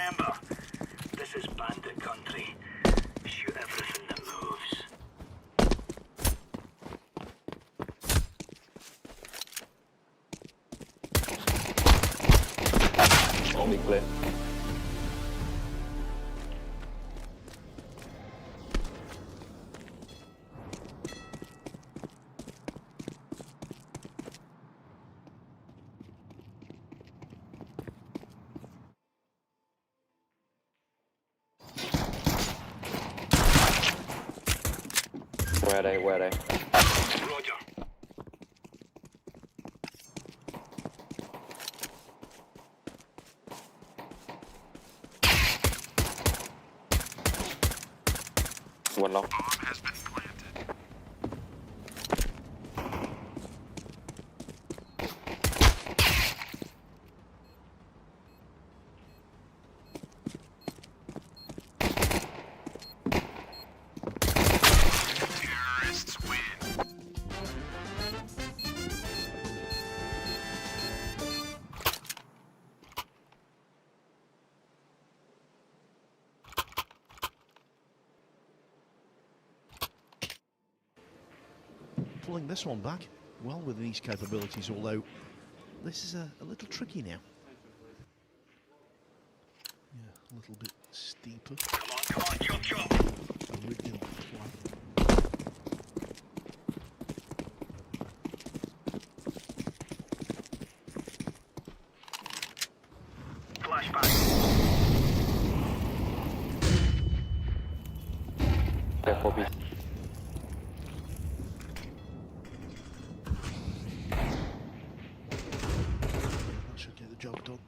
remember, this is bandit country. Shoot everything that moves. I'll be clear. Where are they? Where are they? Roger. One long. Bomb has been planted. Terrorists win. Pulling this one back well with these capabilities, although this is a little tricky now. Yeah, a little bit steeper. Come on, chop, chop. Original plan. Flashback. Careful, B. That should get the job done.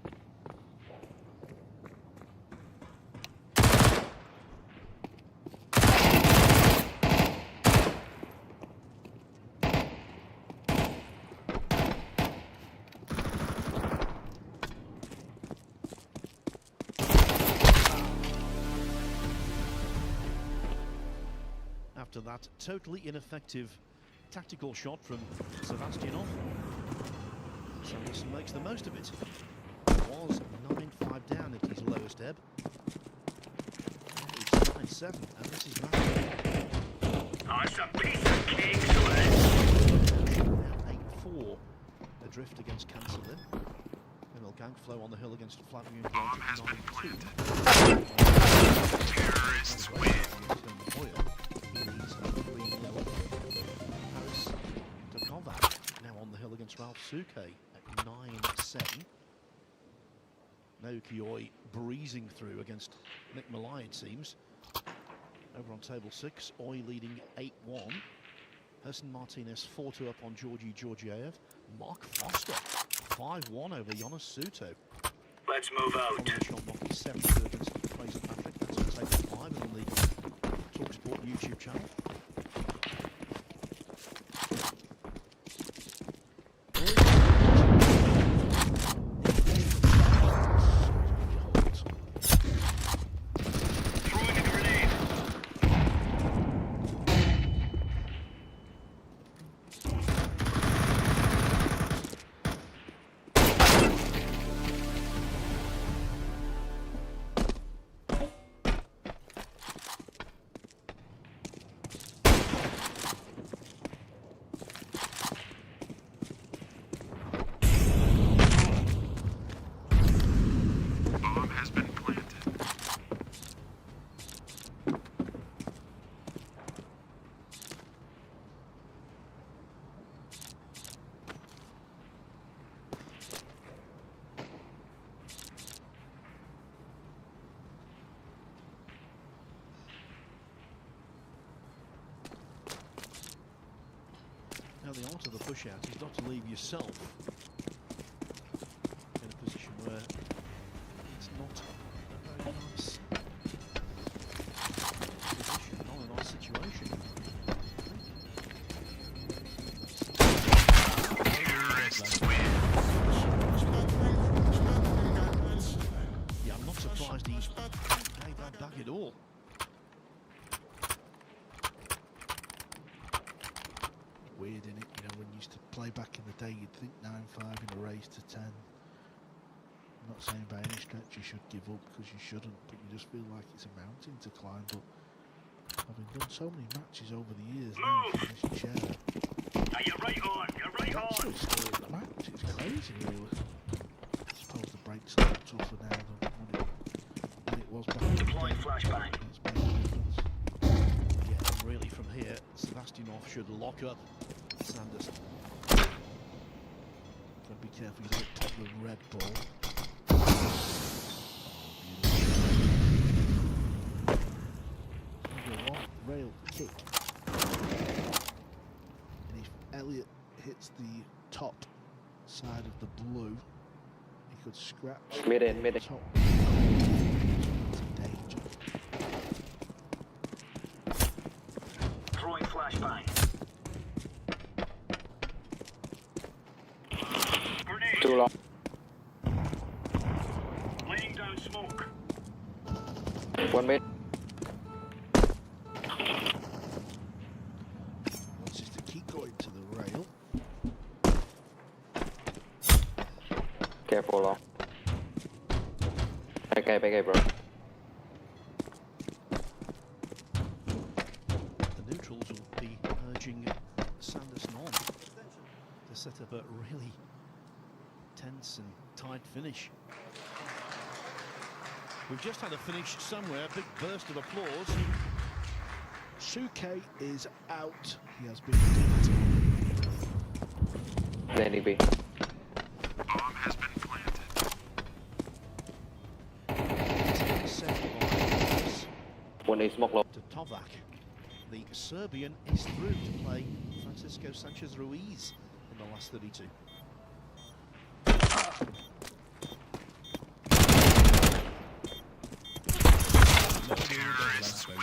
After that totally ineffective tactical shot from Sebastianov, Sanderson makes the most of it. Was 9-5 down at his lowest ebb. It's 9-7, and this is massive. Oh, it's a piece of cake, so it is. Now 8-4 adrift against Cancelin. Emil Gangflow on the hill against Flavian. Bomb has been 9-2. planted. Terrorists win. Paris Tokovac now on the hill against Ralph Suke at 9-7. Naoki breezing through against Nick Malai, it seems. Over on table 6, Oi leading 8-1. Herson Martinez 4-2 up on Georgi Georgiev. Mark Foster 5-1 over Jonas Suto. Let's move out. Oliver Schonbach is 7-2 against Fraser Patrick. That's on table 5 and on the TalkSport YouTube channel. Throwing a grenade. Bomb has been planted. Now the art of the push out is not to leave yourself in a position where it's not a very nice position, not a nice situation. Terrorists win. Yeah, I'm not surprised he's paid that back at all. Weird, innit? You know, when you used to play back in the day, you'd think 9-5 in a race to 10. I'm not saying by any stretch you should give up, because you shouldn't, but you just feel like it's a mountain to climb. But having done so many matches over the years now from this chair, Now you're right on. You're right on. actually still in the match. It's crazy, really. I suppose the brakes are a lot tougher now than it was back in the Deploying day. flashbang. That's made a difference. Yeah, and really from here, Sebastianov should lock up Sanderson. Gotta be careful you don't tap the red ball. Maybe a long rail kick. And if Elliot hits the top side of the blue, he could scratch Mid in. the top. It's a danger. Throwing flashbang. Grenade. Too long. Laying down smoke. 1 mid. Wants us to keep going to the rail. Careful long. Okay, bro. The neutrals will be urging Sanderson on to set up a really tense and tight finish. We've just had a finish somewhere, a big burst of applause. Suke is out. He has been deactivated. Landing B. Bomb has been planted. Set by 1 A smoke low. to Tovac. The Serbian is through to play Francisco Sanchez Ruiz in the last 32. Terrorists win.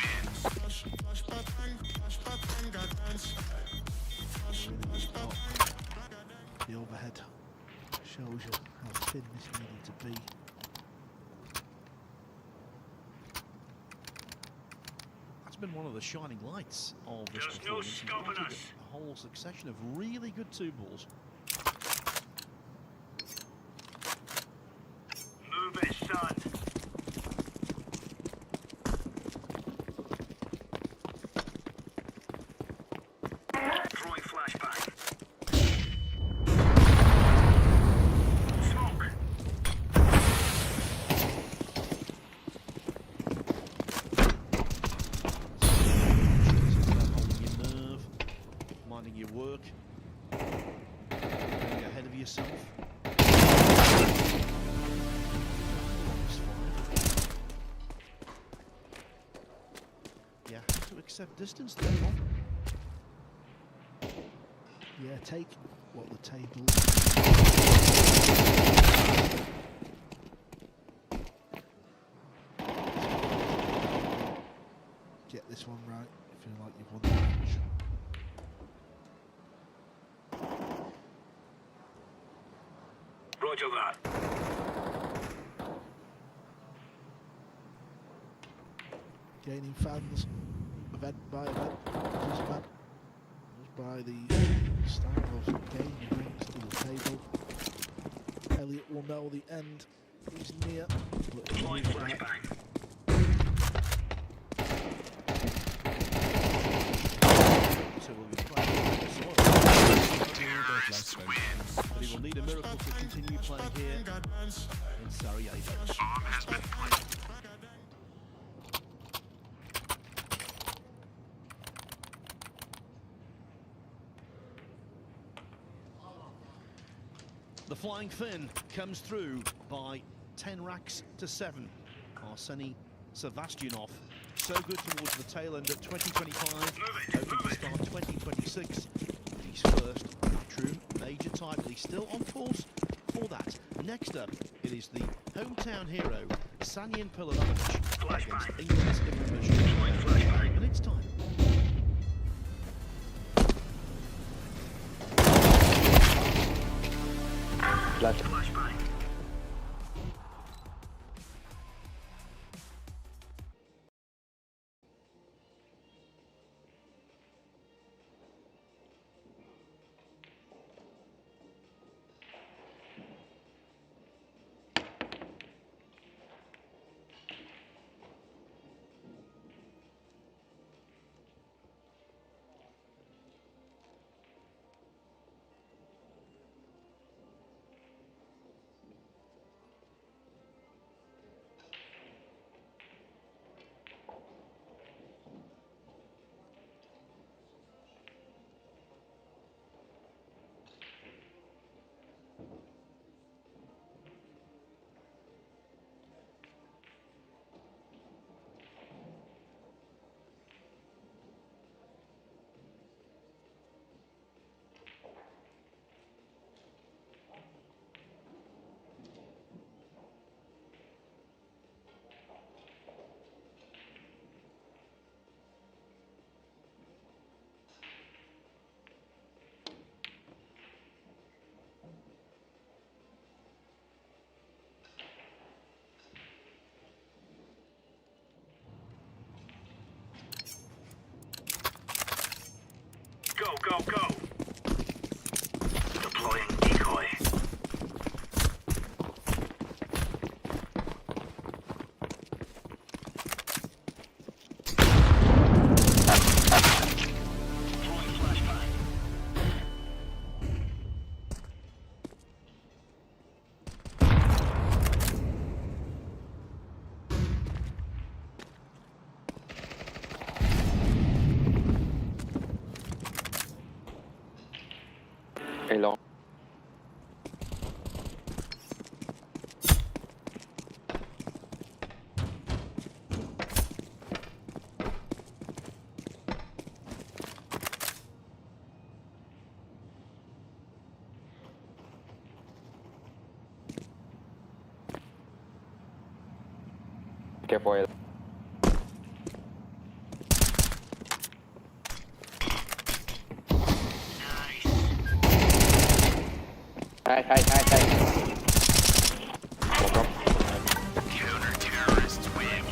The overhead shows you how thin this needed to be. That's been one of the shining lights of this There's no performance. He's stopping wanted us. A whole succession of really good two balls. Move it, son. Throwing flashbang. Smoke. It's about holding your nerve, minding your work, getting ahead of yourself. Yeah, have to accept distance there, Bob. Yeah, take what the table. Get this one right. Feel like you've won the match. Roger that. Gaining fans, event by event, participant, just by the style of game he brings to the table. Elliot will know the end is near, but Deploying he's back. flashbang. So we'll be playing the soil. Terrorists win. But he will need a miracle to continue playing here in Sarajevo. Bomb has been planted. The Flying Finn comes through by 10 racks to 7. Arseny Sebastianov, so good towards the tail end of 2025, hoping to start 2026. He's first, true, major title. He's still on course for that. Next up, it is the hometown hero, Sanyan Pilanovic, against England's infamous Deploying flashbang. and it's time. Flash. Flashbang. go, go! Deploying decoy. Deploying flashbang. A long. Careful. A. Hey. Counter-terrorists win.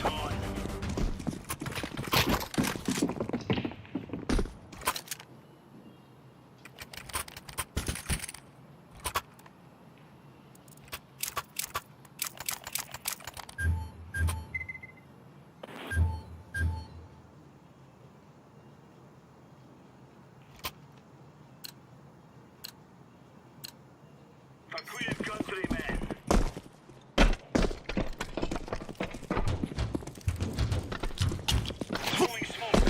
For Queen countrymen. Throwing smoke.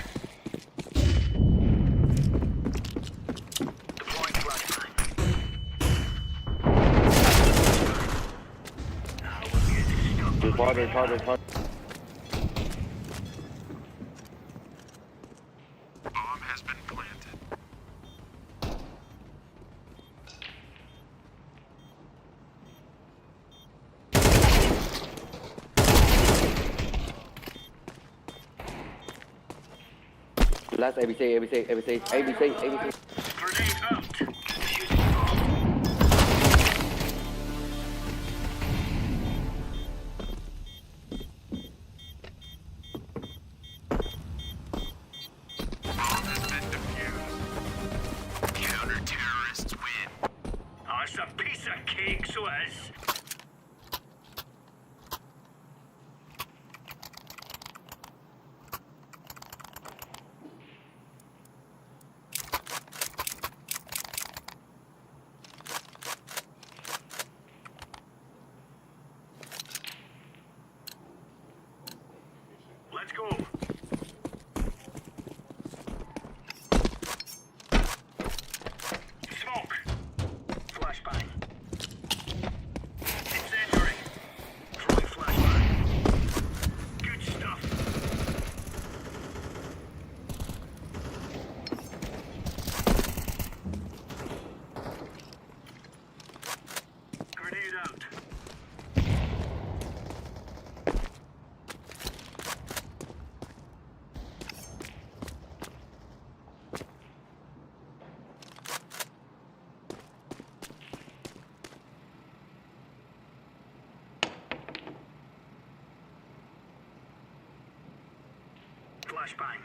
Deploying flashbang. Now we'll get stuck. Reporter. Bomb has been planted. Last ABC. Grenade out. Defusing bomb. Bomb has been defused. Counter-terrorists win. Oh, it's a piece of cake, so it is. Let's go. Smoke. Flashbang. Incendiary. Throwing flashbang. Good stuff. Grenade out. Flashbang.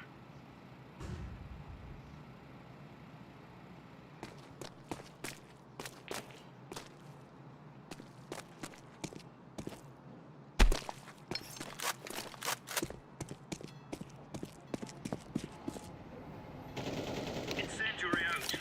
Incendiary out.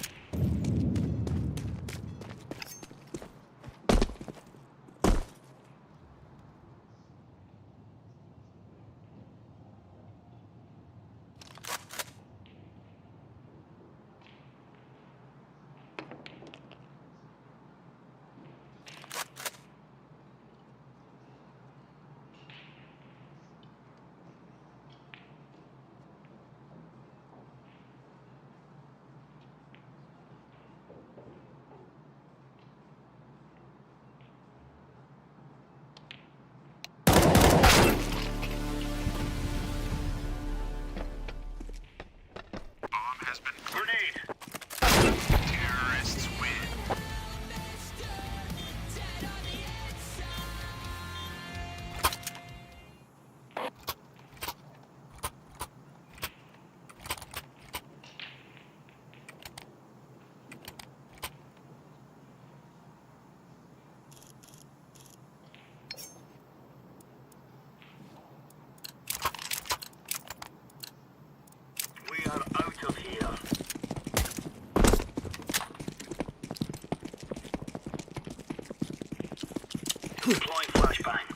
of here. Deploying flashbang.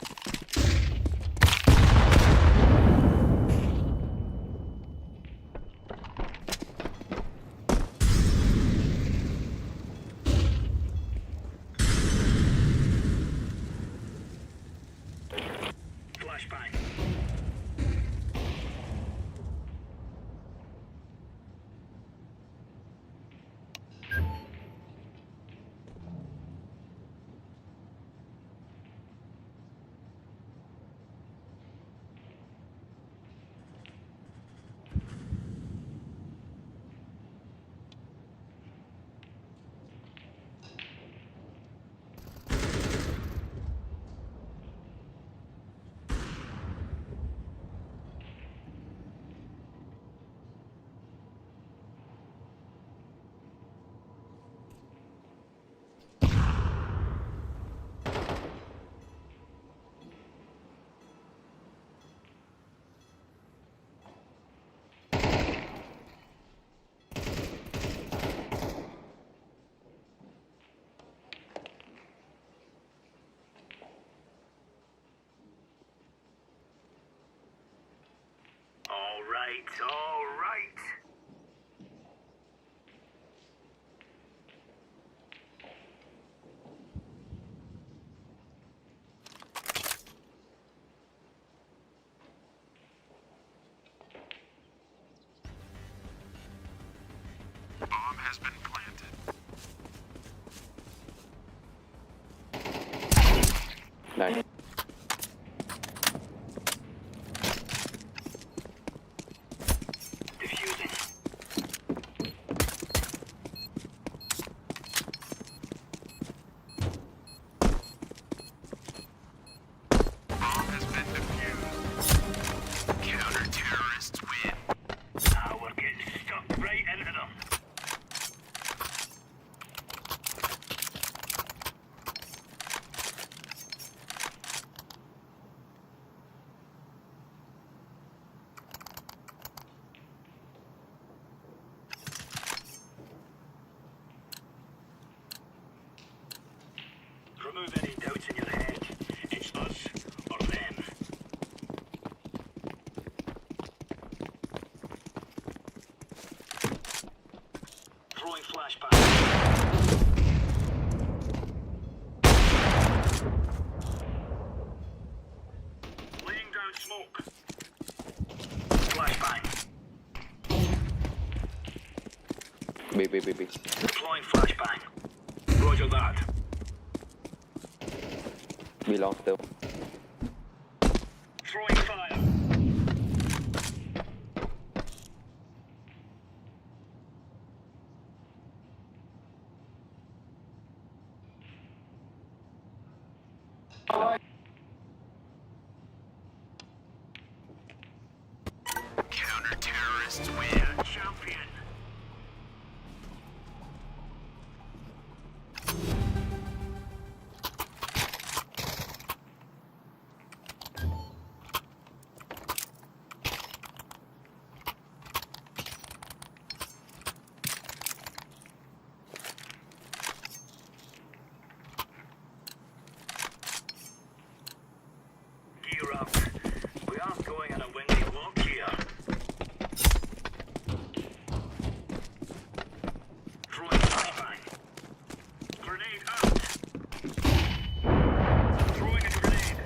Flashbang. All right. Bomb has been planted. Nice. Defusing. Bomb has been defused. Counter-terrorists win. Ah, we're getting stuck right into them. Remove any doubts in your head. It's us or them. Throwing flashbang. Laying down smoke. Flashbang. B. Deploying flashbang. Roger that. B long still. Throwing fire. Counter-terrorists win. Champion. Gear up. We aren't going on a windy walk here. Throwing flashbang. Grenade out. Throwing a grenade.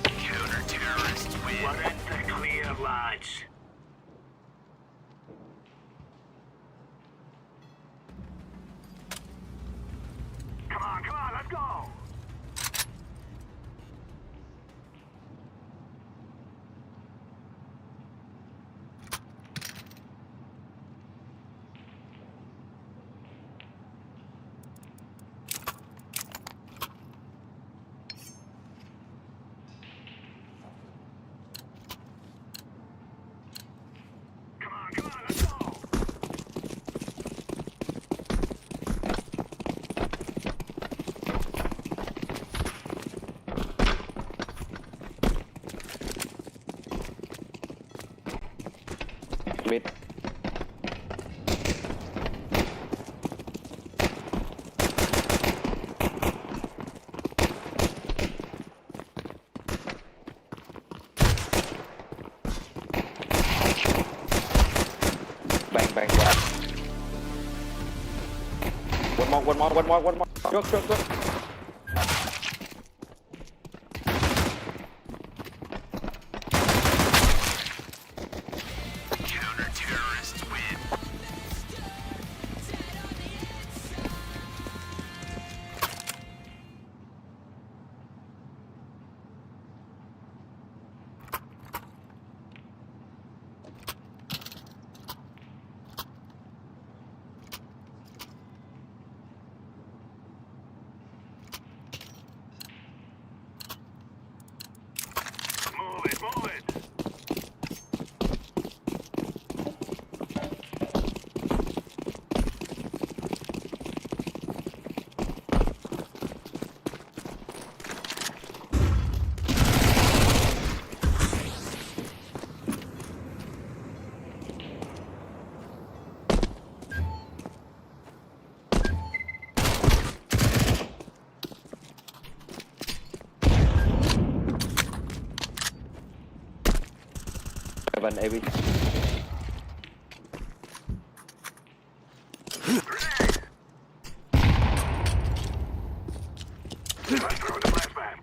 Counter-terrorists win. We're in the clear, lads. Come on, let's go. One more. Look. Counter-terrorists win. Move it. Evan, AV. I throw the flashbang.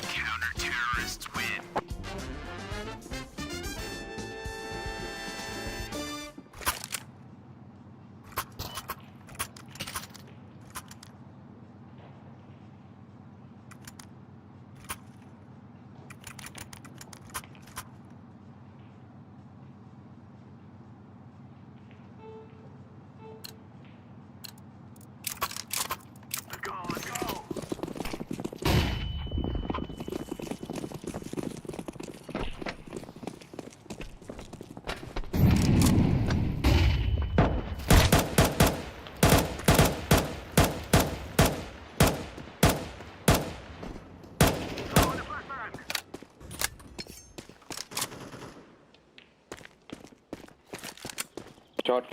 Counter-terrorists win. Let's go. Throw the flashbang. Short.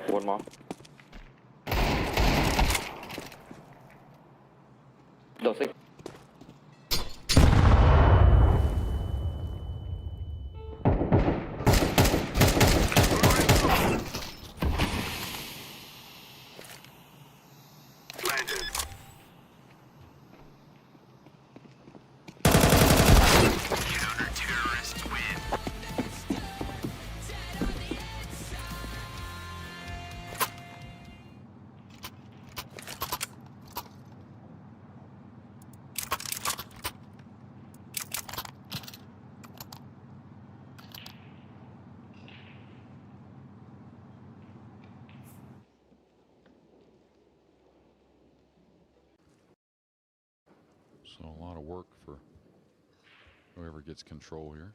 One more. Door 6. Landed. Counter-terrorists win. So a lot of work for whoever gets control here.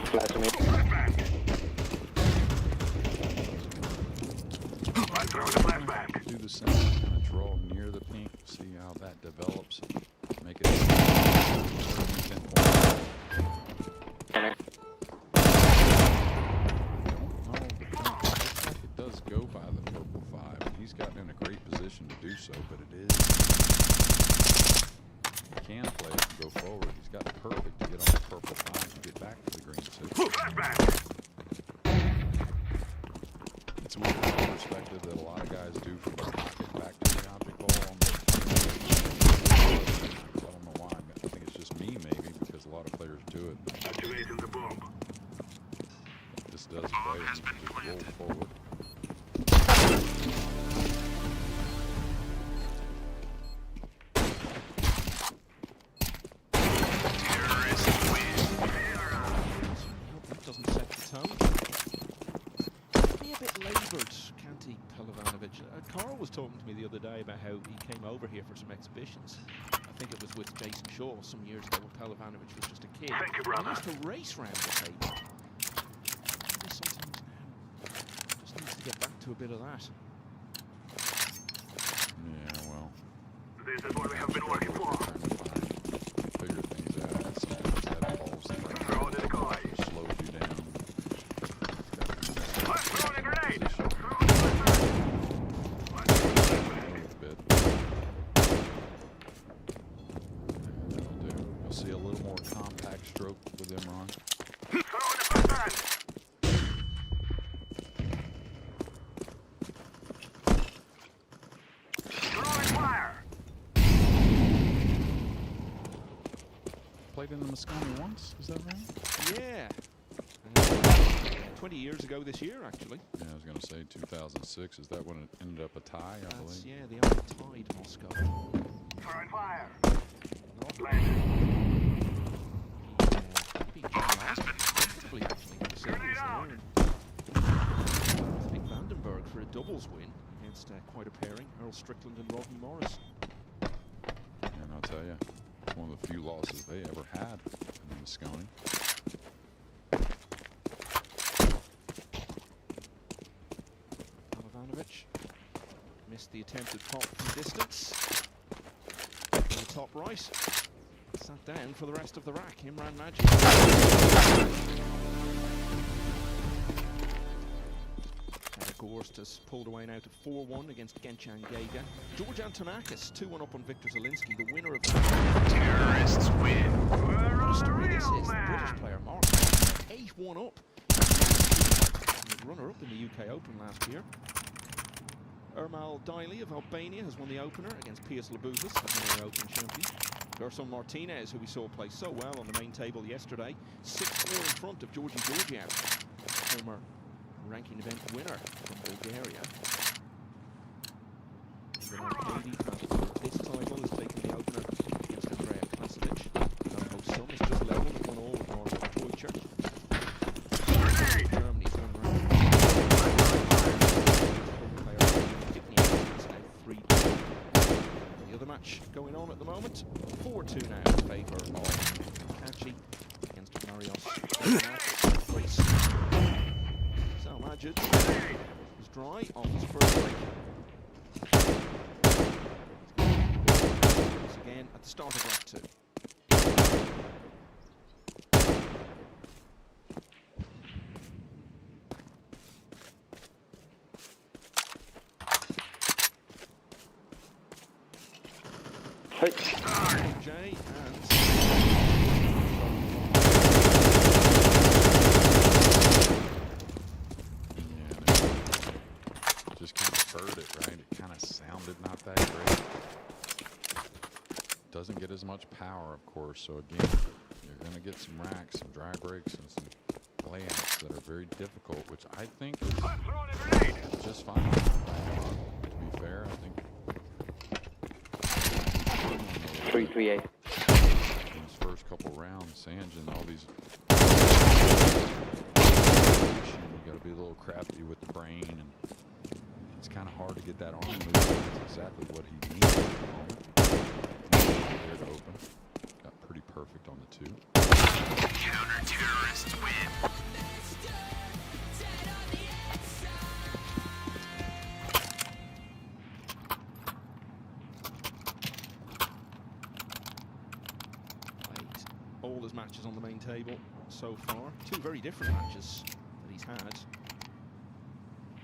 Flash me. Flashbang. I throw the flashbang. Do the same, kind of draw near the pink, see how that develops. Make it pinpoint. It does go by the purple 5, and he's gotten in a great position to do so, but it is, he can play it and go forward. He's got perfect to get on the purple 5 and get back that a lot of guys do from the pocket back to the object ball. I don't know why. I think it's just me maybe because a lot of players do it. Activating the bomb. This does play. You can just roll forward. Terrorists win. That doesn't set the tone. Be a bit laboured, can't he, Pelovanovic? Carl was talking to me the other day about how he came over here for some exhibitions. I think it was with Jason Shaw some years ago when Pelovanovic was just a kid. Thank you, brother. He used to race round the table. Maybe sometimes now just needs to get back to a bit of that. Yeah, well. This is what we have been working for. Trying to find, figure things out. That involves things Throw in the decoy. that slows you down. I'm throwing a grenade. A little bit. That'll do. You'll see a little more compact stroke with them, Ron. Throw in the front man. Throwing fire. Played in the Moscone once, is that right? Yeah. 20 years ago this year, actually. Yeah, I was going to say 2006. Is that when it ended up a tie, I That's, believe? yeah, the only tied Moscow. Throwing fire. Not Planted. being comfortably, actually, in the series there. I think Vandenberg for a doubles win against quite a pairing, Earl Strickland and Rodney Morris. And I'll tell you, it's one of the few losses they ever had in the Moscone. Pelovanovic missed the attempted pop from distance. In the top right. Sat down for the rest of the rack. Imran Majid. Gorst has pulled away now to 4-1 against Genchan Gega. George Antonakis 2-1 up on Victor Zielinski, the winner of the Terrorists win. We're on the story. This real is the British man. player Mark 8-1 up. He was runner-up in the UK Open last year. Ermal Daily of Albania has won the opener against Pius Labuzas, the Henry Open champion. Gerson Martinez, who we saw play so well on the main table yesterday, 6-4 in front of Georgi Georgiev, former ranking event winner from Bulgaria. This title is taking the opener against Andrea Klasovic. Novos Sun is just level at 1-all with Norman Teutcher. Germany's going around. The other match going on at the moment. 4-2 now in favour of Kachi against Marios Greece. So Majid is dry off his first break. Once again at the start of rack 2. Jay and Just kind of heard it, right? It kind of sounded not that great. Doesn't get as much power, of course. So again, you're going to get some racks, some dry breaks, and some layouts that are very difficult, which I think is just fine. To be fair, I think 338. in his first couple rounds, Sanjin, all these, you got to be a little crafty with the brain, and it's kind of hard to get that arm moving. That's exactly what he needs at the moment. There to open. Got pretty perfect on the 2. Counter-terrorists win. all his matches on the main table so far. 2 very different matches that he's had.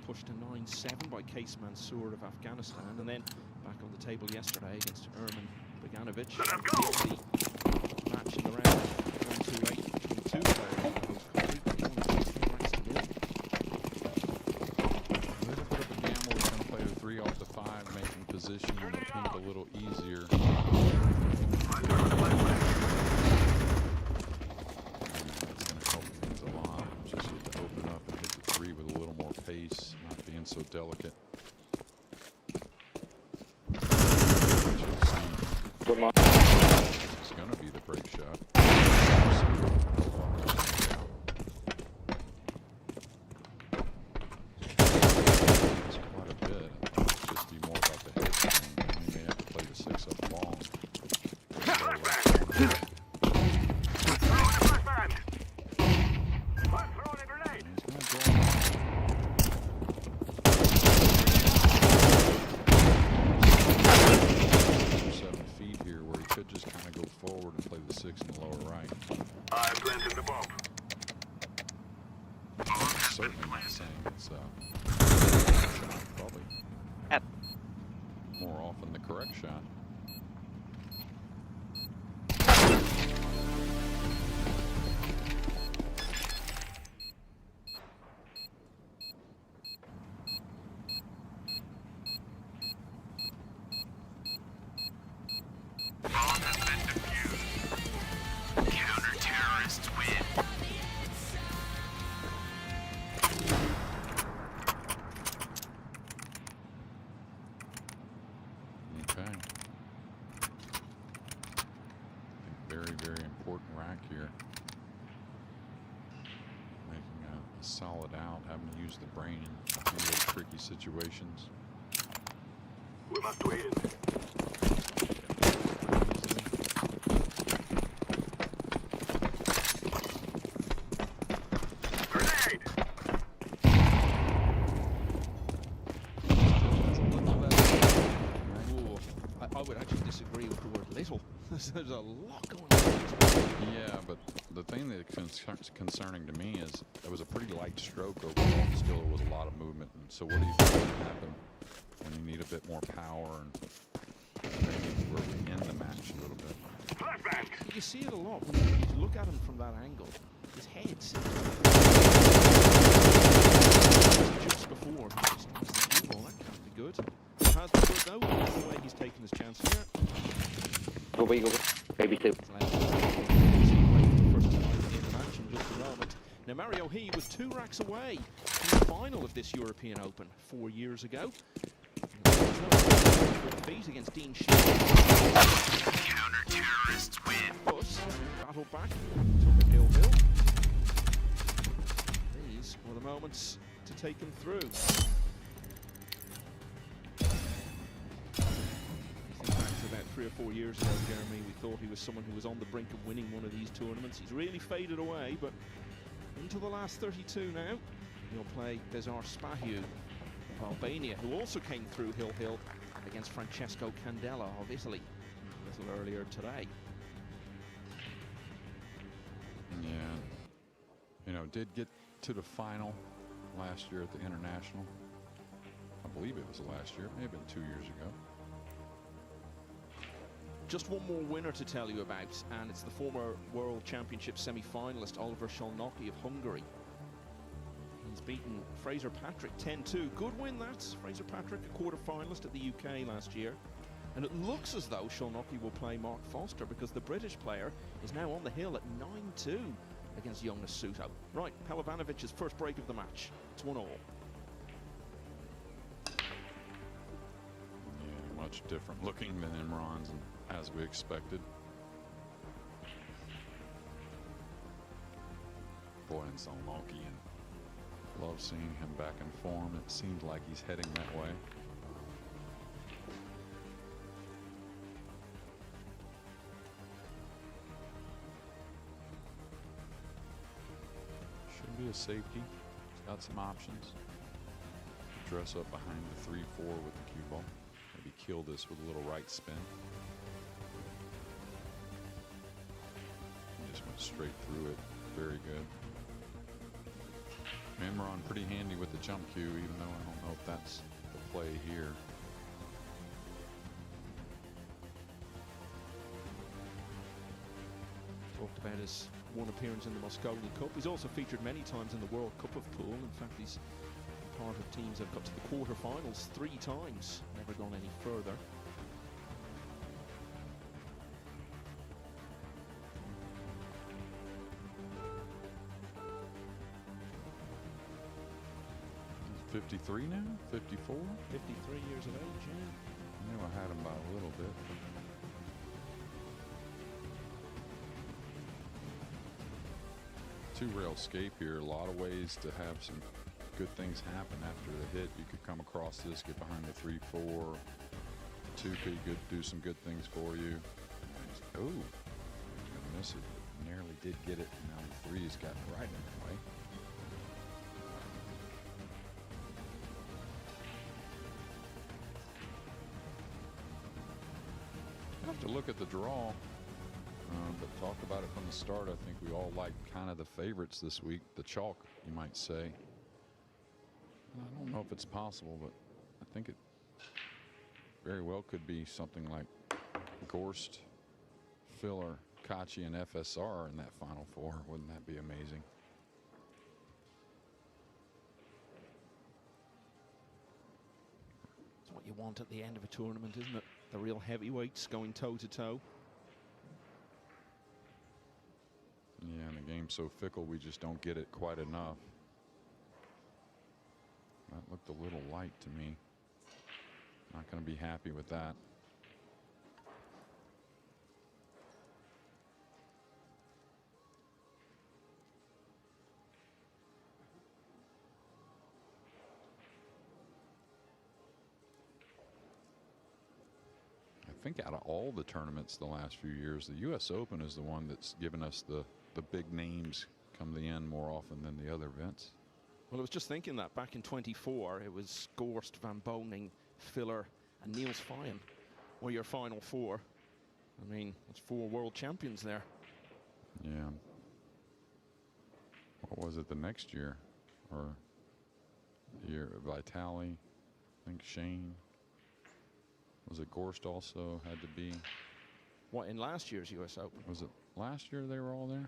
Pushed to 9-7 by Case Mansour of Afghanistan, and then back on the table yesterday against Erman Bogdanovic. The match in the round 1-2-8 between 2 players in the host country. A little bit of a gamble so delicate. Good mark. It's gonna be the break shot. It's quite a bit. It's just be more about the head thing. We may have to play the 6 up long. Forward and play the 6 in the lower right. I planted the bomb. Certainly not saying it's shot, probably more often the correct shot. Counter-terrorists win. Okay. Very, very important rack here. Making a solid out, having to use the brain in a few little tricky situations. We must win. Grenade! Ooh, I would actually disagree with the word little. There's a lot going on. Yeah, but the thing that's concerning to me is it was a pretty light stroke overall. Still, there was a lot of movement. And so, what do you think will happen when you need a bit more power and maybe where we end the match a little bit? Flashbang! You see it a lot when you look at him from that angle. His head seems just before he just tries the cue ball. That can't be good. It has been good though. That's the way he's taken his chance here. Go B, go B. Maybe 2. First time in the match in just a moment. Now Mario He was 2 racks away from the final of this European Open 4 years ago. Defeat against Dean Shield. Counter-terrorists win. But battled back, took a hill. These were the moments to take him through. Back to about 3 or 4 years ago, Jeremy, we thought he was someone who was on the brink of winning one of these tournaments. He's really faded away, but into the last 32 now, he'll play Besar Spahiu of Albania, who also came through Hill against Francesco Candela of Italy a little earlier today. Yeah, you know, did get to the final last year at the International. I believe it was last year, it may have been 2 years ago. Just one more winner to tell you about, and it's the former World Championship semi-finalist Oliver Szolnoki of Hungary. He's beaten Fraser Patrick 10-2. Good win that. Fraser Patrick, a quarter-finalist at the UK last year. And it looks as though Szolnoki will play Mark Foster because the British player is now on the hill at 9-2 against Jonas Suto. Right, Pelivanovic's first break of the match. It's 1-all. Yeah, much different looking than Imran's, as we expected. Boy, and Szolnoki, and love seeing him back in form. It seems like he's heading that way. Should be a safety. He's got some options. Dress up behind the 3-4 with the cue ball. Maybe kill this with a little right spin. He just went straight through it. Very good. Imran pretty handy with the jump cue, even though I don't know if that's the play here. Talked about his one appearance in the Mosconi Cup. He's also featured many times in the World Cup of Pool. In fact, he's part of teams that have got to the quarterfinals 3 times. Never gone any further. 53 now? 54? 53 years of age, yeah. I knew I had him by a little bit. Two-rail scape here. A lot of ways to have some good things happen after the hit. You could come across this, get behind the 3-4. 2 could do some good things for you. Oh, gonna miss it. Narrowly did get it. Now the 3's gotten right in the way. I have to look at the draw, but talk about it from the start. I think we all like kind of the favorites this week, the chalk, you might say. And I don't know if it's possible, but I think it very well could be something like Gorst, Filler, Kachi, and FSR in that Final Four. Wouldn't that be amazing? It's what you want at the end of a tournament, isn't it? The real heavyweights going toe-to-toe. Yeah, and the game's so fickle, we just don't get it quite enough. That looked a little light to me. Not going to be happy with that. I think out of all the tournaments the last few years, the U.S. Open is the one that's given us the big names come the end more often than the other events. Well, I was just thinking that back in 24, it was Gorst, Van Boning, Filler, and Niels Fyen were your Final Four. I mean, it's 4 world champions there. Yeah. What was it the next year? Or the year Vitali, I think Shane. Was it Gorst also had to be? What, in last year's U.S. Open? Was it last year they were all there?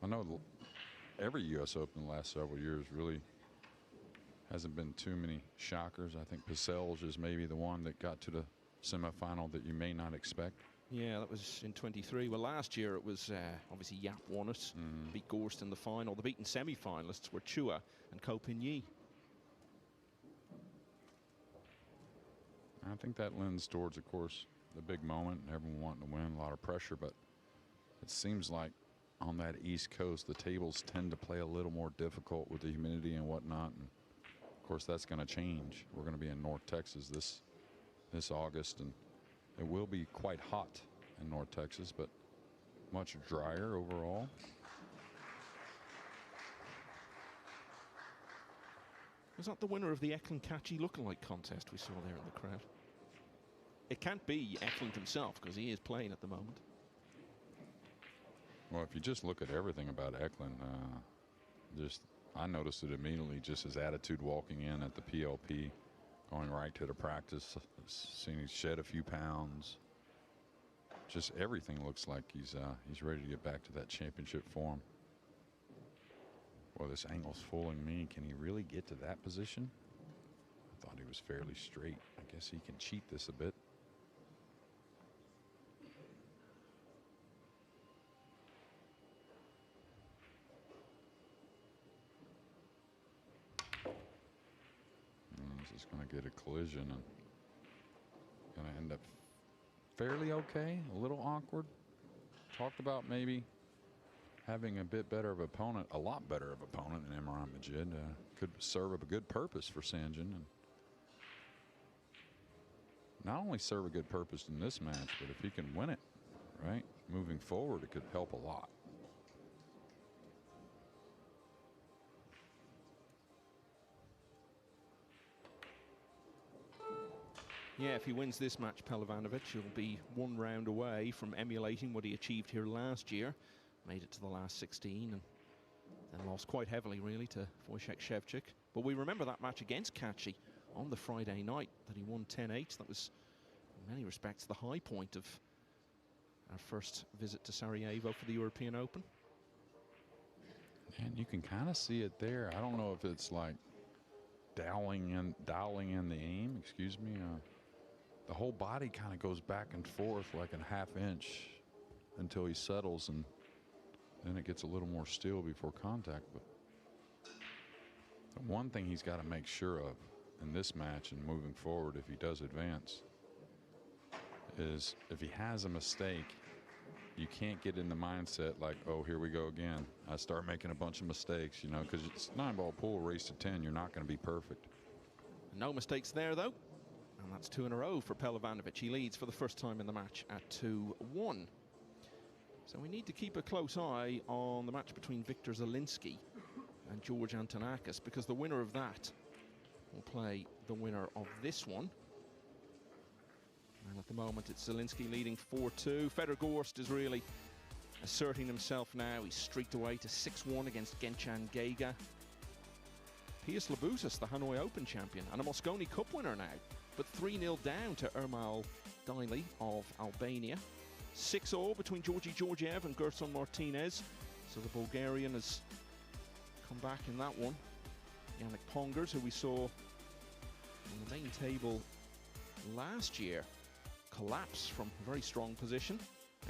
I know every U.S. Open the last several years really hasn't been too many shockers. I think Paselge is maybe the one that got to the semifinal that you may not expect. Yeah, that was in 23. Well, last year it was obviously Yap won it, beat Gorst in the final. The beaten semi-finalists were Chua and Ko Pin Yi. I think that lends towards, of course, the big moment, everyone wanting to win, a lot of pressure, but it seems like on that East Coast, the tables tend to play a little more difficult with the humidity and whatnot. And of course, that's going to change. We're going to be in North Texas this August, and it will be quite hot in North Texas, but much drier overall. Was that the winner of the Eklund-Kachi lookalike contest we saw there in the crowd? It can't be Eklund himself because he is playing at the moment. Well, if you just look at everything about Eklund, I noticed it immediately, just his attitude walking in at the PLP, going right to the practice, seeing he shed a few pounds. Just everything looks like he's ready to get back to that championship form. Well, this angle's fooling me. Can he really get to that position? I thought he was fairly straight. I guess he can cheat this a bit. This is going to get a collision and going to end up fairly okay, a little awkward. Talked about maybe having a bit better of opponent, a lot better of opponent than Imran Majid. Could serve a good purpose for Sanjin. And not only serve a good purpose in this match, but if he can win it, right, moving forward, it could help a lot. Yeah, if he wins this match, Pelovanovic will be 1 round away from emulating what he achieved here last year. Made it to the last 16 and then lost quite heavily, really, to Wojciech Szewczyk. But we remember that match against Kachi on the Friday night that he won 10-8. That was, in many respects, the high point of our first visit to Sarajevo for the European Open. And you can kind of see it there. I don't know if it's like dialing in the aim, excuse me. The whole body kind of goes back and forth like a ½ inch until he settles, and then it gets a little more still before contact. But The one thing he's got to make sure of in this match and moving forward, if he does advance, is if he has a mistake, you can't get in the mindset like, oh, here we go again. I start making a bunch of mistakes, you know, because it's 9-ball pool, race to 10. You're not going to be perfect. No mistakes there, though. And that's 2 in a row for Pelovanovic. He leads for the first time in the match at 2-1. So we need to keep a close eye on the match between Viktor Zielinski and George Antonakis, because the winner of that will play the winner of this one. And at the moment, it's Zielinski leading 4-2. Fedor Gorst is really asserting himself now. He's streaked away to 6-1 against Genchan Geiger. Pius Labutis, the Hanoi Open champion, and a Mosconi Cup winner now, but 3-0 down to Ermal Daily of Albania. 6-0 between Georgi Georgiev and Gerson Martinez. So the Bulgarian has come back in that one. Yannick Pongers, who we saw on the main table last year, collapse from a very strong position.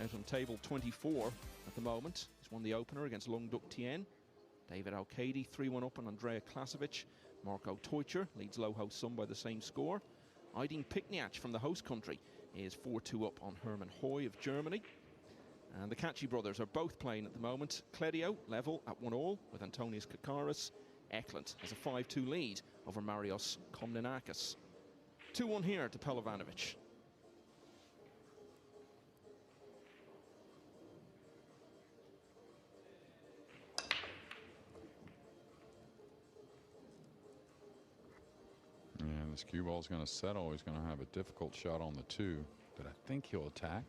Out on table 24 at the moment. He's won the opener against Lung Duk Tien. David Al-Kadi 3-1 up on Andrea Klasovic. Marco Teucher leads Lo Ho Sum by the same score. Aydin Pikniach from the host country is 4-2 up on Hermann Hoy of Germany. And the Kachi brothers are both playing at the moment. Cledio level at 1-1 with Antonius Kakaris. Eklund has a 5-2 lead over Marios Komnenakis. 2-1 here to Pelovanovic. Yeah, this cue ball is going to settle. He's going to have a difficult shot on the 2 that I think he'll attack.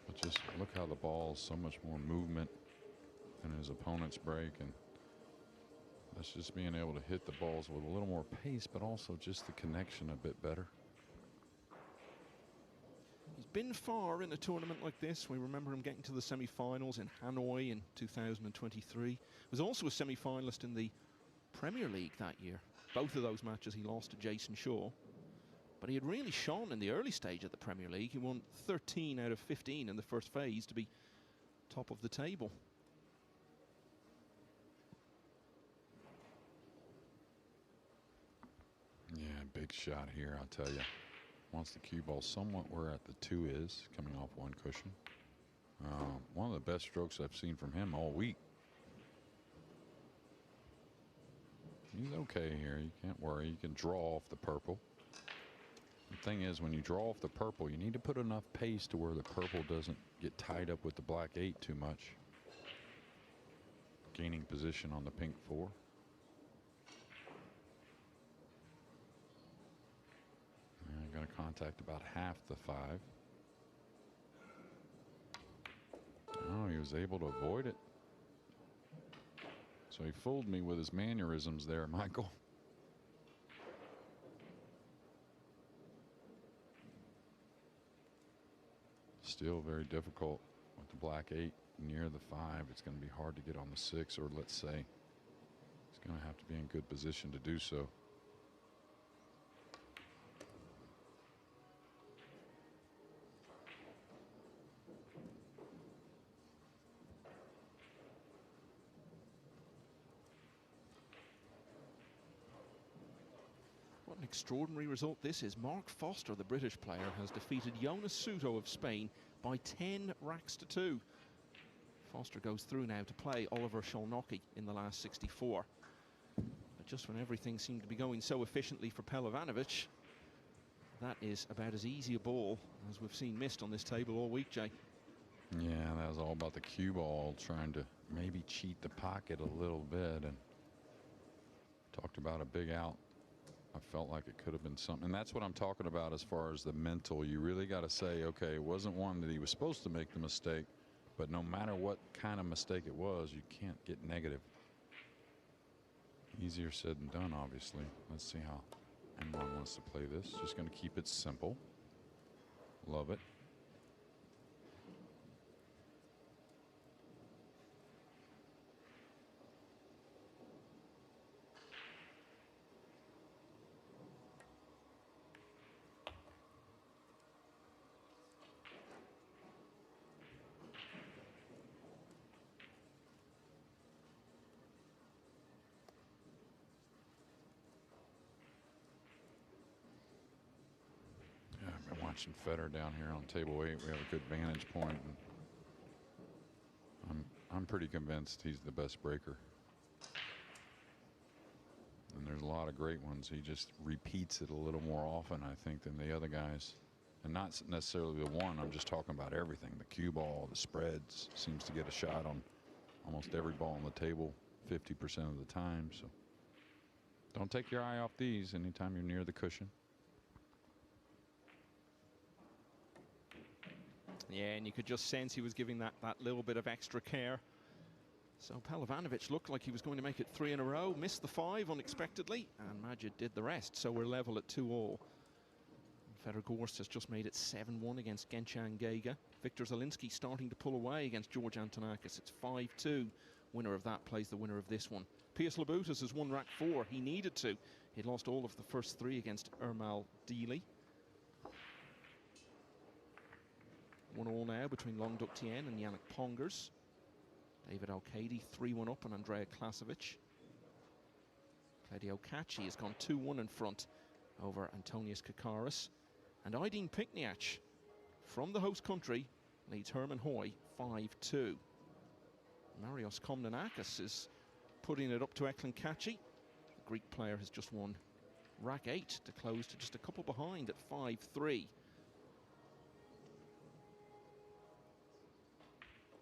But just look how the ball's so much more movement than his opponent's break, and that's just being able to hit the balls with a little more pace, but also just the connection a bit better. He's been far in a tournament like this. We remember him getting to the semi-finals in Hanoi in 2023. He was also a semi-finalist in the Premier League that year. Both of those matches he lost to Jason Shaw. But he had really shone in the early stage of the Premier League. He won 13 out of 15 in the first phase to be top of the table. Yeah, big shot here, I'll tell you. Wants the cue ball somewhat where at the 2 is, coming off one cushion. One of the best strokes I've seen from him all week. He's okay here. You can't worry. You can draw off the purple. The thing is, when you draw off the purple, you need to put enough pace to where the purple doesn't get tied up with the black 8 too much. Gaining position on the pink 4. I'm going to contact about half the 5. Oh, he was able to avoid it. So he fooled me with his mannerisms there, Michael. Still very difficult with the black 8 near the 5. It's going to be hard to get on the 6, or let's say he's going to have to be in good position to do so. What an extraordinary result this is. Mark Foster, the British player, has defeated Jonas Suto of Spain by 10 racks to 2. Foster goes through now to play Oliver Szolnocki in the last 64. But just when everything seemed to be going so efficiently for Pelovanovic, that is about as easy a ball as we've seen missed on this table all week, Jay. Yeah, that was all about the cue ball, trying to maybe cheat the pocket a little bit, and talked about a big out. I felt like it could have been something. And that's what I'm talking about as far as the mental. You really got to say, okay, it wasn't one that he was supposed to make the mistake, but no matter what kind of mistake it was, you can't get negative. Easier said than done, obviously. Let's see how N1 wants to play this. Just going to keep it simple. Love it. watching Federer down here on table 8. We have a good vantage point, and I'm pretty convinced he's the best breaker. And there's a lot of great ones. He just repeats it a little more often, I think, than the other guys. And not necessarily the one. I'm just talking about everything. The cue ball, the spreads. Seems to get a shot on almost every ball on the table 50% of the time. So don't take your eye off these anytime you're near the cushion. Yeah, and you could just sense he was giving that little bit of extra care. So Pelovanovic looked like he was going to make it 3 in a row, missed the 5 unexpectedly, and Majid did the rest. So we're level at 2-all. Federer-Gorst has just made it 7-1 against Genshan Geiger. Viktor Zielinski starting to pull away against George Antonakis. It's 5-2. Winner of that plays the winner of this one. Pius Labutas has won rack 4. He needed to. He'd lost all of the first 3 against Ermal Dili. 1-all now between Long Duc Tien and Yannick Pongers. David Al-Kaidi 3-1 up on Andrea Klasovic. Claudio Cacci has gone 2-1 in front over Antonius Kakaris. And Aydin Pikniach from the host country leads Herman Hoy 5-2. Marios Komnenakis is putting it up to Eklund Cacci. The Greek player has just won rack 8 to close to just a couple behind at 5-3.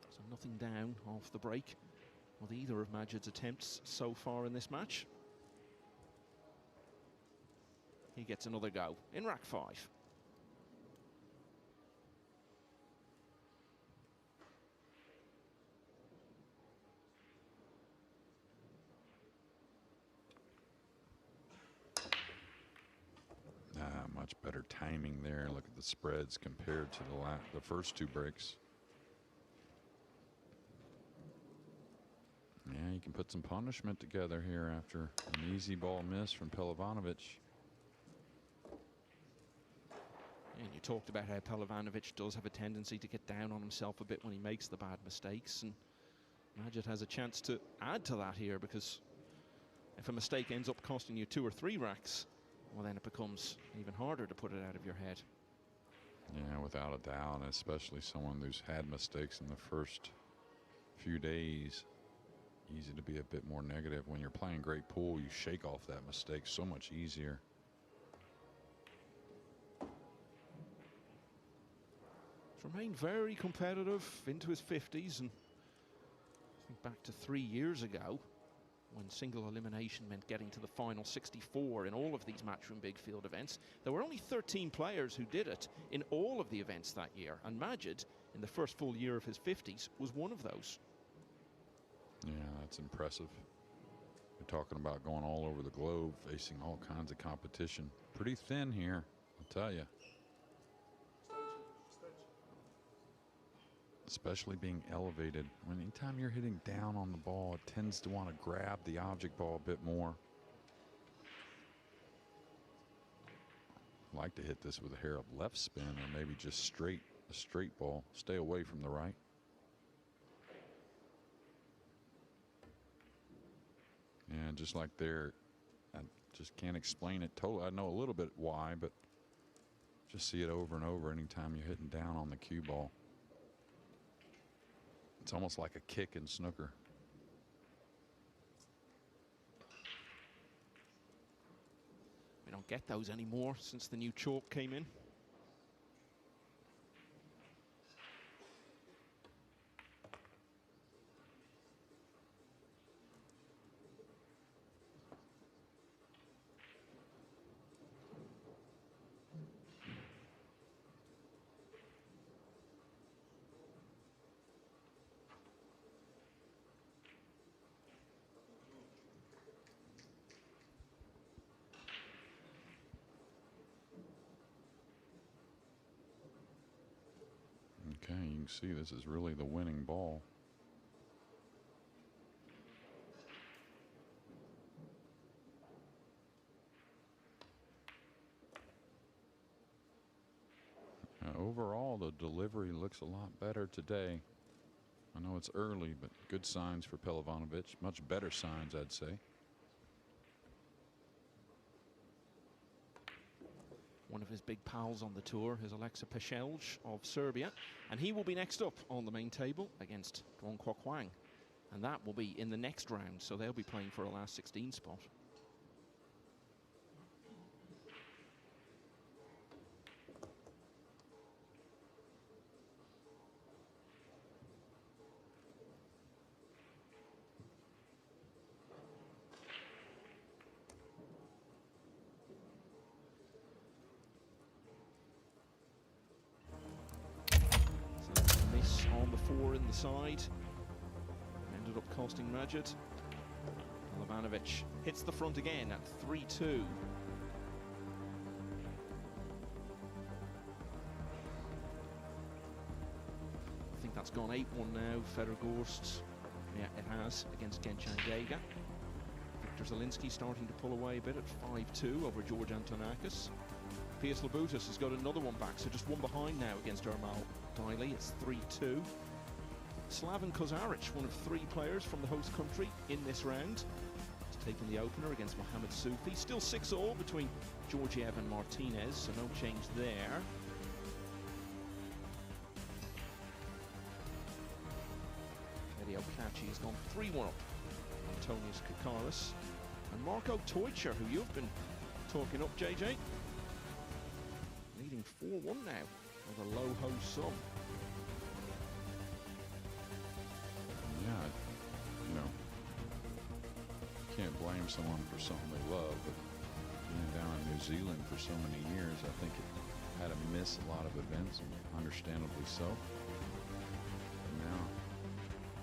So nothing down off the break with either of Majid's attempts so far in this match. He gets another go in rack 5. Much better timing there. Look at the spreads compared to the first 2 breaks. Yeah, you can put some punishment together here after an easy ball miss from Pelovanovic. And you talked about how Pelovanovic does have a tendency to get down on himself a bit when he makes the bad mistakes, and Majid has a chance to add to that here, because if a mistake ends up costing you 2 or 3 racks, well, then it becomes even harder to put it out of your head. Yeah, without a doubt, especially someone who's had mistakes in the first few days. Easy to be a bit more negative. When you're playing great pool, you shake off that mistake so much easier. He's remained very competitive into his 50s, and I think back to 3 years ago, when single elimination meant getting to the final 64 in all of these Matchroom Big Field events. There were only 13 players who did it in all of the events that year, and Majid, in the first full year of his 50s, was one of those. Yeah, that's impressive. We're talking about going all over the globe, facing all kinds of competition. Pretty thin here, I'll tell you. Especially being elevated. Anytime you're hitting down on the ball, it tends to want to grab the object ball a bit more. I like to hit this with a hair of left spin, or maybe just a straight ball. Stay away from the right. And just like there, I just can't explain it totally. I know a little bit why, but just see it over and over anytime you're hitting down on the cue ball. It's almost like a kick in snooker. We don't get those anymore since the new chalk came in. Okay, you can see this is really the winning ball. Overall, the delivery looks a lot better today. I know it's early, but good signs for Pelovanovic. Much better signs, I'd say. one of his big pals on the tour is Alexa Pescelj of Serbia, and he will be next up on the main table against Duong Quoc Huang, and that will be in the next round, so they'll be playing for a last 16 spot. Miss on the 4 in the side. Ended up costing Majid. Ivanovic hits the front again at 3-2. I think that's gone 8-1 now. Fedorgorst, yeah, it has, against Genchan Geiga. Victor Zielinski starting to pull away a bit at 5-2 over George Antonakis. Pius Labutis has got another one back, so just one behind now against Ermal Daily. It's 3-2. Slaven Kozaric, one of 3 players from the host country in this round, has taken the opener against Mohamed Soufi. Still 6-all between Georgiev and Martinez, so no change there. Eddie Okachi has gone 3-1 up. Antonius Kakaris and Marco Teutcher, who you've been talking up, JJ, leading 4-1 now with a low ho sum. Yeah, you know, can't blame someone for something they love, but being down in New Zealand for so many years, I think it had to miss a lot of events, and understandably so. And now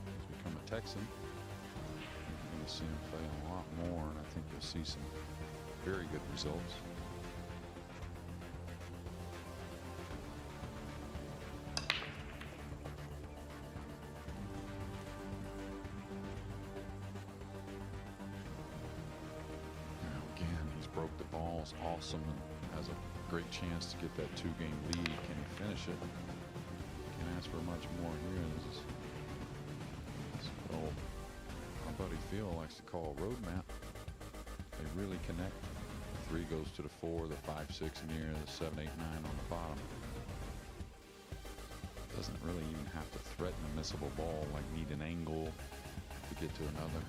he's become a Texan. You're going to see him play a lot more, and I think you'll see some very good results. Broke the balls, awesome, and has a great chance to get that 2-game lead. Can he finish it? Can't ask for much more here. This is what old my buddy Phil likes to call a road map. They really connect. The 3 goes to the 4, the 5, 6 near, the 7, 8, 9 on the bottom. Doesn't really even have to threaten a missable ball, like need an angle to get to another.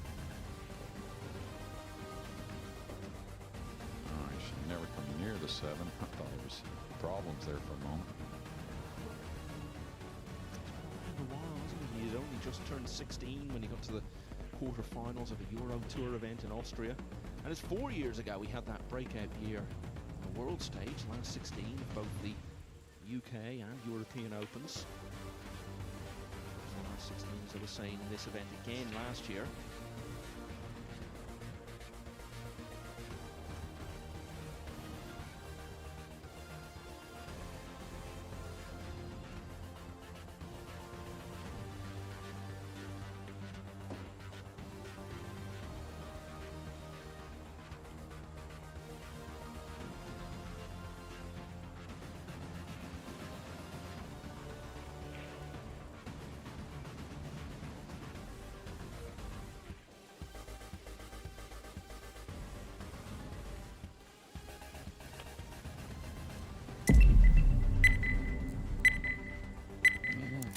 Never come near the 7. I thought there was problems there for a moment. A while, wasn't he? He had only just turned 16 when he got to the quarterfinals of a Euro Tour event in Austria. And it's 4 years ago he had that breakout year on the world stage, last 16 of both the UK and European Opens. The last 16, as I was saying, in this event again last year.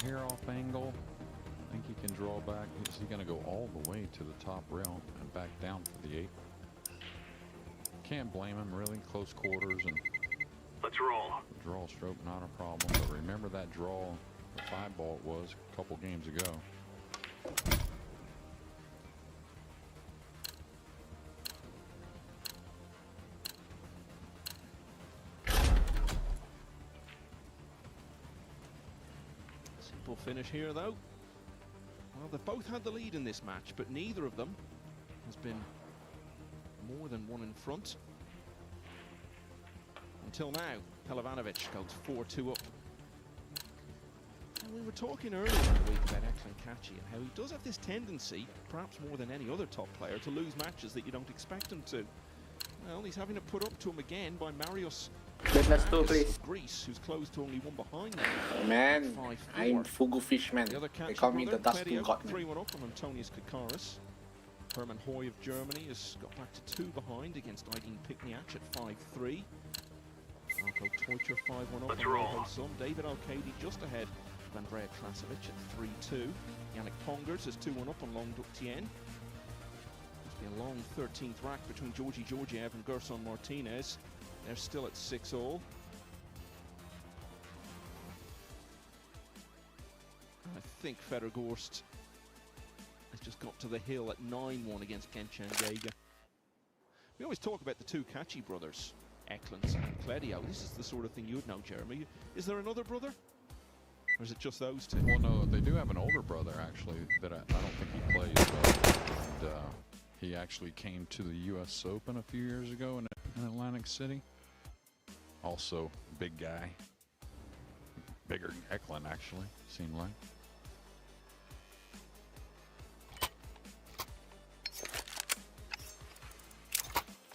Hair off angle. I think he can draw back. Is he going to go all the way to the top rail and back down for the 8? Can't blame him, really. Close quarters and Let's roll. draw stroke, not a problem. But remember that draw, the 5-ball it was a couple games ago. Finish here though. Well, they've both had the lead in this match, but neither of them has been more than one in front. Until now, Pelovanovic goes 4-2 up. And we were talking earlier in the week about Eklan Kachi and how he does have this tendency, perhaps more than any other top player, to lose matches that you don't expect him to. Well, he's having it put up to him again by Marius please. Greece, who's close to only one behind now. Man, 5-4. I'm Fugu Fishman. The other They call me the brother, Dustin Medio, Gottman. 3-1 up on Antonius Kakaris. Hermann Hoy of Germany has got back to 2 behind against Aydin Pikniak at 5-3. Marco Teutcher 5-1 up Let's on roll. Rojo Sum. David O'Cady just ahead of Andrea Klasovic at 3-2. Yannick Pongers is 2-1 up on Long Duc Tien. There's been a long 13th rack between Georgi Georgiev and Gerson Martinez. They're still at 6-all. I think Federgorst has just got to the hill at 9-1 against Genshan Geiger. We always talk about the two Kachi brothers, Eklund and Cledio. This is the sort of thing you'd know, Jeremy. Is there another brother? Or is it just those two? Well, no, they do have an older brother, actually, that I don't think he plays, but he actually came to the U.S. Open a few years ago in Atlantic City. Also, big guy. Bigger than Eklund, actually, seemed like.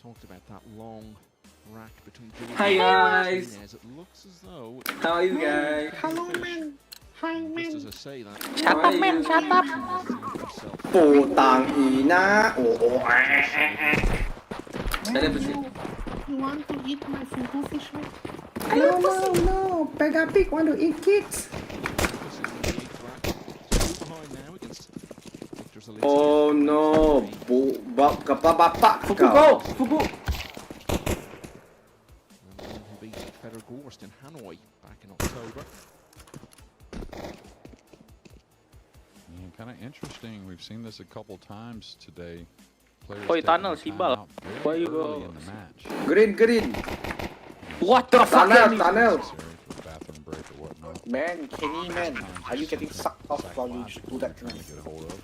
Talked about that long rack between Georgie Hi, and guys. Martinez. It looks as though How are you guys? Hello, man. Just as I say that. Shut up, man, shut up. ปูต่างอีนะโอ้โอ้ You want to eat my fugu fish? no no no Pega Pig want to eat kids This is the 8th rack. Two behind now against Victor Zalisa. oh no ปูบักกับปะปะปะ Fuku go! Fuku! And the one who beat Feder Gorst in Hanoi back in October. Yeah, kind of interesting. We've seen this a couple times today. Players Oi, taking tunnel, time Sibal. out very Where you early go? in the match. green green What the fuck? tunnel tunnel Necessary for a bathroom break or whatnot. Man, Kenny, man, are you getting sucked off while you do that? Trying to get a hold of.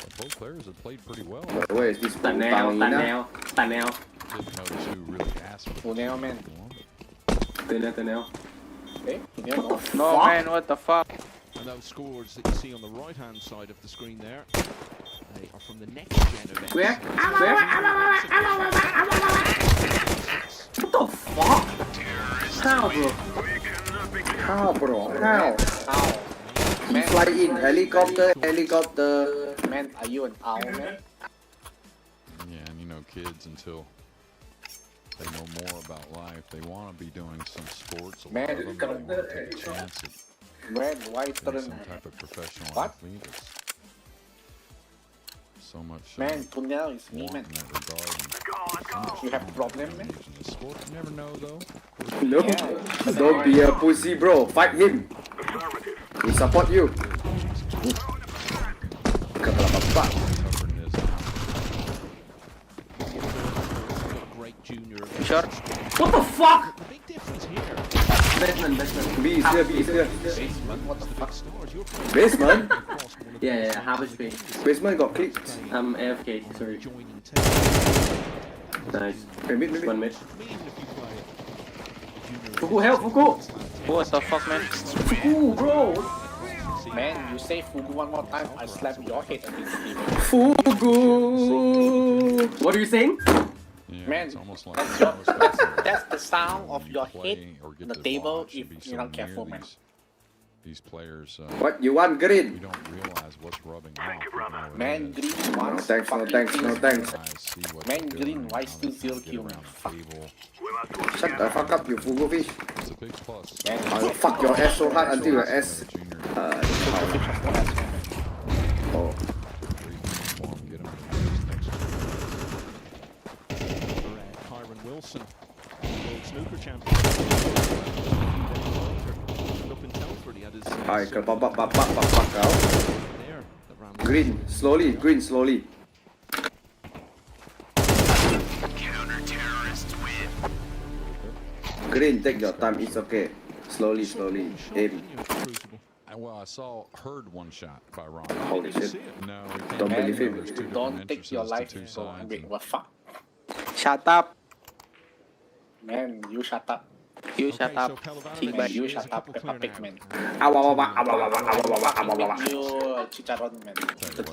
But both players have played pretty well. where is this ปู ตัดแน ต่าง ว อี ตัดแน นะ วตัดแนว Didn't notice who really asked for Oh, now, man.ตัดแนวตัดแนว Eh? You know, No man, what the fuck? And those scores that you see on the right-hand side of the screen there, they are from the next gen events. Where? Where? What the fuck? How, bro? how bro how man, fly in helicopter man, are you an owl, man? Yeah, and you know, kids, until they know more about life, they want to be doing some sports. A lot Man, of them, they want to take a chance at Man, why being turn? some type of professional What? athlete. It's so much Man, tunnel is me, want man. in that regard. And so much You have problem, man? advantage in the sport. You never know, though. no don't be a pussy bro fight him we support you kepala bapak Tougher than this now. Great junior. Sure. What the fuck? The big difference here Basement. B is here B is here What the fuck? stars. You're playing basement across one of the Yeah, best half teams HP. in the game. basement got clicked I'm AFK, sorry. Joining team. Nice. maybe One mid. Even if you play junior Fuku, help, Fuku! What the fuck, man? Fugu, bro! Man, you say Fugu one more time, I slap your head against the table. Fugu What are you saying? Yeah, Man, it's almost like that's your, most people that's the sound of your play head or get on the to table watch and if be you're so not careful, near man. These players, what you want you green don't realize what's rubbing off. you, brother. Man, Green wants thanks, no fucking thanks, no things. thanks. Eyes see what Man, they're Green, doing, why how still they zero get kill, around man? the Fuck. table. We must work shut the fuck up you fugu fish It's a big plus. Man, I'll fuck your ass so hard until your ass Junior, oh uniform, get 'em in the next For Kyron Wilson, world snooker champion. Up in Telford, he had his hi silver kau bapak kau there that ran green slowly Counter-terrorists win. green take your time it's okay slowly aim Well, I heard one shot by Ron. holy shit No, we can't Don't do believe that. him. There's two don't different take your entrances to life two for sides, wait, and what fuck? Shut up. Man, you shut up. You shut up. Cheek Man, back. you shut up, Peppa Pig, man. awawawa You chicharron, man. The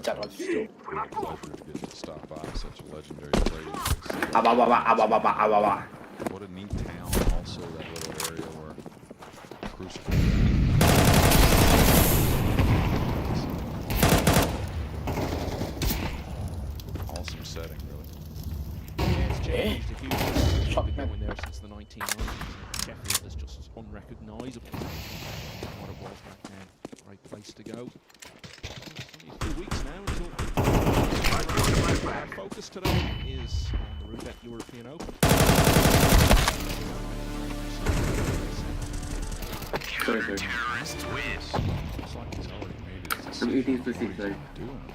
chicharron. It's a real pleasure to get to stop by such a legendary place. awawawa What a neat town, also that little area where Crucible. Awesome setting, really. It's changed a huge amount. Shot, Been man. going there since the 90s. focus today is on the Roulette European Open. Terrorists win. Looks like he's already made his I'm eating decision. sushi, sorry. Doing it.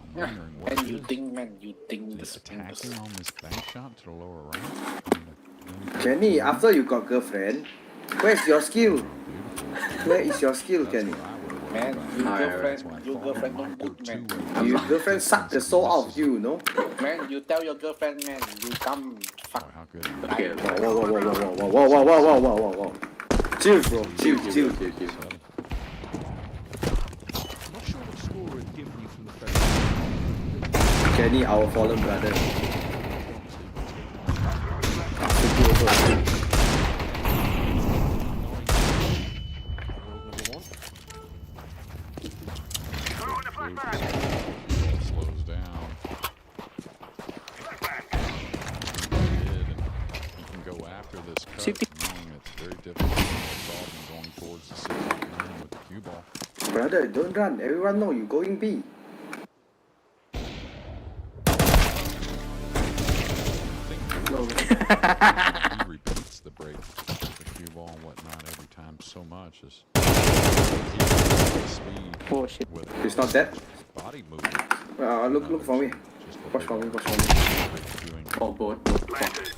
I'm wondering what Man, it you is. think, man, you think the Just spin was- attacking on this bank shot to the lower right. Kenny, after you got girlfriend, where's your skill? Where is your skill, Kenny? Man, your Alright. girlfriend don't good, man. Your girlfriend sucked the soul out of you, no? Man, you tell your girlfriend, man, you come fuck. How good. Okay, Whoa, whoa, whoa, whoa, whoa, whoa, whoa, whoa, whoa, whoa, whoa. Chill, bro. Chill, chill. I'm not sure what score it'd give you from the first. Kenny, our fallen brother. Slows down. He can go after this cut, knowing it's very difficult to solve him going towards the 6-9 with the cue ball. Brother, don't run. Everyone know you going B. He repeats the break, the cue ball and whatnot every time so much. Is speed Oh shit. with It's not dead. body movement. Look for me. Just a Watch for me, bit watch for me. doing Oh, both. Planted.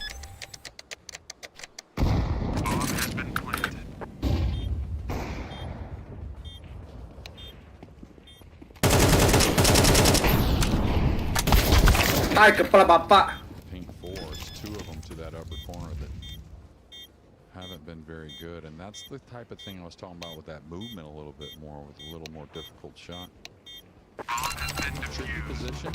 Ay, kepala bapak. pink fours, two of them to that upper corner that haven't been very good, and that's the type of thing I was talking about with that movement a little bit more, with a little more difficult shot. Tricky position.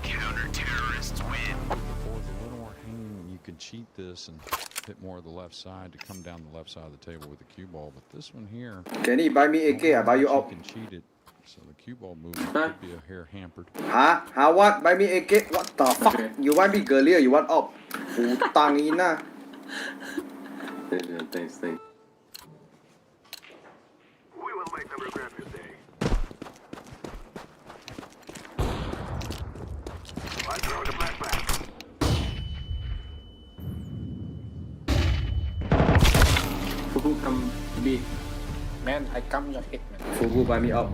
Counter-terrorists win. The fourth, a little more hanging. You can cheat this and hit more of the left side to come down the left side of the table with the cue ball, but this one here, Kenny, buy me AK. I buy you you up. can cheat it, so the cue ball movement could be a hair hampered. Huh? Huh? What? Buy me AK? What the fuck? Okay. You want me girlier? You want up? Putang ina. Thanks. We will make them regret this day. I throw the flashback. Fuku, come B. Man, I come your head, man. Fugu, buy me up.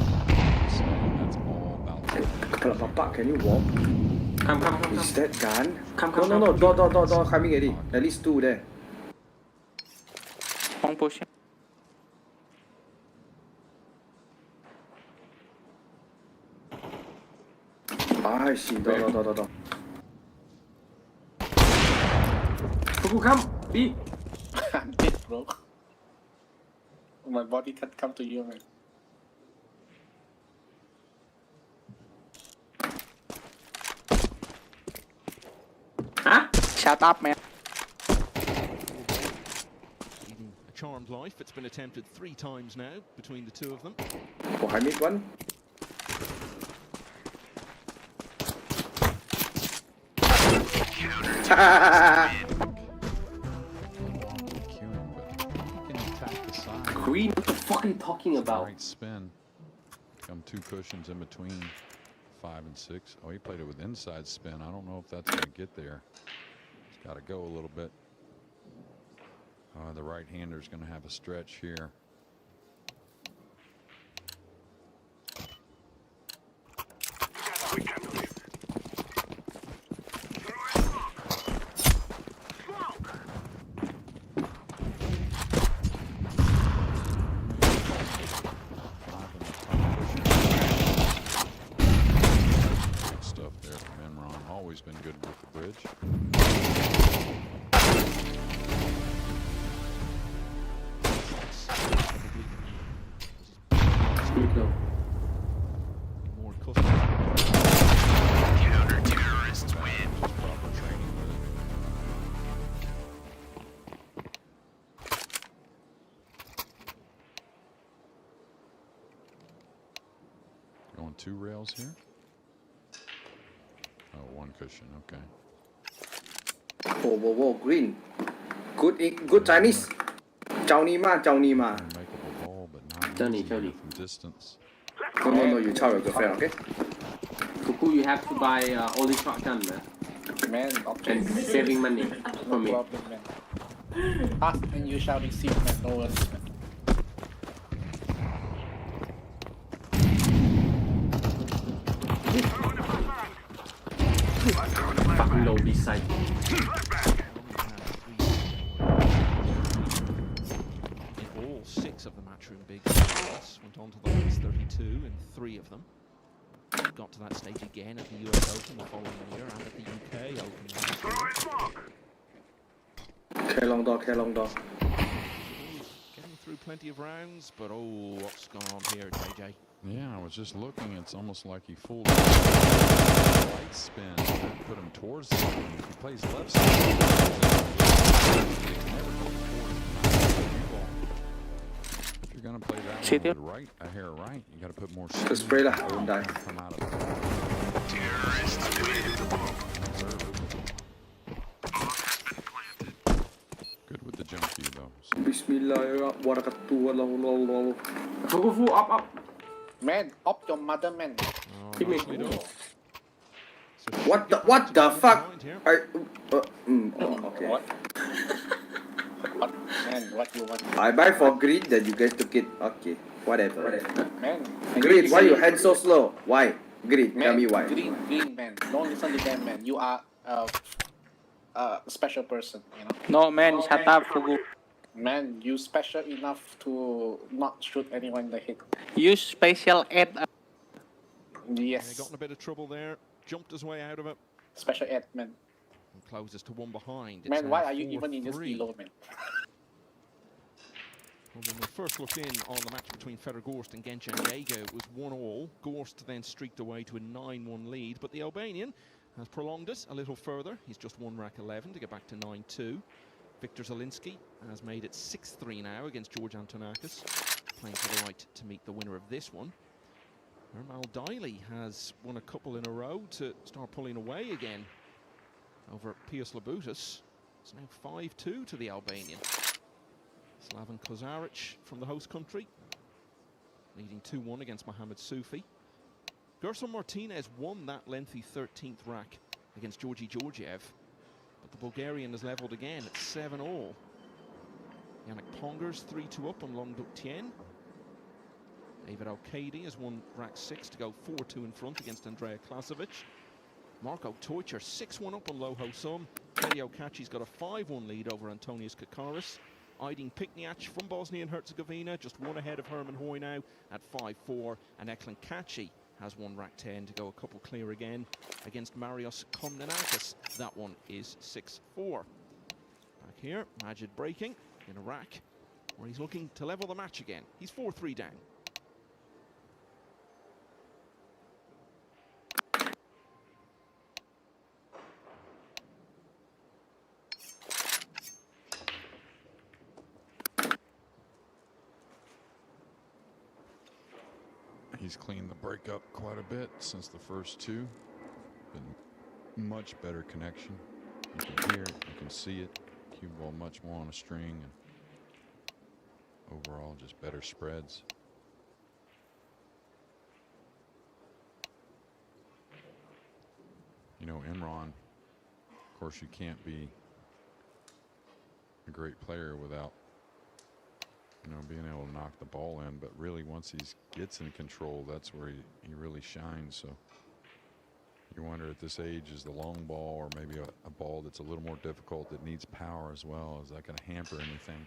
So that's all about Kepala bapak, can you walk? Come. Is that gun? Come. No. Door coming already. At least two there. One pushing. I see. Door. Fuku, come. B. I'm dead, bro. My body can't come to you, man. Huh? Shut up, man. Leading a charmed life. It's been attempted 3 times now between the two of them. Oh, I made one. queuing, but you can attack the side. Green, what the fuck are you talking about? Right spin. Come 2 cushions in between 5 and 6. Oh, he played it with inside spin. I don't know if that's going to get there. It's got to go a little bit. The right-hander is going to have a stretch here. We can do it. Good stuff there from Enron. Always been good with the bridge. Split now. More custom. Counter-terrorists win. Just proper training with it. Going 2 rails here. Oh, 1 cushion. Okay. Whoa, green. Good Chinese. Chao ni ma. Unmakeable ball, but not Johnny. easy from distance. No, you chow your girlfriend, okay? Fuku, you have to buy only shotgun, man. Man, And object. saving money for No me. problem, man. Ask and you shall receive, man. No worries, man. Fucking low this side. In all 6 of the Matchroom Big Six went on to the last 32 in 3 of them. Got to that stage again at the US Open the following year and at the UK Open last year. Care long door. Getting through plenty of rounds, but oh, what's gone on here, JJ? Yeah, I was just looking. It's almost like he fooled him. Right spin, and put him towards the screen. If he plays left side, if you're gonna play that one with right, a hair right, you gotta put more spin. Just spray lah, I won't die. Come out of it. Good with the jump cue though. So Bismillahirrahmanirrahim. Fuku, up. Man, up your mother, man. Hit me. What the fuck? Okay. What? What? Man, what you want? I buy for green, then you guys took it. Okay, whatever. Man. Green, why you hand so slow? Why? Green, Man, tell me why. Green, man. Don't listen to them, man. You are a special person, you know. No, man, shut up, Fugu. Man, you special enough to not shoot anyone in the head. Use special ed. Yes. He got in a bit of trouble there. Jumped his way out of it. Special ed, man. And closes to 1 behind. It's Man, now why are you even in this 4-3. elo, man? Well, when we first looked in on the match between Fedor Gorst and Genshin Jaeger, it was 1-all. Gorst then streaked away to a 9-1 lead, but the Albanian has prolonged it a little further. He's just won rack 11 to get back to 9-2. Viktor Zielinski has made it 6-3 now against George Antonakis, playing for the right to meet the winner of this one. Ermal Daily has won a couple in a row to start pulling away again over Pius Labutis. It's now 5-2 to the Albanian. Slaven Kozaric from the host country, leading 2-1 against Mohamed Soufi. Gerson Martinez won that lengthy 13th rack against Georgi Georgiev, but the Bulgarian has levelled again at 7-all. Yannick Pongers 3-2 up on Long Duc Tien. David Al-Kaidi has won rack 6 to go 4-2 in front against Andrea Klasovic. Marco Teucher 6-1 up on Lo Ho Sum. Teddy Okachi's got a 5-1 lead over Antonius Kakaris. Aydin Pikniak from Bosnia and Herzegovina just 1 ahead of Herman Hoy now at 5-4. And Eklund Kachi has won rack 10 to go a couple clear again against Marios Komnenakis. That one is 6-4. Back here, Majid breaking in a rack where he's looking to level the match again. He's 4-3 down. He's cleaned the break up quite a bit since the first 2. Been much better connection. You can hear it, you can see it. Cue ball much more on a string, and overall just better spreads. You know, Imran, of course you can't be a great player without, you know, being able to knock the ball in, but really once he gets in control, that's where he really shines. So you wonder at this age, is the long ball or maybe a ball that's a little more difficult that needs power as well, is that going to hamper anything?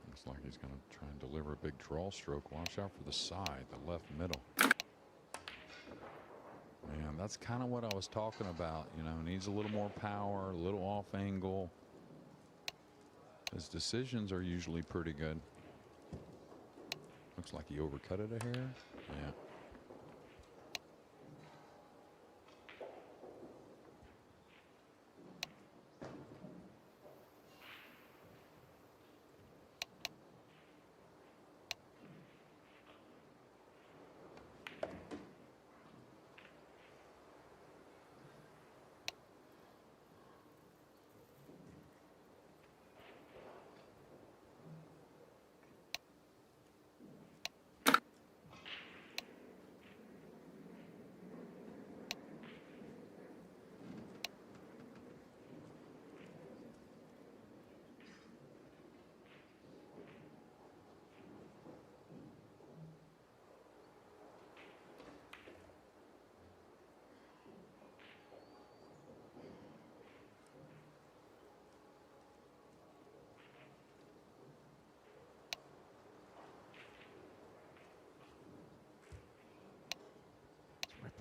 Looks like he's going to try and deliver a big draw stroke. Watch out for the side, the left middle. Man, that's kind of what I was talking about. You know, needs a little more power, a little off angle. His decisions are usually pretty good. Looks like he overcut it a hair. Yeah.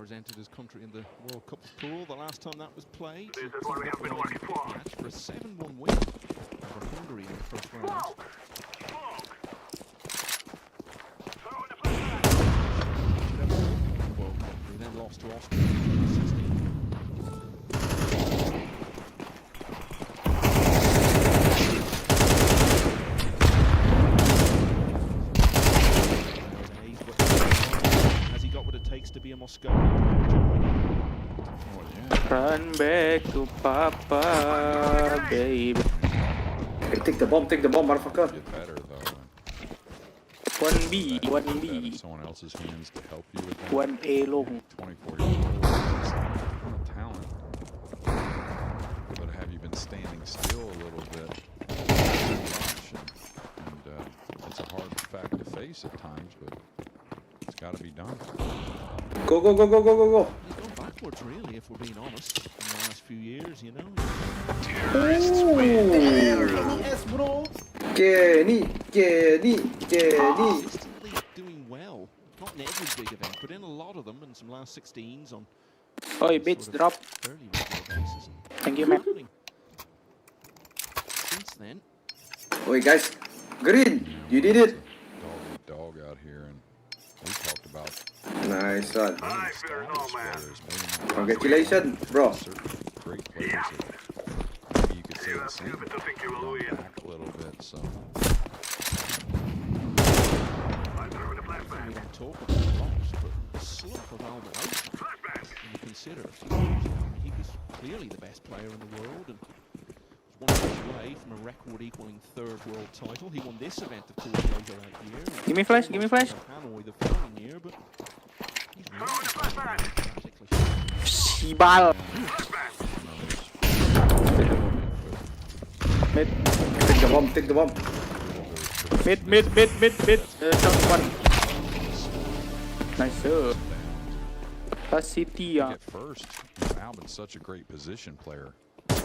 represented his country in the World Cup of Pool the last time that was played. This is what we have been working for. Match for a 7-1 win over Hungary in the first round. World Cup, we then lost to Austria in 2016. Has he got what it takes to be a Moscow? Run back to Papa, baby. Hey, take the bomb, motherfucker. Get better though. 1B, Put that 1B, in someone else's hands to help you with that. 1A ลง 24 years old. It's not a talent. But have you been standing still a little bit? And it's a hard fact to face at times, but it's got to be done. Go. He's gone backwards, really, if we're being honest, in the last few years, you know. Yes, bro. Kenny. Consistently doing well. Not in every big event, but in a lot of them, and some last 16s on Oi, a bits sort of drop. fairly regular basis. Thank you, man. Including since then, Oi, guys. Green, you did it. Dog out here, and we talked about Nice one. I fear no man. players. Maybe not Congratulations, bro. certain great players. That maybe you could say You the are same. stupid to think you will Gone win. back a little bit, so I throw the flashbang. we don't talk about a lot, but the slump of Albert Ocean, Flashbang. when you consider a few years ago, he was clearly the best player in the world and was one match away from a record-equaling third world title. He won this event, of course, later that year. and Give me flash, give me flash. Hanoi the following year, but he's really particularly Shibal. Mid, Take the bomb. mid. Shot one. Nice, sir. City, get first. Albin's such a great position player. Once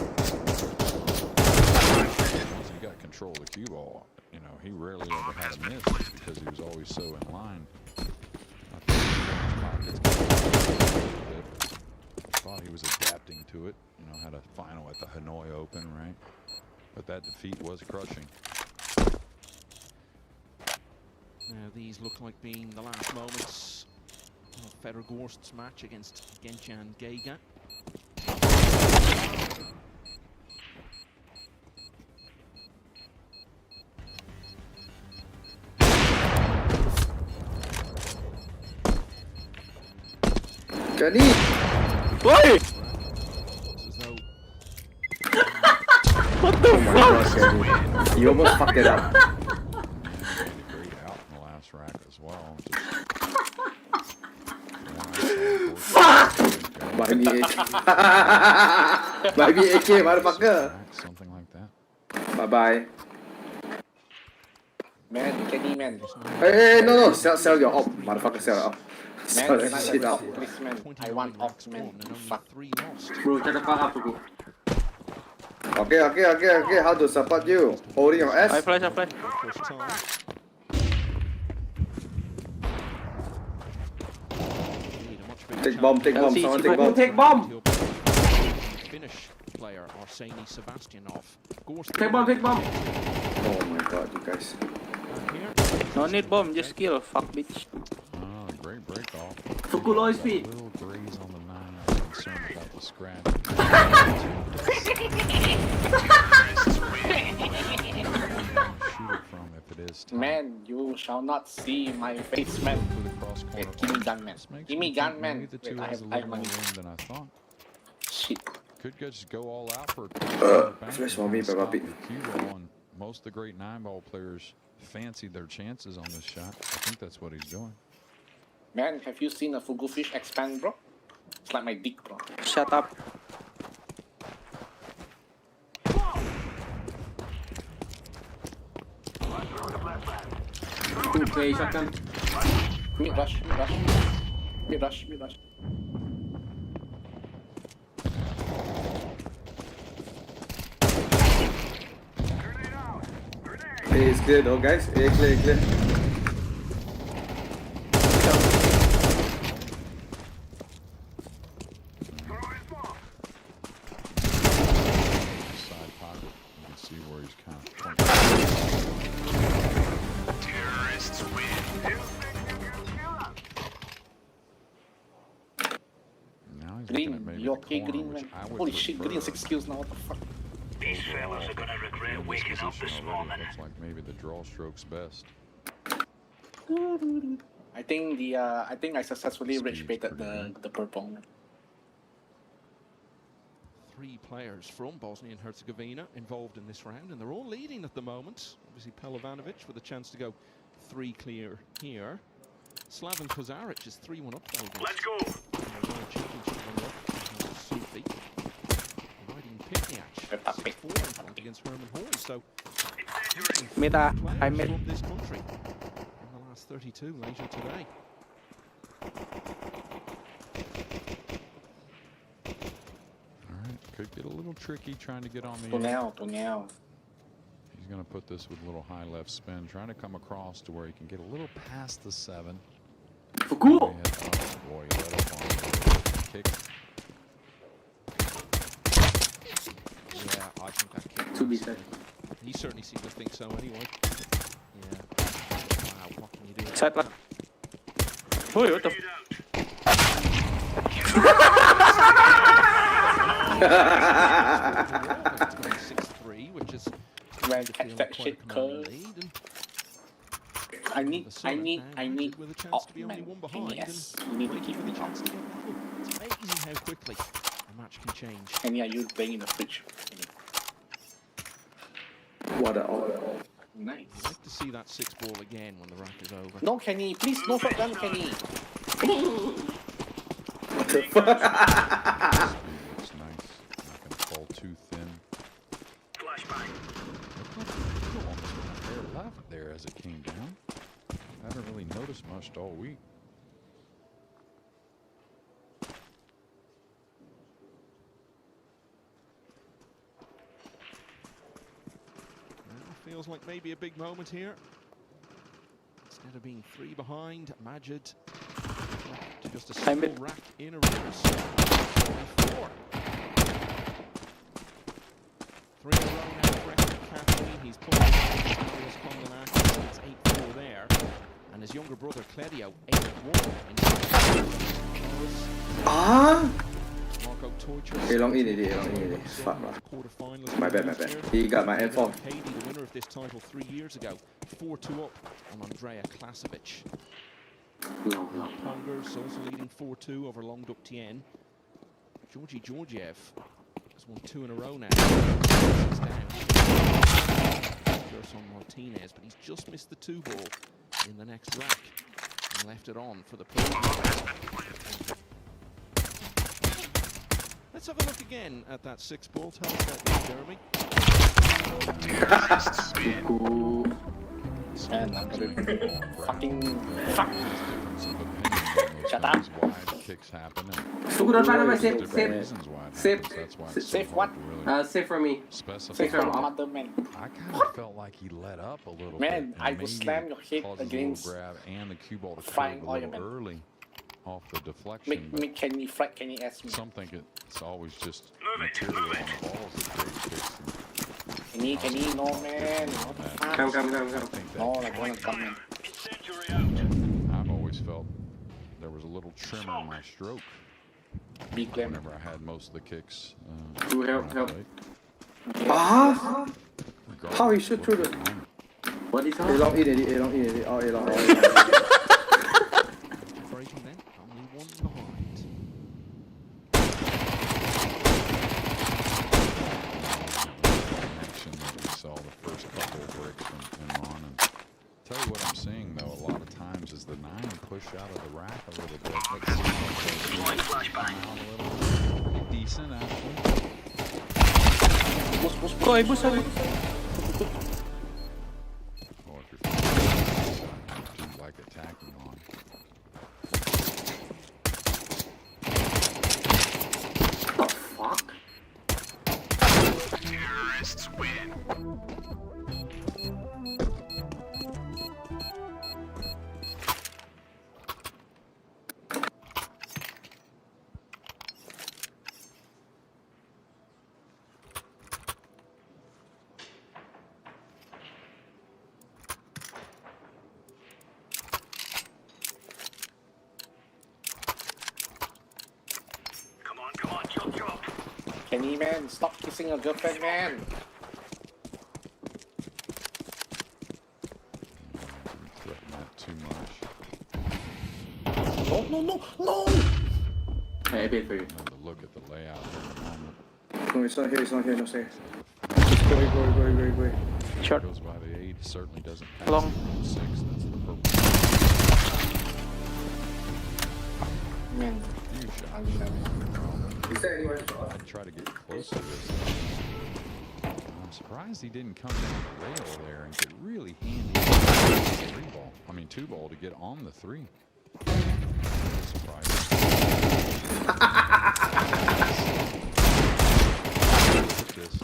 he got control of the cue ball, you know, he rarely ever had a miss because he was always so in line. I thought he was adapting to it. You know, had a final at the Hanoi Open, right? But that defeat was crushing. Now these look like being the last moments of Fedor Gorst's match against Genchan Geiga. Kenny. Oi! It's as though What the Oh my gosh, Kenny. You almost fucked it up. He had a great out in the last rack as well. Buy me AK. Buy me AK, motherfucker. Something like that. Bye. Man, Kenny, man. Hey, no. Sell your op. Motherfucker, sell your op. Sell Man, that can I shit have up. op, please, man? I 29 want op, racks man. won and only Fuck. 3 lost. Bro, shut the fuck up, Fugu. Okay. How to support you? Holding your I ass. flash. First time. Indeed, a much bigger Take bomb. LC, Someone take take bomb. Take bomb. Finnish player Arseny Sebastianov. Take bomb. Oh my god, you guys. Here. No need bomb, just kill. Fuck, bitch. Oh, great break off. Fugu low speed. A little graze on the 9. I was concerned about the scratch. Shoot it from if it is tight. Man, you shall not see my face, man. To the cross corner. Wait, give me gun, man. This makes Give me think gun, maybe man. the Wait, two I has a have little more money. room than I thought. Shit. Could just go all out for flash for me, Peppa Pig. cue ball, and most of the great 9-ball players fancied their chances on this shot. I think that's what he's doing. Man, have you seen a fugu fish expand, bro? It's like my dick, bro. Shut up. Two play shotgun. Mid rush. A is clear though, guys. A clear. was looking at Green, maybe you the okay, corner, Green, which man? I would Holy shit, Green, prefer. 6 kills now, what the fuck? These fellas are gonna regret In this waking up position this already, morning. looks like maybe the draw stroke's best. I think I successfully rage Speed's baited pretty the purple. 3 players from Bosnia and Herzegovina involved in this round, and they're all leading at the moment. Obviously, Pelovanovic with a chance to go 3 clear here. Slaven Kozaric is 3-1 up though. Let's go. Sufi. Riding Picniach 6-4 in front against Herman Horn. So, Meta, players I made. from this country in the last 32 later today. Alright, could get a little tricky trying to get on the To edge. now. He's going to put this with a little high left spin, trying to come across to where he can get a little past the 7. Fuku! Oh boy, he let up on it. Kick. Yeah, I think that kick. To be said. He certainly seemed to think so anyway. Yeah. Wow, what can you do? Side left. Oi, what the It's got 6-3, which is When to catch feel that quite a shit commanding curve. lead, and I need with a chance to be only one behind. yes, and you need to breaking keep with a it chance up. to get level. It's amazing how quickly a match can change. And yeah, you playing in the fridge. What a Nice. I'd like to see that 6 ball again when the rack is over. No, Kenny, please, no shotgun, Kenny. what the fuck? Looks nice. Not going to fall too thin. Flashbang. Almost went a hair left there as it came down. I haven't really noticed much all week. Well, feels like maybe a big moment here. Instead of being 3 behind, Majid to just a single rack in arrears. 4. 3 in a row now for Ekman Kathleen. He's pulling Marius Kondanakis. It's 8-4 there. And his younger brother, Claudio, 8-1. Ah? Marco Torture. A long in it. Fuck lah. My bad. He got my F4. Katie, the winner of this title 3 years ago, 4-2 up on Andrea Klasovic. Pongers also leading 4-2 over Longdup Tien. Georgi Georgiev has won 2 in a row now. 6 down. Gerson Martinez, but he's just missed the 2 ball in the next rack and left it on for the pro. Let's have a look again at that 6 ball. Tell us about this, Jeremy. And I'm gonna fucking fuck. Shut up. Why the kicks happen. Fuku, don't find my safe. Different reasons why it Safe. happens. That's why it's so Safe hard what? to really Safe for me. specify. Say from from mother man. I kind of felt like he let up a little Man, bit. and I would maybe slam your head caused a against little grab and the cue ball to flying curve a oil, little man. early off the deflection. Make Kenny flat Kenny ass me. Some think it's always just material on the balls that creates kicks. Kenny, no man. What the fuck? Come. I think that No, like one come man. Incendiary out. I've always felt there was a little trimmer in my stroke Be clear. whenever I had most of the kicks. Ooh, help, on help. plate. Ah? Regardless How he of shoot what through the the- line. What is A that? long in it. Oh, A long. Breaking then, only 1 behind. Connection that we saw the first couple of breaks from him on. And tell you what I'm seeing though, a lot of times is the 9 push out of the rack a little bit. Deploying flashbang. Pretty decent actually. Go, boost up. Or if you're do like attacking on. Oh, fuck. Terrorists win. Kenny, man, stop kissing your girlfriend, man. Threaten that too much. No. Hey, I paid for you. Another look at the layout here in a moment. No, it's not here, it's not here, no say. Just go away. Short. Goes by the 8, certainly doesn't pass Long. the 6. That's the purple. Man, Few shots. Is there anywhere? I'd try to get close to this. I'm surprised he didn't come down the rail there and get really handy 3-ball. I mean 2-ball to get on the 3. Surprised. Look at this.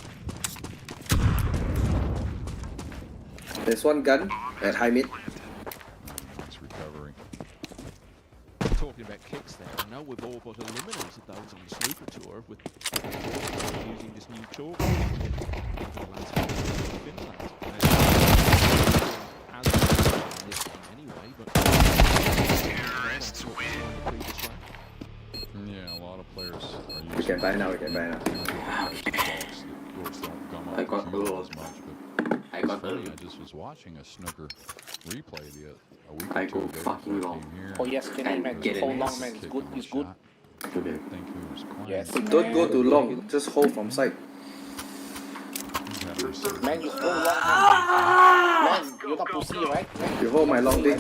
There's one gun at high mid. Nice recovery. Talking about kicks there, I know we've all but eliminated those on the snooker tour with using this new tool. Yeah, a lot of players are using We can buy now. I I got as much, but I it's got funny, the. I just was watching a snooker replay a week I or two go ago. fucking I wrong. came here oh yes, Kenny, man, Get hold it. long, man, it's kicked good, on a it's good. shot. Okay. I think who was quiet. Yes. Don't go too long, just hold from side. Man, you hold long, man. Man, you're not pussy, right? Man? You hold my long dick.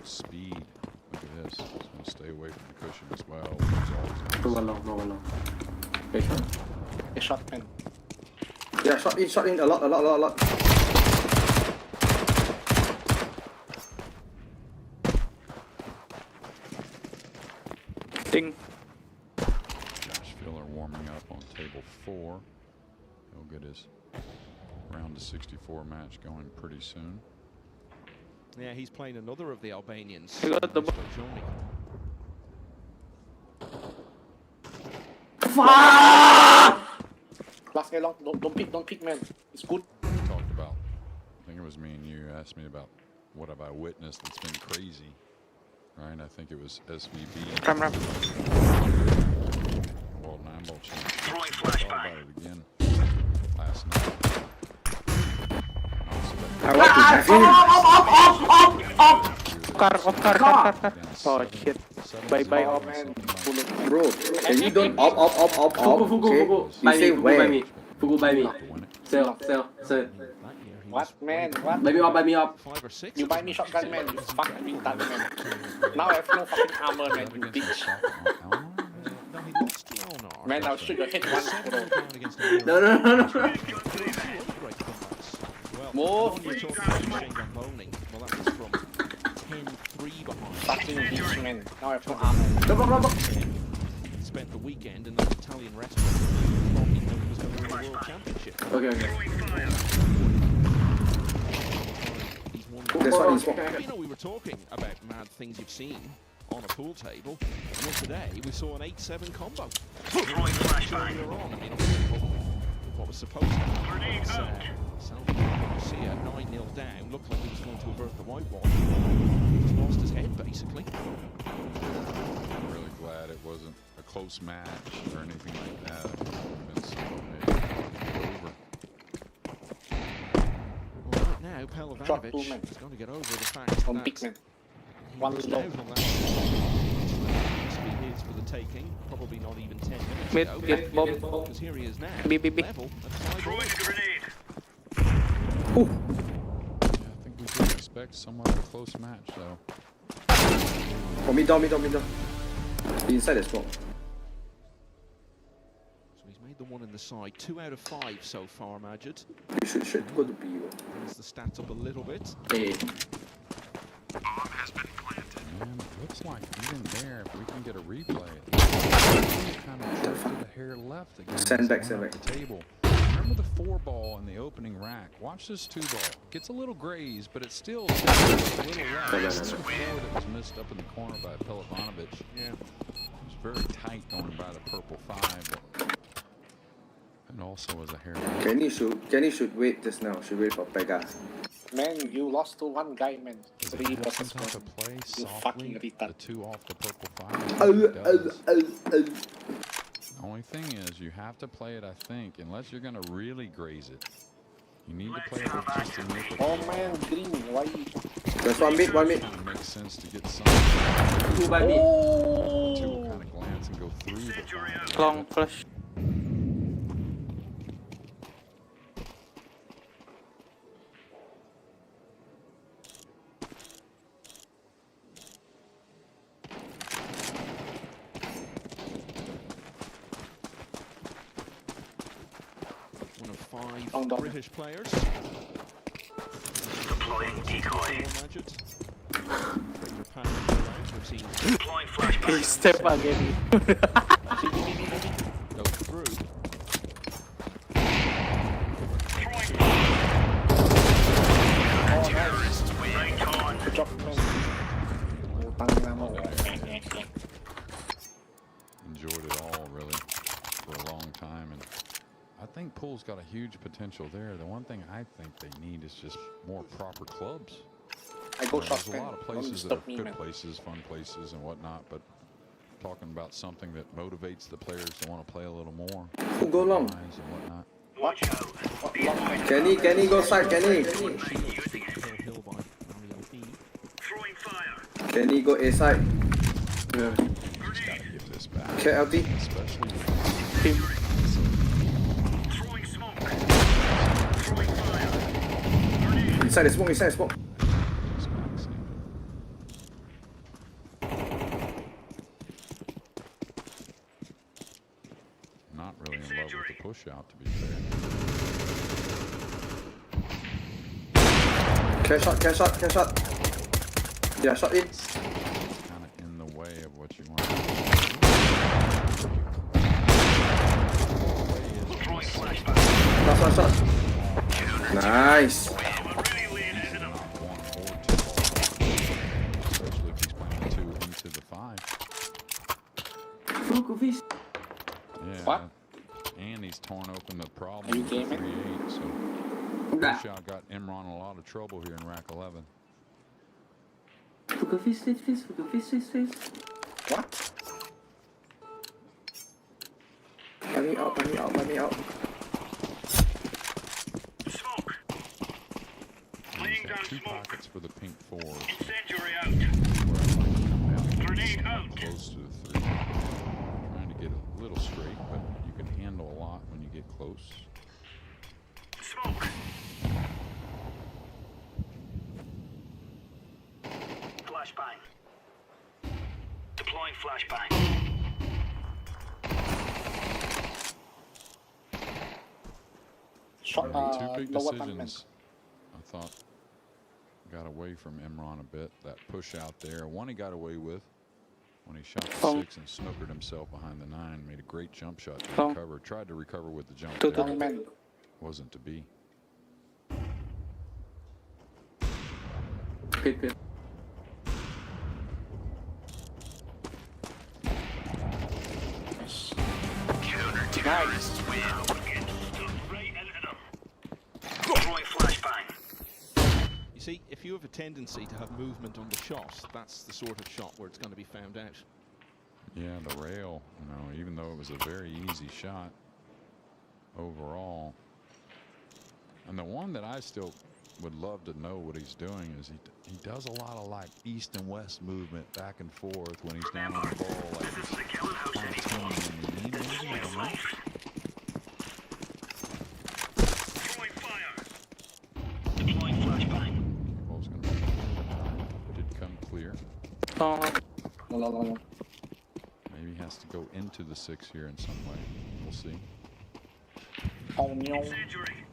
Speed. Look at this. He's going to stay away from the cushion as well. No one long. Wait, shot. A shot, man. Yeah, shot in a lot. Ding. Josh Filler warming up on table 4. He'll get his round of 64 match going pretty soon. Yeah, he's playing another of the Albanians. We got the Mr. Johnny. Last guy long, don't pick, man. It's good. We talked about, I think it was me and you asked me about what have I witnessed that's been crazy, right? I think it was SVB. Ram. World 9-ball champion. Throwing I thought flashbang. about it again last night. I want to have him. Car. Oh shit. Bye, Oh man, full of Bro, can you don't op, Fugu. okay? You say Fugu where? buy me. Sell. what, man? What? Buy me up. 5 or 6. You buy me shotgun, man. You fucking retard, man. Now I have no fucking armor, man. You bitch. No, he lost to Elnar. Man, I'll shoot your head once. Down against No. Well, Move. you're talking about Shane Gamboni. Well, that was from 10-3 behind. Fucking bitch, man. Now I have no armor. Spent the weekend in that Italian restaurant talking that he was going to win the World Championship. Okay. He's won There's one in smoke. You know, we were talking about mad things you've seen on a pool table. Well, today we saw an 8-7 combo. Throwing flashbang. Earlier on, I mean, what was supposed to happen was Salvi Garcia 9-0 down, looked like he was going to avert the whitewash. He just lost his head, basically. I'm really glad it wasn't a close match or anything like that. It would have been so amazing to get over. Well, right now, Pelovanovic man. is going to get over the fact One that big man. he One missed low. out on that. This will be his for the taking. Probably not even 10 minutes Mid, ago. get bomb. Because here he is now. B. Level at 5 Throwing a grenade. Yeah, I think we could expect somewhat of a close match, though. Oh, me down. Inside the smoke. So he's made the one in the side. 2 out of 5 so far, Majid. You should go to B. Brings the stats up a little bit. Hey. Man, it looks like even there, if we can get a replay, kind of drifted a hair left again. Stand back. The table. Remember the 4-ball in the opening rack? Watch this 2-ball. Gets a little grazed, but it's still a little left. It's the 4 that was missed up in the corner by Pelovanovic. Yeah. It was very tight going by the purple 5. And also was a hair left. Kenny should wait just now. Should wait for Pegas. Man, you lost to one guy, man. 3 versus Sometimes to 1. play You softly, fucking the retard. 2 off the purple 5. It does. The only thing is, you have to play it, I think, unless you're going to really graze it. You need to play it with just a nick of Oh man, green, why? There's 1 mid, 1 mid. It makes sense to get some. 2 by me. 2 will kind of glance and go through the 5. Long flash. One of 5 Long dog. British players. Deploying decoy. Gadget. Bring the pack around. We've seen Deploying flashbang. Step again. go through. Right on. Good job, man. Enjoyed it all, really, for a long time. And I think Pool's got a huge potential there. The one thing I think they need is just more proper clubs. I go There's shot, a man. lot of Don't places that stop are me, good man. places, fun places, and whatnot, but talking about something that motivates the players to want to play a little more. Who go long? guys and whatnot. Watch out. Be advised. Kenny, go side, Kenny. Hill Hill by Mario B. Throwing fire. Kenny, go A side. Just gotta give this back. KLT. Especially Throwing smoke. Throwing fire. Inside the smoke, inside the smoke. these guys. Not really in love with the push out, to be fair. Cash shot. Yeah, shot in. It's kind of in the way of what you want. Throwing flashbang. Shot. Nice. We're really laying into them. Not 1 or 2. Especially if he's playing 2 into the 5. Vukovic. Yeah. What? And he's torn open the Are problem you with the gaming? 3-8, so Nah. Push out got Imran in a lot of trouble here in rack 11. Vukovic, please. What? Bunny out. Smoke. And Laying he's got down 2 smoke. pockets for the pink 4. Incendiary out. Where I'd like to come down Grenade somewhat out. close to the 3. Trying to get a little straight, but you can handle a lot when you get close. Smoke. Flashbang. Deploying flashbang. Shot, 2 big lower man. decisions, I thought, got away from Imran a bit. That push out there. One he got away with when he shot the 6 and snookered himself behind the 9. Made a great jump shot to recover. Tried to recover with the jump. To there, the but man. wasn't to be. Good. Counter-terrorists win. Right into them. Throwing flashbang. You see, if you have a tendency to have movement on the shot, that's the sort of shot where it's going to be found out. Yeah, the rail, even though it was a very easy shot overall. And the one that I still would love to know what he's doing is he does a lot of like east and west movement back and forth when he's down on the ball. Like This is the killing house kind of anymore. tuning in the lead, maybe, I don't know. Throwing fire. Deploying flashbang. Ball's gonna be clear. Did come clear. Long. Maybe he has to go into the 6 here in some way. We'll see. Oh no. Incendiary.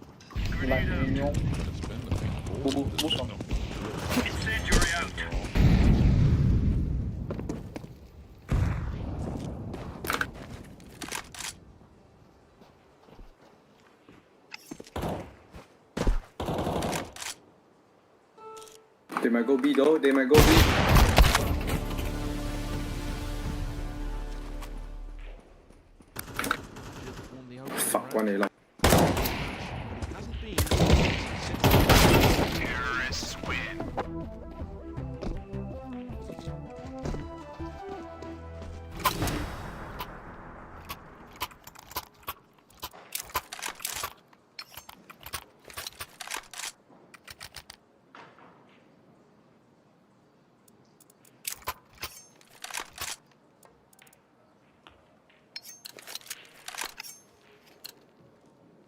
You like Grenade me, no? But it's been the pink 4. Boo-boo, There's been boo-boo. no real Incendiary out. overall. They might go B though. Won the opening Fuck, round. 1A long. Hasn't been since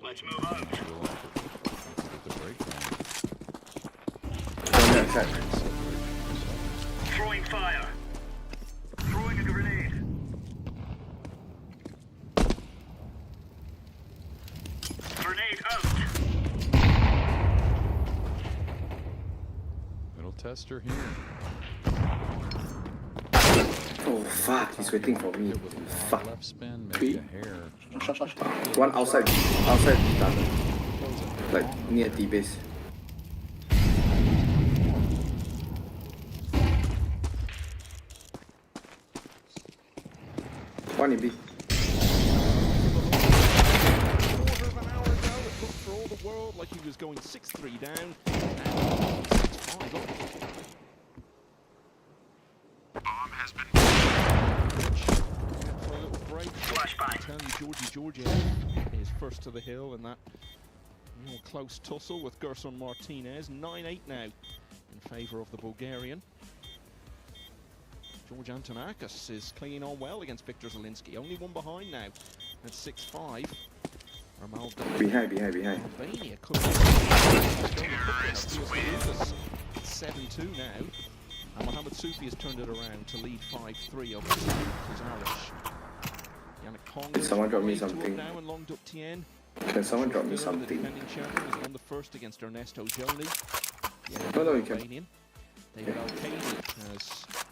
Let's move out. Let's get the break down. One left side. Throwing fire. Throwing a grenade. Grenade out. Middle tester here. Oh fuck, he's waiting for me. Hit with a Fuck. left spin, maybe a hair. One outside tunnel. Like near T base. One in B. Quarter of an hour ago, it looked for all the world like he was going 6-3 down. Now 6-5 up. Bomb has been For a little break. Flashbang. I tell you, Georgia is first to the hill in that real close tussle with Gerson Martinez. 9-8 now in favour of the Bulgarian. George Antonakis is clinging on well against Victor Zielinski. Only one behind now at 6-5. Ramal Behind. Albania could be 7-2 now. And Mohamed Soufi has turned it around to lead 5-3 over Kuzaric. Yannick Kong Can someone drop me way to up something? now, and Long Duc Tien. Can someone drop me Miller, the something? defending champion, is on the first against Ernesto Joni. No, you can. Albanian. David Al-Khadi has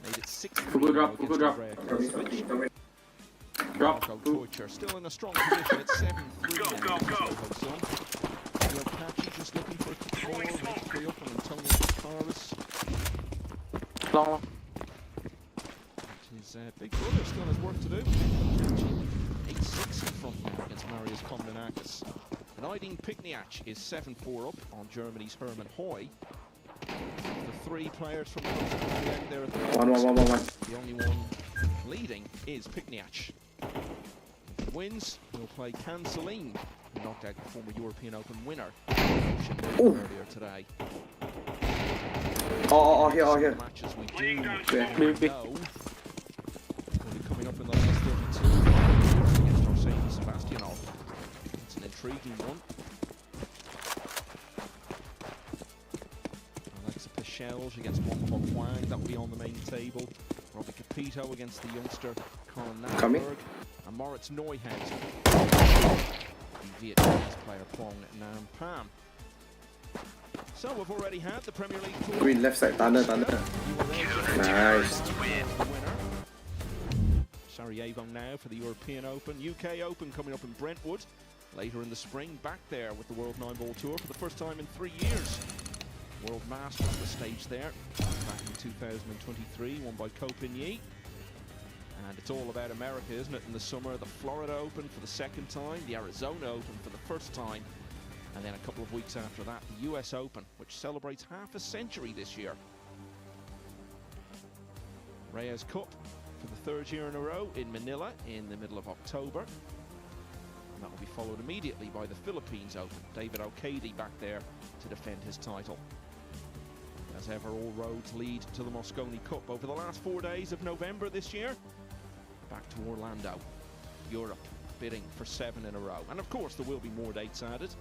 made it 6-3 Fugu drop, now Fugu against drop. Andrea Drop me Kostic. something. Drop. Marco Torture still in a strong position at 7-3 Go, now. go, go. Will Patchy just looking for a kick ball, Throwing smoke. victory up on Antonio Paris. Long. His big brother still has work to do. 8-6 in front now against Marius Komnerakis. And Aydin Pikniak is 7-4 up on Germany's Hermann Hoy. The three players from the end there at the moment. One. The only one leading is Pikniak. If he wins, he'll play Can Salim, who knocked out the former European Open winner earlier today. Oh, here. The matches we do Laying down Yeah. smoke. know will be coming up in the last 32 against Arseny Sebastianov. It's an intriguing one. Alexa Pichelge against Wong Huang, that will be on the main table. Robbie Capito against the youngster Colin Coming. Nassberg. And Moritz Neuhaus, the Vietnamese player Phuong Nam Pham. So we've already had the Premier League tour. Green left side, tunnel. Nice. Sarajevo now for the European Open. UK Open coming up in Brentwood later in the spring. Back there with the World 9-Ball Tour for the first time in 3 years. World Masters was staged there back in 2023, won by Ko Pin-Yi. And it's all about America, isn't it? In the summer, the Florida Open for the second time, the Arizona Open for the first time, and then a couple of weeks after that, the US Open, which celebrates half a century this year. Reyes Cup for the third year in a row in Manila in the middle of October. And that will be followed immediately by the Philippines Open. David Al-Khadi back there to defend his title. As ever, all roads lead to the Mosconi Cup over the last 4 days of November this year. Back to Orlando, Europe, bidding for 7 in a row. And of course, there will be more dates added,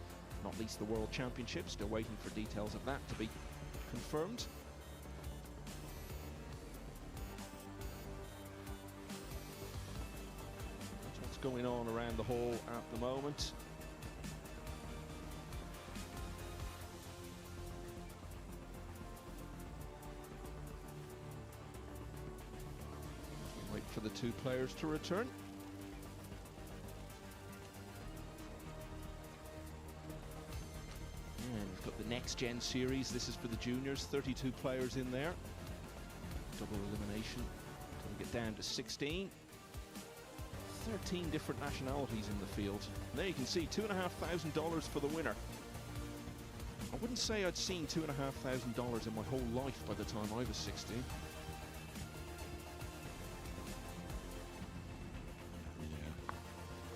not least the World Championship. Still waiting for details of that to be confirmed. That's what's going on around the hall at the moment. Wait for the two players to return. And we've got the Next Gen series. This is for the juniors. 32 players in there. Double elimination. We'll get down to 16. 13 different nationalities in the field. And there you can see $2,500 for the winner. I wouldn't say I'd seen $2,500 in my whole life by the time I was 16.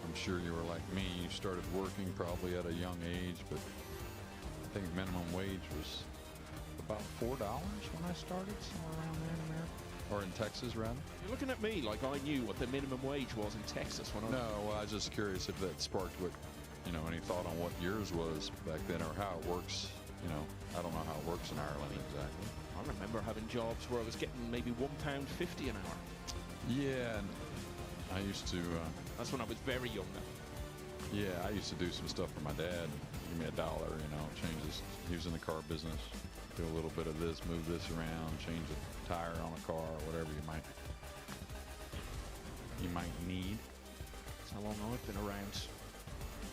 I'm sure you were like me. You started working probably at a young age, but I think minimum wage was about $4 when I started, somewhere around there in America. Or in Texas, rather. You're looking at me like I knew what the minimum wage was in Texas when I was... No, well, I was just curious if that sparked what you know, any thought on what yours was back then or how it works? You know, I don't know how it works in Ireland exactly. I remember having jobs where I was getting maybe £1.50 an hour. Yeah, and I used to. That's when I was very young now. Yeah, I used to do some stuff for my dad. Give me $1, you know, change this. He was in the car business. Do a little bit of this, move this around, change a tire on a car, whatever you might need. That's how long I've been around.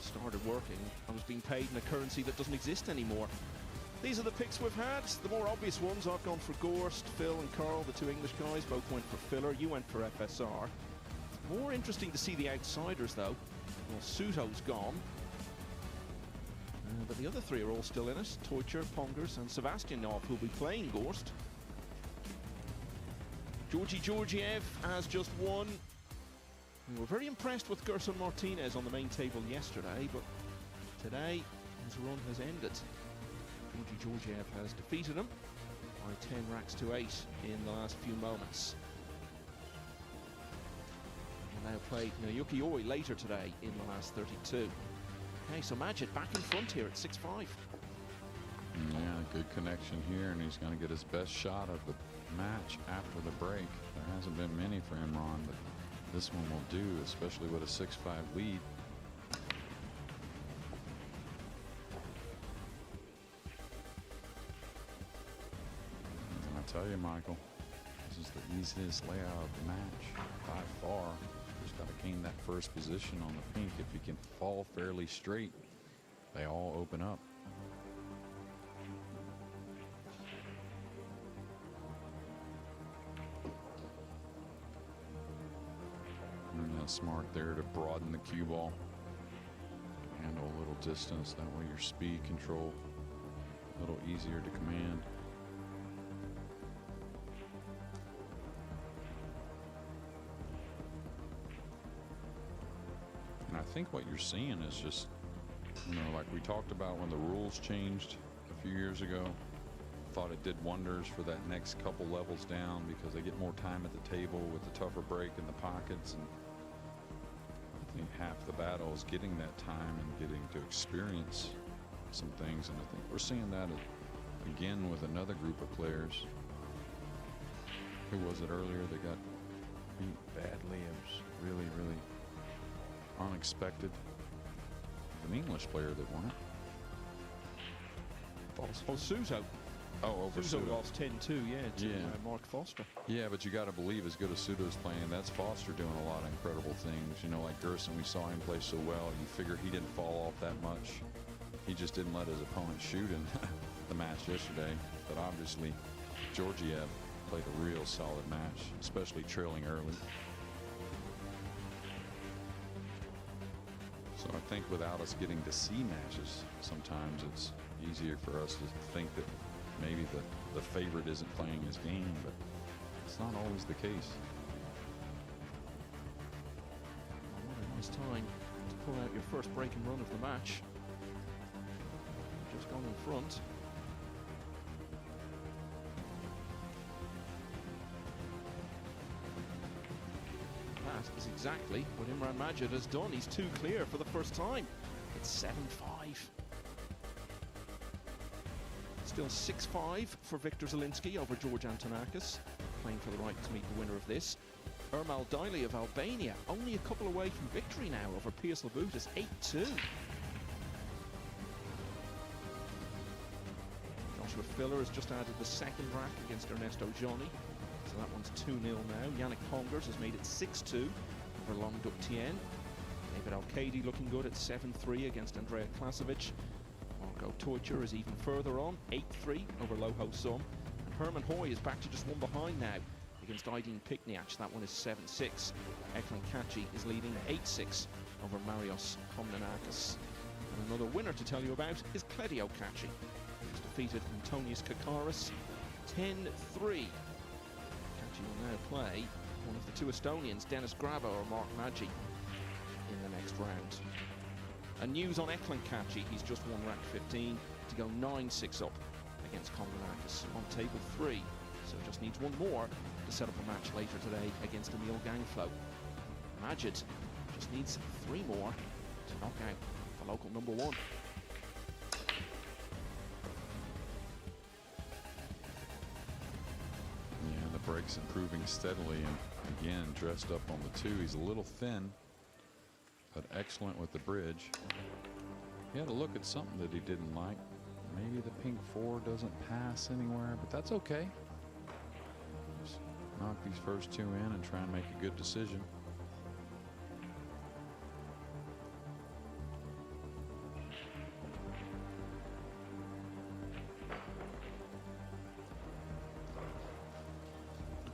Started working, I was being paid in a currency that doesn't exist anymore. These are the picks we've had. The more obvious ones, I've gone for Gorst, Phil and Carl, the two English guys, both went for Filler. You went for FSR. More interesting to see the outsiders, though. Well, Suto's gone. But the other three are all still in it. Teucher, Pongers and Sebastianov, who'll be playing Gorst. Georgi Georgiev has just won. We were very impressed with Gerson Martinez on the main table yesterday, but today his run has ended. Georgi Georgiev has defeated him by 10 racks to 8 in the last few moments. We'll now play Naoki Oi later today in the last 32. Okay, so Majid back in front here at 6-5. Yeah, good connection here, and he's going to get his best shot of the match after the break. There hasn't been many for Imran, but this one will do, especially with a 6-5 lead. And I tell you, Michael, this is the easiest layout of the match by far. Just got to gain that first position on the pink. If you can fall fairly straight, they all open up. Smart there to broaden the cue ball, handle a little distance, that way your speed control a little easier to command. And I think what you're seeing is just, you know, like we talked about when the rules changed a few years ago, thought it did wonders for that next couple levels down because they get more time at the table with the tougher break in the pockets. And I think half the battle is getting that time and getting to experience some things, and I think we're seeing that again with another group of players. Who was it earlier that got beat badly? It was really, really unexpected. An English player that won it. Oh, Suso. Oh, over Suso Sudo. lost 10-2, yeah, to Mark Foster. Yeah, but you got to believe as good as Sudo's playing, that's Foster doing a lot of incredible things. You know, like Gerson, we saw him play so well. You figure he didn't fall off that much. He just didn't let his opponent shoot in the match yesterday. But obviously, Georgiev played a real solid match, especially trailing early. So I think without us getting to see matches, sometimes it's easier for us to think that maybe the favorite isn't playing his game, but it's not always the case. What a nice time to pull out your first break and run of the match. Just gone in front. That is exactly what Imran Majid has done. He's too clear for the first time. It's 7-5. Still 6-5 for Viktor Zielinski over George Antonakis, playing for the right to meet the winner of this. Ermal Daily of Albania, only a couple away from victory now over Piers Labutis, 8-2. Joshua Filler has just added the second rack against Ernesto Johnny, so that one's 2-0 now. Yannick Pongers has made it 6-2 over Long Duc Tien. David Al-Kadi looking good at 7-3 against Andrea Klasovic. Marco Teucher is even further on, 8-3 over Loho Sum. And Herman Hoy is back to just one behind now against Aydin Pikniak. That one is 7-6. Eklund Kachi is leading 8-6 over Marios Komnenakis. And another winner to tell you about is Kledio Kachi, who's defeated Antonius Kakaris 10-3. Kachi will now play one of the two Estonians, Dennis Grabo or Mark Maggi, in the next round. And news on Eklund Kachi, he's just won rack 15 to go 9-6 up against Komnenakis on table 3. So just needs one more to set up a match later today against Emil Gangflow. Majid just needs 3 more to knock out the local number 1. Yeah, the break's improving steadily, and again, dressed up on the 2. He's a little thin, but excellent with the bridge. He had a look at something that he didn't like. Maybe the pink 4 doesn't pass anywhere, but that's okay. Just knock these first 2 in and try and make a good decision.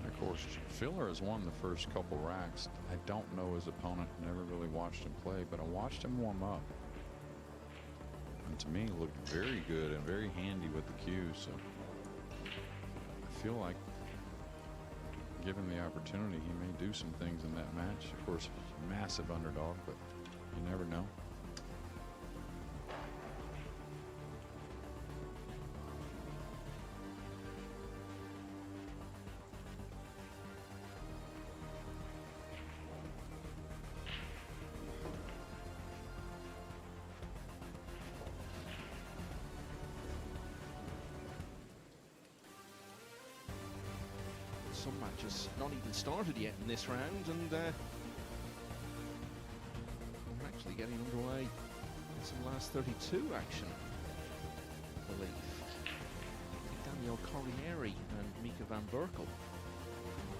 Of course, Filler has won the first couple racks. I don't know his opponent, never really watched him play, but I watched him warm up. And to me, looked very good and very handy with the cues. So I feel like, given the opportunity, he may do some things in that match. Of course, massive underdog, but you never know. Some matches not even started yet in this round, and we're actually getting underway in some last 32 action, I believe. Daniel Corriere and Mika van Berkel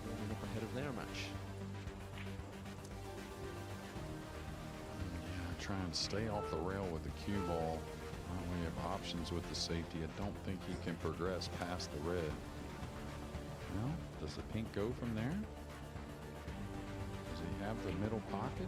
warming up ahead of their match. Yeah, try and stay off the rail with the cue ball. We have options with the safety. I don't think he can progress past the red. No? Does the pink go from there? Does he have the middle pocket?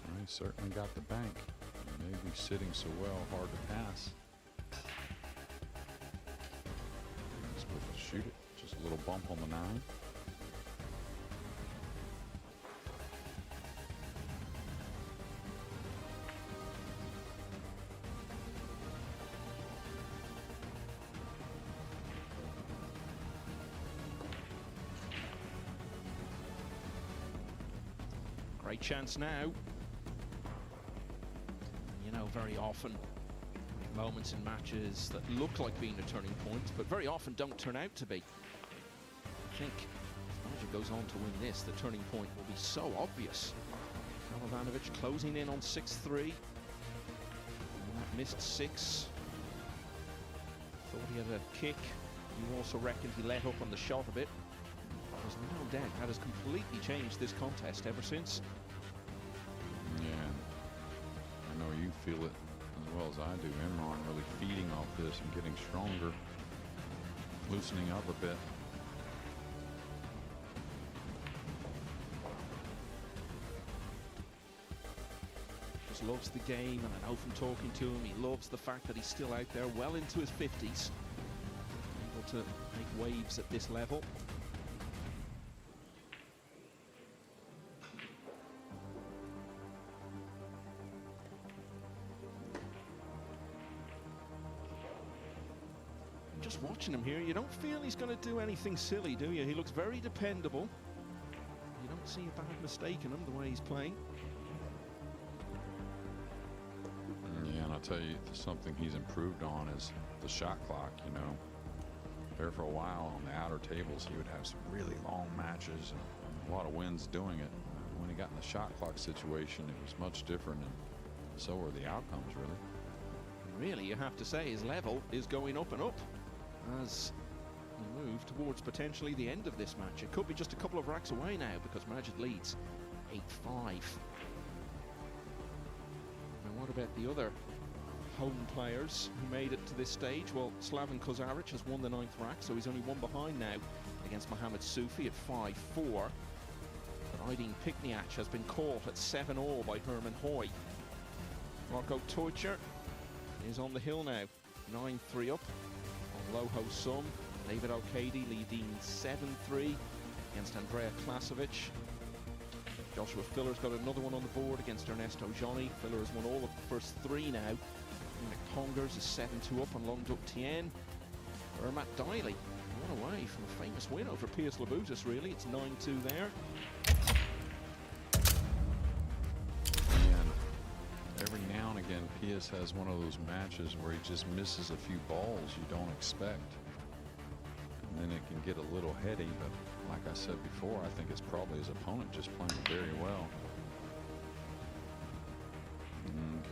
Well, he certainly got the bank. Maybe sitting so well, hard to pass. He's supposed to shoot it. Just a little bump on the 9. Great chance now. You know, very often moments in matches that look like being a turning point, but very often don't turn out to be. I think if Magic goes on to win this, the turning point will be so obvious. Galovanovic closing in on 6-3. That missed 6. Thought he had a kick. You also reckoned he let up on the shot a bit. There's no doubt that has completely changed this contest ever since. Yeah, I know you feel it as well as I do. Imran really feeding off this and getting stronger, loosening up a bit. Just loves the game, and I know from talking to him, he loves the fact that he's still out there well into his 50s, able to make waves at this level. Just watching him here, you don't feel he's going to do anything silly, do you? He looks very dependable. You don't see a bad mistake in him the way he's playing. Yeah, and I'll tell you, something he's improved on is the shot clock. You know, there for a while on the outer tables, he would have some really long matches and a lot of wins doing it. When he got in the shot clock situation, it was much different, and so were the outcomes, really. Really, you have to say his level is going up and up as we move towards potentially the end of this match. It could be just a couple of racks away now because Magic leads 8-5. Now what about the other home players who made it to this stage? Well, Slaven Kozaric has won the 9th rack, so he's only one behind now against Mohamed Soufi at 5-4. But Aydin Pikniach has been caught at 7-all by Herman Hoy. Marco Teucher is on the hill now, 9-3 up on Loho Sum. David O'Cady leading 7-3 against Andrea Klasovic. Joshua Filler's got another one on the board against Ernesto Johnny. Filler has won all of the first 3 now. Nick Congers is 7-2 up on Long Duc Tien. Matt Diley one away from a famous win over Piers Labutus, really. It's 9-2 there. And every now and again, Piers has one of those matches where he just misses a few balls you don't expect. And then it can get a little heady, but like I said before, I think it's probably his opponent just playing very well.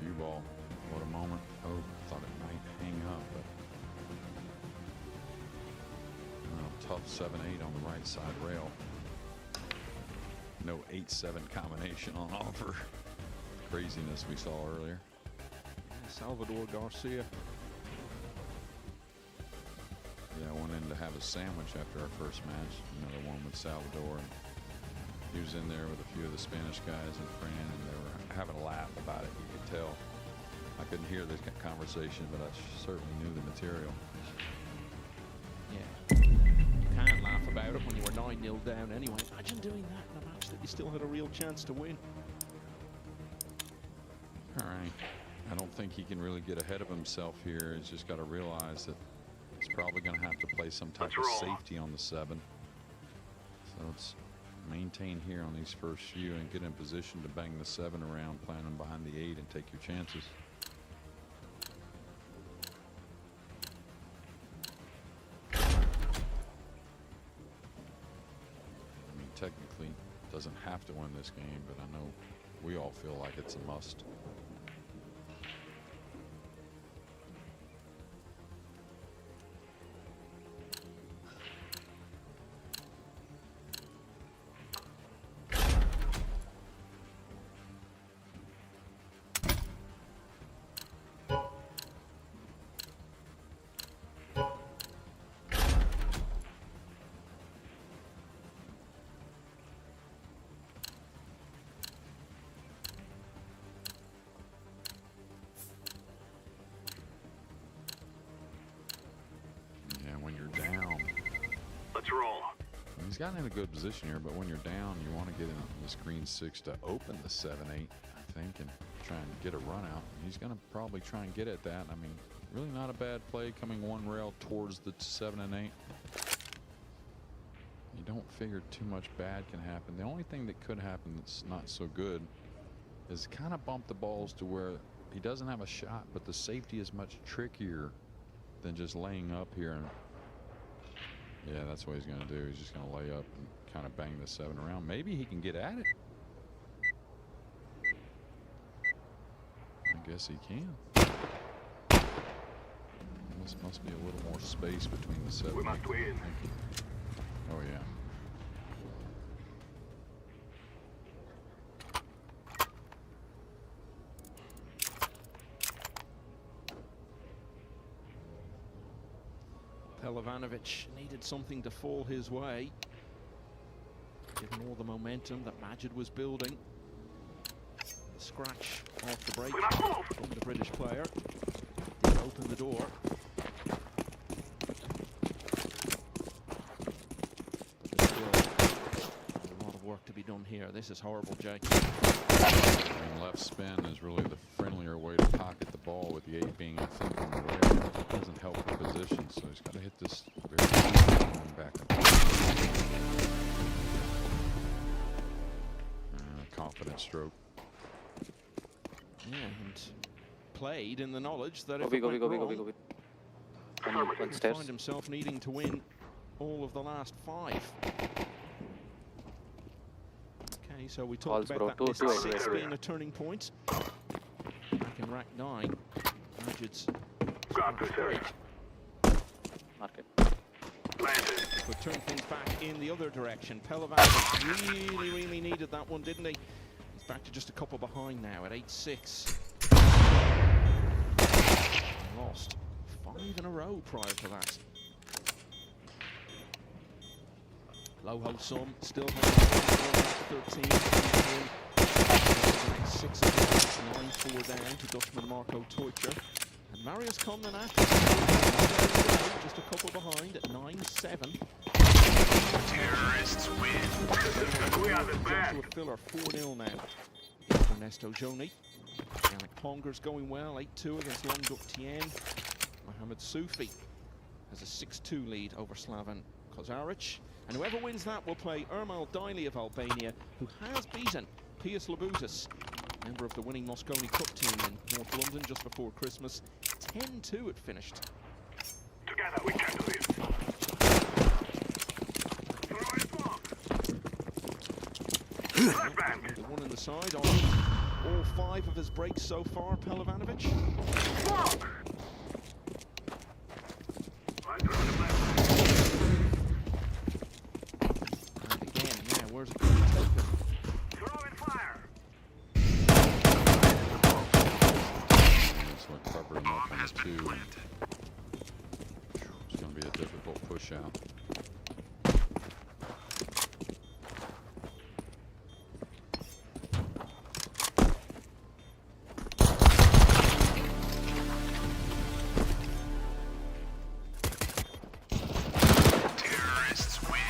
Cue ball. What a moment. Oh, thought it might hang up, but tough 7-8 on the right side rail. No 8-7 combination on offer. Craziness we saw earlier. Salvador Garcia. Yeah, I went in to have a sandwich after our first match. Another one with Salvador. And he was in there with a few of the Spanish guys and Fran, and they were having a laugh about it. You could tell. I couldn't hear the conversation, but I certainly knew the material. Yeah. You can't laugh about it when you were 9-0 down anyway. Imagine doing that in a match that you still had a real chance to win. All right. I don't think he can really get ahead of himself here. He's just got to realize that he's probably going to have to play some type of safety on the 7. So let's maintain here on these first few and get in position to bang the 7 around, planning behind the 8 and take your chances. I mean, technically doesn't have to win this game, but I know we all feel like it's a must. He's gotten in a good position here, but when you're down, you want to get in this green 6 to open the 7-8, I think, and try and get a run out. He's going to probably try and get at that. I mean, really not a bad play coming one rail towards the 7 and 8. You don't figure too much bad can happen. The only thing that could happen that's not so good is kind of bump the balls to where he doesn't have a shot, but the safety is much trickier than just laying up here. And yeah, that's what he's going to do. He's just going to lay up and kind of bang the 7 around. Maybe he can get at it. I guess he can. This must be a little more space between the 7. We must win. Oh, yeah. Pelovanovic needed something to fall his way, given all the momentum that Majid was building. The scratch off the break from the British player did open the door. But still, a lot of work to be done here. This is horrible, Jake. And left spin is really the friendlier way to pocket the ball, with the 8 being, I think, on the rail. It doesn't help the position, so he's got to hit this very going back and forth. Confident stroke. Yeah, and played in the knowledge that if Go, it go, went go, wrong, go, go. he One would stairs. find himself needing to win all of the last 5. Okay, so we talked Balls, about bro. that Two, missed two, 6 two. being a turning point. Back in rack 9, Majid's Got this, Eric. Mark it. Planted. could turn things back in the other direction. Pelovanovic really needed that one, didn't he? He's back to just a couple behind now at 8-6. Lost 5 in a row prior to that. Loho Sum still has 13. 6 9-4 down to Dutchman Marco Teucher. And Marius Komnenak just a couple behind at 9-7. Terrorists win. We are the best. Joshua Filler 4-0 now. Ernesto Joni. Yannick Ponger's going well, 8-2 against Longduk Tien. Mohamed Soufi has a 6-2 lead over Slaven Kozaric. And whoever wins that will play Ermal Daily of Albania, who has beaten Pius Labuzis, member of the winning Mosconi Cup team in North London just before Christmas. 10-2 it finished. Together we can do this. Throw it block. Flashbang. The one in the side on all 5 of his breaks so far, Pelovanovic. Block. I throw the flashbang. And again, now where's it going to take him? Throwing fire. That's what covered him up on the 2. It's going to be a difficult push out. Terrorists win.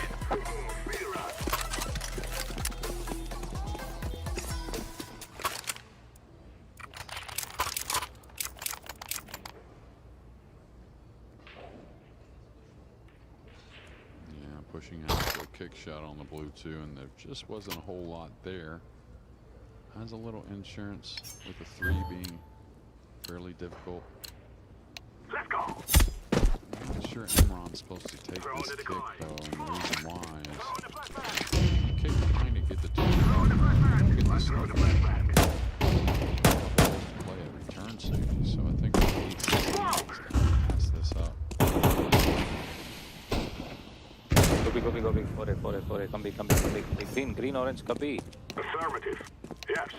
Yeah, pushing out for a kick shot on the blue 2, and there just wasn't a whole lot there. Has a little insurance with the 3 being fairly difficult. Let's go. I'm not sure Imran's supposed to take this kick though, and the reason why is kick behind to get the 2. Get the stuff. Play a return safety, so I think we need to pass this up. Go big. For it. Come big. Green, orange, copy. Affirmative. Yes.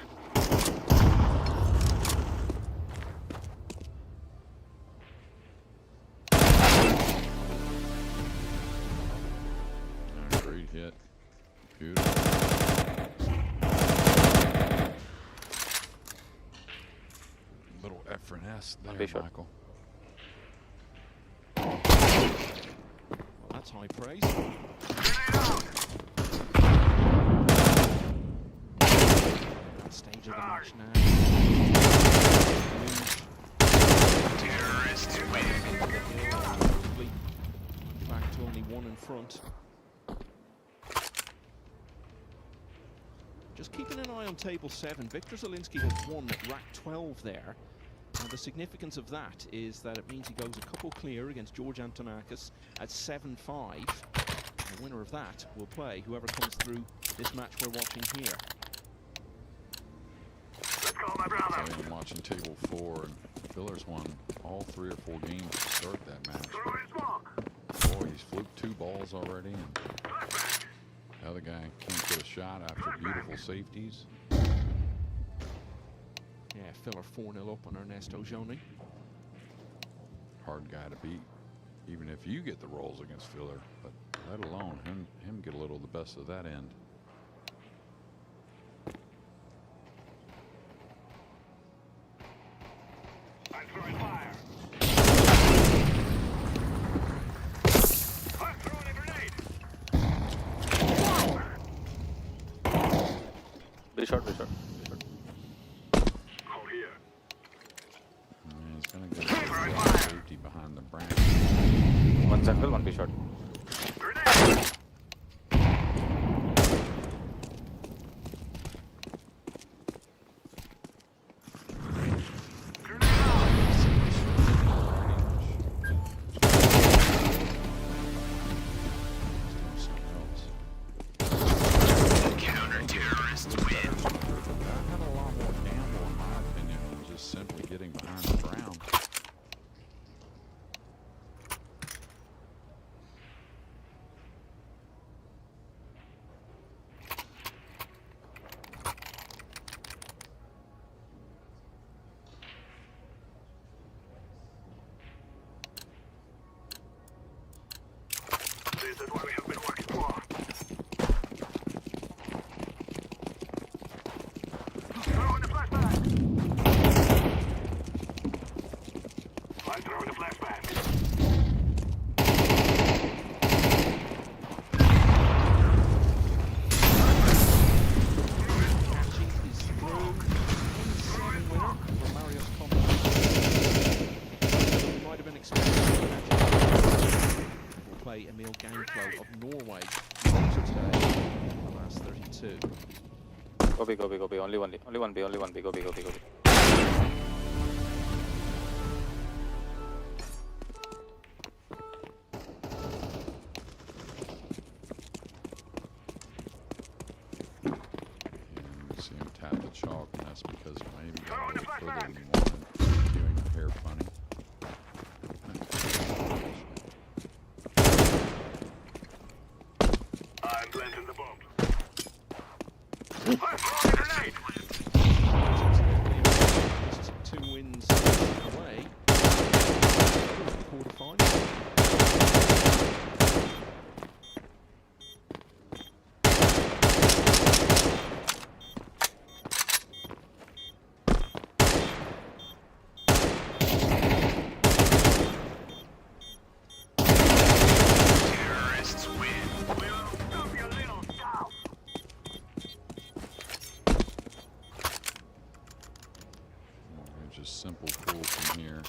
Great hit. Beautiful. Little F and S there, Okay, sure. Michael. Well, that's high praise. That stage of the match now. Terrorists win. Hopefully back to only 1 in front. Just keeping an eye on table 7. Victor Zielinski has won at rack 12 there. And the significance of that is that it means he goes a couple clear against George Antonakis at 7-5. The winner of that will play whoever comes through this match we're watching here. Let's go, my brother. I'm watching table 4, and Filler's won all 3 or 4 games to start that match. Throwing smoke. Boy, he's fluked 2 balls already, and the other guy can't get a shot after beautiful safeties. Yeah, Filler 4-0 up on Ernesto Joni. Hard guy to beat, even if you get the rolls against Filler, but let alone him get a little the best of that end. I'm throwing fire. I'm throwing a grenade. Be short. Hold here. And he's gonna get a safety behind the branch. 1 central, 1 be short. Grenade. Counter-terrorists win. That had a lot more gamble, in my opinion, than just simply getting behind the ground. This is what we have been working for. Throwing the flashbang. I'm throwing the flashbang. play Emil Gangflo of Norway later today in the last 32. Go B, go B, go B. Only one B, only one B. Go B, go B, go B. See him tap the chalk, and that's because maybe I was further than he wanted, doing the hair funny. I'm planting the bomb. I'm throwing a grenade! Just 2 wins away. Quarterfinal. Terrorists win. Just simple pull from here.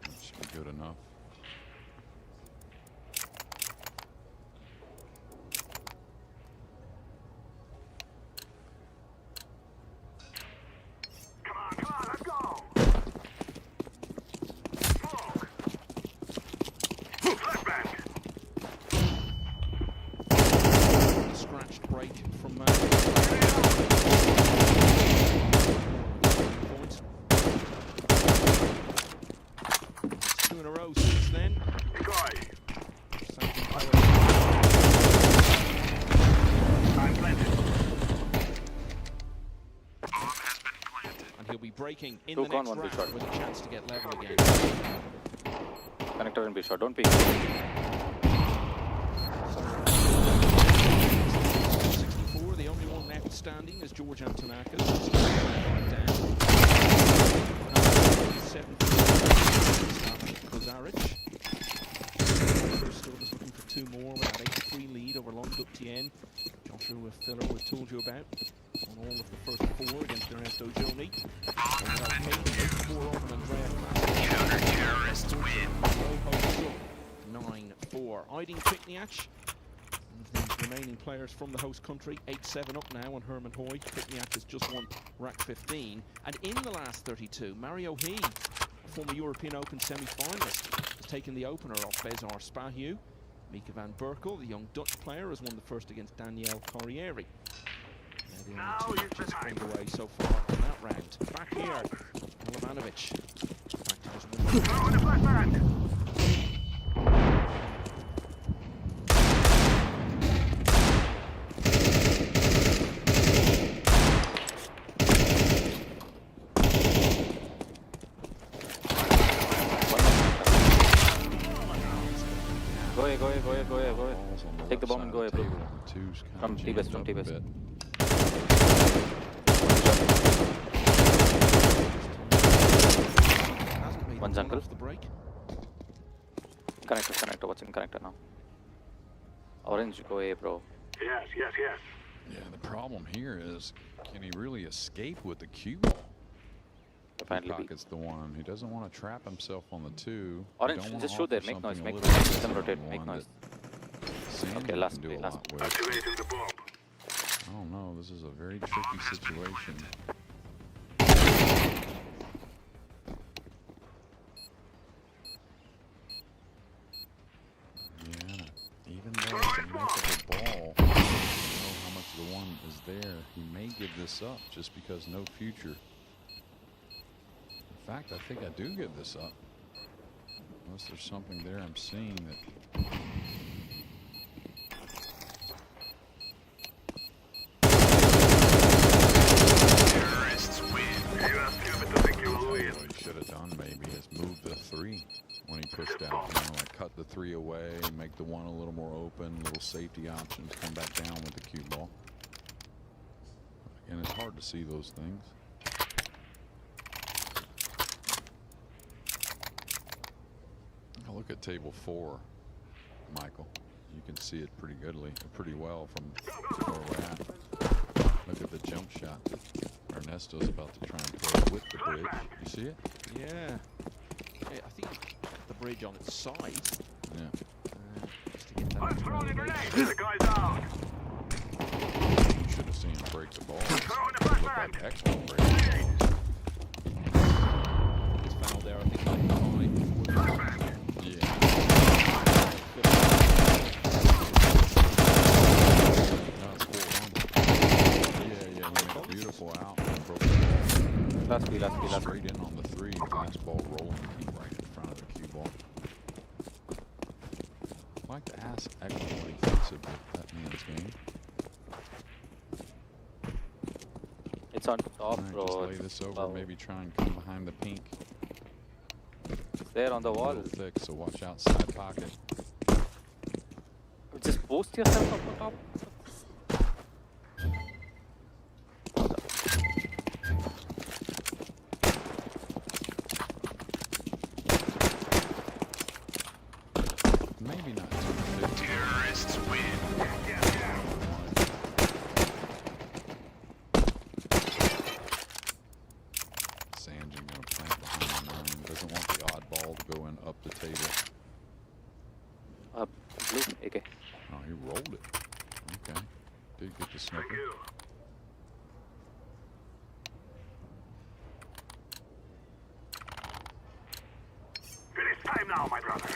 That should be good enough. Come on, let's go! Smoke! Flashbang! Scratched break from points. It's 2 in a row since then. I'm planted. And he'll be breaking in Two the con, next one big round shot. with a chance to get level again. Connector and B shot. Don't peek. 64, the only one left standing is George Antonakis. Kozaric. Still just looking for 2 more with that 8-3 lead over Longduk-Tien. Joshua Filler we've told you about on all of the first 4 against Ernesto Joni. Counter-terrorists win. 9-4. Aydin Pikniak, one of the remaining players from the host country, 8-7 up now on Herman Hoy. Pikniak has just won rack 15. And in the last 32, Mario He, a former European Open semi-finalist, has taken the opener off Besar Spahiu. Mika van Berkel, the young Dutch player, has won the first against Danielle Corriere. Now the only 2 matches underway so far in that round. Back here, Milovanovic. Back to just 1. Throwing a flashbang! Go ahead. Take the bomb and go ahead, bro. From T-base, from T-base. One jungle. Connector, watching connector now. Orange, go A, bro. Yes. Yeah, the problem here is, can he really escape with the cue ball? Peacock's the one. He doesn't want to trap himself on the 2. Orange, just shoot there. Make noise. Make noise. Let them rotate. Make noise. Okay, last play. Activating the bomb. I don't know. This is a very tricky situation. Yeah, even though it's a make of a ball, I don't know how much the 1 is there. He may give this up just because no future. In fact, I think I do give this up. Unless there's something there I'm seeing that... Terrorists win. You are stupid to think you will win. What he should have done maybe is move the 3 when he pushed out. You know, like cut the 3 away, make the 1 a little more open, little safety options, come back down with the cue ball. And it's hard to see those things. Look at table 4, Michael. You can see it pretty well from where we're at. Look at the jump shot that Ernesto's about to try and play with the bridge. You see it? Yeah. I think the bridge on its side. Yeah. Just to get that. I'm throwing a grenade. The guy's down. You should have seen him break the ball. Throwing a It looked flashbang. like excellent break. His foul there, I think, 95. Yeah. No, it's 4-1. Yeah, he made a beautiful out and broke the ball. Last B. Straight in on the 3. Nice ball rolling. Keep right in front of the cue ball. I'd like to ask Ekman what he thinks of that man's game. It's on top, Alright, just bro. lay this over. Wow. Maybe try and come behind the pink. It's there on the A wall. little thick, so watch out side pocket. Just boost yourself up on top. Maybe not 250. Terrorists win. Sanjin gonna plant behind the 9. Doesn't want the odd ball to go in up the table. Blue, AK. Oh, he rolled it. Okay. Did get the Thank snipper. you. It is time now, my brother.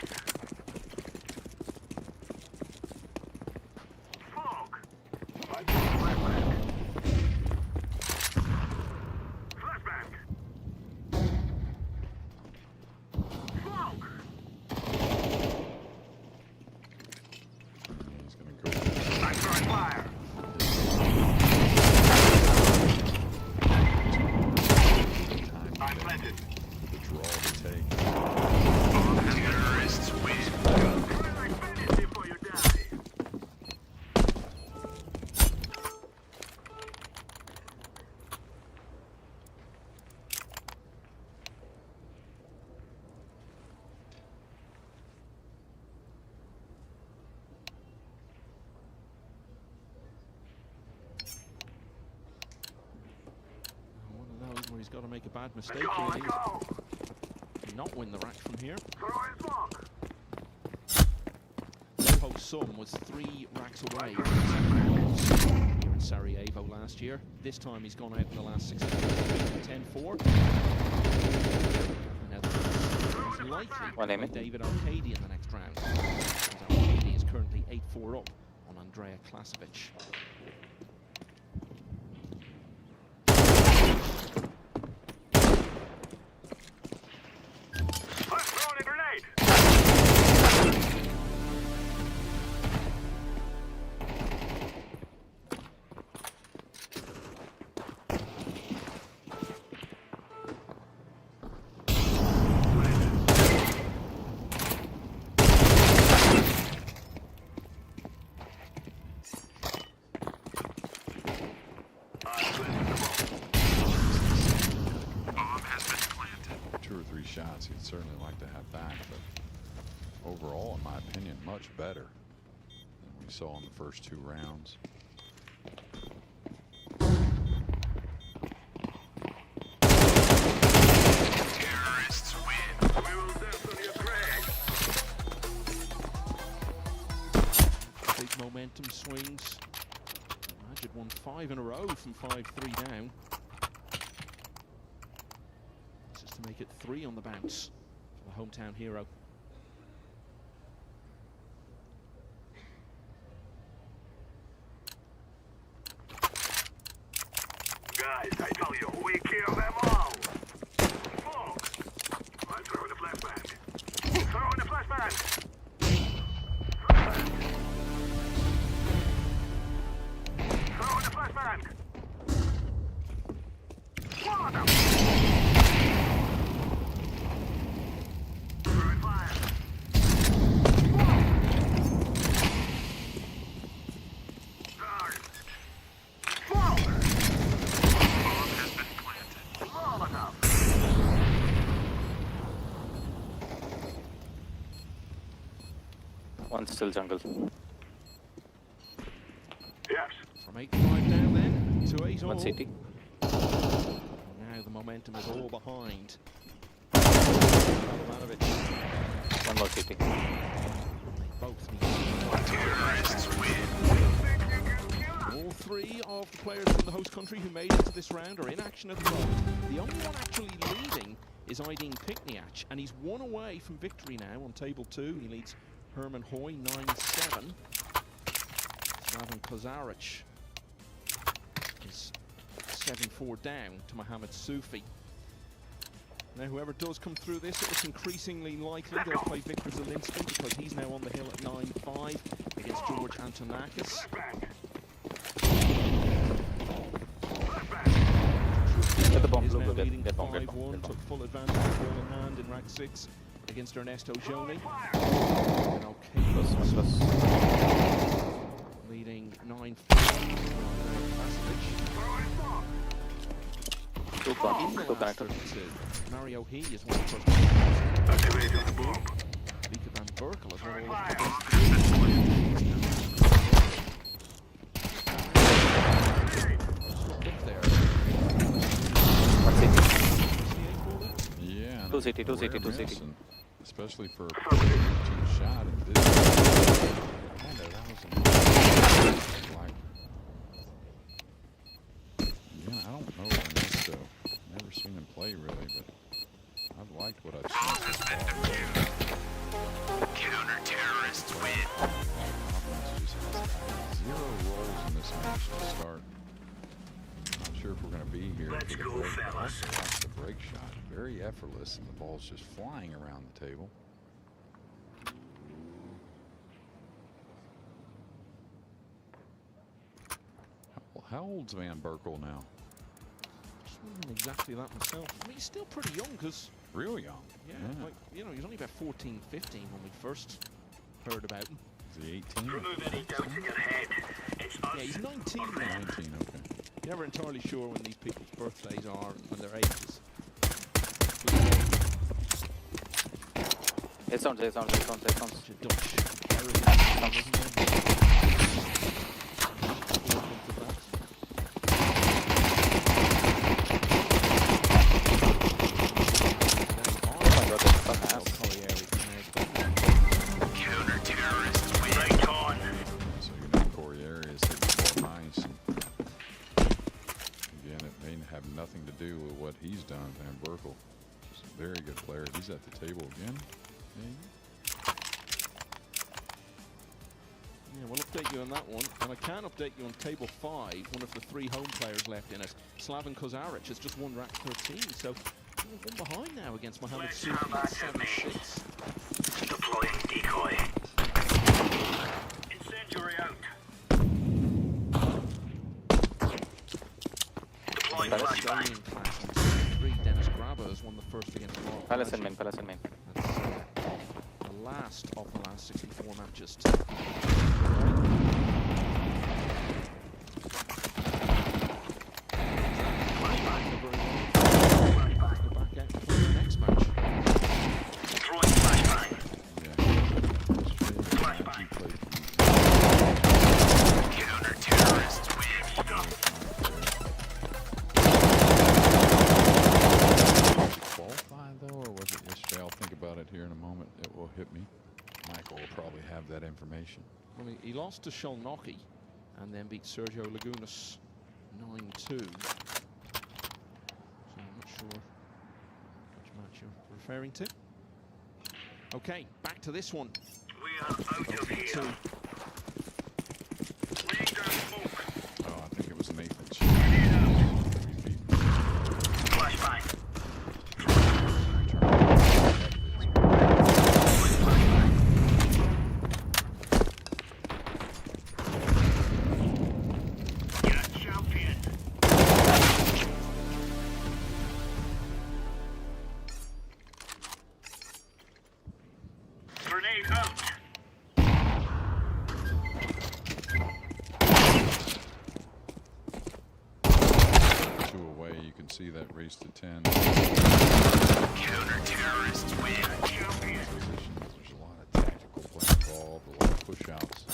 Smoke. Flashbang. Flashbang. Smoke. He's gonna go. I'm throwing fire. Time I'm planted. the draw to take. Terrorists win. Run like bandits before you die. One of those where he's got to make a bad mistake. Let's go, Really. let's go. Not win the rack from here. Throwing smoke. Loho Sum was 3 racks away from the semi-finals here in Sarajevo last year. This time he's gone out in the last 6 10-4. Now he's likely to One play aiming. David Arcady in the next round. As Arcady is currently 8-4 up on Andrea Klasovic. I'm throwing a grenade. Bomb has been planted. 2 or 3 shots he'd certainly like to have back, but overall, in my opinion, much better than we saw in the first 2 rounds. Terrorists win. We will dance on your grave. Big momentum swings. Majid won 5 in a row from 5-3 down. This is to make it 3 on the bounce for the hometown hero. Guys, I tell you, we kill them all. Smoke. I'm throwing a flashbang. Throwing a flashbang. Flashbang. Throwing a flashbang. Swallow them. Throwing fire. Guard. Swallow. Bomb has been planted. Small enough. One still jungle. Yes. From 8-5 down then to 8 all. One CT. Now the momentum is all behind Radovanovic. One more city. Both need all three of the players from the host country who made it to this round are in action at the moment. The only one actually leading is Aydin Pikniach, and he's one away from victory now on table 2. He leads Herman Hoy 9-7. Slaven Kozaric is 7-4 down to Mohamed Soufi. Now, whoever does come through this, it's increasingly likely they'll play Victor Zelinsky because he's now on the hill at 9-5 against George Antonakis. Get the bomb, Is Blue, now get leading bomb, 5-1, took full advantage of ball in hand in rank 6 against Ernesto Joni. Close. Leading 9-4. Two connected. Mario He is one of the first. Vika van Berkel as well. Up there. Yeah. Two city. And especially for a 15 shot in this. Kind of, that was like, yeah, I don't know Ernesto. Never seen him play really, but I've liked what I've seen so far. Counter-terrorists win. Offense just has 0 roles in this match to start. Not sure if we're going to be here for the break, but also watch the break shot. Very effortless, and the ball's just flying around the table. How old's Van Berkel now? Just wondering exactly that myself. I mean, he's still pretty young because, Real young. yeah, like, you know, he was only about 14, 15 when we first heard about him. Is he 18? Remove any doubt in your head. It's us. Yeah, he's 19 now. 19, okay. Never entirely sure when these people's birthdays are and when their ages. It sounds. Such a Dutch heritage, isn't it? Counter-terrorists win. Right on. So you know Corey Arias hitting 4 nice. And again, it may have nothing to do with what he's done, Van Berkel. Just a very good player. He's at the table again. Yeah, we'll update you on that one. And I can update you on table 5, one of the 3 home players left in it. Slaven Kozaric has just won rank 13, so one behind now against Mohamed Soufi at 7-6. Deploying decoy. Incendiary out. Deploying flashbang. Australian clash on 3. Dennis Grabber has won the first against Mark Palace and Magic. main. That's the last of the last 64 matches. Deploying flashbang. Counter-terrorists win. Qualify though, or was it yesterday? I'll think about it here in a moment. It will hit me. Michael will probably have that information. Well, he lost to Sholnocki and then beat Sergio Lagunas 9-2. So I'm not sure which match you're referring to. Okay, back to this one. We are out of here. Two. Laying down smoke. Oh, I think it was Nathan. Flashbang. You're champion. Grenade out. Two away, you can see that race to 10. Counter-terrorists win. Champion. Positions. There's a lot of tactical play involved, a lot of push-outs.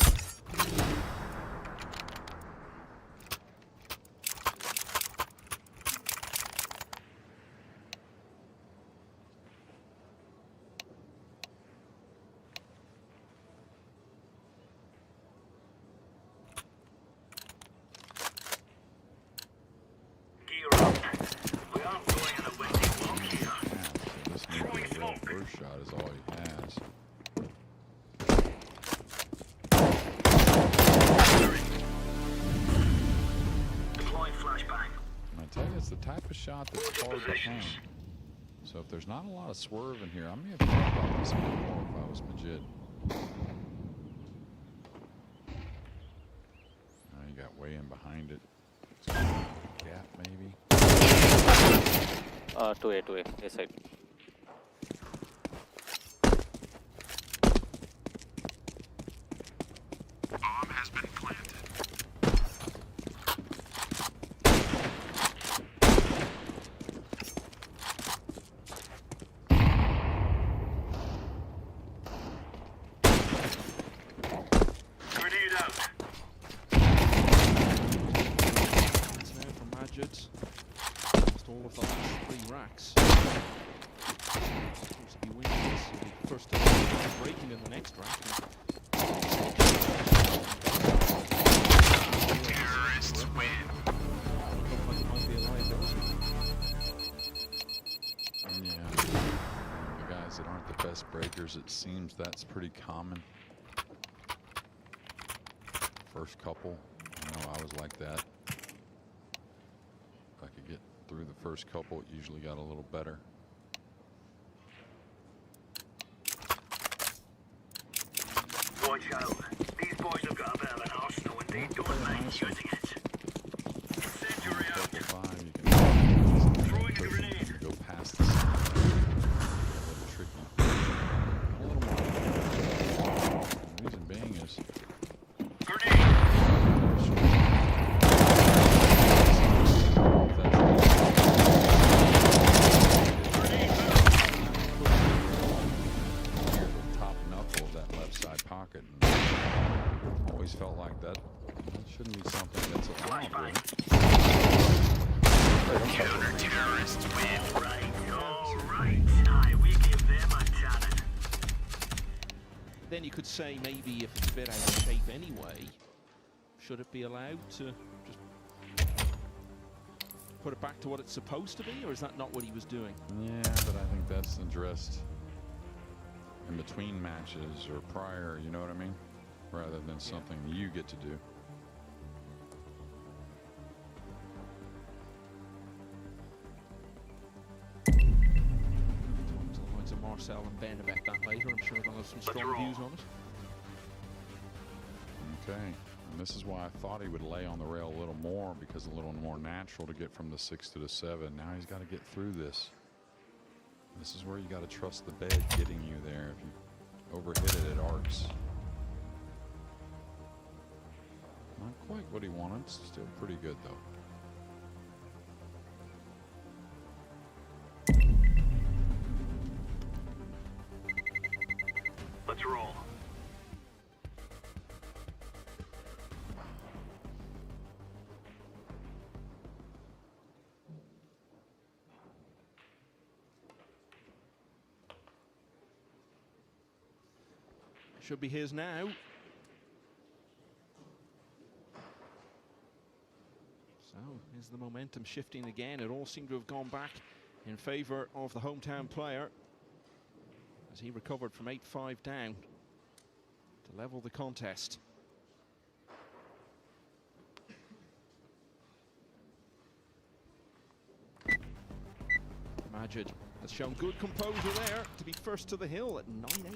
hard to hang. So if there's not a lot of swerve in here, I may have thought about this a bit more if I was Majid. Now you got way in behind it. It's got a gap maybe. 2A, A side. Bomb has been planted. Grenade out. It's now from Majid. Almost all of the last 3 racks. Seems to be winning this. He'll be first to breaking in the next rack. Terrorists win. Looks like it might be a liability. And yeah, the guys that aren't the best breakers, it seems that's pretty common. First couple, I know I was like that. If I could get through the first couple, it usually got a little better. Watch out. These boys have got a bit of an arsenal and they don't mind using it. Incendiary out. Purple 5, you can Throwing a grenade. go past the center. A little tricky. A little more. The reason being is Grenade. top knuckle of that left side pocket. And always felt like that shouldn't be something that's allowed, really. Counter-terrorists win. Right. All right. Aye, we give them a cannon. Then you could say maybe if it's a bit out of shape anyway, should it be allowed to just put it back to what it's supposed to be, or is that not what he was doing? Yeah, but I think that's addressed in between matches or prior, you know what I mean? Rather than something you get to do. Talk to the likes of Marcel and Ben about that later. I'm sure they'll have some strong views on it. Okay, and this is why I thought he would lay on the rail a little more, because a little more natural to get from the 6 to the 7. Now he's got to get through this. This is where you got to trust the bed getting you there. If you overhit it, it arcs. Not quite what he wanted. Still pretty good though. Let's roll. Should be his now. So, is the momentum shifting again? It all seemed to have gone back in favour of the hometown player as he recovered from 8-5 down to level the contest. Majid has shown good composure there to be first to the hill at 9-8.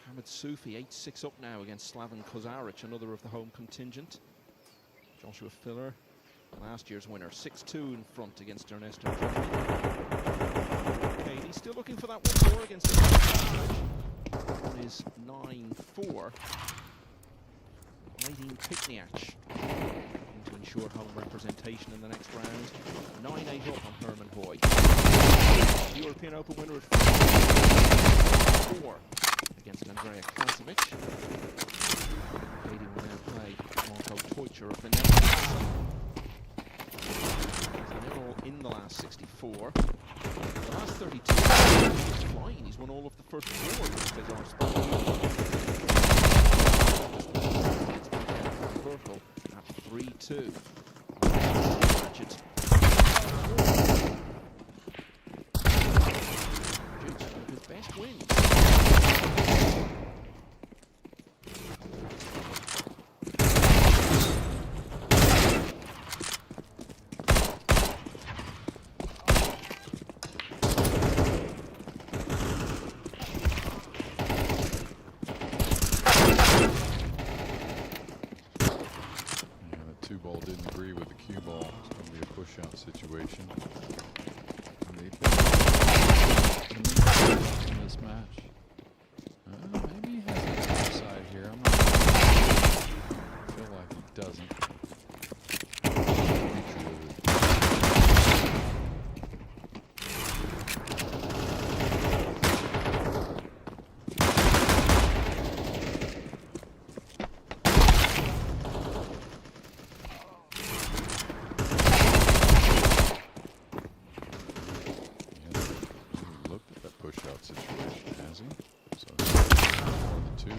Mohamed Soufi 8-6 up now against Slaven Kozaric, another of the home contingent. Joshua Filler, last year's winner, 6-2 in front against Ernesto Germany. Katie still looking for that one more against Kozaric. That is 9-4. Nadine Pikniach to ensure home representation in the next round. 9-8 up on Herman Hoy. European Open winner at 4 against Andrea Klasovic. Katie will now play Marco Teutcher of the Netherlands. He's all in the last 64. The last 32, he's flying. He's won all of the first 4 with Cesar Verkel at 3-2. Ratchet. His best wins. cue ball. It's going to be a push-out situation. And they've been in this match. Maybe he has an upside here. I'm not sure. I feel like he doesn't. Push-out situation, has he? So more than two,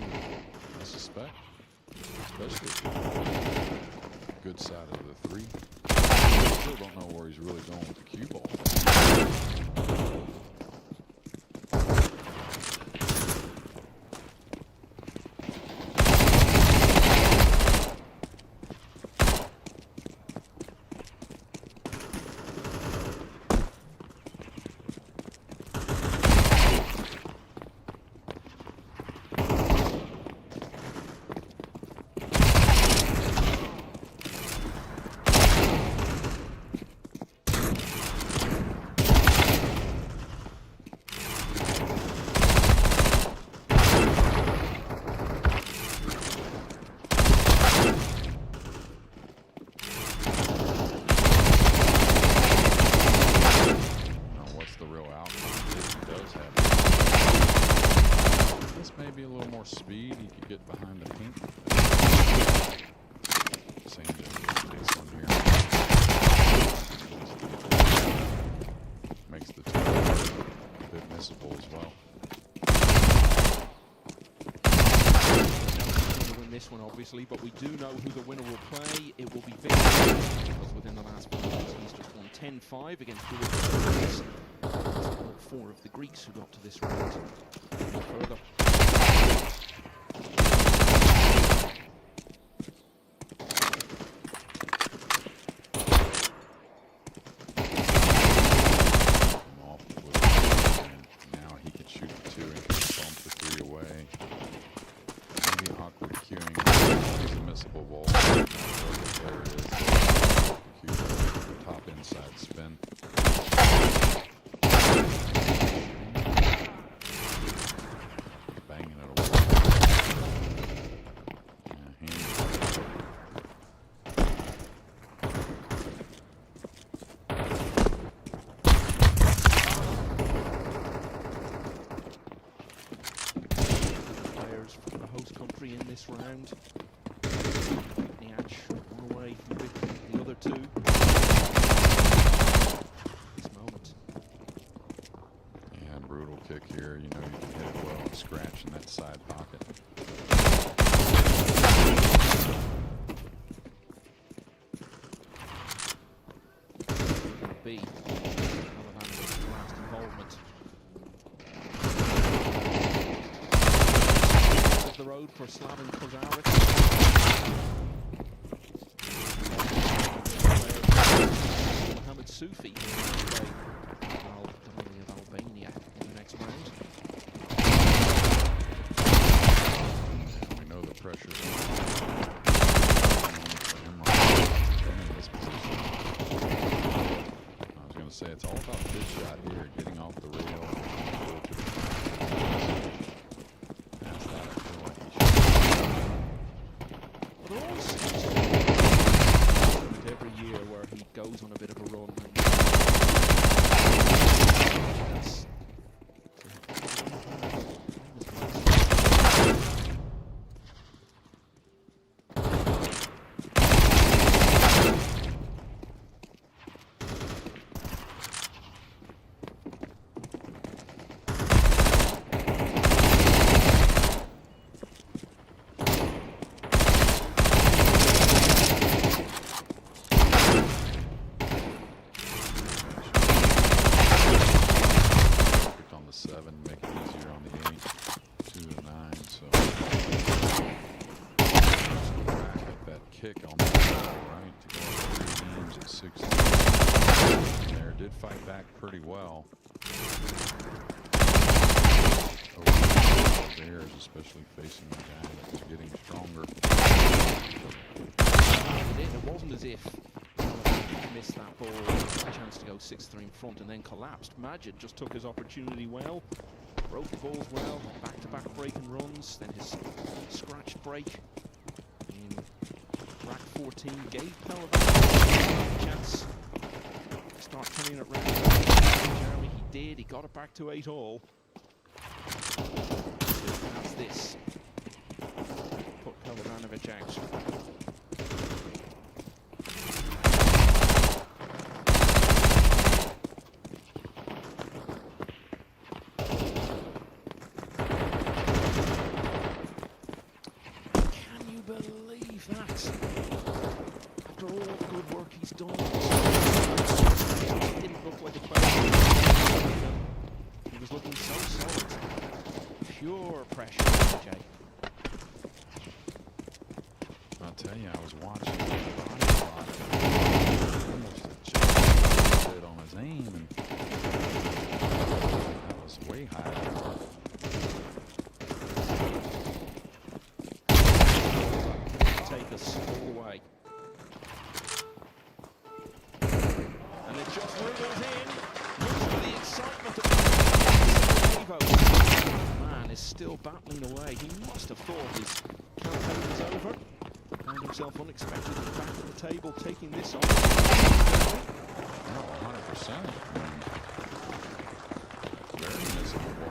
I suspect. Especially good side of the three. Still don't know where he's really going with the cue ball. Maybe a little more speed, he could get behind the pink. Same difference on here. Makes the two a bit missable as well. To win this one, obviously, but we do know who the winner will play. It will be Victor, because within the last 4 minutes he's just won 10-5 against George. All 4 of the Greeks who got to this round. No further. Now he can shoot the 2 and bump the 3 away. Maybe awkward queuing. It's a missable ball. There it is. Top inside spin. Banging it away. Players from the host country in this round. Niach one away from the other 2. This moment. Yeah, brutal kick here. You know you can hit it well and scratch in that side pocket. B. Alejandro's last involvement. Of the road for Slaven Kozarik. Mohamed Sufi of Albania in the next round. We know the pressure's on in this position. I was going to say it's all about this shot here, getting off the rail. Past that, I feel like he should. There always seems to be every year where he goes on a bit of a run. kick on the right to go up 3 games at 16. There did fight back pretty well. Over Bears, especially facing a guy that was getting stronger. It wasn't as if ball, chance to go 6-3 in front and then collapsed. Majid just took his opportunity well, broke the balls well, back-to-back breaking runs, then his scratch break in rack 14 gave Pelivan a chance to start turning it round. Jeremy, he did, he got it back to 8-all. That's this. Put Pelovanovic out. Believe that after all the good work he's done, it didn't look like a player. He was looking so solid. Pure pressure, Jay. I'll tell you, I was watching his body shot. Almost adjusted a bit on his aim, and that was way higher. Take us all the way. And it just wriggles in. Look at the excitement of Evo. Man is still battling away. He must have thought his campaign was over. Found himself unexpectedly back at the table, taking this on. 100%. Very miserable.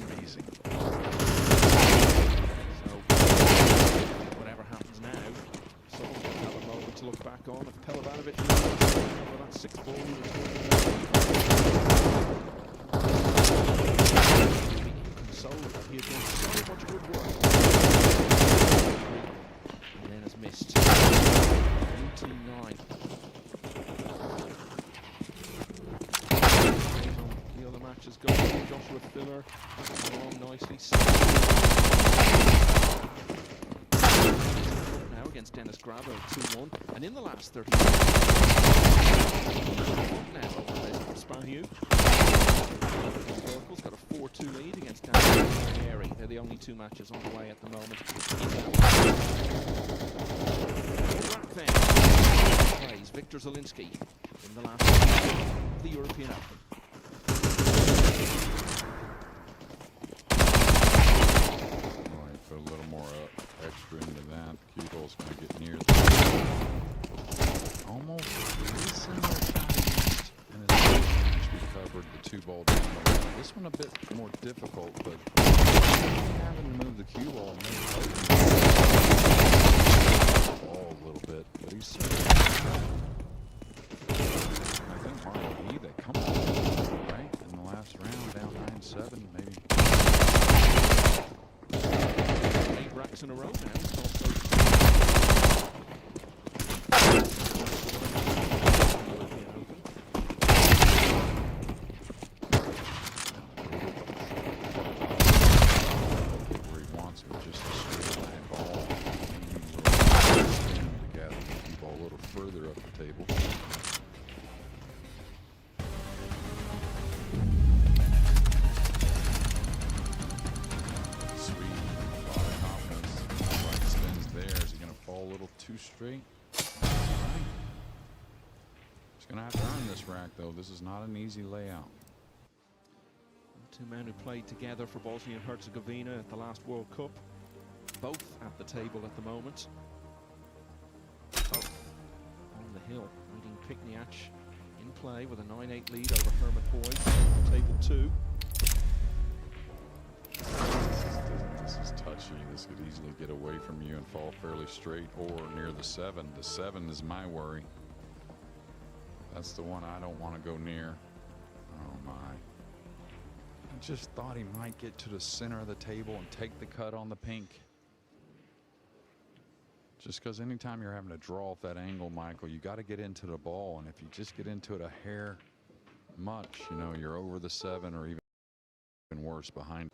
Amazing. To look back on if Pelovanovic that 6 ball he was inconsolable. He had done so much good work and then has missed. 18-9. The other match has gone. Joshua Filler along nicely. Against Dennis Grabo 2-1, and in the last 30 minutes, now Spahiu. Oracle's got a 4-2 lead against Daniel Ranieri. They're the only 2 matches on the way at the moment. Right then, plays Victor Zielinski in the last of the European Open. Put a little more extra into that. Cue ball's going to get near the almost very similar shot against in his last match. We covered the 2-ball down the line. This one a bit more difficult, but having to move the cue ball and make the ball a little bit. But he's certainly, I think Marlon he that come on right in the last round down 9-7 maybe. 8 racks in a row now. It's also where he wants it, just a straight line ball. Together, keep ball a little further up the table. A little too straight. Right. He's going to have to earn this rack, though. This is not an easy layout. 2 men who played together for Bosnia and Herzegovina at the last World Cup. Both at the table at the moment. Both on the hill. Leading Pikniach in play with a 9-8 lead over Herman Hoy. Table 2. This is touchy. This could easily get away from you and fall fairly straight or near the 7. The 7 is my worry. That's the one I don't want to go near. Oh my. I just thought he might get to the center of the table and take the cut on the pink. Just because anytime you're having to draw off that angle, Michael, you got to get into the ball. And if you just get into it a hair much, you know, you're over the 7 or even worse behind.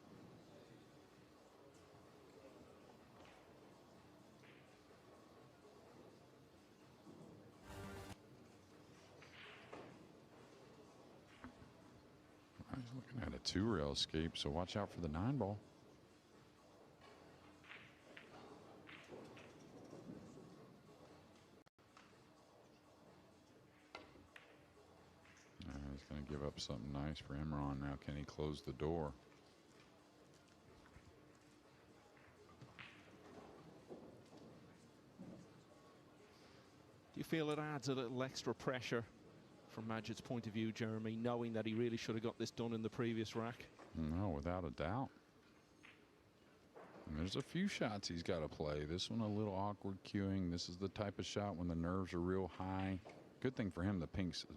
He's looking at a 2-rail escape, so watch out for the 9-ball. Gonna give up something nice for Imran now. Can he close the door? Do you feel it adds a little extra pressure from Majid's point of view, Jeremy, knowing that he really should have got this done in the previous rack? No, without a doubt. And there's a few shots he's got to play. This one a little awkward queuing. This is the type of shot when the nerves are real high. Good thing for him, the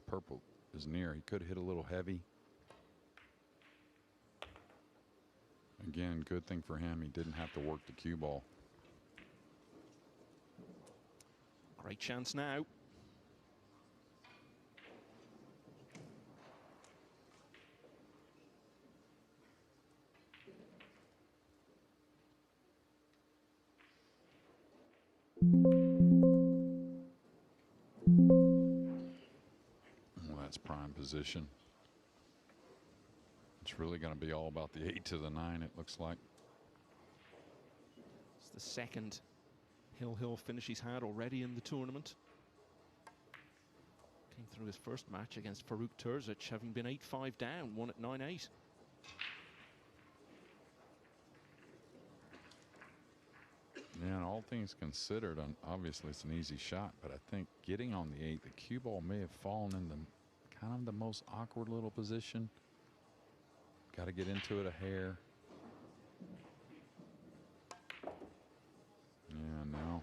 purple is near. He could hit a little heavy. Again, good thing for him, he didn't have to work the cue ball. Great chance now. Well, that's prime position. It's really going to be all about the 8 to the 9, it looks like. It's the second Hill finish he's had already in the tournament. Came through his first match against Farouk Terzic, having been 8-5 down, won at 9-8. Yeah, and all things considered, obviously it's an easy shot, but I think getting on the 8, the cue ball may have fallen in the kind of the most awkward little position. Got to get into it a hair. Yeah, no.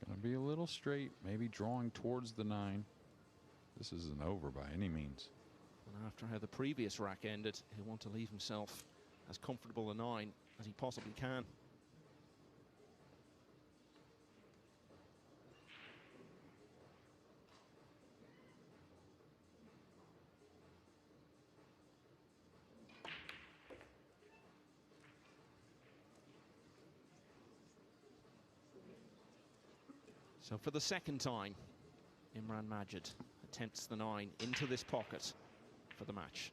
Gonna be a little straight, maybe drawing towards the 9. This isn't over by any means. And after how the previous rack ended, he'll want to leave himself as comfortable a 9 as he possibly can. So for the second time, Imran Majid attempts the 9 into this pocket for the match.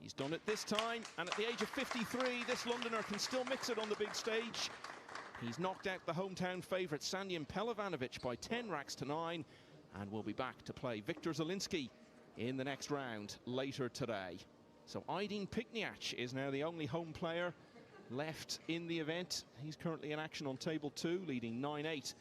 He's done it this time, and at the age of 53, this Londoner can still mix it on the big stage. He's knocked out the hometown favourite Sanjin Pelovanovic by 10 racks to 9, and will be back to play Viktor Zielinski in the next round later today. So Aydin Pikniak is now the only home player left in the event. He's currently in action on table 2, leading 9-8.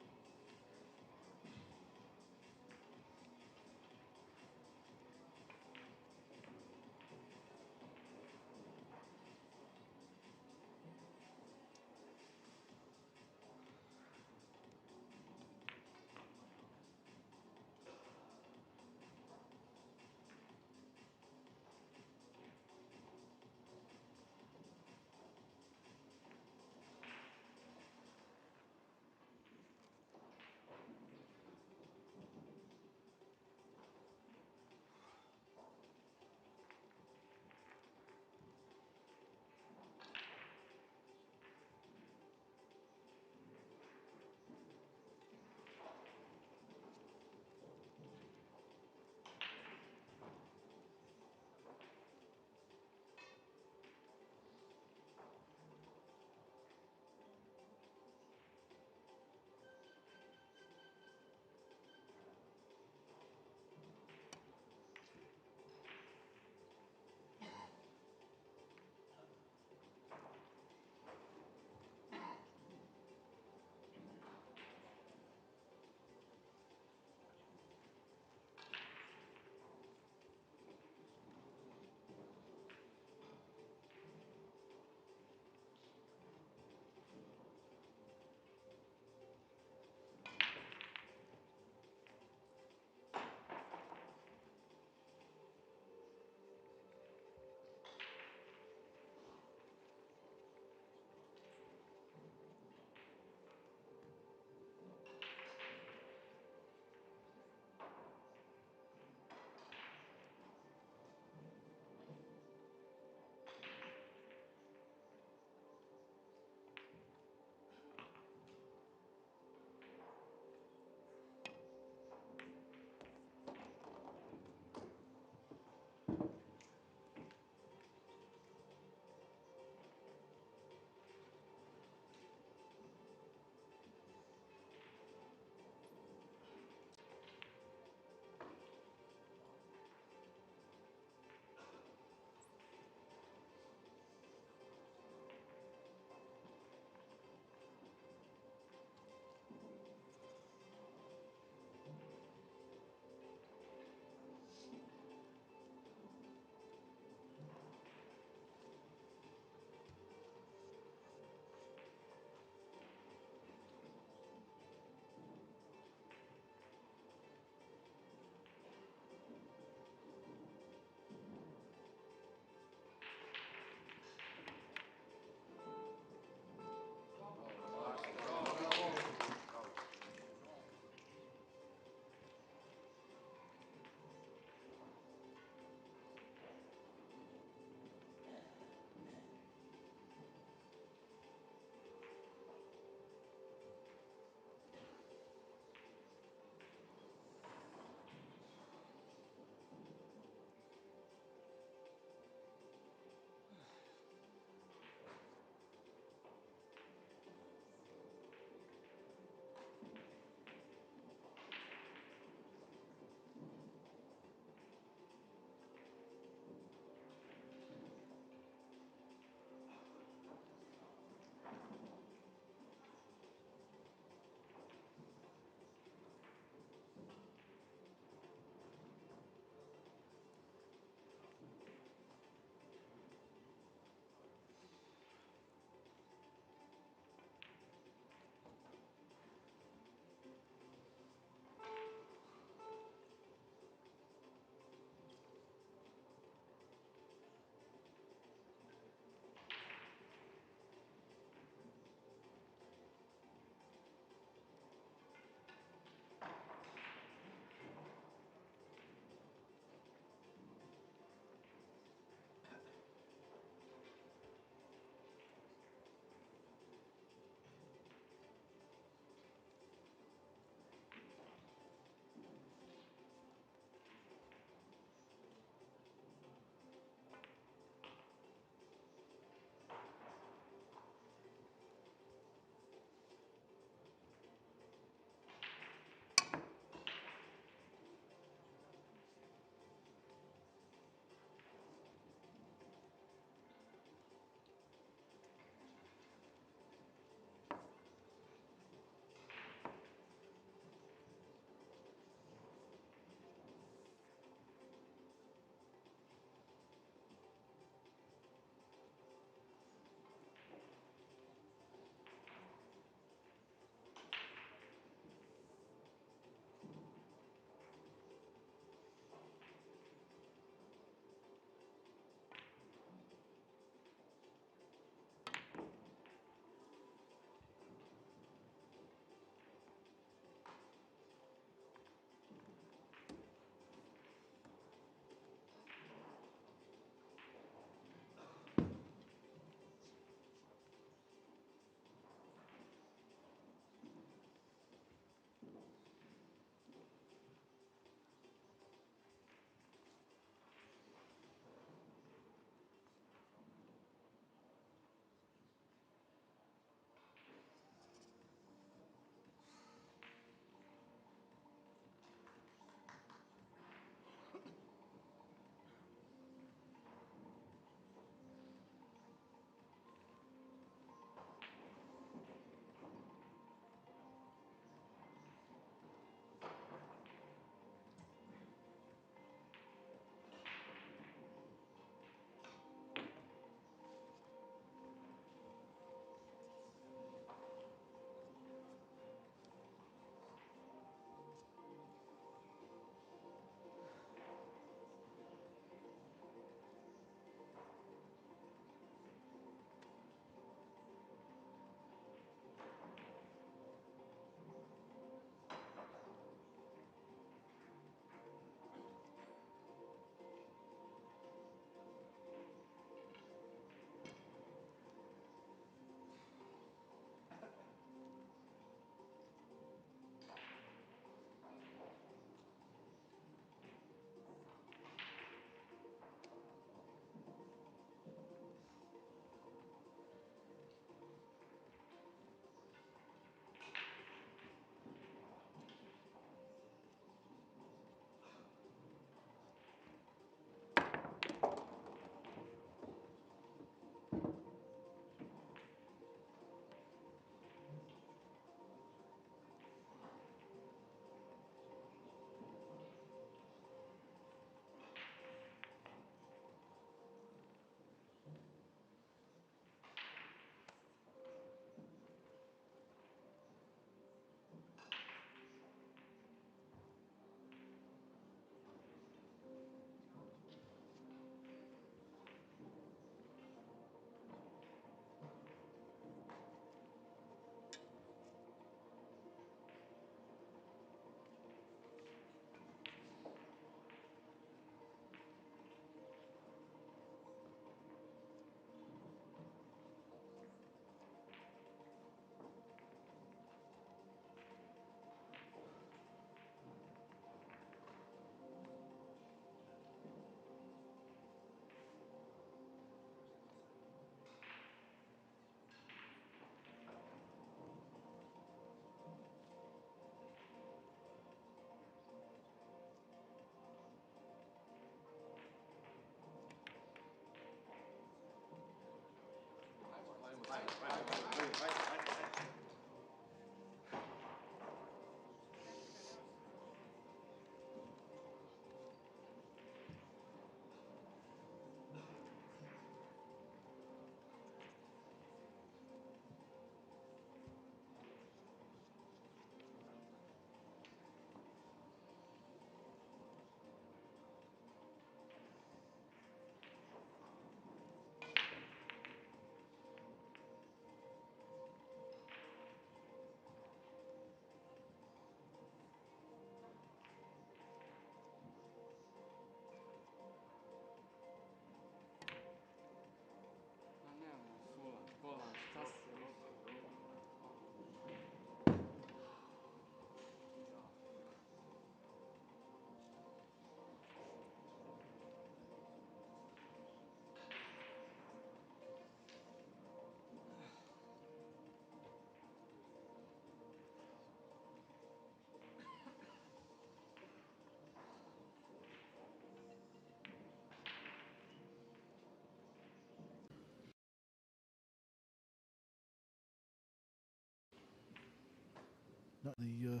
Not the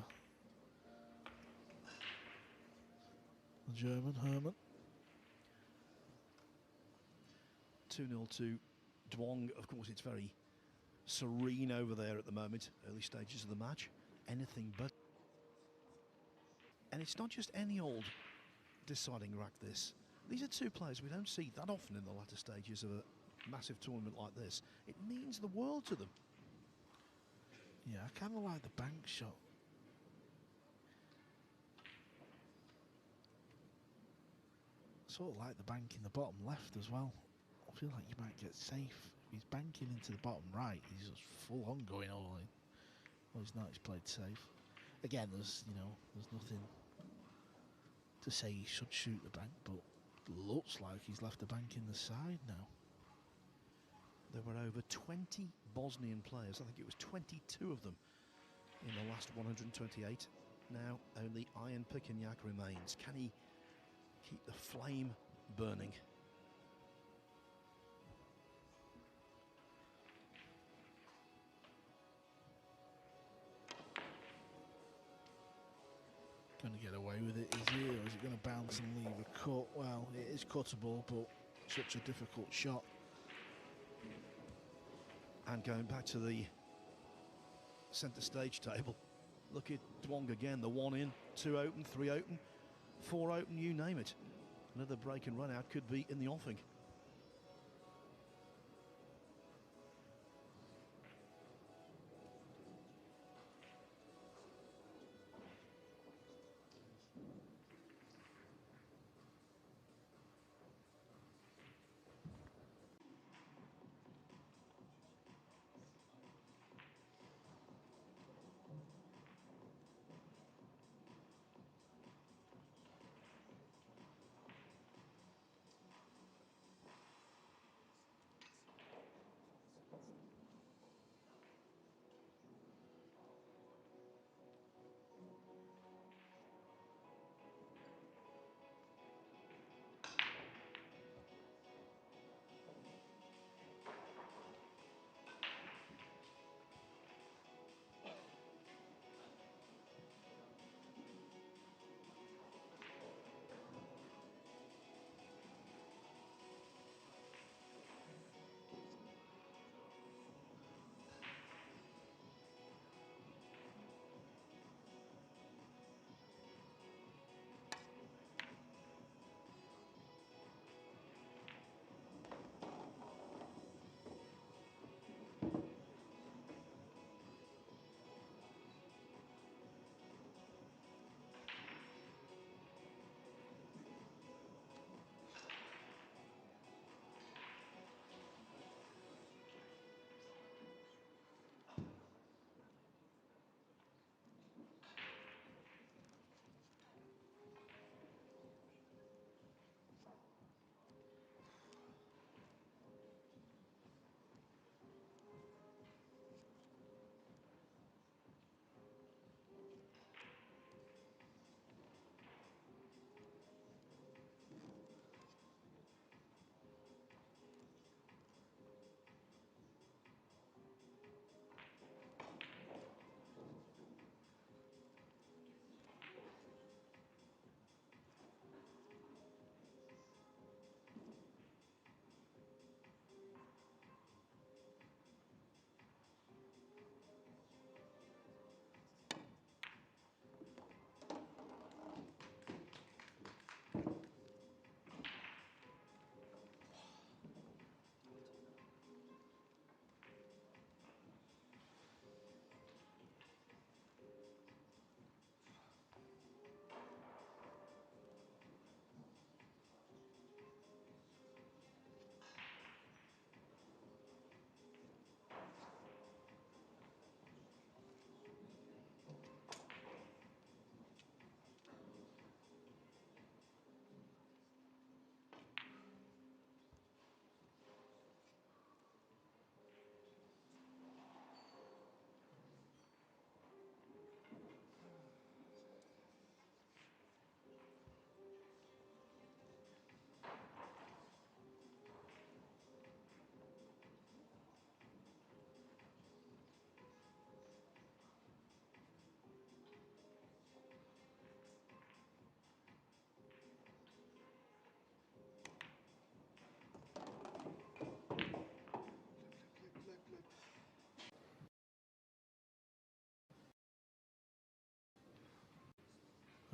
German, Herman. 2-0 to Duong. Of course, it's very serene over there at the moment, early stages of the match. Anything but. And it's not just any old deciding rack, this. These are two players we don't see that often in the latter stages of a massive tournament like this. It means the world to them. Yeah, I kind of like the bank shot. Sort of like the bank in the bottom left as well. I feel like you might get safe. If he's banking into the bottom right, he's just full on going all in. Well, he's not, he's played safe. Again, there's nothing to say he should shoot the bank, but it looks like he's left the bank in the side now. There were over 20 Bosnian players. I think it was 22 of them in the last 128. Now only Ian Pikinyak remains. Can he keep the flame burning? Going to get away with it, is he? Or is it going to bounce and leave a cut? Well, it is cuttable, but such a difficult shot. And going back to the centre stage table, look at Duong again. The 1 in, 2 open, 3 open, 4 open, you name it. Another break and run out could be in the offing.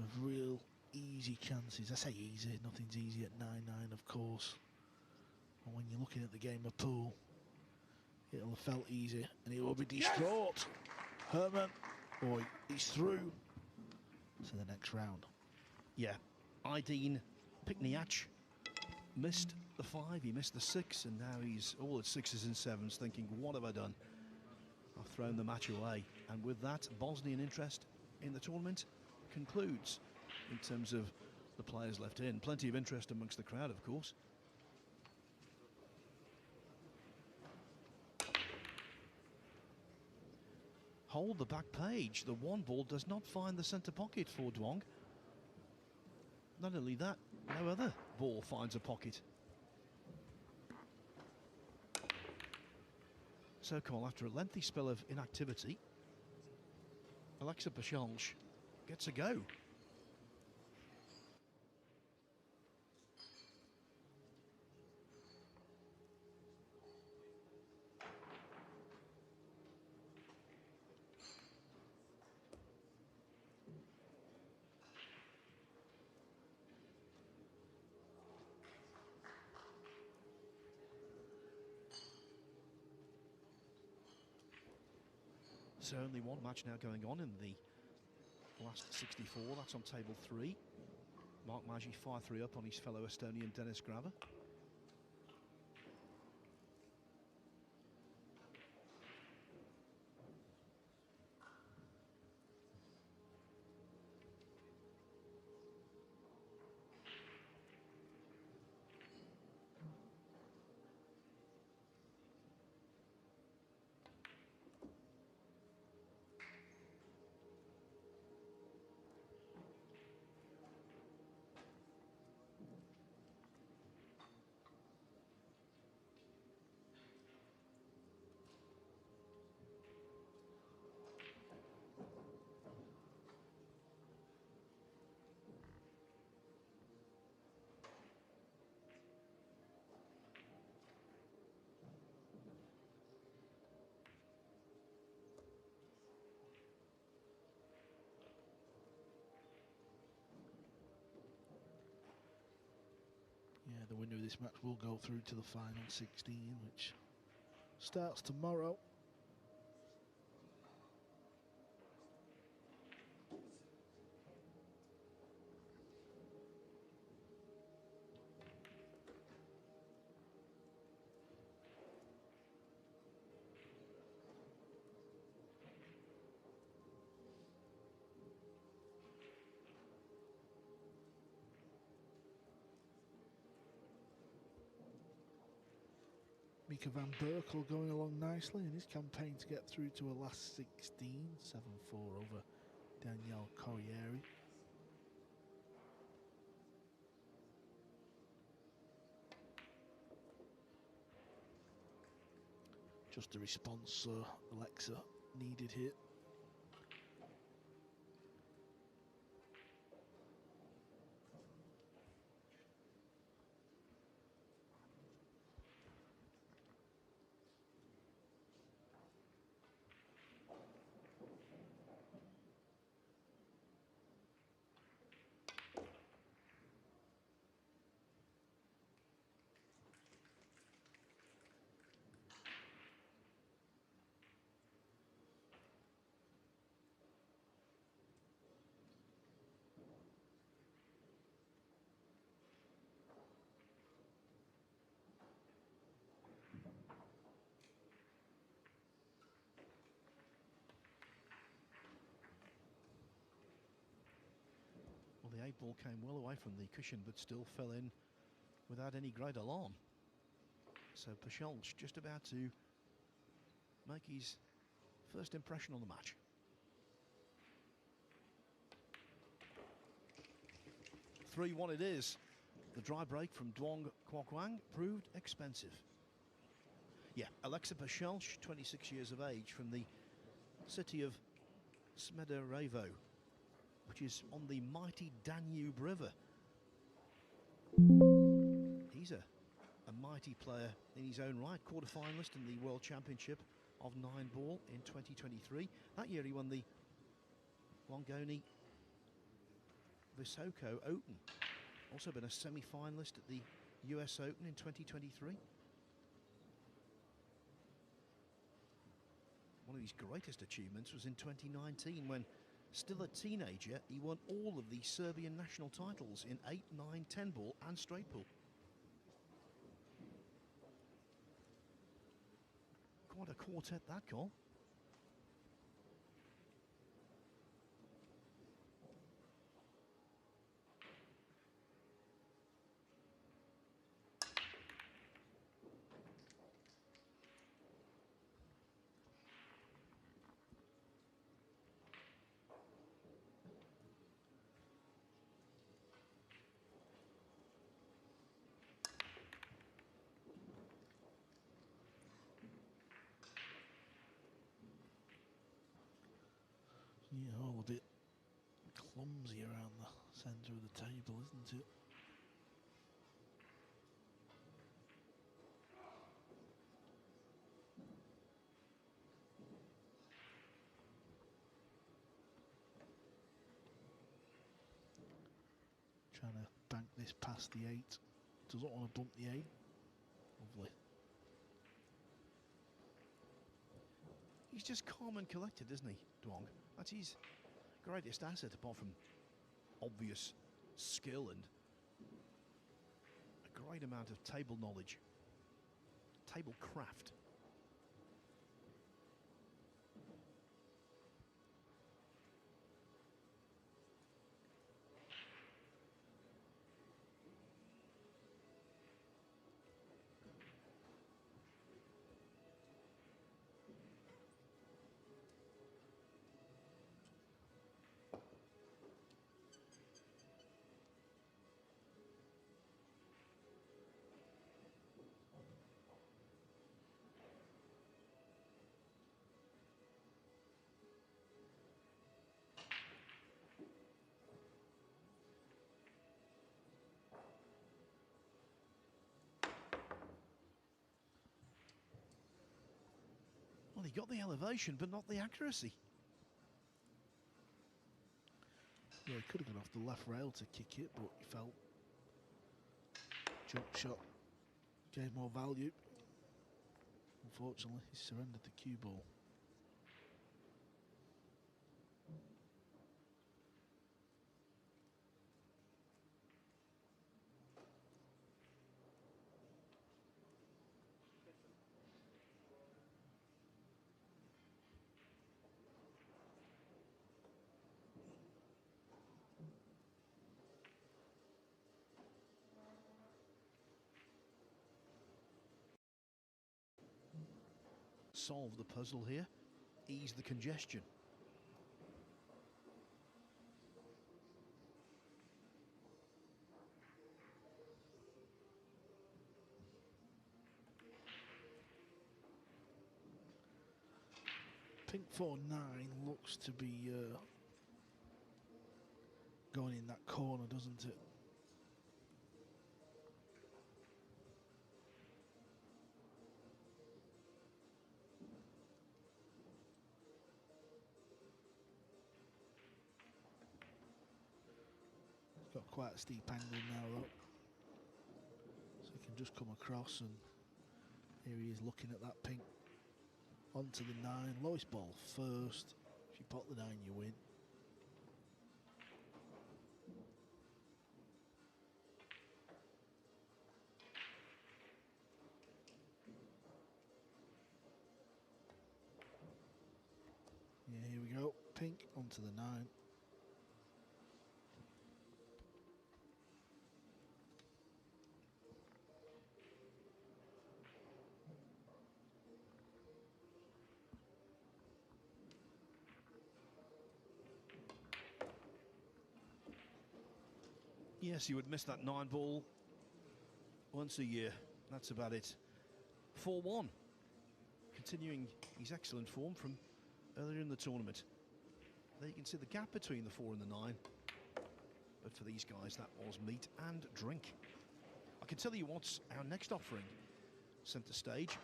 of real easy chances. I say easy, nothing's easy at 9-9, of course. And when you're looking at the game of pool, it'll have felt easy, and he will be distraught. Herman, boy, he's through to the next round. Yeah, Aydin Pikniach missed the 5, he missed the 6, and now he's all at 6s and 7s thinking, what have I done? I've thrown the match away. And with that, Bosnian interest in the tournament concludes in terms of the players left in. Plenty of interest amongst the crowd, of course. Hold the back page. The one ball does not find the centre pocket for Duong. Not only that, no other ball finds a pocket. Sokol, after a lengthy spell of inactivity, Alexa Pachelj gets a go. So only one match now going on in the last 64. That's on table 3. Mark Maggi 5-3 up on his fellow Estonian Dennis Graver. Yeah, the winner of this match will go through to the final 16, which starts tomorrow. Mika van Berkel going along nicely in his campaign to get through to a last 16, 7-4 over Daniel Corriere. Just a response Alexa needed here. Well, the 8 ball came well away from the cushion, but still fell in without any great alarm. So Pachelj just about to make his first impression on the match. Three-1 it is. The dry break from Duong Quoc Quang proved expensive. Yeah, Alexa Pachelj, 26 years of age, from the city of Smederevo, which is on the mighty Danube River. He's a mighty player in his own right, quarter-finalist in the World Championship of 9-ball in 2023. That year he won the Longoni Visoko Open. Also been a semi-finalist at the US Open in 2023. One of his greatest achievements was in 2019 when, still a teenager, he won all of the Serbian national titles in 8, 9, 10 ball and straight ball. Quite a quartet, that goal. Yeah, all a bit clumsy around the centre of the table, isn't it? Trying to bank this past the 8. Doesn't want to bump the 8. Lovely. He's just calm and collected, isn't he, Duong? That's his greatest asset, apart from obvious skill and a great amount of table knowledge, table craft. Well, he got the elevation, but not the accuracy. Yeah, he could have gone off the left rail to kick it, but he felt jump shot gave more value. Unfortunately, he surrendered the cue ball. Solve the puzzle here, ease the congestion. Pink 4-9 looks to be going in that corner, doesn't it? Got quite a steep angle now though, so he can just come across, and here he is looking at that pink. Onto the 9, lowest ball first. If you pot the 9 you win. Yeah, here we go, pink onto the 9. Yes, he would miss that 9 ball once a year. That's about it. 4-1. Continuing his excellent form from earlier in the tournament. There you can see the gap between the 4 and the 9. But for these guys, that was meat and drink. I can tell you what's our next offering. Centre stage,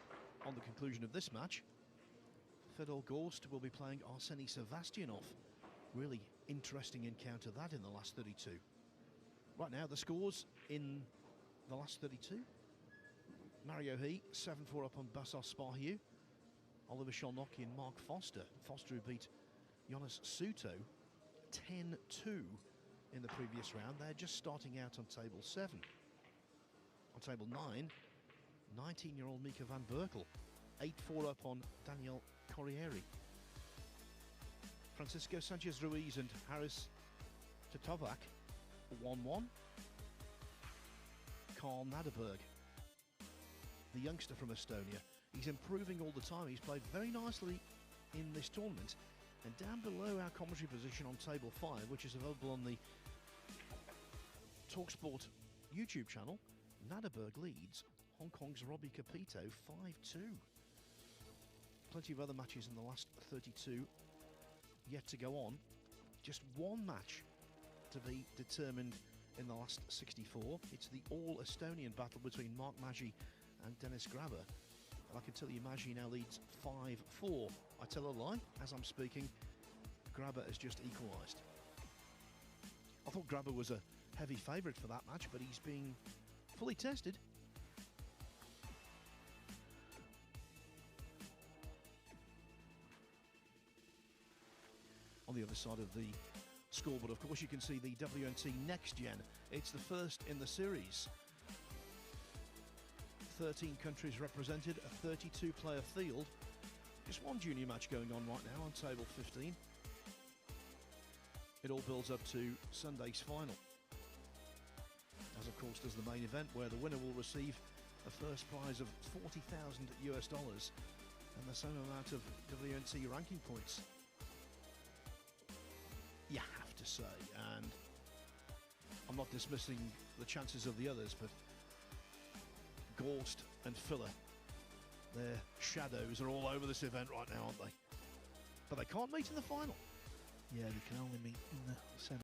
on the conclusion of this match, Fedor Gorst will be playing Arseny Sevastianov. Really interesting encounter that in the last 32. Right now, the scores in the last 32. Mario He, 7-4 up on Basos Sparhiu. Oliver Sholnoki and Mark Foster. Foster who beat Jonas Suto 10-2 in the previous round. They're just starting out on table 7. On table 9, 19-year-old Mika van Berkel, 8-4 up on Daniel Corrieri. Francisco Sanchez Ruiz and Haris Tatovac, 1-1. Carl Naderberg, the youngster from Estonia. He's improving all the time. He's played very nicely in this tournament. And down below our commentary position on table 5, which is available on the TalkSport YouTube channel, Naderberg leads Hong Kong's Robbie Capito 5-2. Plenty of other matches in the last 32 yet to go on. Just one match to be determined in the last 64. It's the all-Estonian battle between Mark Maggi and Dennis Grabber. And I can tell you Maggi now leads 5-4. I tell a lie, as I'm speaking, Grabber has just equalised. I thought Grabber was a heavy favourite for that match, but he's being fully tested. On the other side of the scoreboard, of course, you can see the WNT Next Gen. It's the first in the series. 13 countries represented, a 32-player field. Just one junior match going on right now on table 15. It all builds up to Sunday's final. As of course does the main event, where the winner will receive a first prize of $40,000 and the same amount of WNT ranking points. You have to say, and I'm not dismissing the chances of the others, but Gorst and Filler, their shadows are all over this event right now, aren't they? But they can't meet in the final. Yeah, they can only meet in the semi.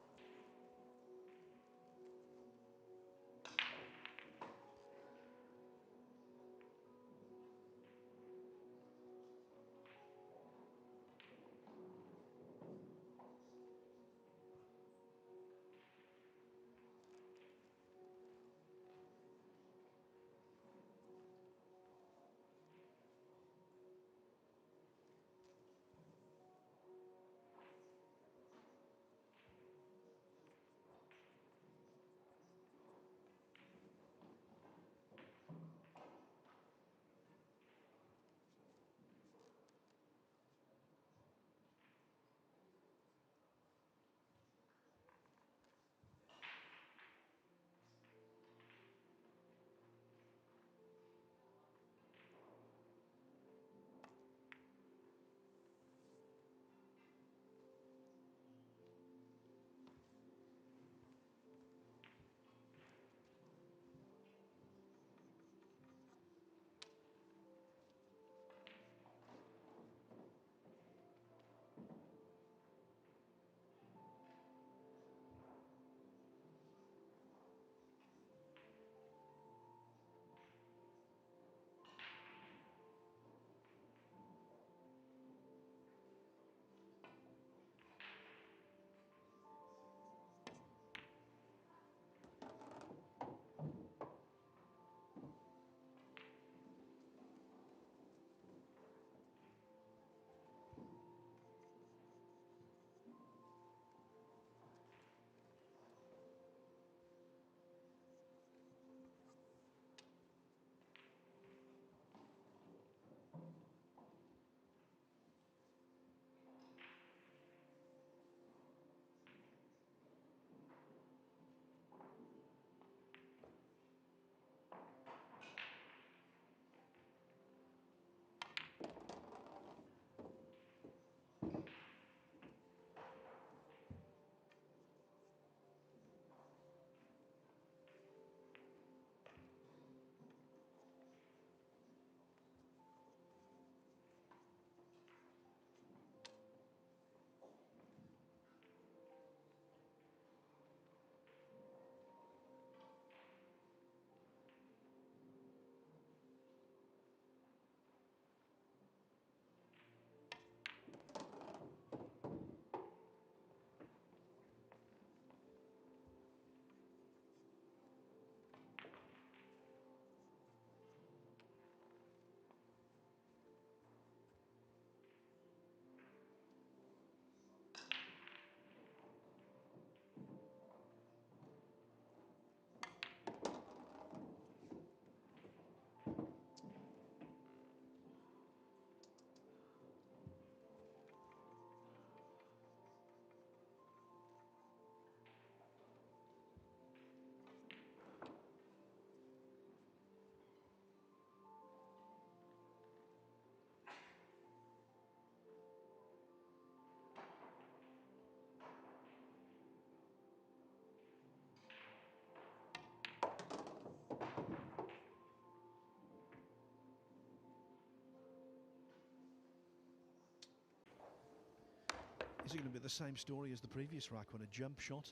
Is it going to be the same story as the previous rack when a jump shot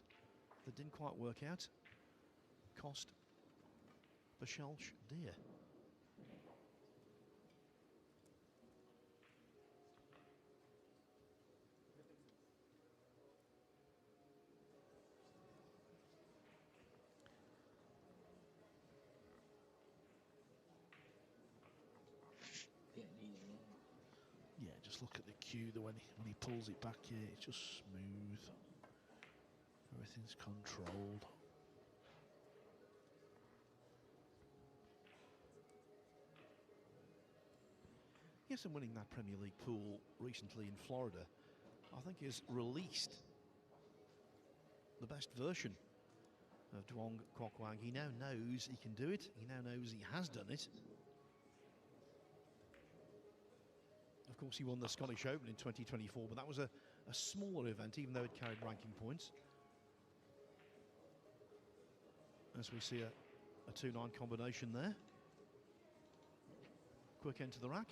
that didn't quite work out cost the Schalke dear? Yeah, just look at the cue. When he pulls it back here, it's just smooth. Everything's controlled. Yes, and winning that Premier League pool recently in Florida, I think has released the best version of Duong Quoc Wang. He now knows he can do it. He now knows he has done it. Of course, he won the Scottish Open in 2024, but that was a smaller event, even though it carried ranking points. As we see a 2-9 combination there. Quick end to the rack.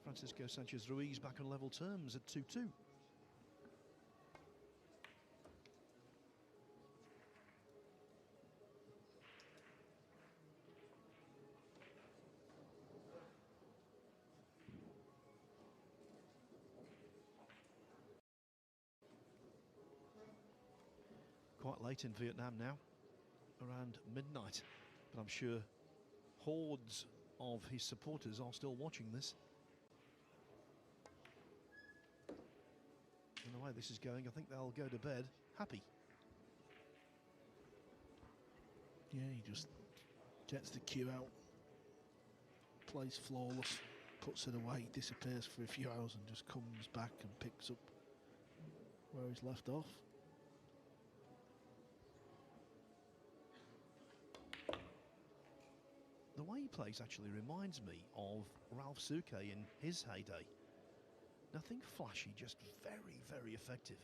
Francisco Sanchez Ruiz back on level terms at 2-2. Quite late in Vietnam now, around midnight, but I'm sure hordes of his supporters are still watching this. And the way this is going, I think they'll go to bed happy. Yeah, he just gets the cue out, plays flawless, puts it away, disappears for a few hours and just comes back and picks up where he's left off. The way he plays actually reminds me of Ralph Suke in his heyday. Nothing flashy, just very, very effective.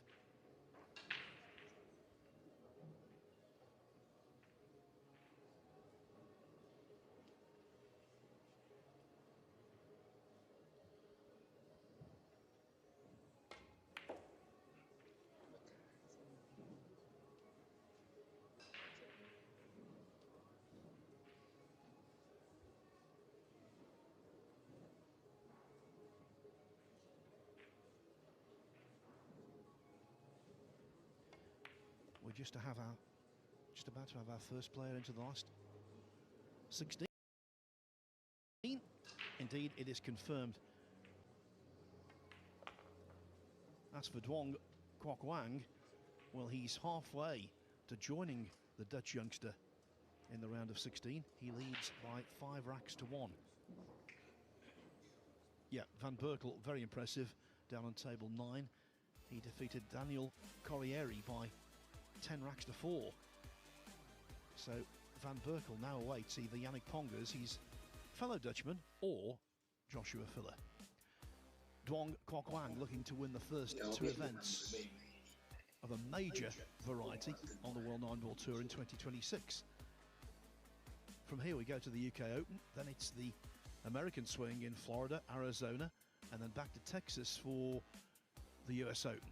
We're just about to have our first player into the last 16. Indeed, it is confirmed. As for Duong Quoc Wang, well, he's halfway to joining the Dutch youngster in the round of 16. He leads by 5 racks to 1. Yeah, Van Berkel, very impressive, down on table 9. He defeated Daniel Corriere by 10 racks to 4. So Van Berkel now awaits either Yannick Pongers, his fellow Dutchman, or Joshua Filler. Duong Quoc Wang looking to win the first 2 events of a major variety on the World 9 Ball Tour in 2026. From here we go to the UK Open, then it's the American swing in Florida, Arizona, and then back to Texas for the US Open.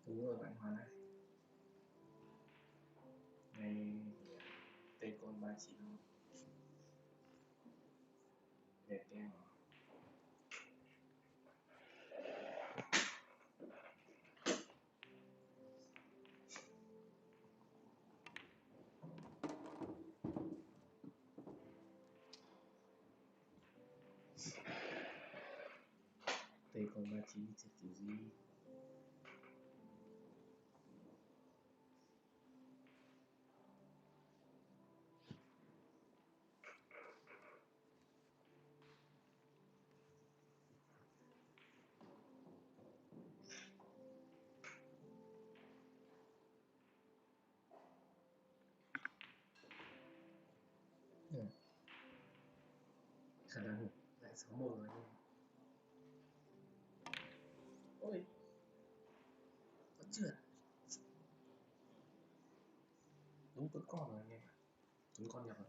Đúng rồi bạn Hoàng ơi. Ngày Tây Côn 39 đẹp em. tay con 39 c'est fusil. Khả năng lại 6-1 rồi anh em. Ôi, vẫn trượt. Đúng vẫn còn rồi anh em ạ. Chúng con nhập rồi.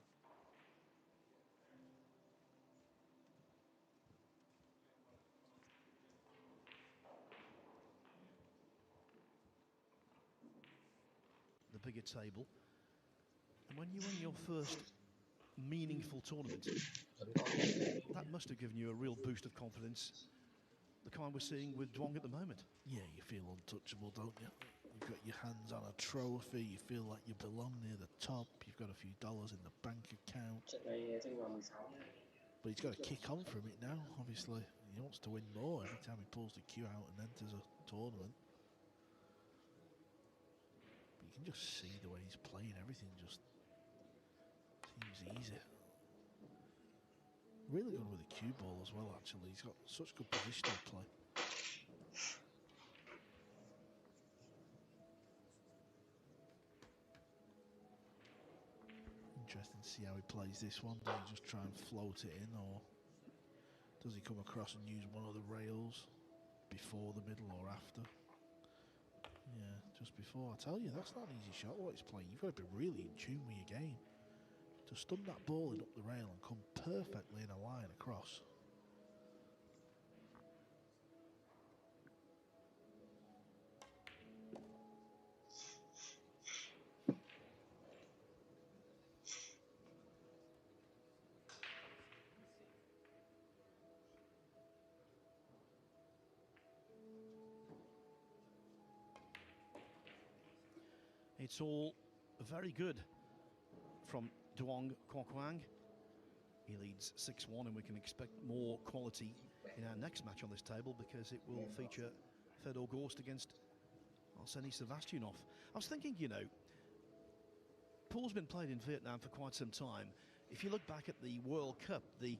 The bigger table. And when you won your first meaningful tournament, that must have given you a real boost of confidence, the kind we're seeing with Duong at the moment. Yeah, you feel untouchable, don't you? You've got your hands on a trophy, you feel like you belong near the top, you've got a few dollars in the bank account. Trận này tranh vào 16 nha. But he's got to kick on from it now, obviously. He wants to win more every time he pulls the cue out and enters a tournament. But you can just see the way he's playing, everything just seems easy. Really good with the cue ball as well, actually. He's got such good positional play. Interesting to see how he plays this one. Does he just try and float it in, or does he come across and use one of the rails before the middle or after? Yeah, just before. I tell you, that's not an easy shot what he's playing. You've got to be really in tune with your game to stun that ball in up the rail and come perfectly in a line across. It's all very good from Duong Kwok-Wang. He leads 6-1, and we can expect more quality in our next match on this table because it will feature Fedor Gorst against Arseny Sevastyanov. I was thinking, you know, pool's been played in Vietnam for quite some time. If you look back at the World Cup, the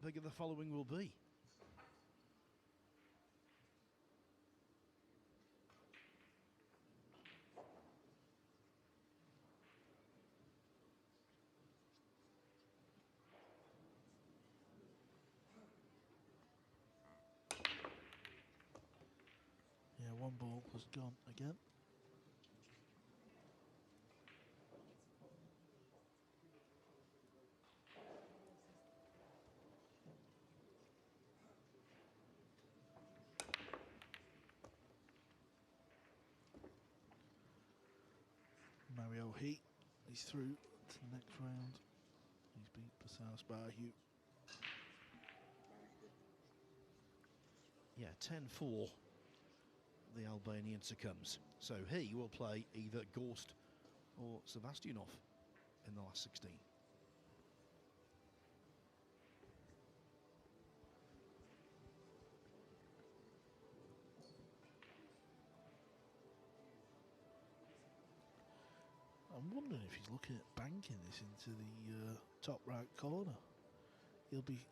bigger the following will be. Yeah, one ball has gone again. Mario Heat, he's through to the next round. He's beat Pasas Bahu. Yeah, 10-4, the Albanian succumbs. So he will play either Gorst or Sevastyanov in the last 16. I'm wondering if he's looking at banking this into the top right corner. He'll be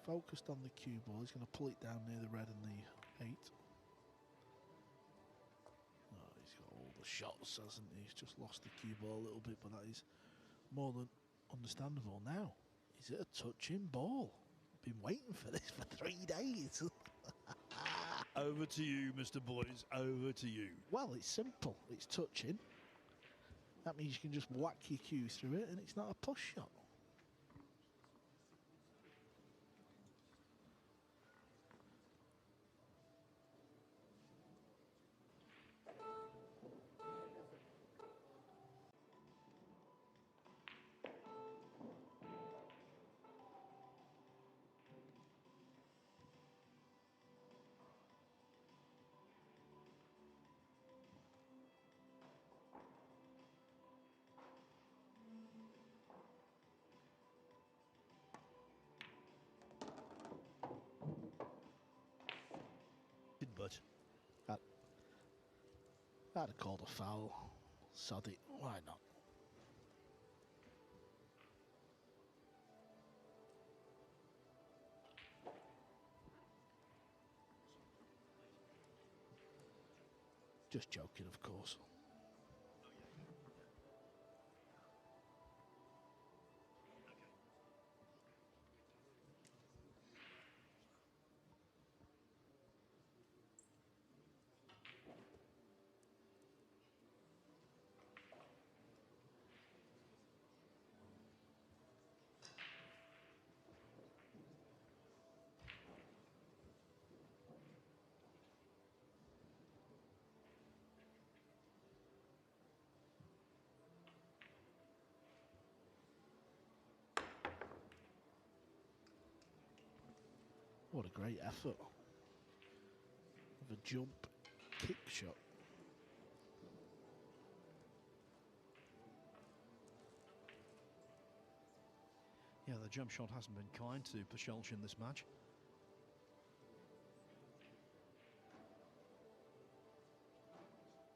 focused on the cue ball. He's going to pull it down near the red and the 8. Oh, he's got all the shots, hasn't he? He's just lost the cue ball a little bit, but that is more than understandable. Now, is it a touching ball? Been waiting for this for 3 days. Over to you, Mr. Boys, over to you. Well, it's simple. It's touching. That means you can just whack your cue through it and it's not a push shot. I'd have called a foul. Sod it. Why not? Just joking, of course. What a great effort. Of a jump kick shot. Yeah, the jump shot hasn't been kind to Pachelch in this match.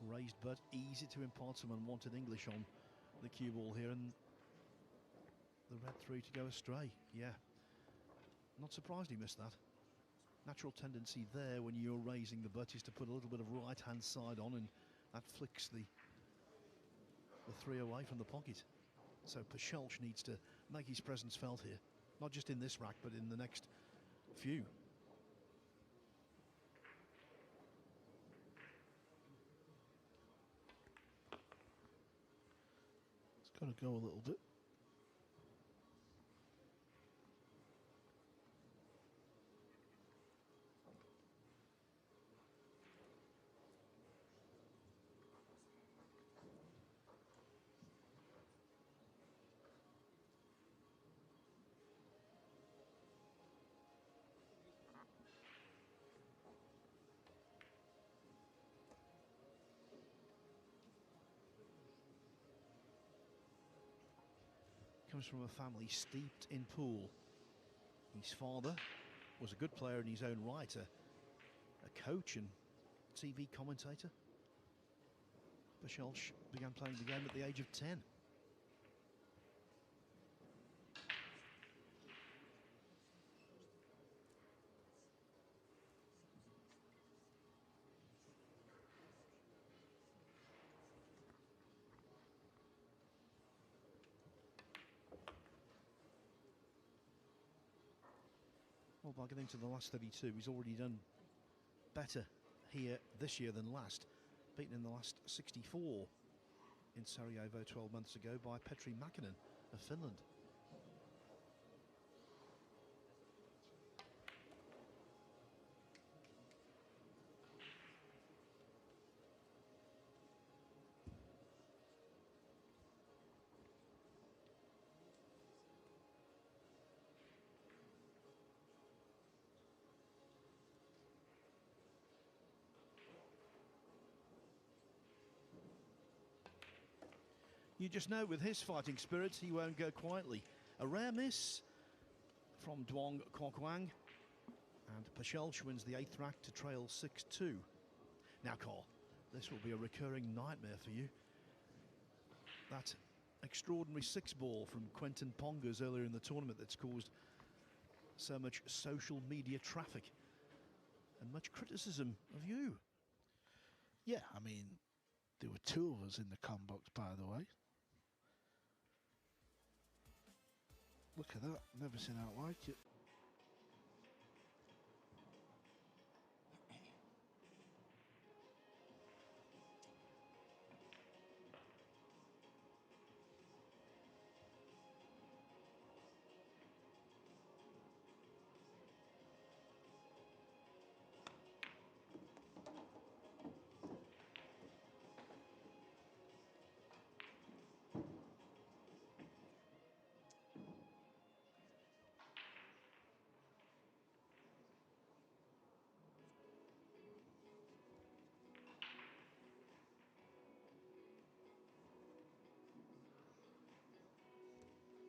Raised but easy to impart some unwanted English on the cue ball here, and the red three to go astray. Yeah, not surprised he missed that. Natural tendency there when you're raising the butt is to put a little bit of right hand side on, and that flicks the three away from the pocket. So Pachelch needs to make his presence felt here, not just in this rack but in the next few. It's got to go a little bit. Comes from a family steeped in pool. His father was a good player in his own right, a coach and TV commentator. Pachelch began playing the game at the age of 10. Well, by getting to the last 32, he's already done better here this year than last. Beaten in the last 64 in Sarajevo 12 months ago by Petri Mäkinen of Finland. You just know with his fighting spirit, he won't go quietly. A rare miss from Duong Kokwang, and Pachelch wins the 8th rack to trail 6-2. Now, Carl, this will be a recurring nightmare for you. That extraordinary 6-ball from Quentin Pongas earlier in the tournament that's caused so much social media traffic and much criticism of you. Yeah, I mean, there were two of us in the com box, by the way. Look at that, never seen out like it.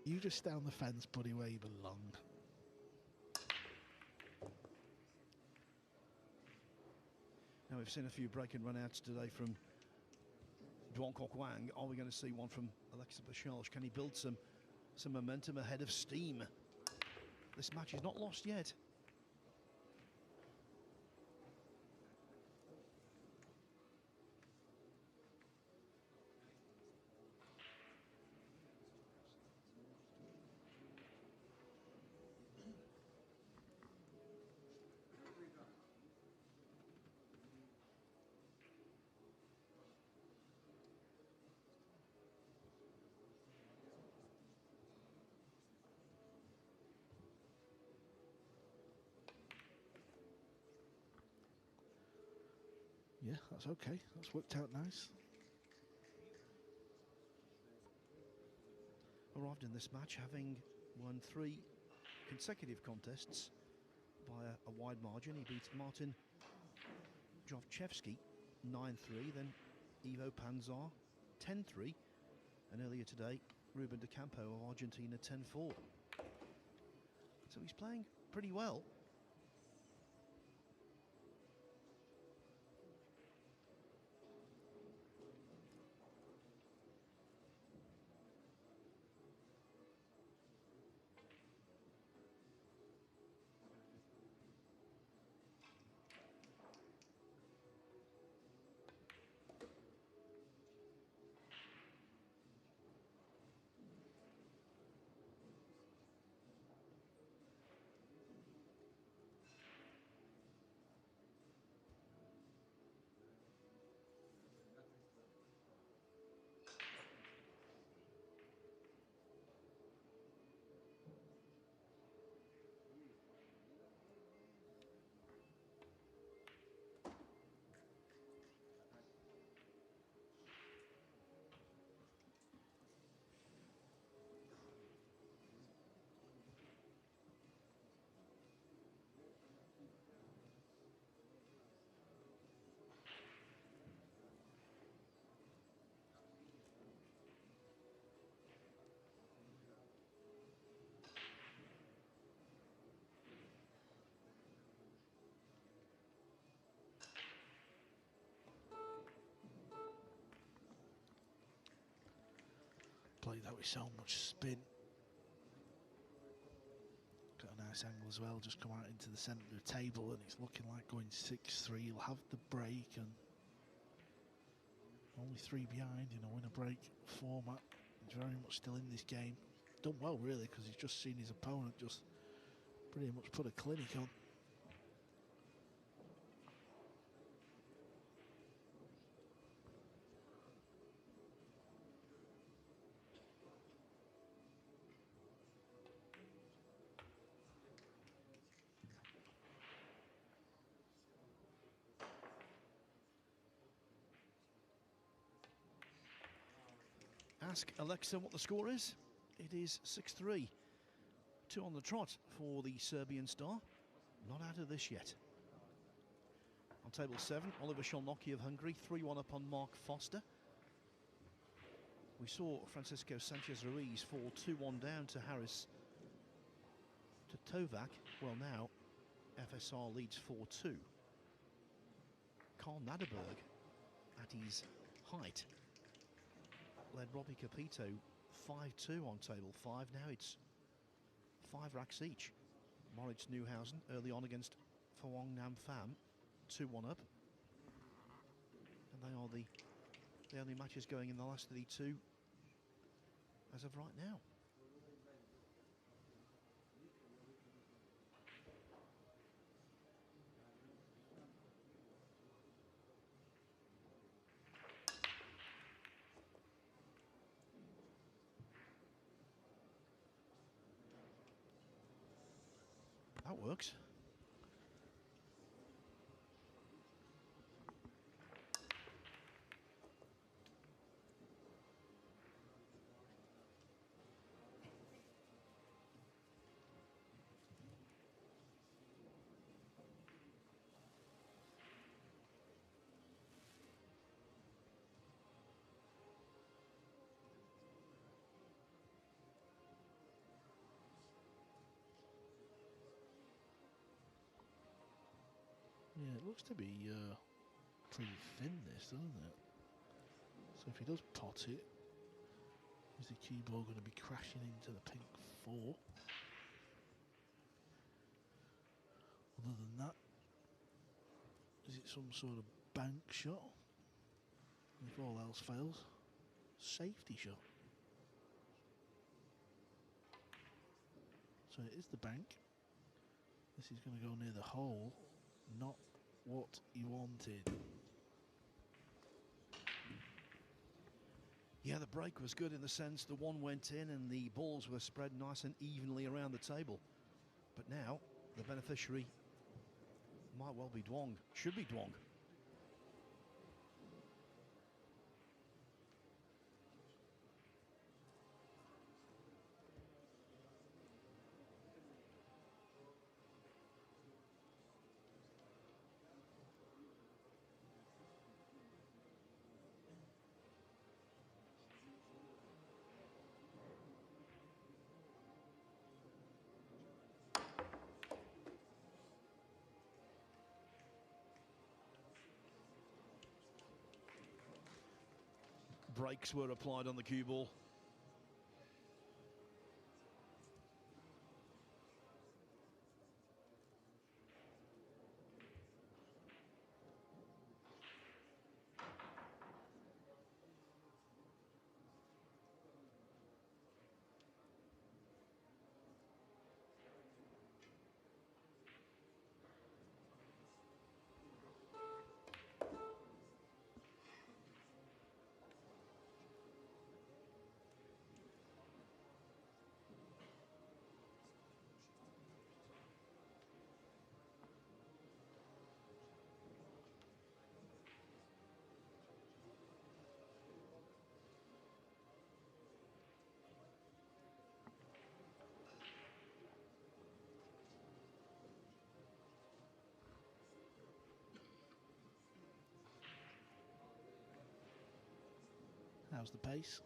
You just stay on the fence, buddy, where you belong. Now, we've seen a few break and run outs today from Duan Kok Wang. Are we going to see one from Alexa Bachelj? Can he build some momentum ahead of steam? This match is not lost yet. Yeah, that's okay. That's worked out nice. Arrived in this match having won 3 consecutive contests by a wide margin. He beat Martin Jovchevsky 9-3, then Ivo Panzar 10-3, and earlier today Ruben de Campo of Argentina 10-4. So he's playing pretty well. Played that with so much spin. Got a nice angle as well, just come out into the centre of the table, and it's looking like going 6-3. He'll have the break, and only 3 behind in a win-a-break format. He's very much still in this game. Done well, really, because he's just seen his opponent just pretty much put a clinic on. Ask Alexa what the score is. It is 6-3. 2 on the trot for the Serbian star. Not out of this yet. On table 7, Oliver Sholnoki of Hungary, 3-1 up on Mark Foster. We saw Francisco Sanchez Ruiz fall 2-1 down to Haris Totovac. Well, now FSR leads 4-2. Carl Naderberg, at his height, led Robbie Capito 5-2 on table 5. Now it's 5 racks each. Moritz Neuhausen early on against Phawang Nam Pham, 2-1 up. And they are the only matches going in the last 32 as of right now. That works. Yeah, it looks to be pretty thin, this, doesn't it? So if he does pot it, is the cue ball going to be crashing into the pink 4? Other than that, is it some sort of bank shot? And if all else fails, safety shot. So it is the bank. This is going to go near the hole, not what he wanted. Yeah, the break was good in the sense the one went in and the balls were spread nice and evenly around the table. But now, the beneficiary might well be Duong. Should be Duong. Brakes were applied on the cue ball. How's the pace?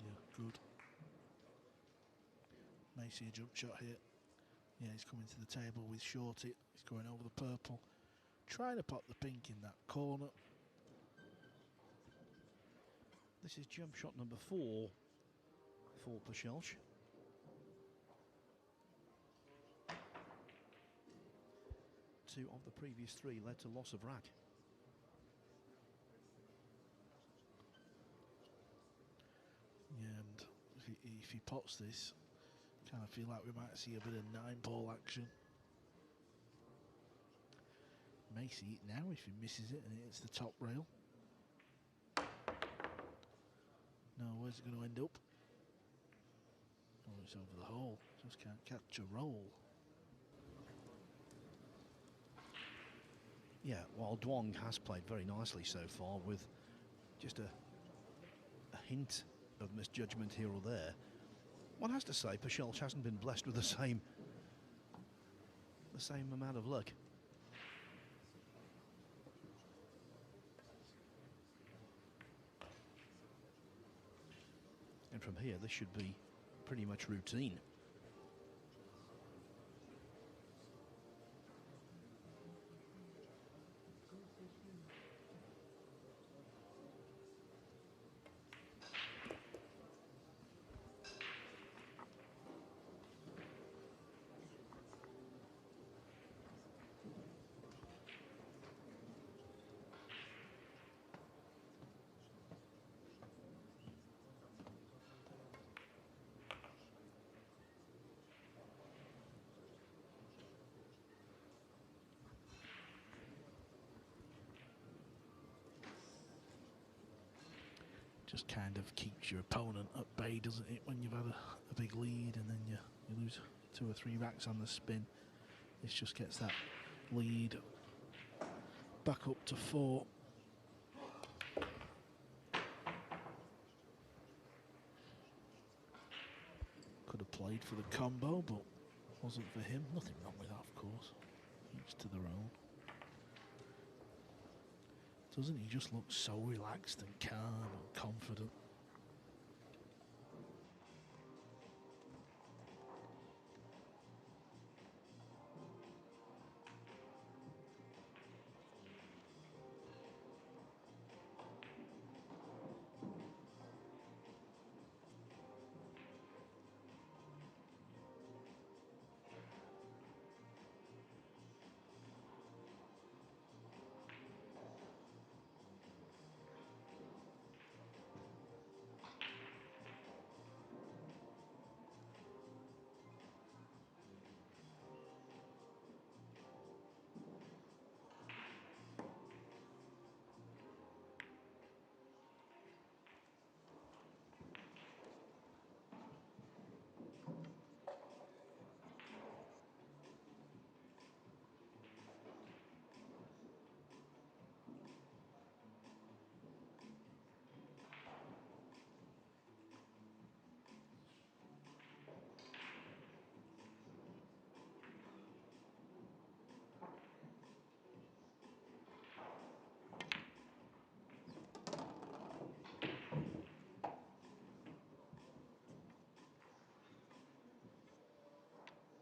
Yeah, good. Macy a jump shot here. Yeah, he's coming to the table with Shorty. He's going over the purple. Trying to pop the pink in that corner. This is jump shot number 4 for Pachelch. Two of the previous 3 led to loss of rack. Yeah, and if he pots this, kind of feel like we might see a bit of 9-ball action. May see it now if he misses it and it hits the top rail. No, where's it going to end up? Oh, it's over the hole. Just can't catch a roll. Yeah, while Duong has played very nicely so far with just a hint of misjudgment here or there, one has to say Pachelch hasn't been blessed with the same amount of luck. And from here, this should be pretty much routine. Just kind of keeps your opponent at bay, doesn't it, when you've had a big lead and then you lose 2 or 3 racks on the spin. This just gets that lead back up to 4. Could have played for the combo, but wasn't for him. Nothing wrong with that, of course. Each to their own. Doesn't he just look so relaxed and calm and confident?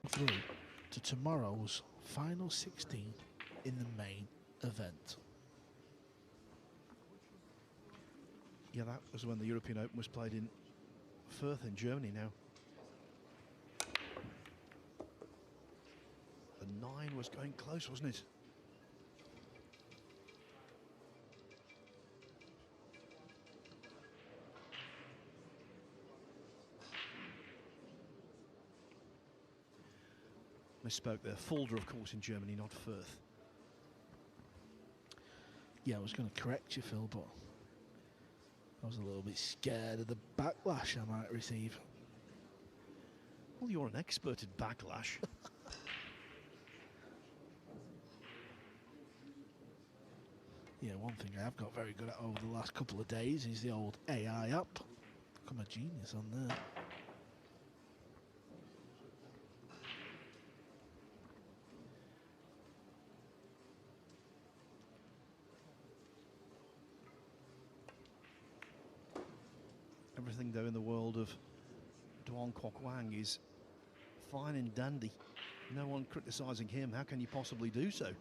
through to tomorrow's final 16 in the main event. Yeah, that was when the European Open was played in Fürth in Germany now. The 9 was going close, wasn't it? Misspoke there. Fulda, of course, in Germany, not Fürth. Yeah, I was going to correct you, Phil, but I was a little bit scared of the backlash I might receive. Well, you're an expert at backlash. Yeah, one thing I have got very good at over the last couple of days is the old AI up. I'm a genius on there. Everything, though, in the world of Duong Quoc Wang is fine and dandy. No one criticising him. How can you possibly do so?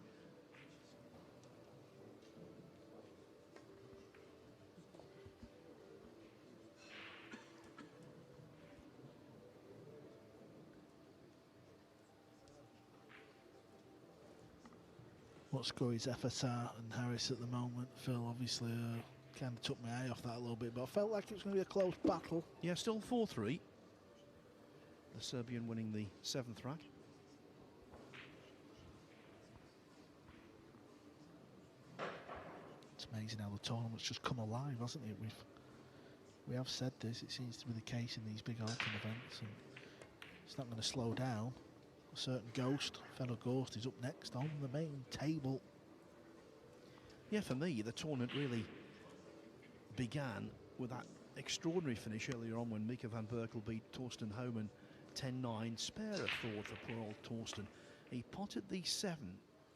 What score is FSR and Harris at the moment? Phil obviously kind of took my eye off that a little bit, but I felt like it was going to be a close battle. Yeah, still 4-3. The Serbian winning the 7th rack. It's amazing how the tournament's just come alive, hasn't it? We have said this, it seems to be the case in these big open events, and it's not going to slow down. A certain Ghost, fellow Ghost, is up next on the main table. Yeah, for me, the tournament really began with that extraordinary finish earlier on when Mika van Berkel beat Torsten Homan 10-9. Spare a thought for poor old Torsten. He potted the 7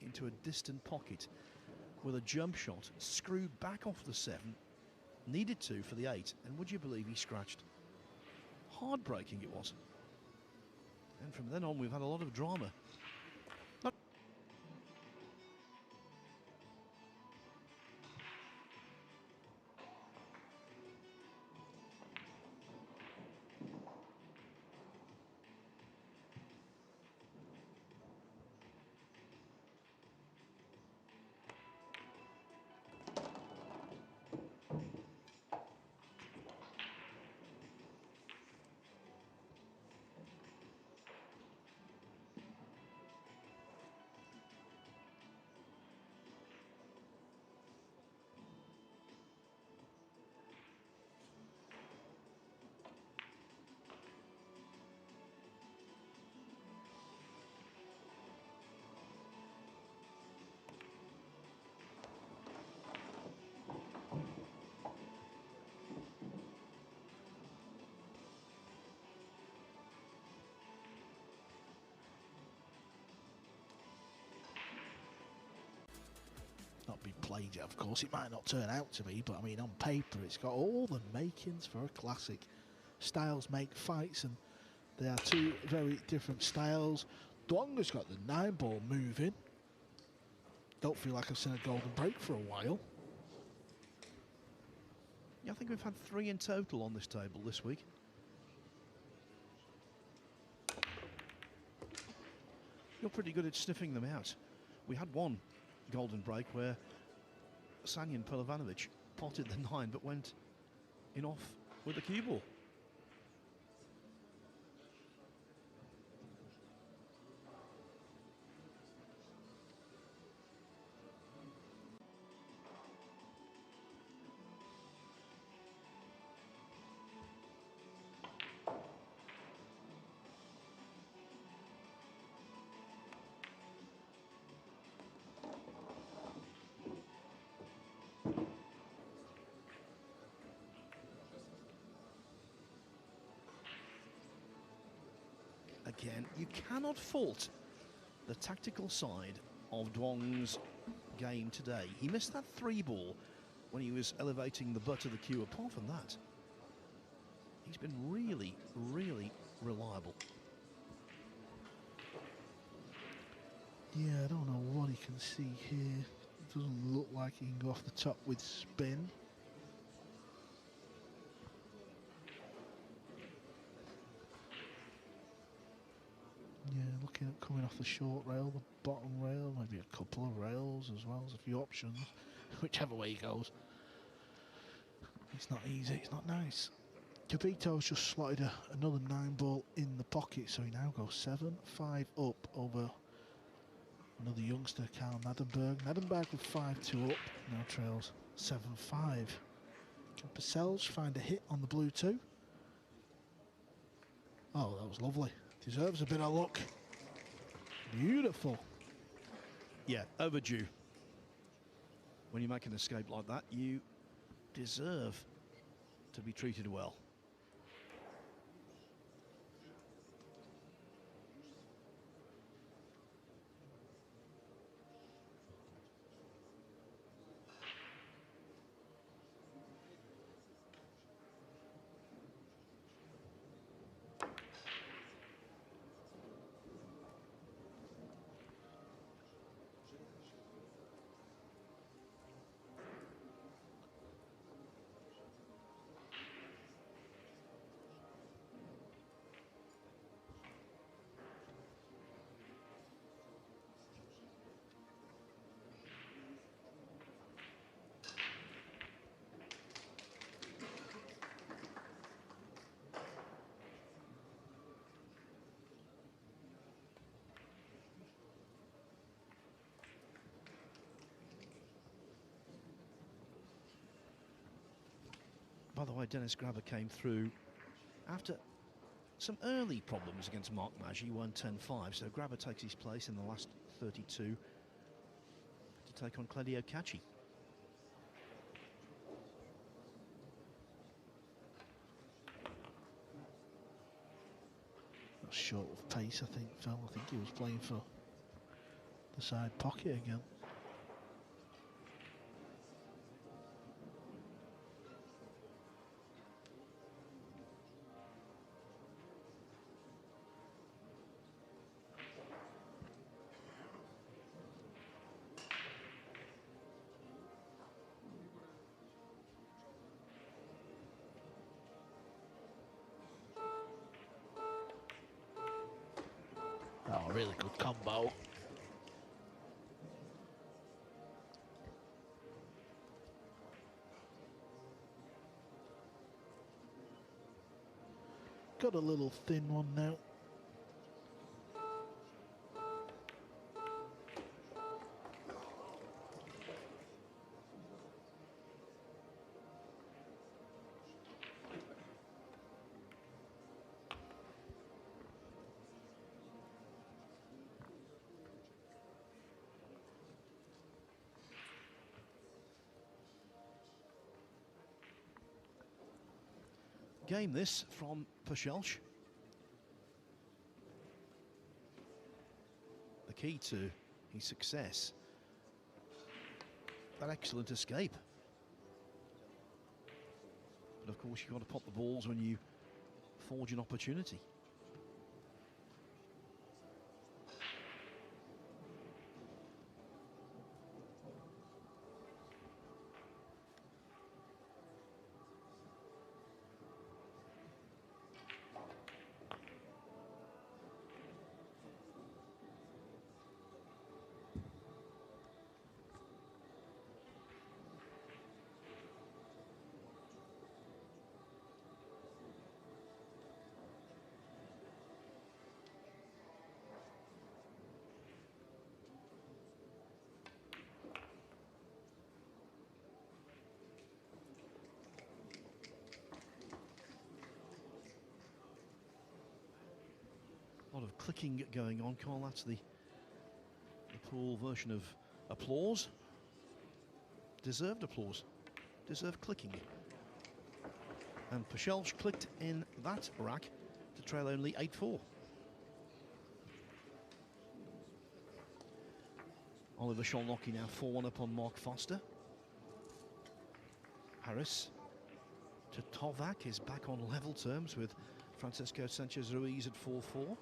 into a distant pocket with a jump shot, screwed back off the 7, needed to for the 8, and would you believe he scratched? Heartbreaking it was. And from then on, we've had a lot of drama. Not been played yet, of course. It might not turn out to be, but I mean, on paper, it's got all the makings for a classic. Styles make fights, and they are two very different styles. Duong has got the 9-ball moving. Don't feel like I've seen a golden break for a while. Yeah, I think we've had 3 in total on this table this week. You're pretty good at sniffing them out. We had one golden break where Sanyan Pelovanovic potted the 9 but went in off with the cue ball. Again, you cannot fault the tactical side of Duong's game today. He missed that 3-ball when he was elevating the butt of the cue. Apart from that, he's been really, really reliable. Yeah, I don't know what he can see here. It doesn't look like he can go off the top with spin. Yeah, looking at coming off the short rail, the bottom rail, maybe a couple of rails as well as a few options, whichever way he goes. It's not easy, it's not nice. Kavito's just slotted another 9-ball in the pocket, so he now goes 7-5 up over another youngster, Karl Nadenberg. Nadenberg with 5-2 up, now trails 7-5. Can Purcell's find a hit on the blue too? Oh, that was lovely. Deserves a bit of luck. Beautiful. Yeah, overdue. When you make an escape like that, you deserve to be treated well. By the way, Dennis Grabber came through after some early problems against Mark Maggi. He won 10-5, so Grabber takes his place in the last 32 to take on Claudio Cacci. That's short of pace, I think, Phil. I think he was playing for the side pocket again. Oh, really good combo. Got a little thin one now. Game this from Purcell. The key to his success, that excellent escape. But of course you've got to pop the balls when you forge an opportunity. A lot of clicking going on, Carl. That's the pool version of applause. Deserved applause. Deserved clicking. And Purcell clicked in that rack to trail only 8-4. Oliver Sholnocki now 4-1 up on Mark Foster. Harris to Tovac is back on level terms with Francisco Sanchez Ruiz at 4-4.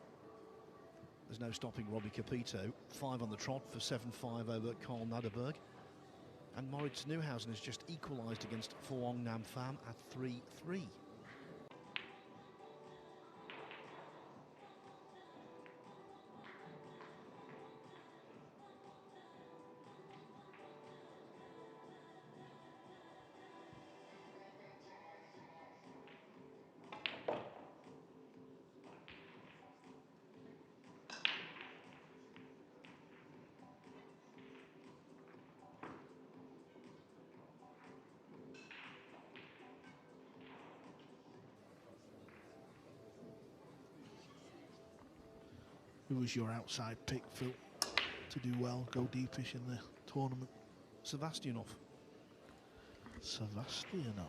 There's no stopping Robbie Capito. 5 on the trot for 7-5 over Karl Naderberg. And Moritz Neuhausen has just equalised against Phuong Nam Pham at 3-3. Who was your outside pick, Phil, to do well, go deepish in the tournament? Sebastianov. Sebastianov.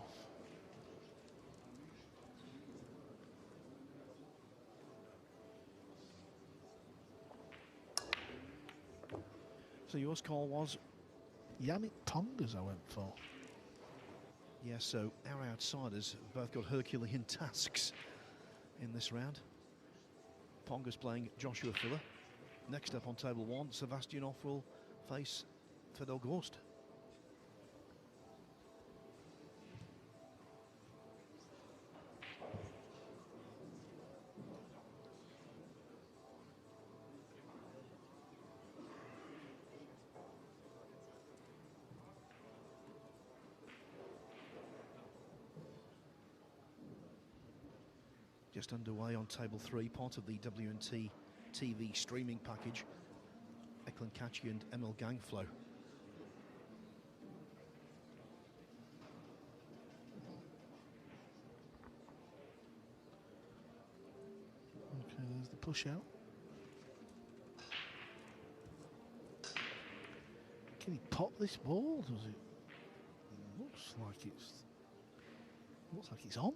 So yours call was? Yannick Tongas I went for. Yes, so our outsiders have both got Herculean tasks in this round. Ponga's playing Joshua Filler. Next up on table 1, Sebastianov will face Fedor Gorst. Just underway on table 3, part of the WNT TV streaming package. Eklund Kachi and Emil Gangflow. Okay, there's the push out. Can he pop this ball? Does it? Looks like it's on.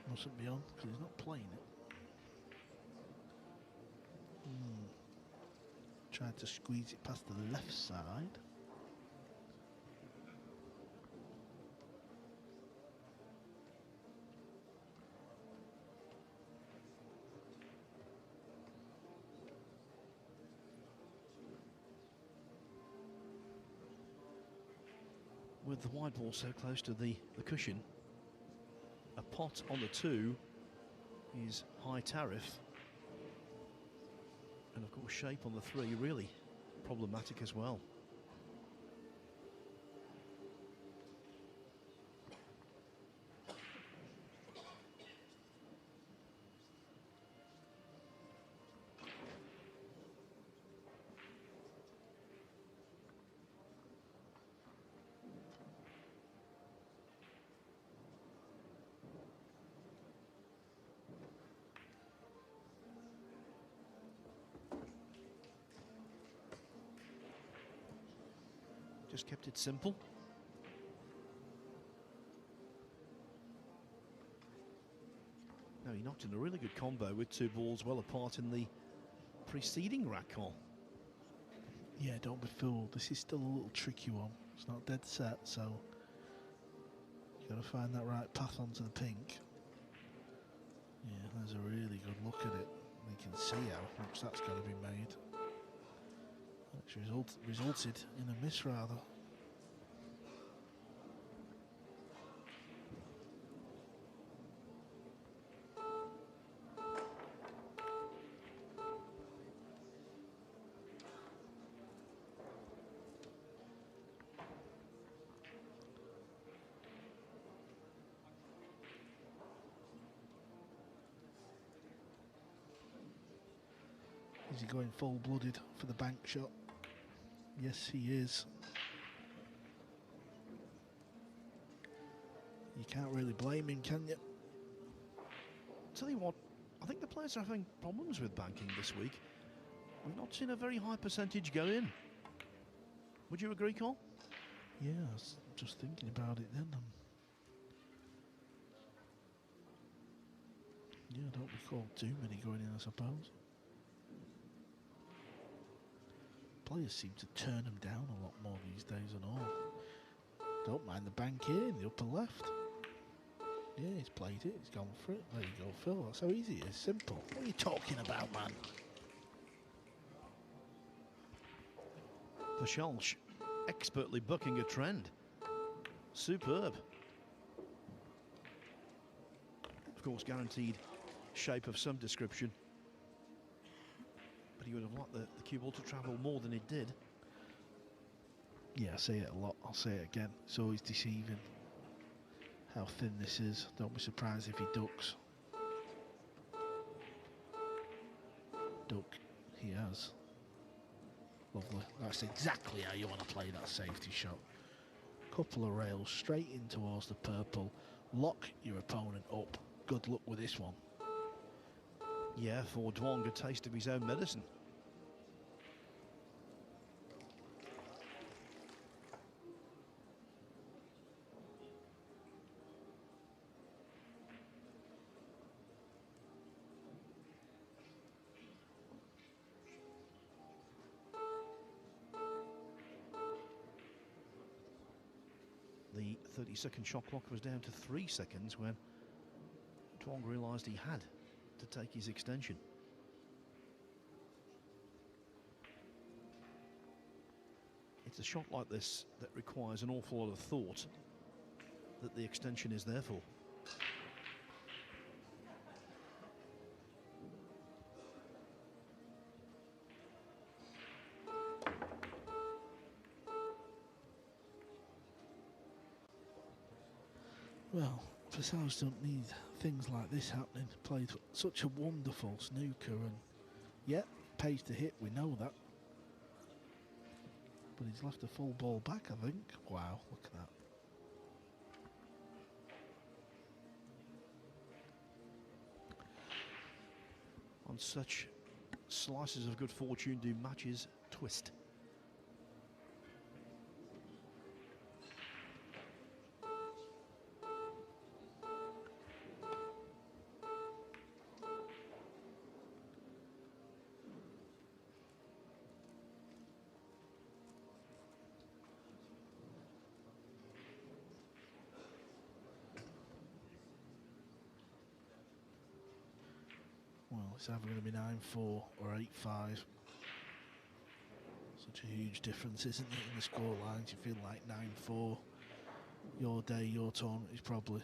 Mustn't be on because he's not playing it. Tried to squeeze it past the left side. With the wide ball so close to the cushion, a pot on the 2 is high tariff. And of course shape on the 3 really problematic as well. Just kept it simple. Now he knocked in a really good combo with 2 balls well apart in the preceding rack call. Yeah, don't be fooled. This is still a little tricky one. It's not dead set, so you got to find that right path onto the pink. Yeah, there's a really good look at it. You can see how much that's got to be made. Which resulted in a miss, rather. Is he going full-blooded for the bank shot? Yes, he is. You can't really blame him, can you? Tell you what, I think the players are having problems with banking this week. We've not seen a very high percentage go in. Would you agree, Cole? Yeah, I was just thinking about it then. Yeah, I don't recall too many going in, I suppose. Players seem to turn them down a lot more these days and all. Don't mind the bank here in the upper left. Yeah, he's played it, he's gone for it. There you go, Phil. That's how easy it is. Simple. What are you talking about, man? Pachelch expertly bucking a trend. Superb. Of course, guaranteed shape of some description. But he would have liked the cue ball to travel more than it did. Yeah, I say it a lot. I'll say it again. It's always deceiving how thin this is. Don't be surprised if he ducks. Duck, he has. Lovely. That's exactly how you want to play that safety shot. Couple of rails straight in towards the purple. Lock your opponent up. Good luck with this one. Yeah, for Duong, a taste of his own medicine. The 30-second shot clock was down to 3 seconds when Duong realised he had to take his extension. It's a shot like this that requires an awful lot of thought that the extension is there for. Well, Pachelch don't need things like this happening. Played such a wonderful snooker, and yet pays to hit, we know that. But he's left a full ball back, I think. Wow, look at that. On such slices of good fortune do matches twist. Well, it's either going to be 9-4 or 8-5. Such a huge difference, isn't it, in the score lines? You feel like 9-4. Your day, your tournament is probably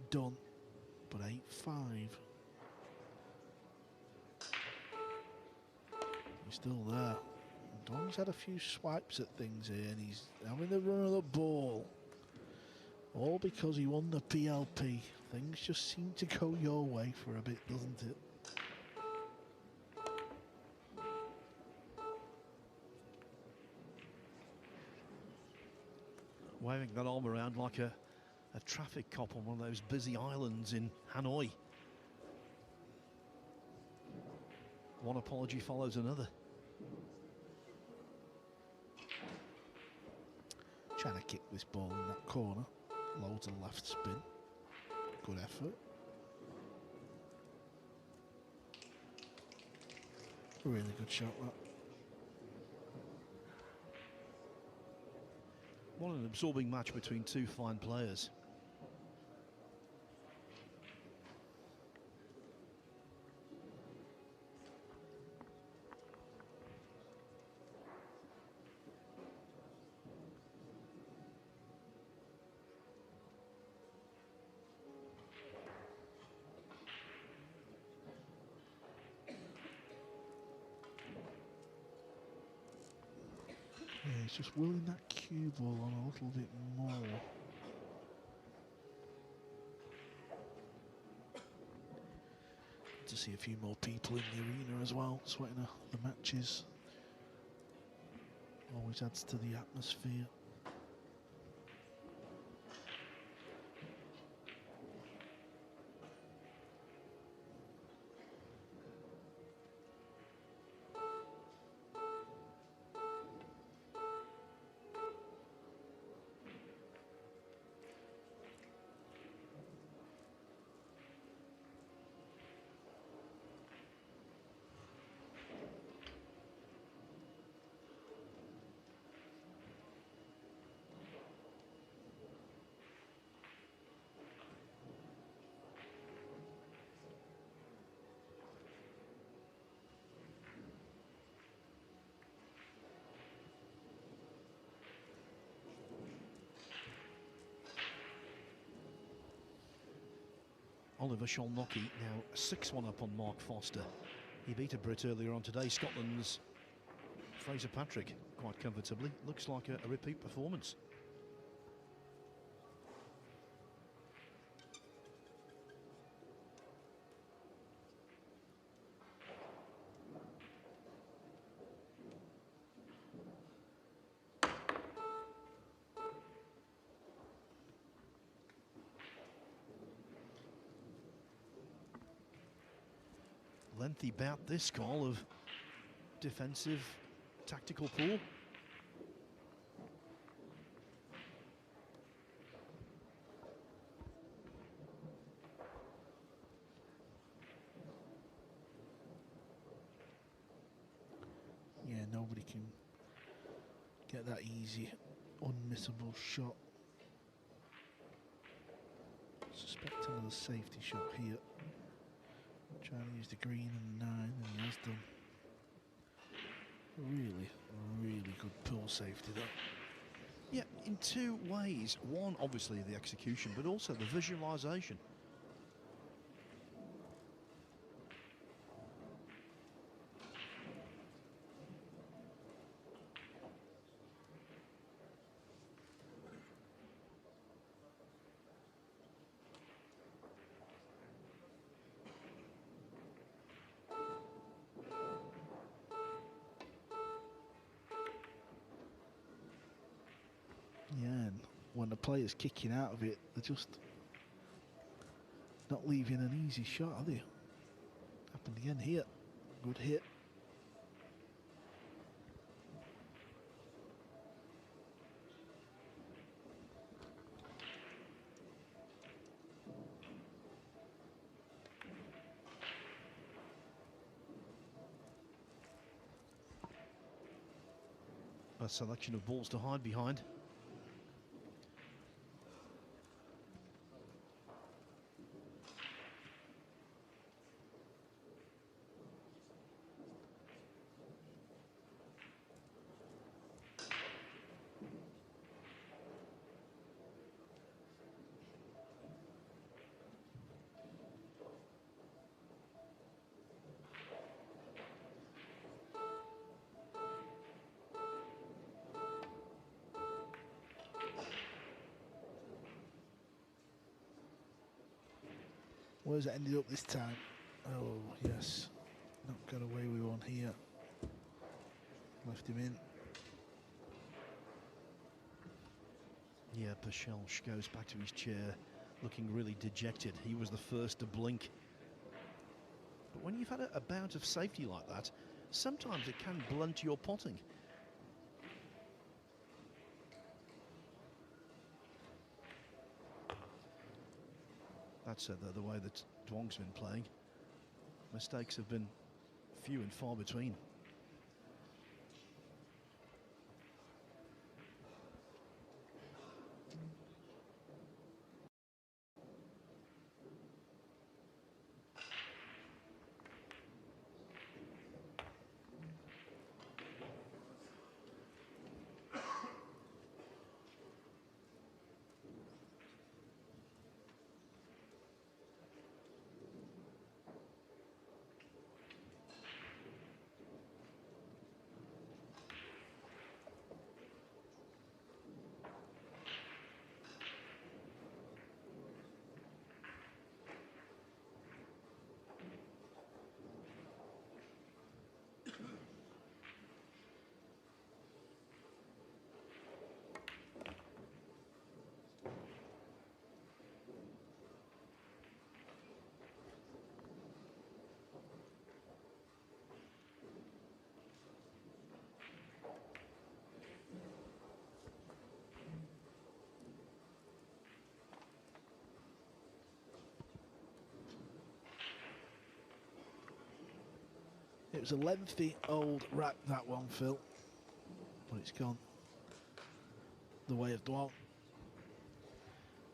done. But 8-5. He's still there. Duong's had a few swipes at things here, and he's having the run of the ball. All because he won the PLP. Things just seem to go your way for a bit, doesn't it? Waving that arm around like a traffic cop on one of those busy islands in Hanoi. One apology follows another. Trying to kick this ball in that corner. Loads of left spin. Good effort. Really good shot, that. What an absorbing match between two fine players. Yeah, he's just willing that cue ball on a little bit more. To see a few more people in the arena as well, sweating the matches. Always adds to the atmosphere. Oliver Sholnocki now 6-1 up on Mark Foster. He beat a Brit earlier on today. Scotland's Fraser Patrick quite comfortably. Looks like a repeat performance. Lengthy bout this call of defensive tactical pool. Yeah, nobody can get that easy, unmissable shot. Suspect another safety shot here. Trying to use the green and 9, and he has done. Really, really good pool safety though. Yeah, in two ways. One, obviously the execution, but also the visualisation. Yeah, and when the player's kicking out of it, they're just not leaving an easy shot, are they? Happened again here. Good hit. A selection of balls to hide behind. Where's it ended up this time? Oh, yes. Not got away with one here. Left him in. Yeah, Pachelch goes back to his chair looking really dejected. He was the first to blink. But when you've had a bout of safety like that, sometimes it can blunt your potting. That's the way that Duong's been playing. Mistakes have been few and far between. It was a lengthy old rack, that one, Phil. But it's gone the way of Duong.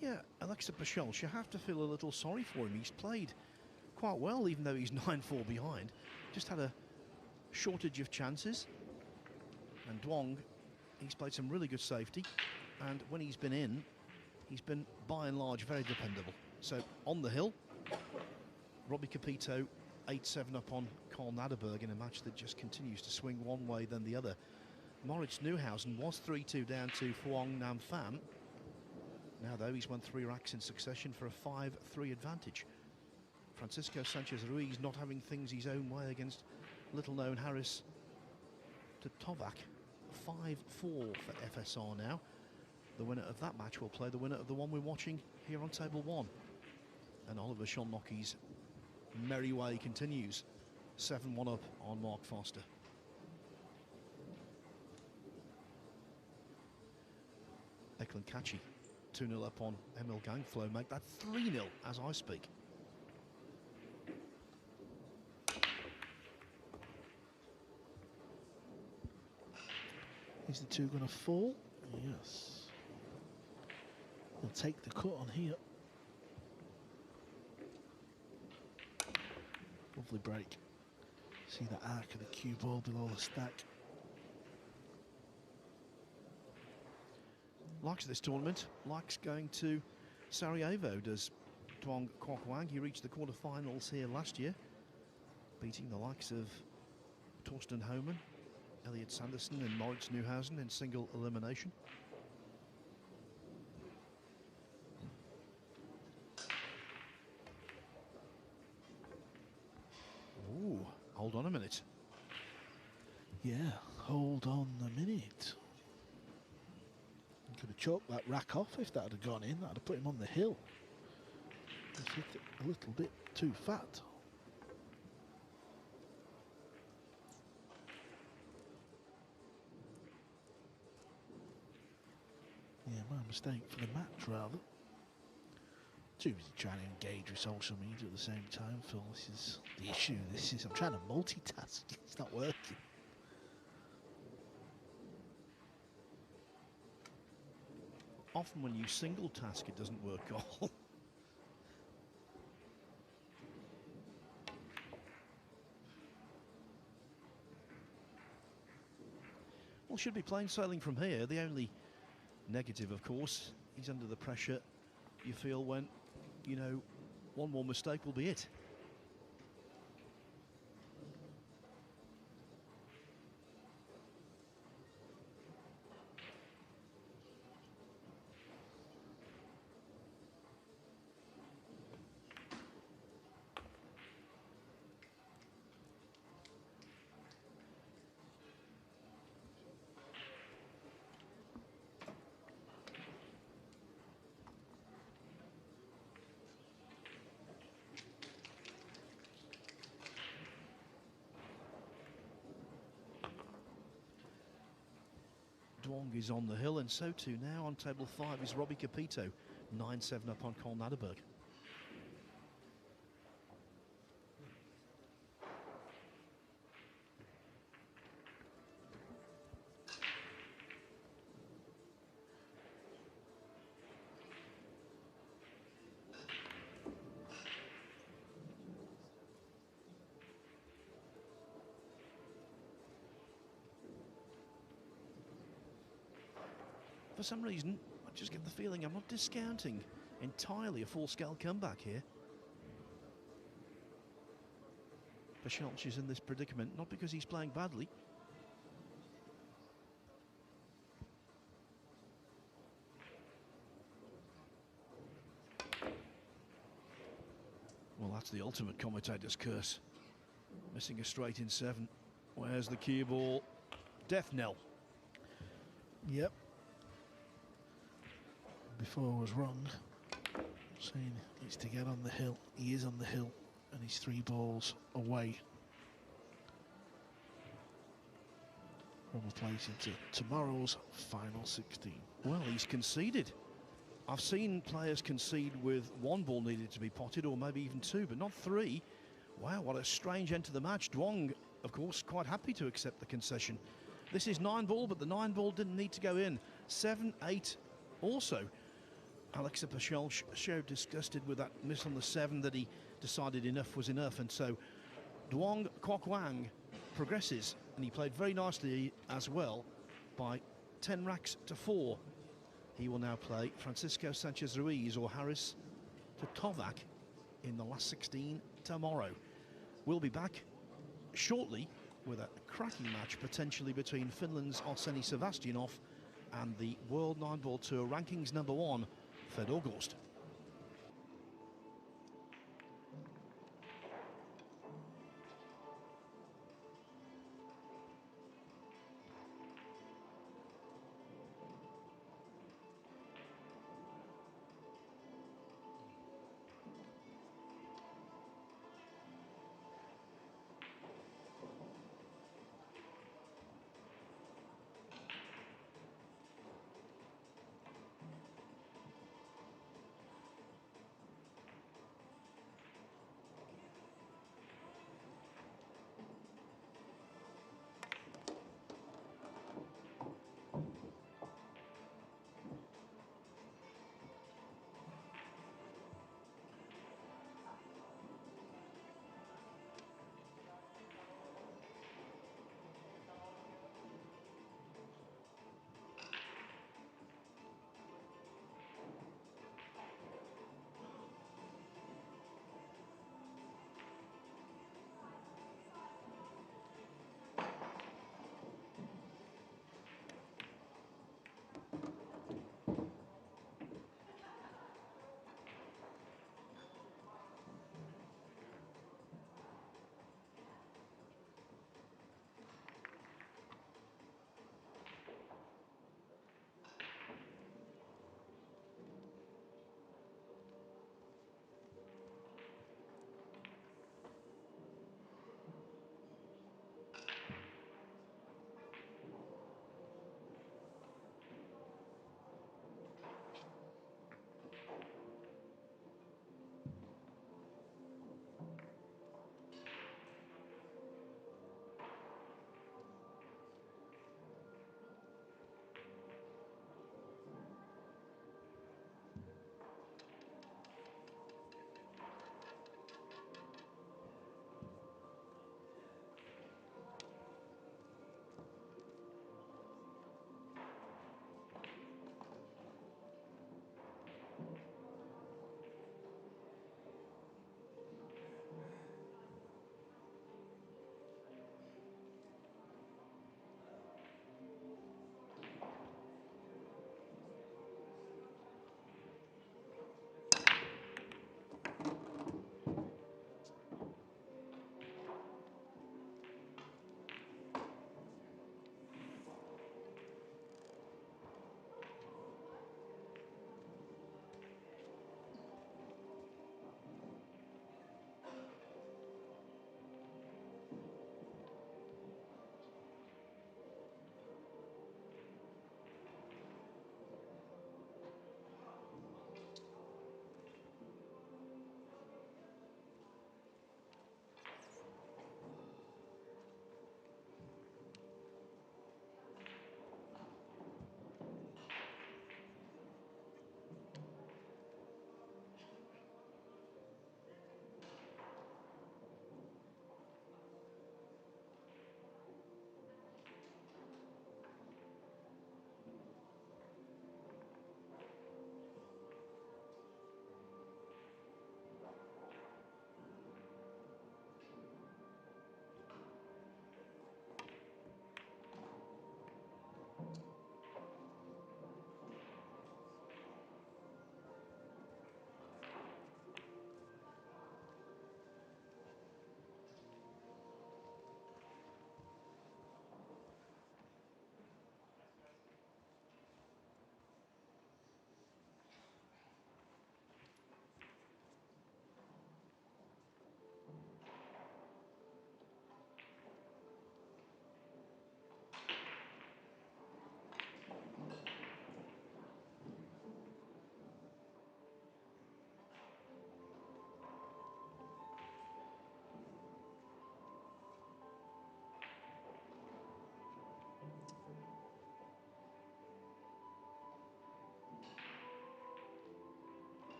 Yeah, Alexa Pachelch, you have to feel a little sorry for him. He's played quite well, even though he's 9-4 behind. Just had a shortage of chances. And Duong, he's played some really good safety. And when he's been in, he's been, by and large, very dependable. So, on the hill, Robbie Capito 8-7 up on Karl Naderberg in a match that just continues to swing one way then the other. Moritz Neuhausen was 3-2 down to Phuong Nam Pham. Now though, he's won 3 racks in succession for a 5-3 advantage. Francisco Sanchez-Ruiz not having things his own way against little-known Haris Totovac. 5-4 for FSR now. The winner of that match will play the winner of the one we're watching here on table 1. And Oliver Szolnocki's merry way continues. 7-1 up on Mark Foster. Eklund Kachi 2-0 up on Emil Gangflow. Make that 3-0 as I speak. Is the 2 going to fall? Yes. He'll take the cut on here. Lovely break. See the arc of the cue ball below the stack. Likes this tournament, likes going to Sarajevo, does Duong Quoc Wang. He reached the quarterfinals here last year, beating the likes of Torsten Homan, Elliot Sanderson and Moritz Neuhausen in single elimination. Ooh, hold on a minute. Yeah, hold on a minute. Could have choked that rack off if that had gone in. That would have put him on the hill. Just hit it a little bit too fat. Yeah, my mistake for the match, rather. Too busy trying to engage with social media at the same time, Phil. This is the issue. I'm trying to multitask. It's not working. Often when you single task, it doesn't work all. Well, should be plain sailing from here. The only negative, of course, he's under the pressure you feel when, you know, one more mistake will be it. Duong is on the hill, and so too now on table 5 is Robbie Capito, 9-7 up on Karl Naderberg. For some reason, I just get the feeling I'm not discounting entirely a full-scale comeback here. Pachelch is in this predicament, not because he's playing badly. Well, that's the ultimate commentator's curse. Missing a straight in 7. Where's the cue ball? Death knell. Yep. Before I was wrong, saying he's to get on the hill. He is on the hill, and he's 3 balls away from a place into tomorrow's final 16. Well, he's conceded. I've seen players concede with 1 ball needed to be potted, or maybe even 2, but not 3. Wow, what a strange end to the match. Duong, of course, quite happy to accept the concession. This is 9 ball, but the 9 ball didn't need to go in. 7-8 also. Alexa Pachelch showed disgusted with that miss on the 7 that he decided enough was enough, and so Duong Quoc Wang progresses, and he played very nicely as well by 10 racks to 4. He will now play Francisco Sanchez-Ruiz or Haris Totovac in the last 16 tomorrow. We'll be back shortly with a cracking match potentially between Finland's Arseni Sevastyanov and the World 9-Ball Tour rankings #1, Fedor Gorst.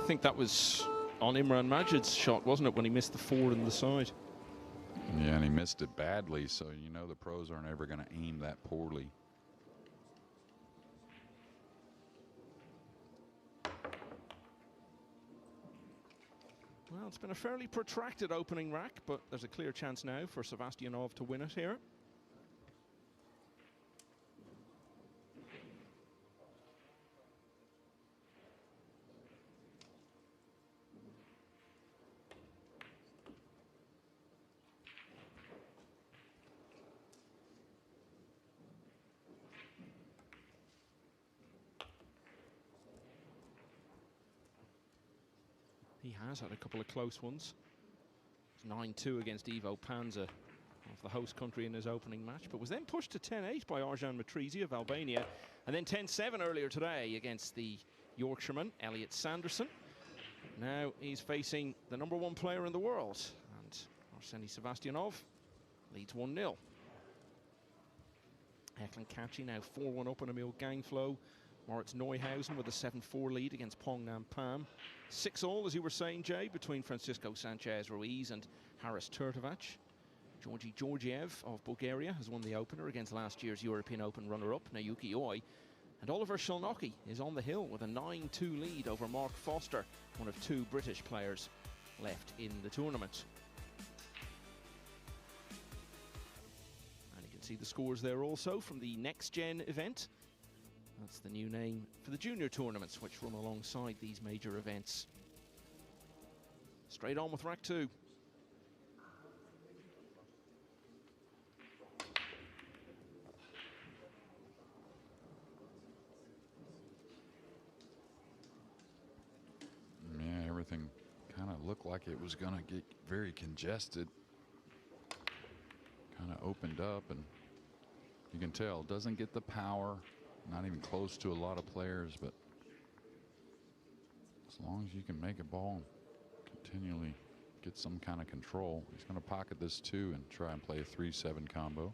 think that was on Imran Majid's shot, wasn't it, when he missed the 4 in the side? Yeah, and he missed it badly, so you know the pros aren't ever going to aim that poorly. Well, it's been a fairly protracted opening rack, but there's a clear chance now for Sebastianov to win it here. He has had a couple of close ones. It's 9-2 against Ivo Panza of the host country in his opening match, but was then pushed to 10-8 by Arjan Matrizi of Albania, and then 10-7 earlier today against the Yorkshireman, Elliot Sanderson. Now he's facing the #1 player in the world, and Arseny Sebastianov leads 1-0. Eklund Kachi now 4-1 up on Emil Gangflow. Moritz Neuhausen with a 7-4 lead against Pong Nam Pham. 6-all, as you were saying, Jay, between Francisco Sanchez Ruiz and Haris Turtovac. Georgi Georgiev of Bulgaria has won the opener against last year's European Open runner-up, Nayuki Oi. And Oliver Shelnocki is on the hill with a 9-2 lead over Mark Foster, one of 2 British players left in the tournament. And you can see the scores there also from the Next Gen event. That's the new name for the junior tournaments, which run alongside these major events. Straight on with rack 2. Yeah, everything kind of looked like it was going to get very congested. Kind of opened up, and you can tell it doesn't get the power. Not even close to a lot of players, but as long as you can make a ball and continually get some kind of control. He's going to pocket this 2 and try and play a 3-7 combo.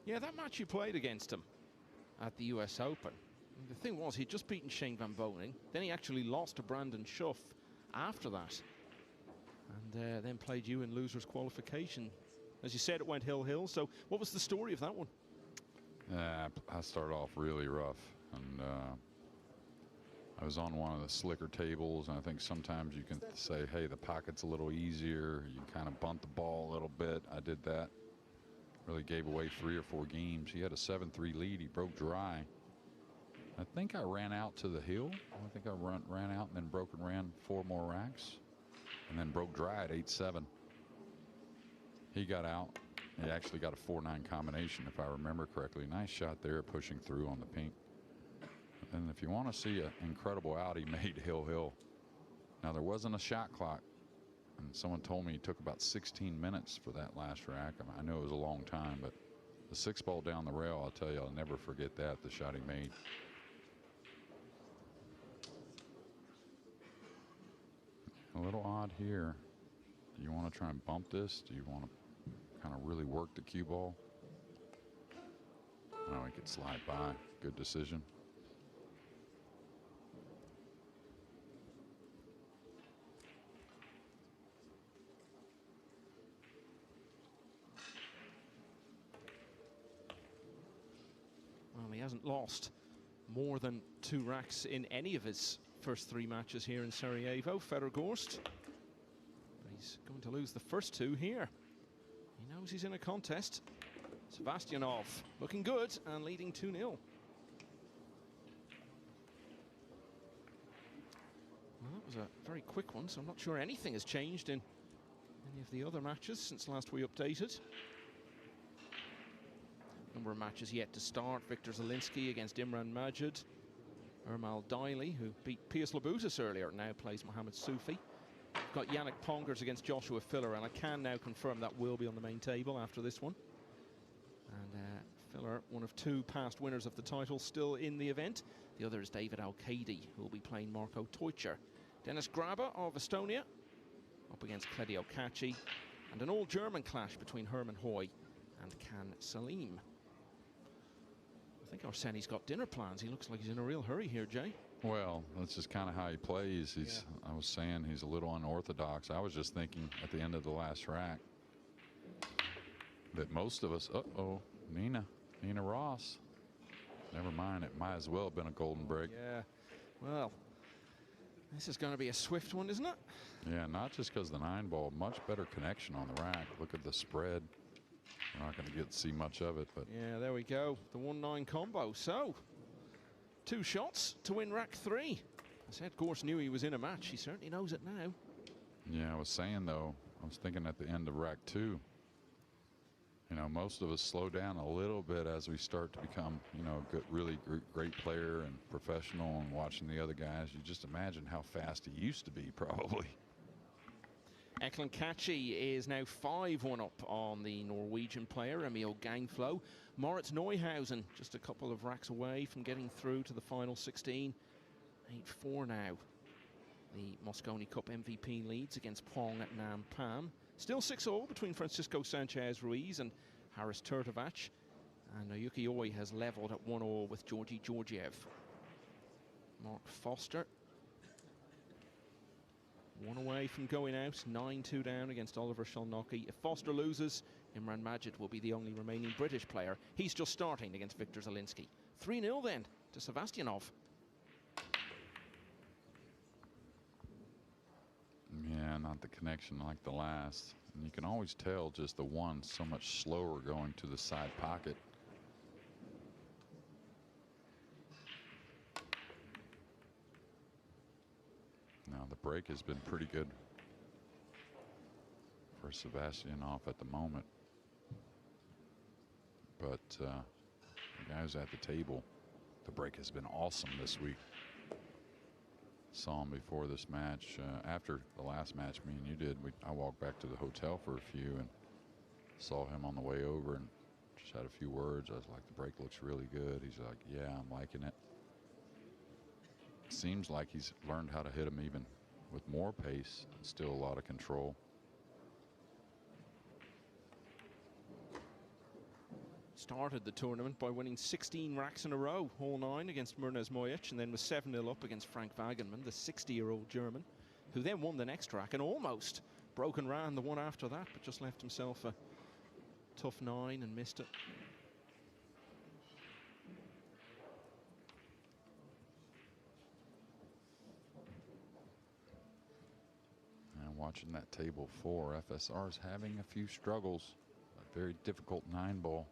Yeah, that match you played against him at the US Open. The thing was, he'd just beaten Shane Van Boening. Then he actually lost to Brandon Schuff after that. And then played you in losers qualification. As you said, it went hill-hill. So what was the story of that one? I started off really rough. And I was on one of the slicker tables. And I think sometimes you can say, hey, the pocket's a little easier. You kind of bunt the ball a little bit. I did that. Really gave away 3 or 4 games. He had a 7-3 lead. He broke dry. I think I ran out to the hill. I think I ran out and then broke and ran 4 more racks. And then broke dry at 8-7. He got out. He actually got a 4-9 combination, if I remember correctly. Nice shot there, pushing through on the pink. And if you want to see an incredible out, he made hill-hill. Now, there wasn't a shot clock. And someone told me he took about 16 minutes for that last rack. I know it was a long time, but the 6-ball down the rail, I'll tell you, I'll never forget that, the shot he made. A little odd here. Do you want to try and bump this? Do you want to kind of really work the cue ball? Oh, he could slide by. Good decision. Well, he hasn't lost more than 2 racks in any of his first 3 matches here in Sarajevo, Federgorst. But he's going to lose the first 2 here. He knows he's in a contest. Sebastianov looking good and leading 2-0. Well, that was a very quick one, so I'm not sure anything has changed in any of the other matches since last we updated. Number of matches yet to start. Victor Zielinski against Imran Majid. Ermal Daily, who beat Pius Labutis earlier, now plays Mohamed Soufi. Got Yannick Pongers against Joshua Filler, and I can now confirm that will be on the main table after this one. And Filler, one of 2 past winners of the title, still in the event. The other is David Al-Kadi, who will be playing Marco Teucher. Dennis Graber of Estonia up against Claudio Cacci, and an all-German clash between Herman Hoy and Can Salim. I think Arseni's got dinner plans. He looks like he's in a real hurry here, Jay. Well, that's just kind of how he plays. I was saying he's a little unorthodox. I was just thinking at the end of the last rack that most of us, Nina Ross. Never mind, it might as well have been a golden break. Yeah, well, this is going to be a swift one, isn't it? Yeah, not just because the 9-ball, much better connection on the rack. Look at the spread. We're not going to get to see much of it, but yeah, there we go. The 1-9 combo. So, 2 shots to win rack 3. I said Gorse knew he was in a match. He certainly knows it now. yeah, I was saying though, I was thinking at the end of rack 2, you know, most of us slow down a little bit as we start to become, you know, good, really great player and professional, and watching the other guys. You just imagine how fast he used to be, probably. Eklund Cacci is now 5-1 up on the Norwegian player, Emil Gangflo. Moritz Neuhausen just a couple of racks away from getting through to the final 16. 8-4 now. The Mosconi Cup MVP leads against Pong at Nam Pam. Still 6-0 between Francisco Sanchez Ruiz and Haris Turtovac. And Naoyuki Oi has levelled at 1-0 with Georgi Georgiev. Mark Foster, 1 away from going out, 9-2 down against Oliver Shalnoki. If Foster loses, Imran Majid will be the only remaining British player. He's just starting against Viktor Zelinsky. 3-0 then to Sebastianov. Yeah, not the connection like the last. And you can always tell just the one so much slower going to the side pocket. Now the break has been pretty good for Sebastianov at the moment. But the guys at the table, the break has been awesome this week. Saw him before this match. After the last match me and you did, I walked back to the hotel for a few and saw him on the way over and just had a few words. I was like, the break looks really good. He's like, yeah, I'm liking it. Seems like he's learned how to hit him even with more pace and still a lot of control. Started the tournament by winning 16 racks in a row, all 9 against Murnaz Mojic, and then was 7-0 up against Frank Wagenman, the 60-year-old German, who then won the next rack and almost broke and ran the one after that, but just left himself a tough 9 and missed it. And watching that table 4, FSR is having a few struggles. A very difficult 9-ball.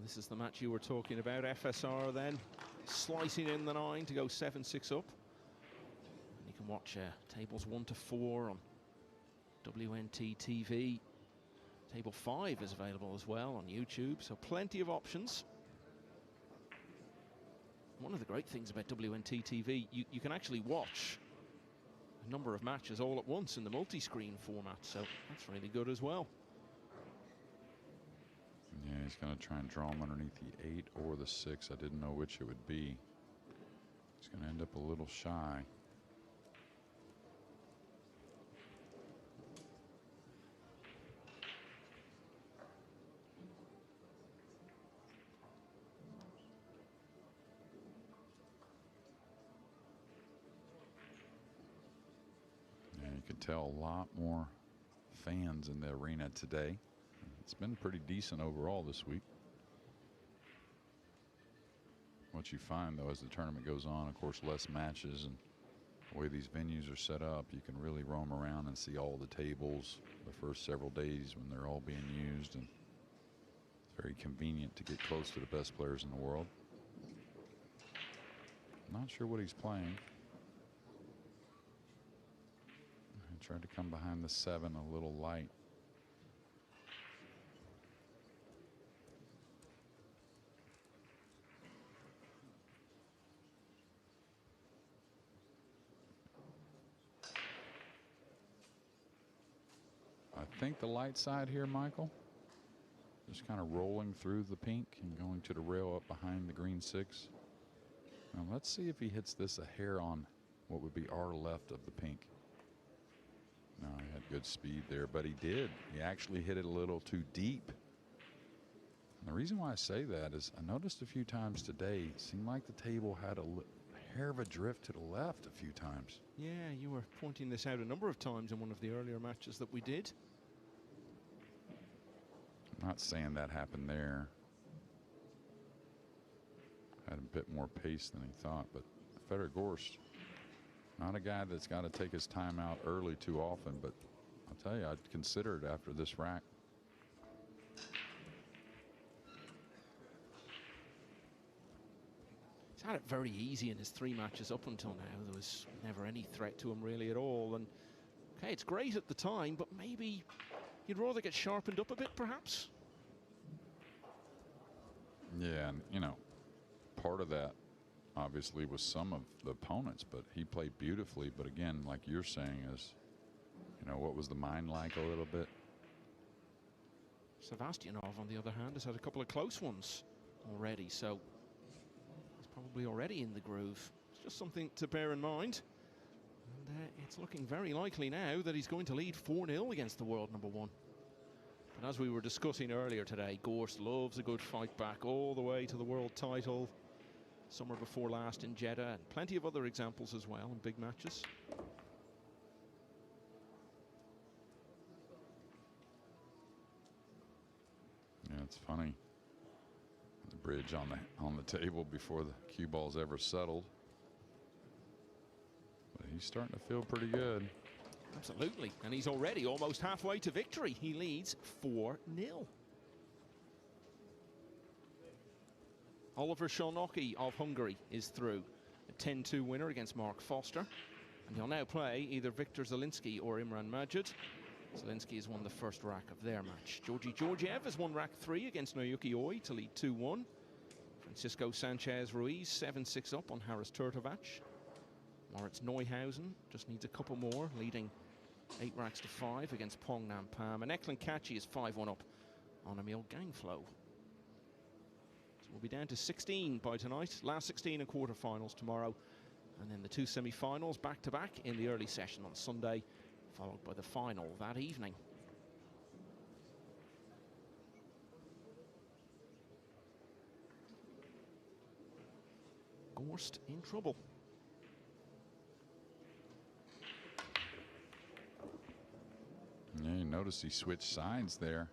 This is the match you were talking about. FSR then slicing in the 9 to go 7-6 up. And you can watch tables 1 to 4 on WNT TV. Table 5 is available as well on YouTube, so plenty of options. One of the great things about WNT TV, you can actually watch a number of matches all at once in the multi-screen format, so that's really good as well. Yeah, he's going to try and draw him underneath the 8 or the 6. I didn't know which it would be. He's going to end up a little shy. Yeah, you can tell a lot more fans in the arena today. It's been pretty decent overall this week. What you find, though, as the tournament goes on, of course, less matches, and the way these venues are set up, you can really roam around and see all the tables the first several days when they're all being used, and Very convenient to get close to the best players in the world. Not sure what he's playing. He tried to come behind the 7 a little light. I think the light side here, Michael. Just kind of rolling through the pink and going to the rail up behind the green 6. Now let's see if he hits this a hair on what would be our left of the pink. No, he had good speed there, but he did. He actually hit it a little too deep. And the reason why I say that is I noticed a few times today, it seemed like the table had a hair of a drift to the left a few times. Yeah, you were pointing this out a number of times in one of the earlier matches that we did. I'm not saying that happened there. Had a bit more pace than he thought, but Fedor Gorst, not a guy that's got to take his time out early too often, but I'll tell you, I'd consider it after this rack. He's had it very easy in his 3 matches up until now. There was never any threat to him really at all. And okay, it's great at the time, but maybe you'd rather get sharpened up a bit, perhaps? Yeah, and you know, part of that obviously was some of the opponents, but he played beautifully. But again, like you're saying, is, you know, what was the mind like a little bit? Sevastianov, on the other hand, has had a couple of close ones already, so he's probably already in the groove. It's just something to bear in mind. And it's looking very likely now that he's going to lead 4-0 against the world number 1. But as we were discussing earlier today, Gorst loves a good fight back all the way to the world title. Summer before last in Jeddah, and plenty of other examples as well in big matches. Yeah, it's funny. The bridge on the table before the cue ball's ever settled. But he's starting to feel pretty good. Absolutely, and he's already almost halfway to victory. He leads 4-0. Oliver Szolnoki of Hungary is through. A 10-2 winner against Mark Foster. And he'll now play either Viktor Zielinski or Imran Majid. Zielinski has won the first rack of their match. Georgi Georgiev has won rack 3 against Naoyuki Oi to lead 2-1. Francisco Sanchez Ruiz 7-6 up on Haris Turtovac. Moritz Neuhausen just needs a couple more, leading 8 racks to 5 against Pong Nam Pham. And Eklund Kachi is 5-1 up on Emil Gangflow. So we'll be down to 16 by tonight. Last 16 in quarterfinals tomorrow. And then the 2 semi-finals back-to-back in the early session on Sunday, followed by the final that evening. Gorst in trouble. Yeah, you notice he switched sides there.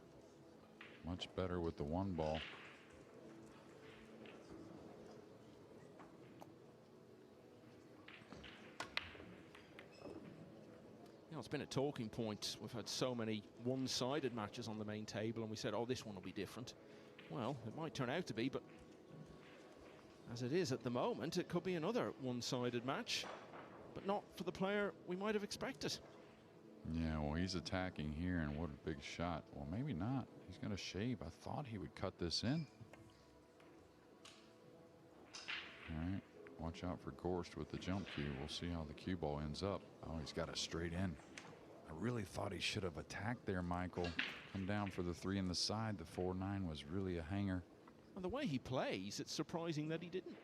Much better with the 1 ball. You know, it's been a talking point. We've had so many one-sided matches on the main table, and we said, oh, this one will be different. Well, it might turn out to be, but as it is at the moment, it could be another one-sided match, but not for the player we might have expected. Yeah, well, he's attacking here, and what a big shot. Well, maybe not. He's going to shave. I thought he would cut this in. All right, watch out for Gorst with the jump cue. We'll see how the cue ball ends up. Oh, he's got it straight in. I really thought he should have attacked there, Michael. Come down for the 3 in the side. The 4-9 was really a hanger. And the way he plays, it's surprising that he didn't.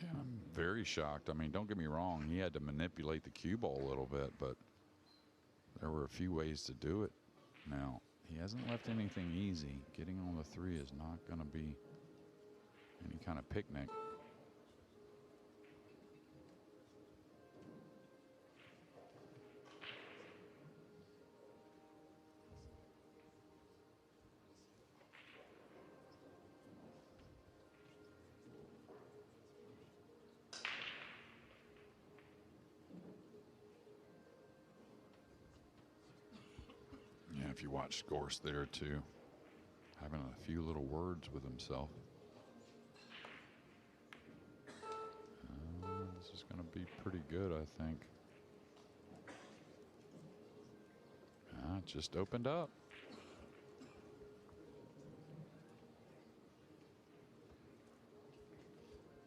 Yeah, I'm very shocked. I mean, don't get me wrong. He had to manipulate the cue ball a little bit, but there were a few ways to do it. Now, he hasn't left anything easy. Getting on the 3 is not going to be any kind of picnic. if you watch Gorst there too, having a few little words with himself. This is going to be pretty good, I think. It just opened up.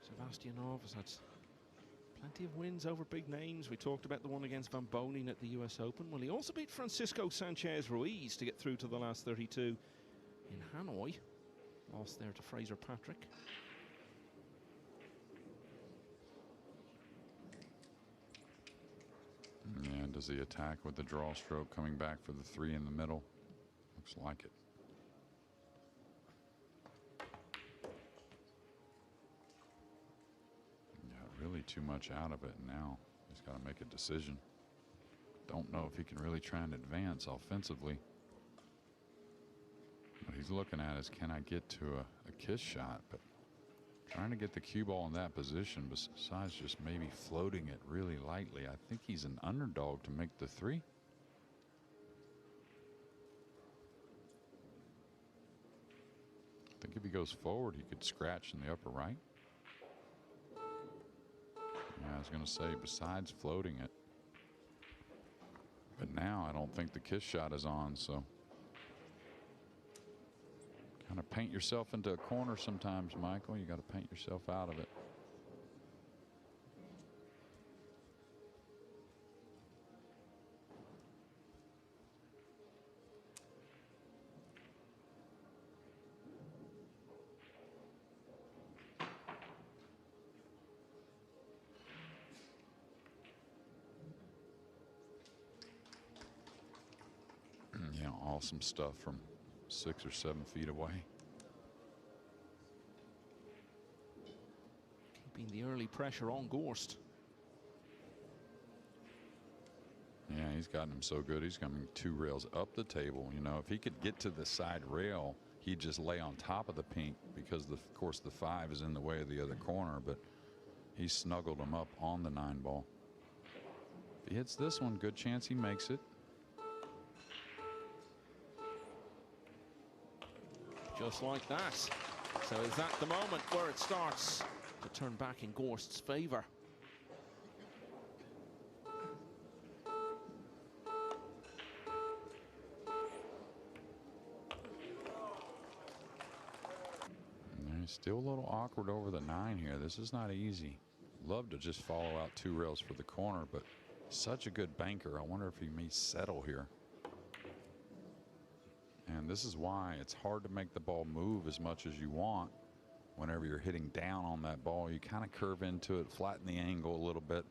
Sebastianov has had plenty of wins over big names. We talked about the one against Van Bonin at the US Open. Well, he also beat Francisco Sanchez Ruiz to get through to the last 32 in Hanoi. Lost there to Fraser Patrick. And does he attack with the draw stroke coming back for the 3 in the middle? Looks like it. Really too much out of it now. He's got to make a decision. Don't know if he can really try and advance offensively. What he's looking at is, can I get to a kiss shot? But trying to get the cue ball in that position, besides just maybe floating it really lightly, I think he's an underdog to make the 3. I think if he goes forward, he could scratch in the upper right. Yeah, I was going to say, besides floating it. But now I don't think the kiss shot is on, so. Kind of paint yourself into a corner sometimes, Michael. You got to paint yourself out of it. Yeah, awesome stuff from 6 or 7 feet away. Keeping the early pressure on Gorst. Yeah, he's gotten him so good. He's coming 2 rails up the table. You know, if he could get to the side rail, he'd just lay on top of the pink because, of course, the 5 is in the way of the other corner. But he snuggled him up on the 9 ball. If he hits this one, good chance he makes it. Just like that. So is that the moment where it starts to turn back in Gorst's favor? He's still a little awkward over the 9 here. This is not easy. Love to just follow out 2 rails for the corner, but such a good banker. I wonder if he may settle here. And this is why it's hard to make the ball move as much as you want. Whenever you're hitting down on that ball, you kind of curve into it, flatten the angle a little bit.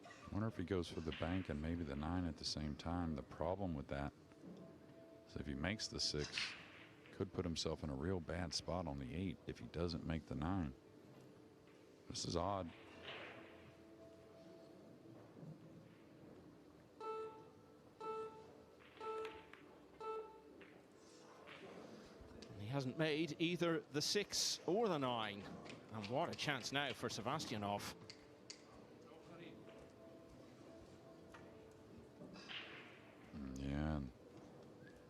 I wonder if he goes for the bank and maybe the 9 at the same time. The problem with that is if he makes the 6, could put himself in a real bad spot on the 8 if he doesn't make the 9. This is odd. He hasn't made either the 6 or the 9. And what a chance now for Sebastianov. Yeah, and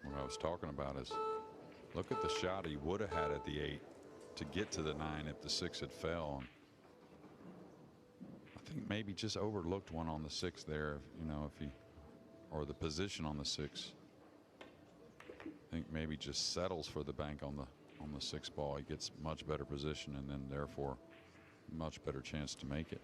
what I was talking about is, look at the shot he would have had at the 8 to get to the 9 if the 6 had fell. I think maybe just overlooked one on the 6 there, you know, if he, or the position on the 6. I think maybe just settles for the bank on the 6 ball. He gets much better position and then therefore much better chance to make it.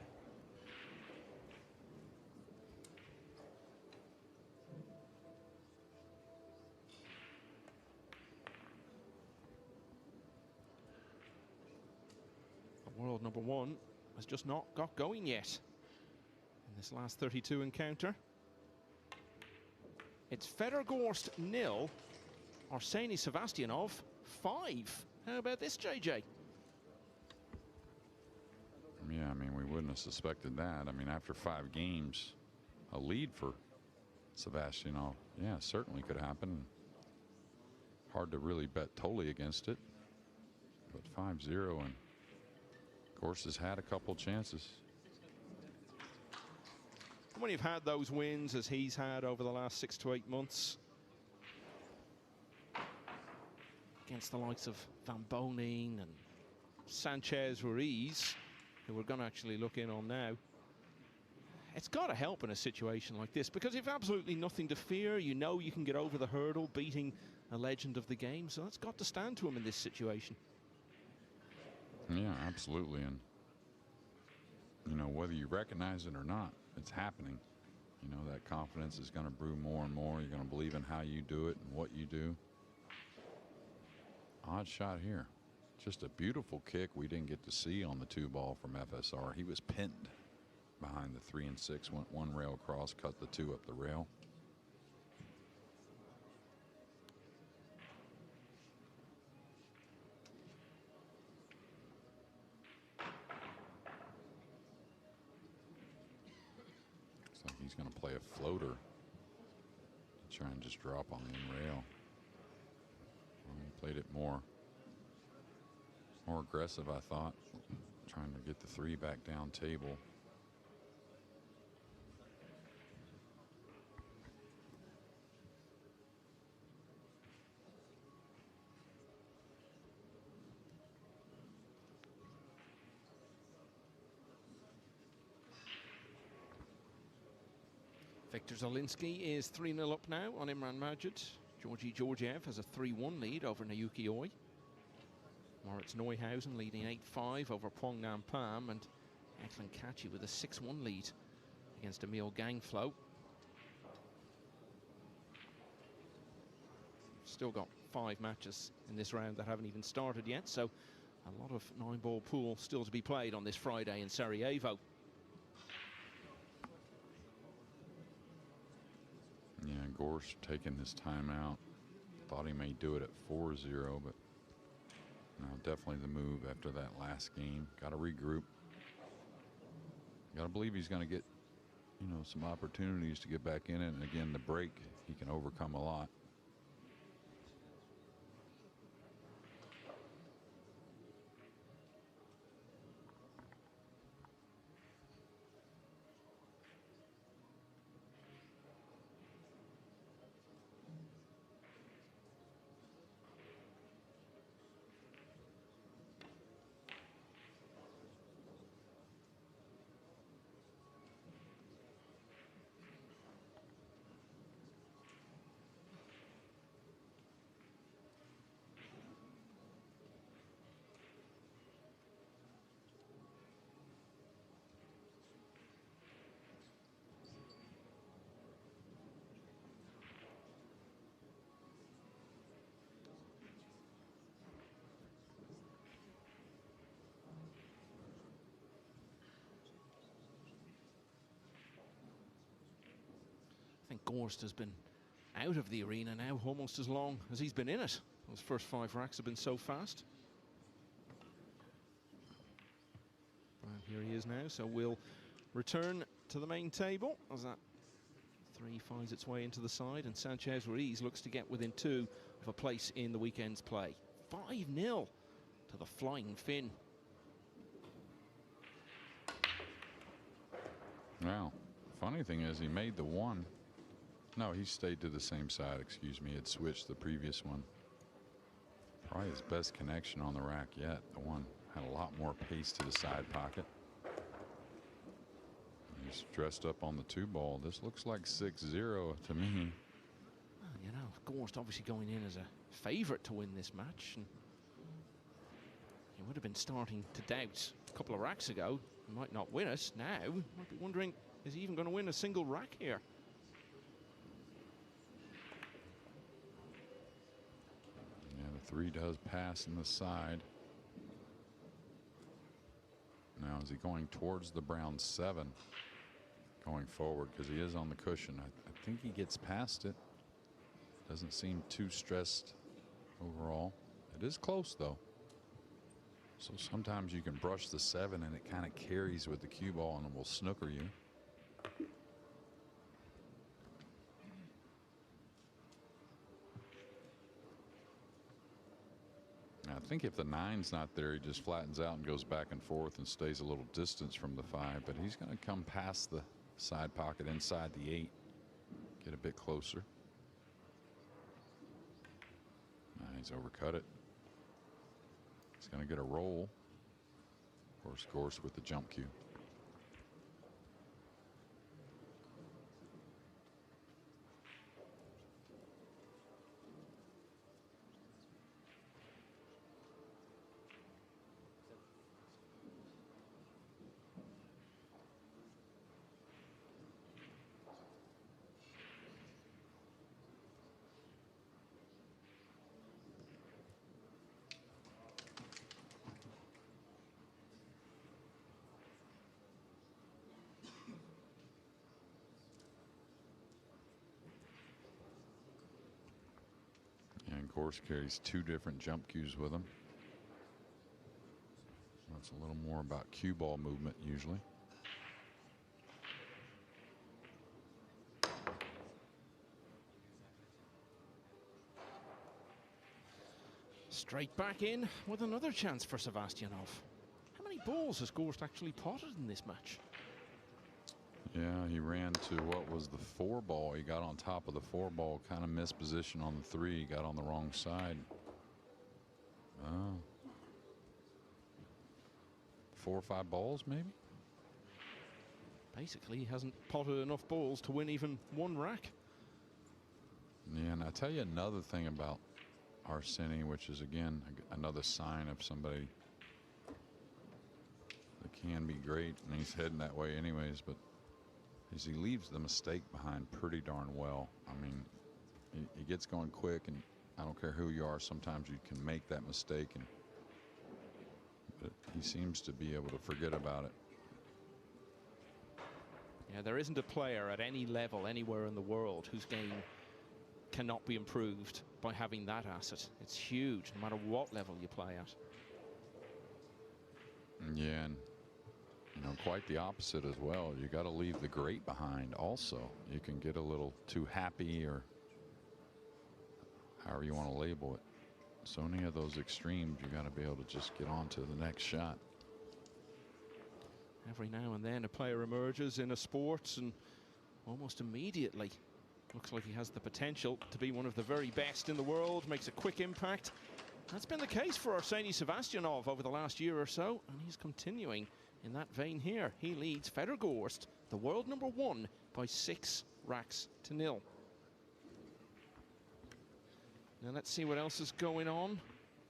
World number 1 has just not got going yet in this last 32 encounter. It's Fedor Gorst 0, Arseny Sebastianov 5. How about this, JJ? Yeah, I mean, we wouldn't have suspected that. I mean, after 5 games, a lead for Sebastianov, yeah, certainly could happen. Hard to really bet totally against it, but 5-0, and Gorst has had a couple chances. when you've had those wins as he's had over the last 6 to 8 months against the likes of Van Bonin and Sanchez Ruiz, who we're going to actually look in on now, it's got to help in a situation like this, because you've absolutely nothing to fear. You know you can get over the hurdle beating a legend of the game, so it's got to stand to him in this situation. Yeah, absolutely. And, you know, whether you recognize it or not, it's happening. You know, that confidence is going to brew more and more. You're going to believe in how you do it and what you do. Odd shot here. Just a beautiful kick we didn't get to see on the 2 ball from FSR. He was pinned behind the 3 and 6, went 1 rail across, cut the 2 up the rail. Looks like he's going to play a floater to try and just drop on the in rail. Well, he played it more aggressive, I thought, trying to get the 3 back down table. Viktor Zelinsky is 3-0 up now on Imran Majid. Georgi Georgiev has a 3-1 lead over Naoki Oi. Moritz Neuhausen leading 8-5 over Phuong Nam Pham, and Eklund Kachi with a 6-1 lead against Emil Gangflo. Still got 5 matches in this round that haven't even started yet, so a lot of 9-ball pool still to be played on this Friday in Sarajevo. Yeah, Gorst taking his time out. Thought he may do it at 4-0, but no, definitely the move after that last game. Got to regroup. Got to believe he's going to get, you know, some opportunities to get back in it. And again, the break, he can overcome a lot. I think Gorst has been out of the arena now almost as long as he's been in it. Those first 5 racks have been so fast. And here he is now, so we'll return to the main table as that 3 finds its way into the side, and Sanchez Ruiz looks to get within 2 of a place in the weekend's play. 5-0 to the Flying Finn. Wow. Funny thing is, he made the 1. No, he stayed to the same side, excuse me. Had switched the previous one. Probably his best connection on the rack yet. The 1 had a lot more pace to the side pocket. He's dressed up on the 2 ball. This looks like 6-0 to me. Well, you know, Gorst obviously going in as a favourite to win this match. And he would have been starting to doubt a couple of racks ago. He might not win it. Now, might be wondering, is he even going to win a single rack here? Yeah, the 3 does pass in the side. Now, is he going towards the brown 7? Going forward, because he is on the cushion. I think he gets past it. Doesn't seem too stressed overall. It is close, though. So sometimes you can brush the 7 and it kind of carries with the cue ball and it will snooker you. I think if the 9's not there, he just flattens out and goes back and forth and stays a little distance from the 5, but he's going to come past the side pocket inside the 8. Get a bit closer. He's overcut it. He's going to get a roll. Of course, Gorst with the jump cue. Gorst carries 2 different jump cues with him. That's a little more about cue ball movement usually. Straight back in with another chance for Sevastyanov. How many balls has Gorst actually potted in this match? Yeah, he ran to what was the 4 ball. He got on top of the 4 ball, kind of missed position on the 3. He got on the wrong side. Oh. 4 or 5 balls, maybe? Basically, he hasn't potted enough balls to win even 1 rack. Yeah, and I tell you another thing about Arseny, which is, again, another sign of somebody that can be great, and he's heading that way anyways, but is he leaves the mistake behind pretty darn well. I mean, he gets going quick, and I don't care who you are, sometimes you can make that mistake, but he seems to be able to forget about it. Yeah, there isn't a player at any level anywhere in the world whose game cannot be improved by having that asset. It's huge, no matter what level you play at. Yeah, and you know, quite the opposite as well. You got to leave the great behind also. You can get a little too happy, or however you want to label it. So many of those extremes, you got to be able to just get on to the next shot. Every now and then a player emerges in a sport and almost immediately looks like he has the potential to be one of the very best in the world, makes a quick impact. That's been the case for Arseny Sevastyanov over the last year or so, and he's continuing in that vein here. He leads Fedor Gorst, the world #1, by 6 racks to 0. Now let's see what else is going on.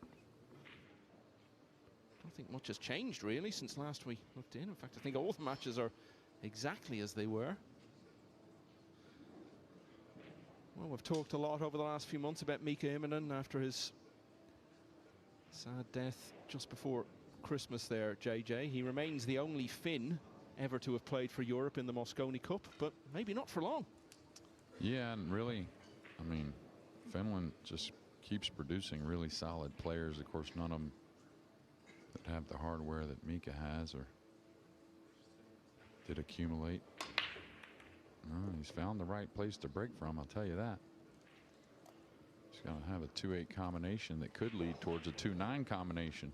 I don't think much has changed really since last we looked in. In fact, I think all the matches are exactly as they were. Well, we've talked a lot over the last few months about Mika Immonen after his sad death just before Christmas there, JJ. He remains the only Finn ever to have played for Europe in the Mosconi Cup, but maybe not for long. Yeah, and really, I mean, Finland just keeps producing really solid players. Of course, none of them that have the hardware that Mika has or did accumulate. He's found the right place to break from, I'll tell you that. He's going to have a 2-8 combination that could lead towards a 2-9 combination.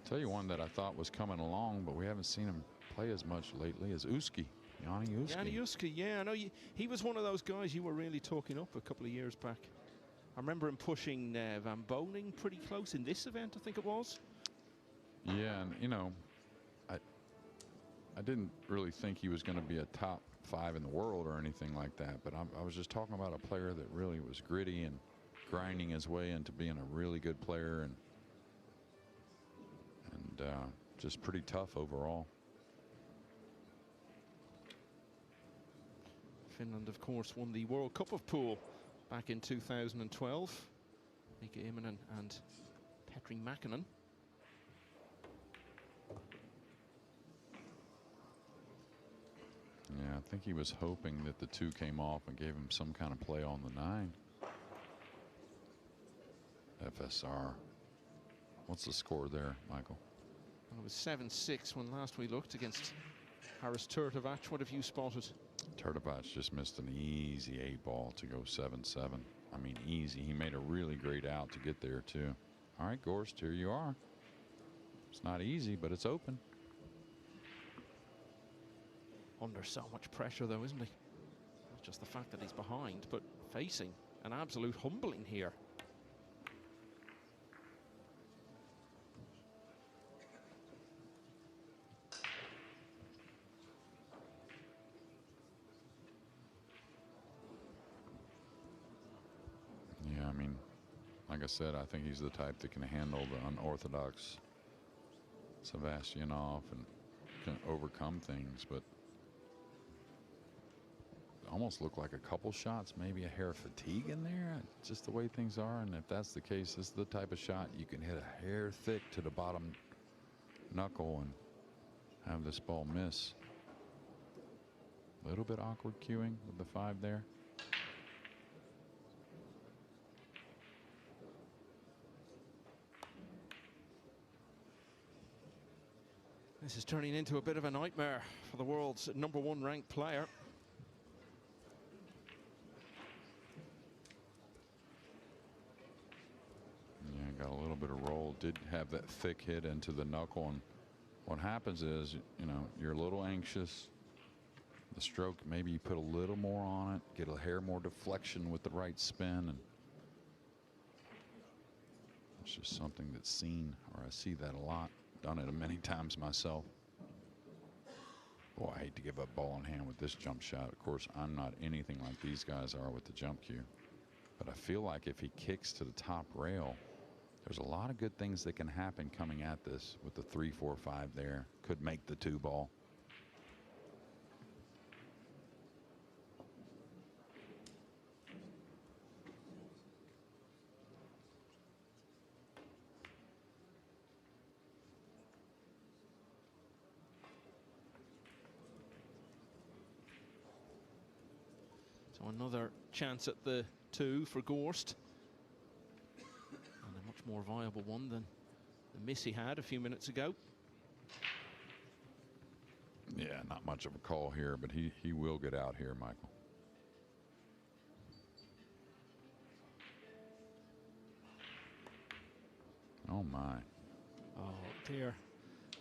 Tell you one that I thought was coming along, but we haven't seen him play as much lately, is Uski. Jani Uski. Jani Uski, yeah, I know he was one of those guys you were really talking up a couple of years back. I remember him pushing Van Boning pretty close in this event, I think it was. Yeah, and you know, I didn't really think he was going to be a top 5 in the world or anything like that, but I was just talking about a player that really was gritty and grinding his way into being a really good player, and just pretty tough overall. Finland, of course, won the World Cup of Pool back in 2012. Mika Immonen and Petri Mäkinen. Yeah, I think he was hoping that the 2 came off and gave him some kind of play on the 9. FSR. What's the score there, Michael? Well, it was 7-6 when last we looked against Haris Turtovac. What have you spotted? Turtovac just missed an easy 8-ball to go 7-7. I mean, easy. He made a really great out to get there, too. All right, Gorst, here you are. It's not easy, but it's open. Under so much pressure, though, isn't he? Not just the fact that he's behind, but facing an absolute humbling here. Yeah, I mean, like I said, I think he's the type that can handle the unorthodox Sebastianov and can overcome things, but almost look like a couple shots, maybe a hair of fatigue in there, just the way things are. And if that's the case, this is the type of shot you can hit a hair thick to the bottom knuckle and have this ball miss. A little bit awkward cueing with the 5 there. This is turning into a bit of a nightmare for the world's #1 ranked player. Yeah, got a little bit of roll. Did have that thick hit into the knuckle, and what happens is, you know, you're a little anxious. The stroke, maybe you put a little more on it, get a hair more deflection with the right spin, and it's just something that's seen, or I see that a lot. Done it many times myself. Boy, I hate to give up ball in hand with this jump shot. Of course, I'm not anything like these guys are with the jump cue, but I feel like if he kicks to the top rail, there's a lot of good things that can happen coming at this with the 3, 4, 5 there. Could make the 2 ball. So another chance at the 2 for Gorst. And a much more viable one than the miss he had a few minutes ago. Yeah, not much of a call here, but he will get out here, Michael. Oh, my. Oh, dear.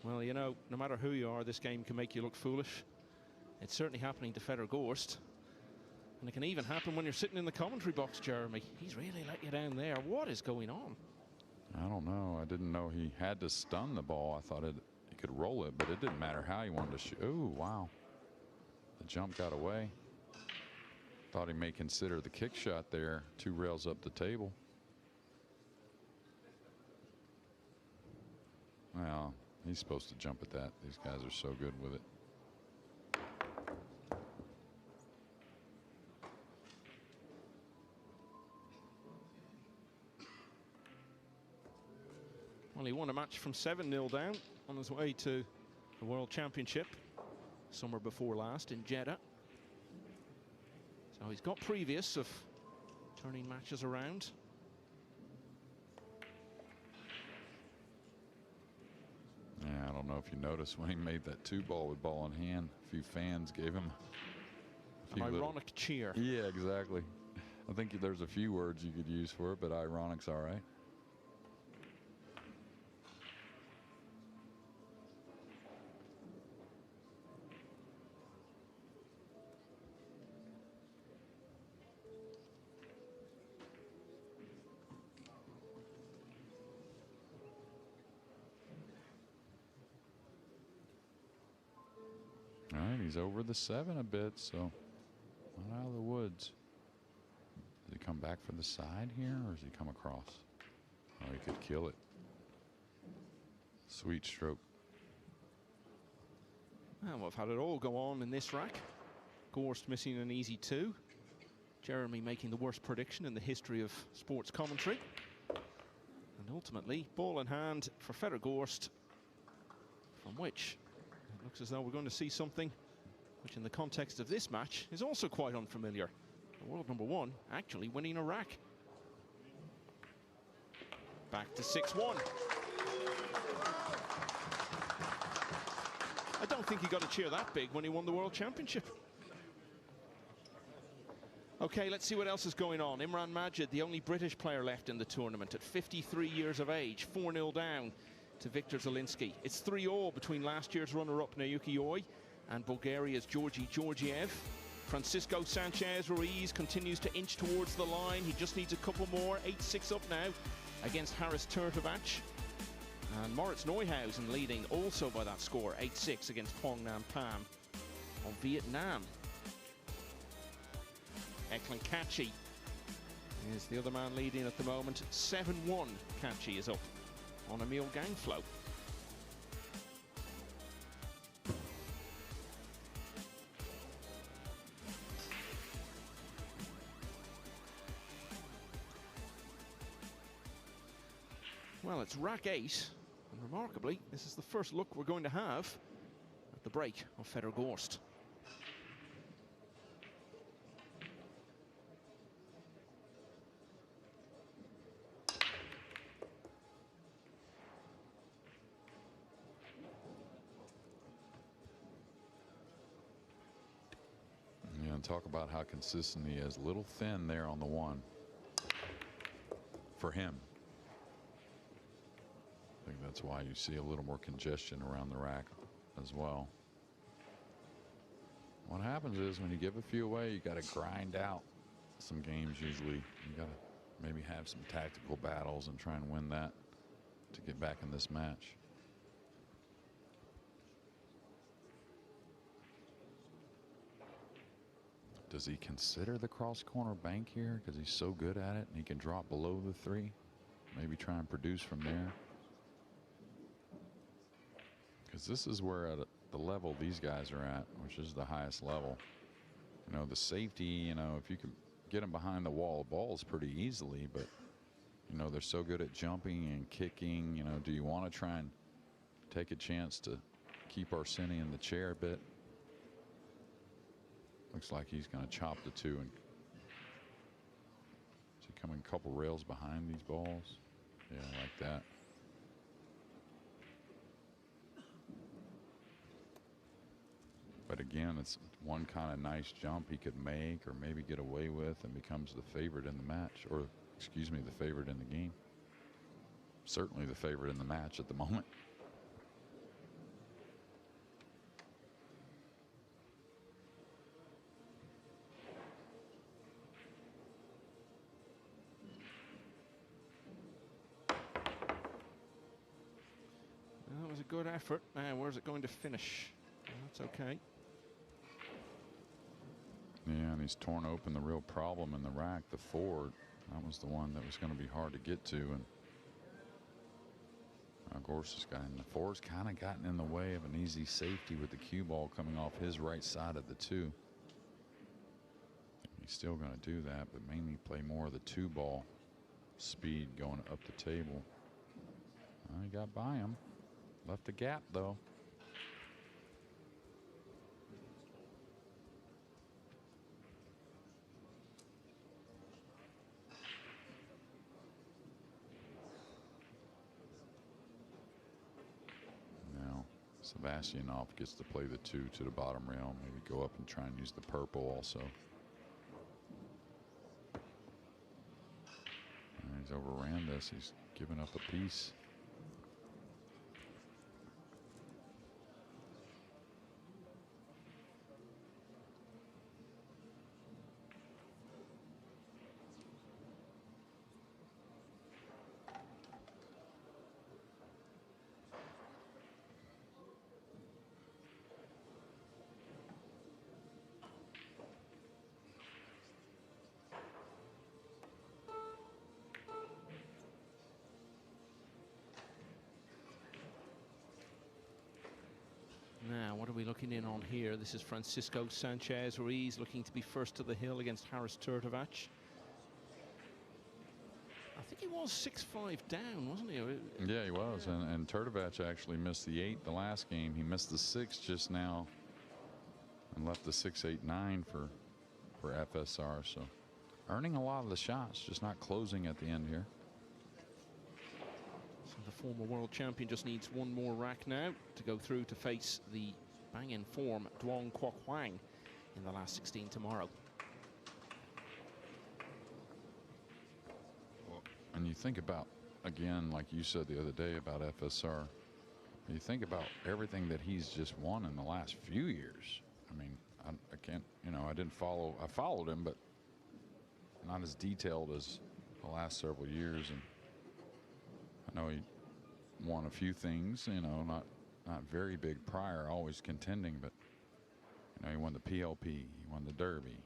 Well, you know, no matter who you are, this game can make you look foolish. It's certainly happening to Fedor Gorst. And it can even happen when you're sitting in the commentary box, Jeremy. He's really let you down there. What is going on? I don't know. I didn't know he had to stun the ball. I thought he could roll it, but it didn't matter how he wanted to shoot. Oh, wow. The jump got away. Thought he may consider the kick shot there, 2 rails up the table. Well, he's supposed to jump at that. These guys are so good with it. Well, he won a match from 7-0 down on his way to the World Championship summer before last in Jeddah. So he's got previous of turning matches around. Yeah, I don't know if you noticed when he made that 2 ball with ball in hand, a few fans gave him an ironic cheer. Yeah, exactly. I think there's a few words you could use for it, but ironic's all right. All right, he's over the 7 a bit, so not out of the woods. Does he come back for the side here, or does he come across? Oh, he could kill it. Sweet stroke. And we've had it all go on in this rack. Gorst missing an easy 2. Jeremy making the worst prediction in the history of sports commentary. And ultimately, ball in hand for Fedor Gorst, from which it looks as though we're going to see something which in the context of this match is also quite unfamiliar. The world #1 actually winning a rack. Back to 6-1. I don't think he got a cheer that big when he won the World Championship. Okay, let's see what else is going on. Imran Majid, the only British player left in the tournament at 53 years of age, 4-0 down. to Viktor Zelinsky. It's 3-all between last year's runner-up Naoki Oi and Bulgaria's Georgi Georgiev. Francisco Sanchez Ruiz continues to inch towards the line. He just needs a couple more. 8-6 up now against Haris Turtovac. And Moritz Neuhausen leading also by that score, 8-6 against Quang Nam Pham of Vietnam. Eklund Kachi is the other man leading at the moment. 7-1 Kachi is up on Emil Gangflow. Well, it's rack 8, and remarkably, this is the first look we're going to have at the break of Fedor Gorst. Yeah, and talk about how consistent he is. A little thin there on the one for him. I think that's why you see a little more congestion around the rack as well. What happens is when you give a few away, you got to grind out some games usually. You got to maybe have some tactical battles and try and win that to get back in this match. Does he consider the cross corner bank here because he's so good at it and he can drop below the 3? Maybe try and produce from there. Because this is where at the level these guys are at, which is the highest level. You know, the safety, you know, if you can get them behind the wall, balls pretty easily, but, you know, they're so good at jumping and kicking. You know, do you want to try and take a chance to keep Arseny in the chair a bit? Looks like he's going to chop the 2 and is he coming a couple rails behind these balls? Yeah, like that. But again, it's one kind of nice jump he could make or maybe get away with and becomes the favorite in the match, or excuse me, the favorite in the game. Certainly the favorite in the match at the moment. That was a good effort. Now, where's it going to finish? Well, that's okay. Yeah, and he's torn open the real problem in the rack, the 4. That was the one that was going to be hard to get to. And Gorst has gotten the 4's kind of gotten in the way of an easy safety with the cue ball coming off his right side of the 2. He's still going to do that, but mainly play more of the 2 ball speed going up the table. He got by him. Left a gap, though. Sebastianov gets to play the 2 to the bottom rail, maybe go up and try and use the purple also. And he's overran this. He's given up a piece. Now, what are we looking in on here? This is Francisco Sanchez Ruiz looking to be first to the hill against Haris Turtovac. I think he was 6-5 down, wasn't he? Yeah, he was. And Turtovac actually missed the 8 the last game. He missed the 6 just now and left the 6-8-9 for FSR. So earning a lot of the shots, just not closing at the end here. So the former world champion just needs one more rack now to go through to face the bang-in form Duong Quoc Huang in the last 16 tomorrow. And you think about again, like you said the other day about FSR, you think about everything that he's just won in the last few years. I mean, I can't, you know, I followed him, but not as detailed as the last several years. And I know he won a few things, you know, not very big prior, always contending, but you know, he won the PLP, he won the Derby,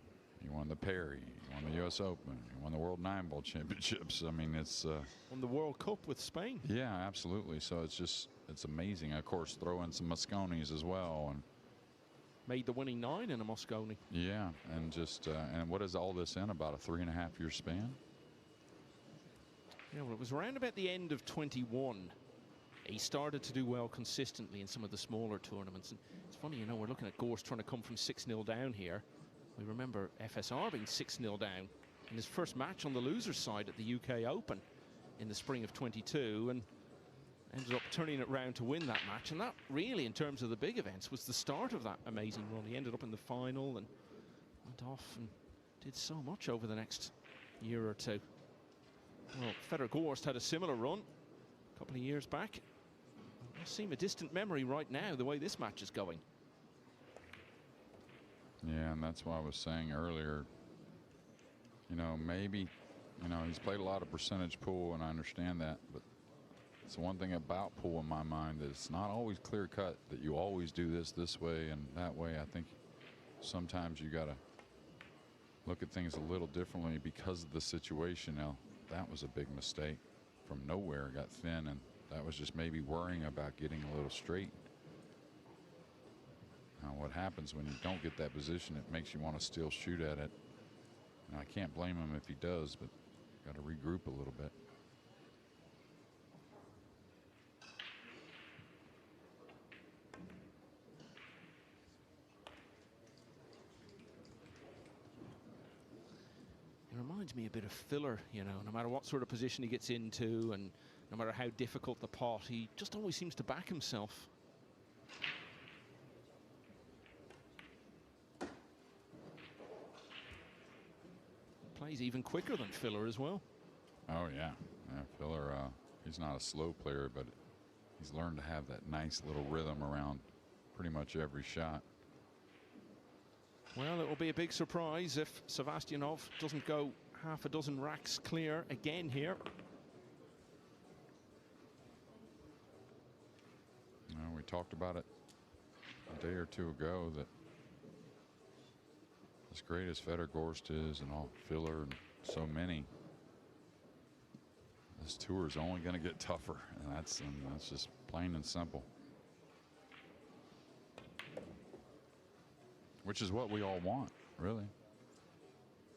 he won the Perry, he won the US Open, he won the World 9-Ball Championships. I mean, it's won the World Cup with Spain. Yeah, absolutely. So it's amazing. Of course, throw in some Mosconis as well, and made the winning 9 in a Mosconi. Yeah, and just and what is all this in about a 3.5-year span? Yeah, well, it was around about the end of 21. He started to do well consistently in some of the smaller tournaments. And it's funny, you know, we're looking at Gorst trying to come from 6-0 down here. We remember FSR being 6-0 down in his first match on the loser's side at the UK Open in the spring of 22, and ended up turning it round to win that match. And that really, in terms of the big events, was the start of that amazing run. He ended up in the final and went off and did so much over the next year or two. Well, Fedor Gorst had a similar run a couple of years back. It does seem a distant memory right now, the way this match is going. Yeah, and that's why I was saying earlier, you know, maybe, you know, he's played a lot of percentage pool, and I understand that, but it's the one thing about pool in my mind that it's not always clear cut that you always do this way and that way. I think sometimes you got to look at things a little differently because of the situation. Now, that was a big mistake. From nowhere, got thin, and that was just maybe worrying about getting a little straight. Now, what happens when you don't get that position, it makes you want to still shoot at it. And I can't blame him if he does, but got to regroup a little bit. It reminds me a bit of Filler, you know, no matter what sort of position he gets into and no matter how difficult the pot, he just always seems to back himself. Plays even quicker than Filler as well. Oh, yeah. Yeah, Filler, he's not a slow player, but he's learned to have that nice little rhythm around pretty much every shot. Well, it will be a big surprise if Sebastianov doesn't go half a dozen racks clear again here. We talked about it a day or two ago that as great as Fedor Gorst is and all Filler and so many, this tour is only going to get tougher, and that's just plain and simple. Which is what we all want, really.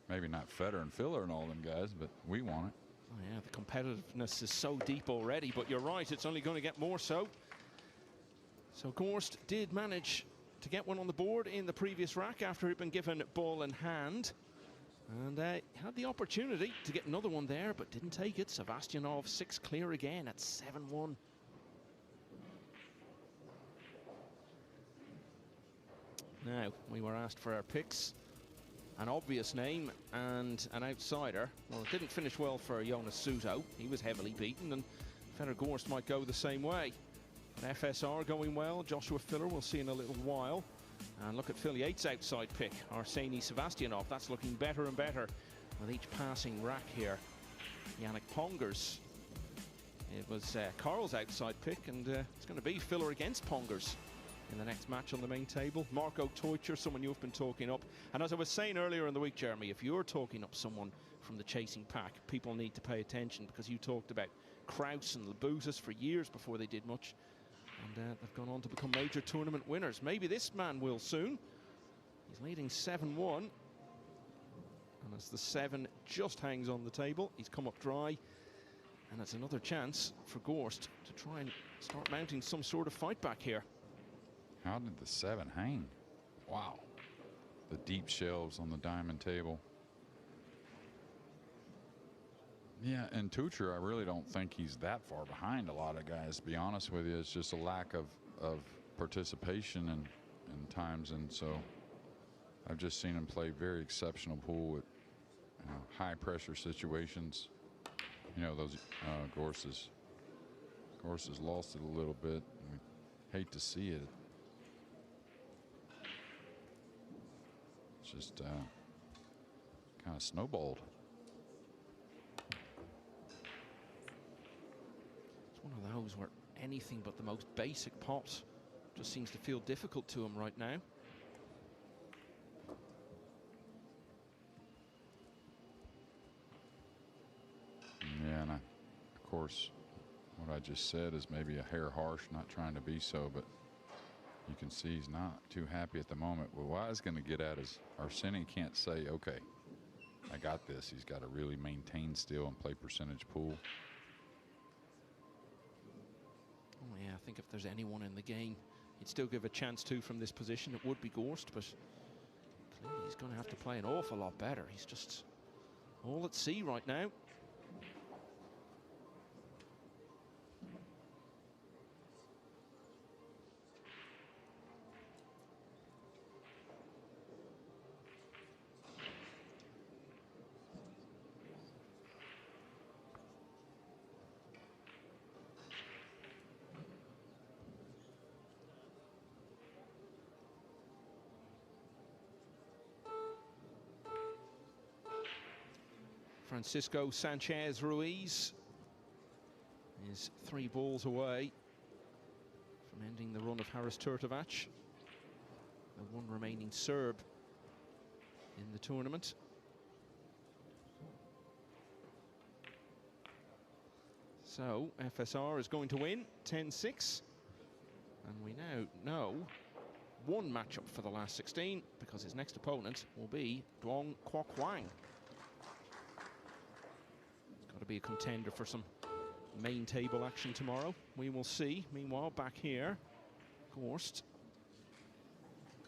Maybe not Fedor and Filler and all them guys, but we want it. Oh yeah, the competitiveness is so deep already, but you're right, it's only going to get more so. So Gorst did manage to get one on the board in the previous rack after he'd been given ball in hand. And had the opportunity to get another one there, but didn't take it. Sebastianov 6 clear again at 7-1. Now, we were asked for our picks. An obvious name and an outsider. Well, it didn't finish well for Jonas Suto. He was heavily beaten, and Fedor Gorst might go the same way. But FSR going well. Joshua Filler we'll see in a little while. And look at Phil Yates' outside pick, Arseny Sebastianov. That's looking better and better with each passing rack here. Yannick Pongers. It was Carl's outside pick, and it's going to be Filler against Pongers in the next match on the main table. Marco Teutsch, someone you've been talking up. And as I was saying earlier in the week, Jeremy, if you're talking up someone from the chasing pack, people need to pay attention, because you talked about Kraus and Labutis for years before they did much. And they've gone on to become major tournament winners. Maybe this man will soon. He's leading 7-1. And as the 7 just hangs on the table, he's come up dry. And it's another chance for Gorst to try and start mounting some sort of fight back here. How did the 7 hang? Wow. The deep shelves on the diamond table. Yeah, and Teutsch, I really don't think he's that far behind a lot of guys, to be honest with you. It's just a lack of participation in times, and so I've just seen him play very exceptional pool with high pressure situations. You know, those Gorse has lost it a little bit. We hate to see it. It's just kind of snowballed. It's one of those where anything but the most basic pot just seems to feel difficult to him right now. Yeah, and of course, what I just said is maybe a hair harsh, not trying to be so, but you can see he's not too happy at the moment. Well, what I was going to get at is Arseni can't say, okay, I got this. He's got to really maintain still and play percentage pool. Oh yeah, I think if there's anyone in the game he'd still give a chance to from this position, it would be Gorst, but clearly he's going to have to play an awful lot better. He's just all at sea right now. Francisco Sanchez Ruiz is 3 balls away from ending the run of Haris Turtovac, the one remaining Serb in the tournament. So FSR is going to win 10-6, and we now know one matchup for the last 16 because his next opponent will be Duong Quoc Huang. To be a contender for some main table action tomorrow. We will see. Meanwhile, back here, Gorst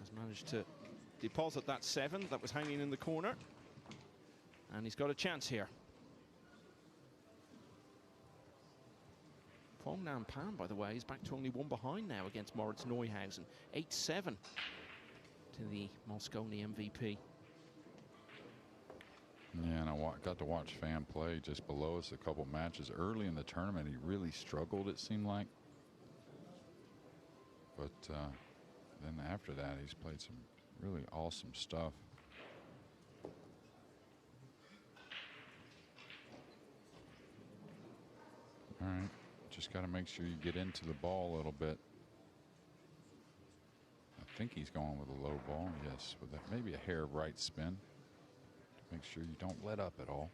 has managed to deposit that 7 that was hanging in the corner, and he's got a chance here. Phong Nam Pan, by the way, is back to only 1 behind now against Moritz Neuhausen. 8-7 to the Mosconi MVP. Yeah, and I got to watch Fan play just below us a couple matches early in the tournament. He really struggled, it seemed like. But then after that, he's played some really awesome stuff. All right, just got to make sure you get into the ball a little bit. I think he's going with a low ball, yes, with maybe a hair right spin. Make sure you don't let up at all.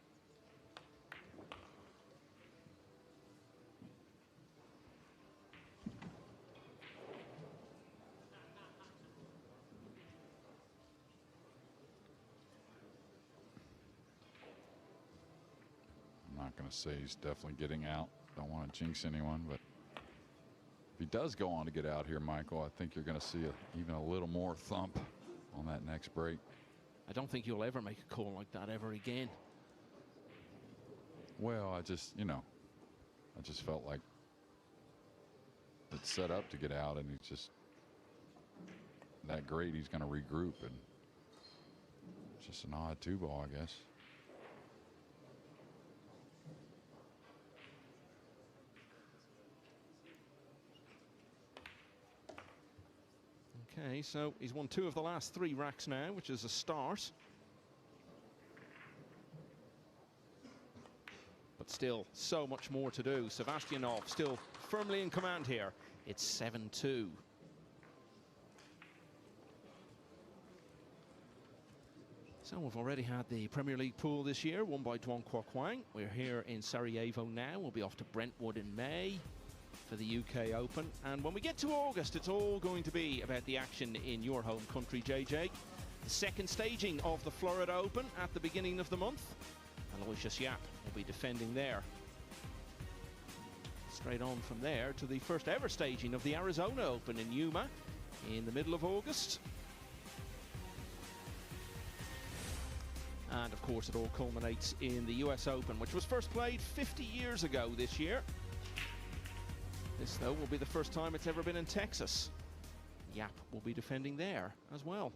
I'm not going to say he's definitely getting out. Don't want to jinx anyone, but if he does go on to get out here, Michael, I think you're going to see even a little more thump on that next break. I don't think you'll ever make a call like that ever again. Well, I just felt like it's set up to get out, and he's just that great. He's going to regroup, and it's just an odd 2-ball, I guess. Okay, so he's won 2 of the last 3 racks now, which is a start. But still, so much more to do. Sebastianov still firmly in command here. It's 7-2. So we've already had the Premier League pool this year, won by Duong Quoc Huang. We're here in Sarajevo now. We'll be off to Brentwood in May for the UK Open, and when we get to August, it's all going to be about the action in your home country, JJ. The second staging of the Florida Open at the beginning of the month. Aloysius Yap will be defending there. Straight on from there to the first ever staging of the Arizona Open in Yuma in the middle of August. And of course, it all culminates in the US Open, which was first played 50 years ago this year. This, though, will be the first time it's ever been in Texas. Yap will be defending there as well.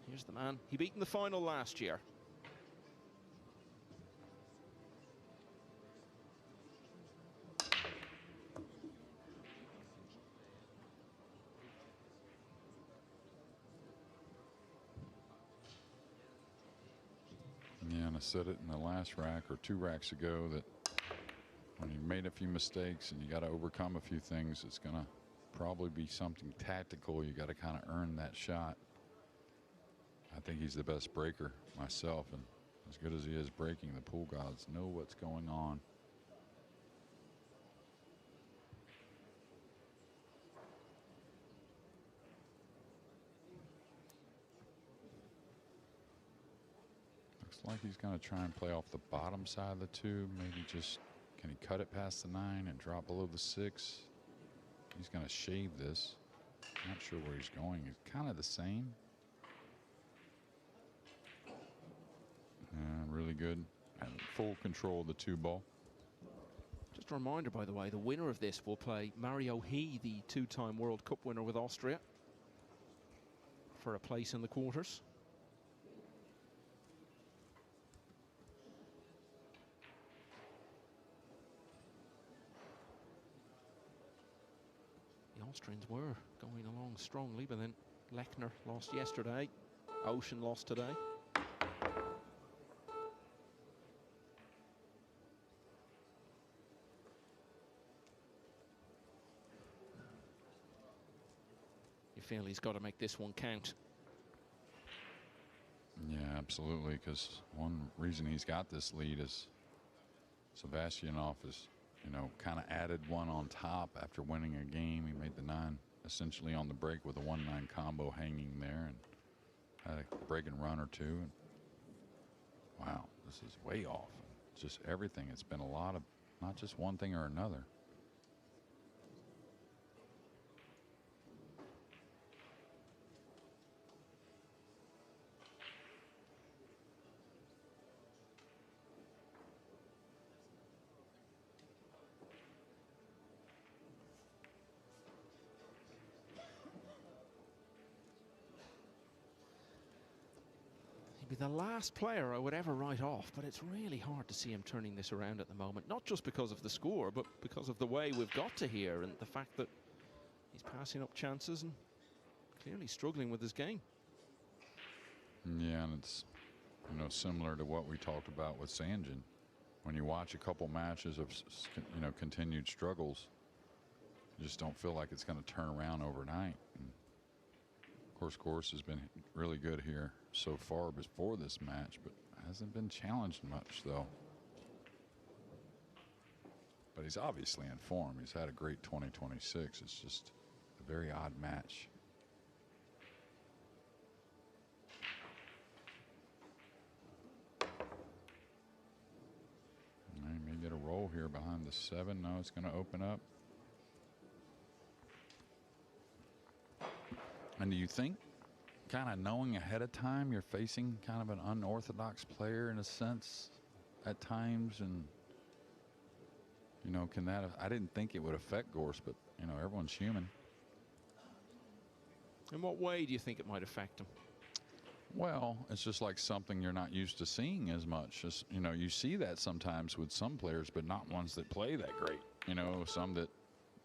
Here's the man. He beat in the final last year. said it in the last rack or 2 racks ago that when you made a few mistakes and you got to overcome a few things, it's going to probably be something tactical. You got to kind of earn that shot. I think he's the best breaker myself, and as good as he is breaking, the pool gods know what's going on. Looks like he's going to try and play off the bottom side of the tube. Maybe just, can he cut it past the 9 and drop below the 6? He's going to shave this. Not sure where he's going. It's kind of the same. Really good. And full control of the 2 ball. Just a reminder, by the way, the winner of this will play Mario He, the 2-time World Cup winner with Austria, for a place in the quarters. The Austrians were going along strongly, but then Lechner lost yesterday. Ocean lost today. You feel he's got to make this one count. Yeah, absolutely, because one reason he's got this lead is Sebastianov is, you know, kind of added one on top after winning a game. He made the 9 essentially on the break with a 1-9 combo hanging there and had a break and run or 2. And wow, this is way off. Just everything. It's been a lot of, not just one thing or another. Be the last player I would ever write off, but it's really hard to see him turning this around at the moment, not just because of the score, but because of the way we've got to here and the fact that he's passing up chances and clearly struggling with his game. Yeah, and it's, you know, similar to what we talked about with Sanjin. When you watch a couple matches of, you know, continued struggles, you just don't feel like it's going to turn around overnight. And of course, Gorst has been really good here so far before this match, but hasn't been challenged much, though. But he's obviously in form. He's had a great 2026. It's just a very odd match. He may get a roll here behind the 7. No, it's going to open up. And do you think, kind of knowing ahead of time, you're facing kind of an unorthodox player in a sense at times, and you know, can that? I didn't think it would affect Gorst, but you know, everyone's human. In what way do you think it might affect him? Well, it's just like something you're not used to seeing as much. As, you know, you see that sometimes with some players, but not ones that play that great. You know, some that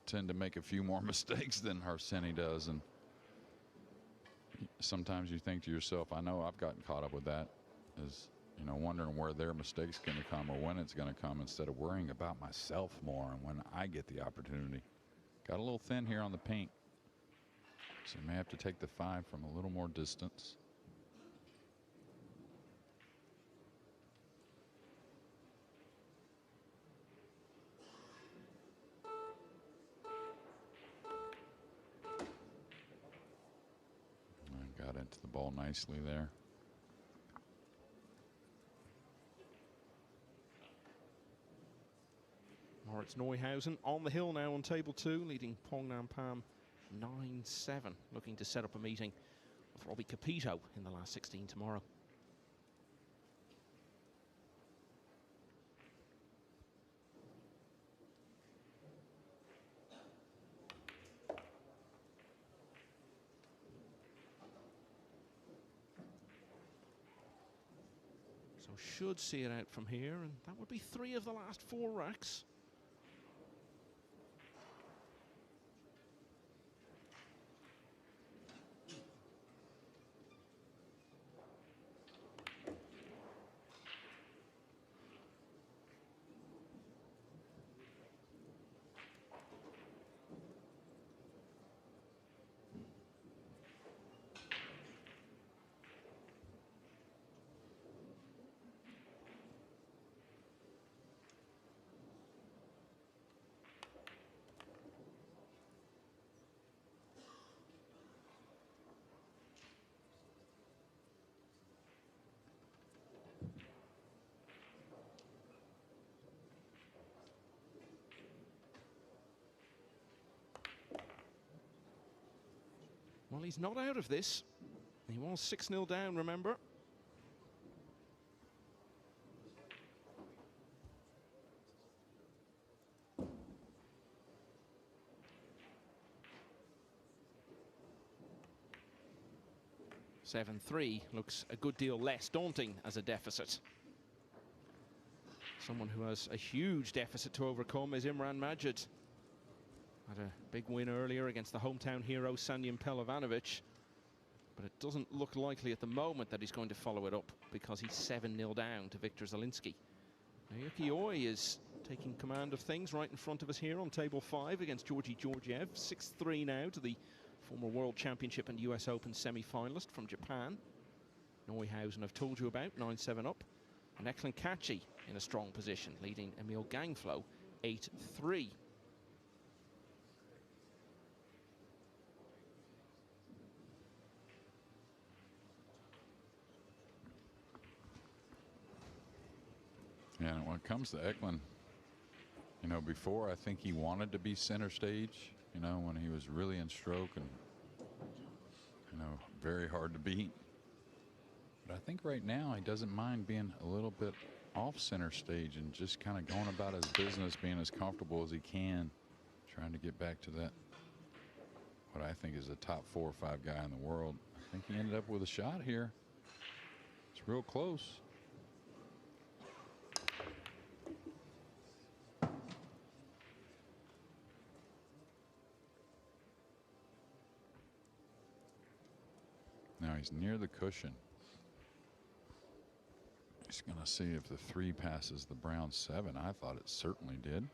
tend to make a few more mistakes than Harsenni does, and sometimes you think to yourself, I know I've gotten caught up with that, is, you know, wondering where their mistake's going to come or when it's going to come, instead of worrying about myself more and when I get the opportunity. Got a little thin here on the paint, so you may have to take the 5 from a little more distance. Got into the ball nicely there. Moritz Neuhausen on the hill now on table 2, leading Pongnam Pham 9-7, looking to set up a meeting with Robbie Capito in the last 16 tomorrow. So should see it out from here, and that would be 3 of the last 4 racks. Well, he's not out of this. He was 6-0 down, remember. (7-3) looks a good deal less daunting as a deficit. Someone who has a huge deficit to overcome is Imran Majid. Had a big win earlier against the hometown hero Sanjin Pelovanovic, but it doesn't look likely at the moment that he's going to follow it up because he's 7-0 down to Viktor Zielinski. Naoki Oi is taking command of things right in front of us here on table 5 against Georgi Georgiev. 6-3 now to the former World Championship and US Open semi-finalist from Japan. Neuhausen I've told you about, 9-7 up. And Eklund Kachi in a strong position, leading Emil Gangflow 8-3. Yeah, and when it comes to Eklund, you know, before I think he wanted to be center stage, you know, when he was really in stroke and, you know, very hard to beat. But I think right now he doesn't mind being a little bit off center stage and just kind of going about his business, being as comfortable as he can, trying to get back to that, what I think is a top 4 or 5 guy in the world. I think he ended up with a shot here. It's real close. Now he's near the cushion. He's going to see if the 3 passes the brown 7. I thought it certainly did.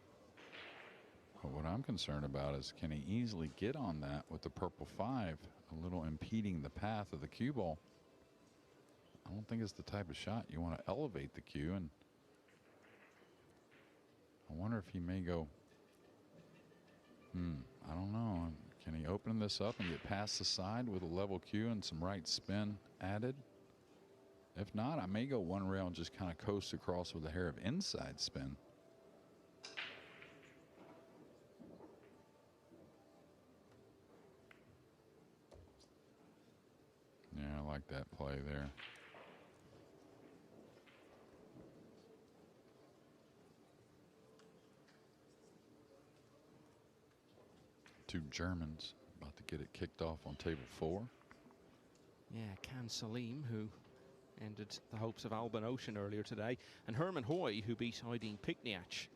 But what I'm concerned about is, can he easily get on that with the purple 5, a little impeding the path of the cue ball? I don't think it's the type of shot you want to elevate the cue, and I wonder if he may go, I don't know. Can he open this up and get past the side with a level cue and some right spin added? If not, I may go one rail and just kind of coast across with a hair of inside spin. Yeah, I like that play there. Two Germans about to get it kicked off on table 4. Yeah, Can Salim, who ended the hopes of Alban Ocean earlier today, and Herman Hoy, who beat Aydin Pikniach,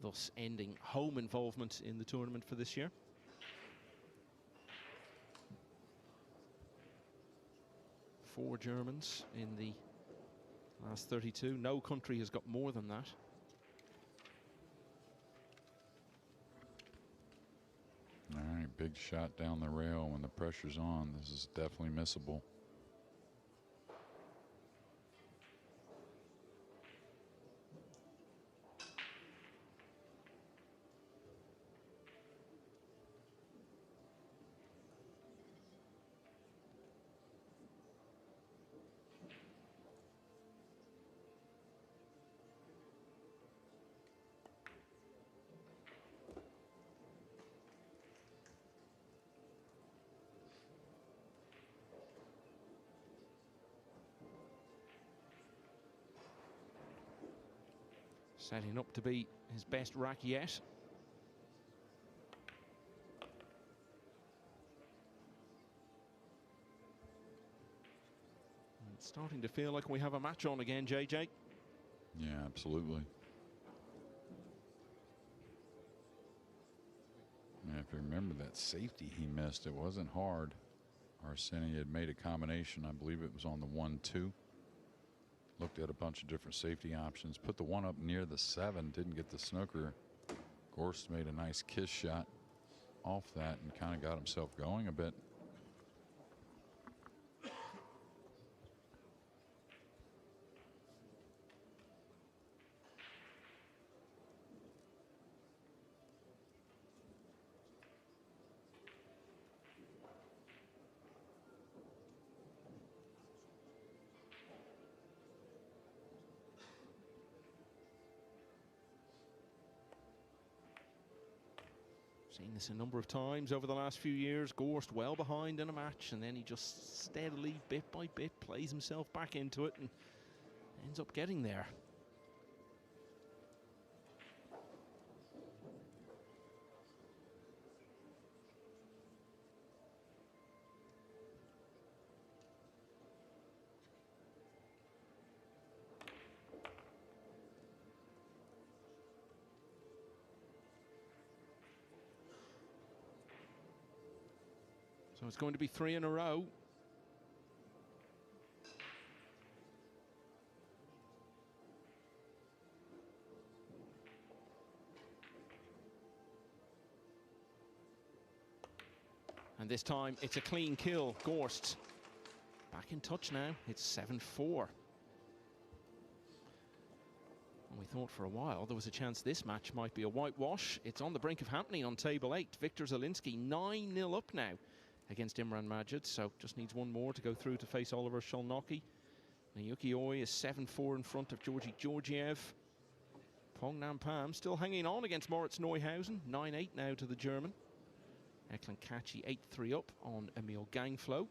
thus ending home involvement in the tournament for this year. Four Germans in the last 32. No country has got more than that. All right, big shot down the rail when the pressure's on. This is definitely missable. Setting up to be his best rack yet. It's starting to feel like we have a match on again, JJ. Yeah, absolutely. Yeah, if you remember that safety he missed, it wasn't hard. Arseni had made a combination. I believe it was on the 1-2. Looked at a bunch of different safety options. Put the 1 up near the 7. Didn't get the snooker. Gorst made a nice kiss shot off that and kind of got himself going a bit. Seen this a number of times over the last few years. Gorst well behind in a match, and then he just steadily, bit by bit, plays himself back into it and ends up getting there. So it's going to be 3 in a row. And this time it's a clean kill. Gorst back in touch now. It's 7-4. And we thought for a while there was a chance this match might be a whitewash. It's on the brink of happening on table 8. Viktor Zielinski 9-0 up now against Imran Majid, so just needs one more to go through to face Oliver Szolnocki. Naoki Oi is 7-4 in front of Georgi Georgiev. Pong Nam Pham still hanging on against Moritz Neuhausen, 9-8 now to the German. Eklund Kachi 8-3 up on Emil Gangflow.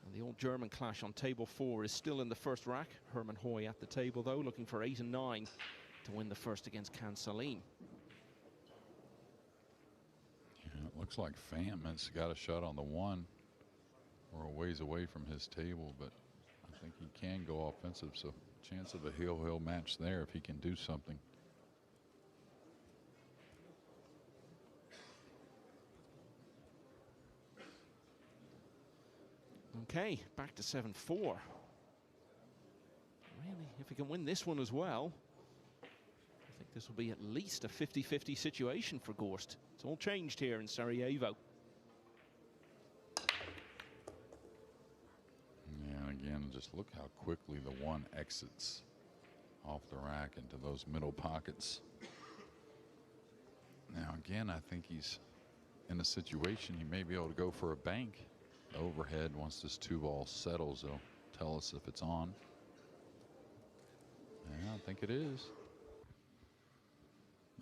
And the old German clash on table 4 is still in the first rack. Herman Hoy at the table though, looking for 8 and 9 to win the first against Khan Salim. It looks like Pham has got a shot on the 1 or a ways away from his table, but I think he can go offensive, so chance of a heel match there if he can do something. Okay, back to 7-4. Really, if he can win this one as well, I think this will be at least a 50-50 situation for Gorst. It's all changed here in Sarajevo. Yeah, again, just look how quickly the 1 exits off the rack into those middle pockets. Now, again, I think he's in a situation he may be able to go for a bank. Overhead, once this 2-ball settles, they'll tell us if it's on. Yeah, I think it is.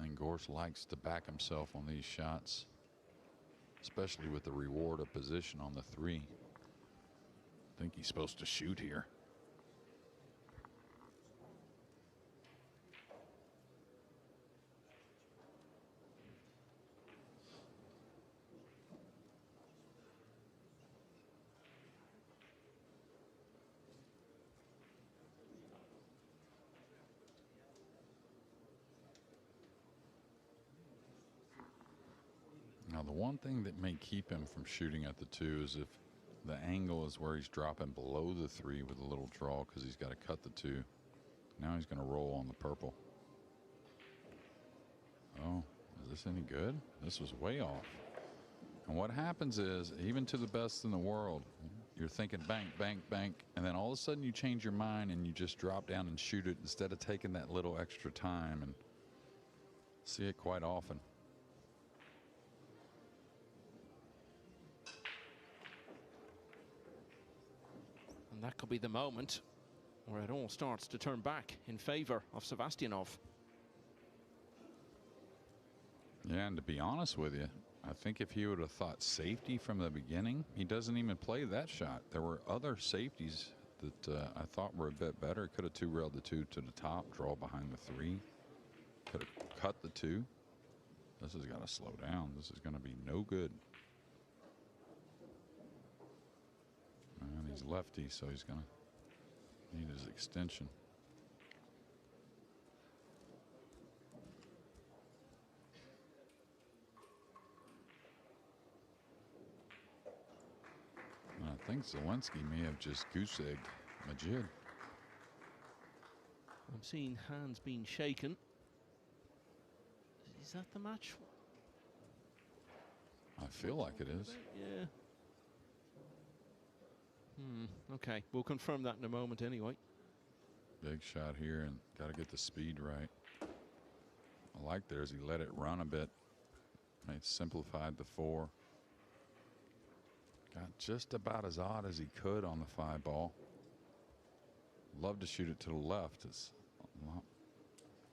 And Gorst likes to back himself on these shots, especially with the reward of position on the 3. I think he's supposed to shoot here. Now, the one thing that may keep him from shooting at the 2 is if the angle is where he's dropping below the 3 with a little draw, because he's got to cut the 2. Now he's going to roll on the purple. Oh, is this any good? This was way off. And what happens is, even to the best in the world, you're thinking bank, bank, bank, and then all of a sudden you change your mind and you just drop down and shoot it instead of taking that little extra time, and see it quite often. And that could be the moment where it all starts to turn back in favor of Sebastianov. Yeah, and to be honest with you, I think if he would have thought safety from the beginning, he doesn't even play that shot. There were other safeties that I thought were a bit better. Could have 2-railed the 2 to the top, draw behind the 3. Could have cut the 2. This has got to slow down. This is going to be no good. And he's lefty, so he's going to need his extension. And I think Zielinski may have just goose-egged Majid. I'm seeing hands being shaken. Is that the match? I feel like it is. Yeah. Okay, we'll confirm that in a moment anyway. Big shot here, and got to get the speed right. I like there is he let it run a bit. He simplified the 4. Got just about as odd as he could on the 5 ball. Love to shoot it to the left. It's a lot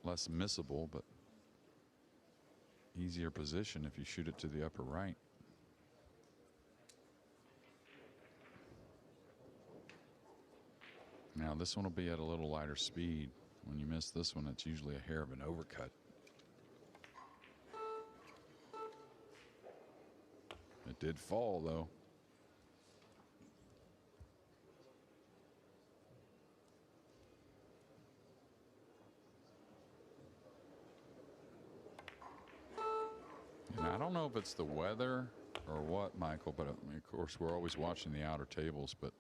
less missable, but easier position if you shoot it to the upper right. Now this one will be at a little lighter speed. When you miss this one, it's usually a hair of an overcut. It did fall though. And I don't know if it's the weather or what, Michael, but I mean, of course we're always watching the outer tables, but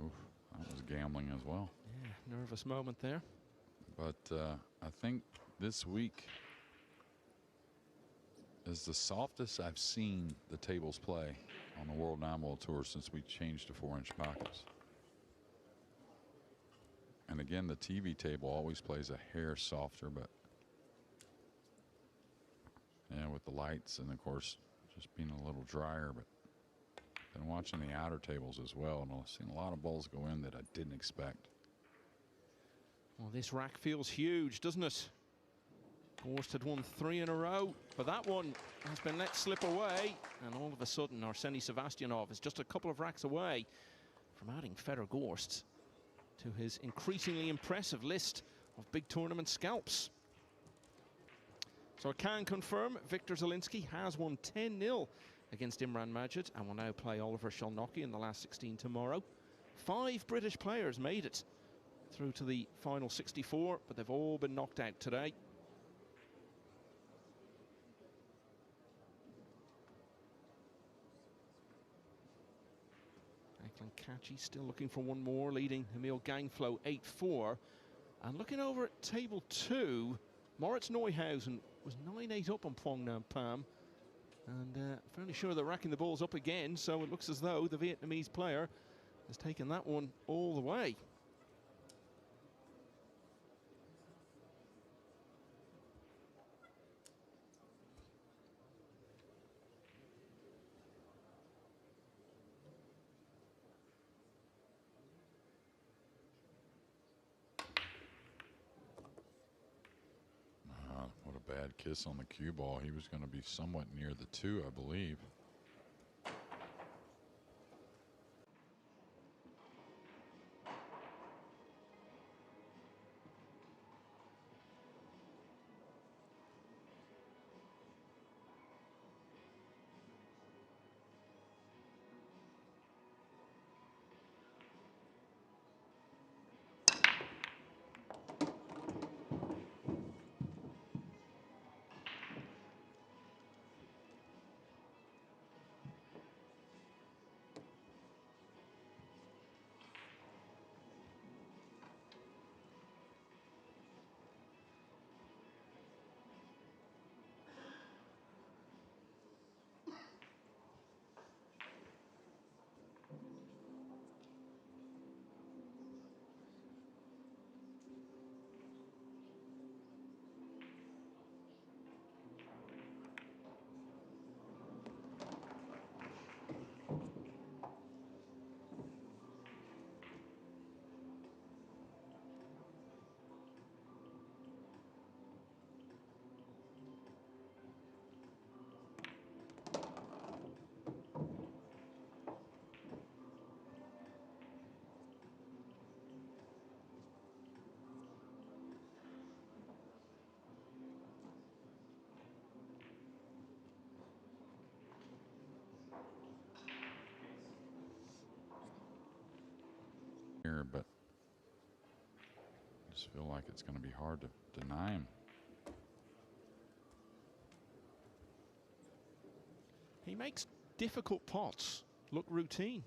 oof, that was gambling as well. Yeah, nervous moment there. But I think this week is the softest I've seen the tables play on the World 9-Ball Tour since we changed to 4-inch pockets. And again, the TV table always plays a hair softer, but yeah, with the lights and of course just being a little drier. But been watching the outer tables as well, and I've seen a lot of balls go in that I didn't expect. Well, this rack feels huge, doesn't it? Gorst had won 3 in a row, but that one has been let slip away, and all of a sudden Arseny Sevastyanov is just a couple of racks away from adding Fedor Gorst to his increasingly impressive list of big tournament scalps. So I can confirm Viktor Zielinski has won 10-0 against Imran Majid and will now play Oliver Sholnocki in the last 16 tomorrow. 5 British players made it through to the final 64, but they've all been knocked out today. Declan Kachi still looking for one more, leading Emil Gangflow 8-4. And looking over at table 2, Moritz Neuhausen was 9-8 up on Phong Nam Pham. And fairly sure they're racking the balls up again, so it looks as though the Vietnamese player has taken that one all the way. What a bad kiss on the cue ball. He was going to be somewhat near the 2, I believe. But I just feel like it's going to be hard to deny him. He makes difficult pots look routine.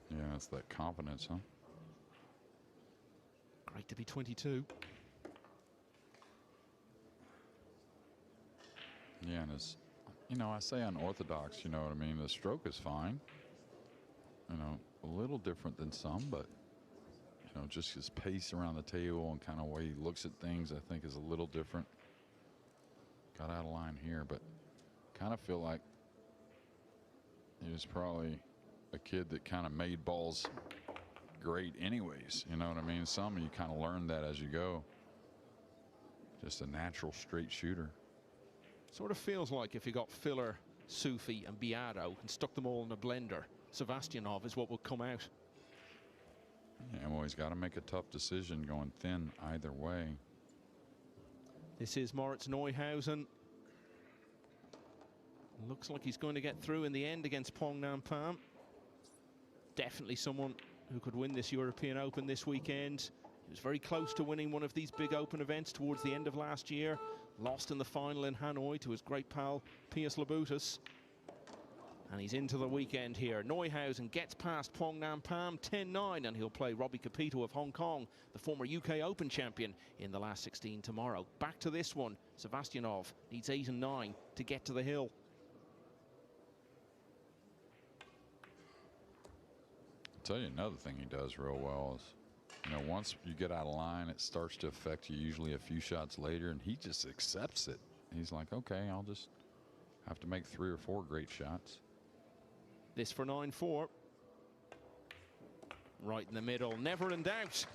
Yeah, it's that confidence, huh? Great to be 22. Yeah, and it's, you know, I say unorthodox, you know what I mean? The stroke is fine. You know, a little different than some, but, you know, just his pace around the table and kind of way he looks at things, I think is a little different. Got out of line here, but kind of feel like he was probably a kid that kind of made balls great anyways, you know what I mean? Some you kind of learn that as you go. just a natural straight shooter. Sort of feels like if you got Filler, Sufi and Biado and stuck them all in a blender, Sebastianov is what will come out. Yeah, well, he's got to make a tough decision going thin either way. This is Moritz Neuhausen. Looks like he's going to get through in the end against Pong Nam Pham. Definitely someone who could win this European Open this weekend. He was very close to winning one of these big open events towards the end of last year. Lost in the final in Hanoi to his great pal, Pius Labutus. And he's into the weekend here. Neuhausen gets past Pong Nam Pham 10-9, and he'll play Robbie Capito of Hong Kong, the former UK Open champion, in the last 16 tomorrow. Back to this one. Sebastianov needs 8 and 9 to get to the hill. I'll tell you another thing he does real well is, you know, once you get out of line, it starts to affect you usually a few shots later, and he just accepts it. He's like, okay, I'll just have to make 3 or 4 great shots. This for 9-4. Right in the middle, never in doubt.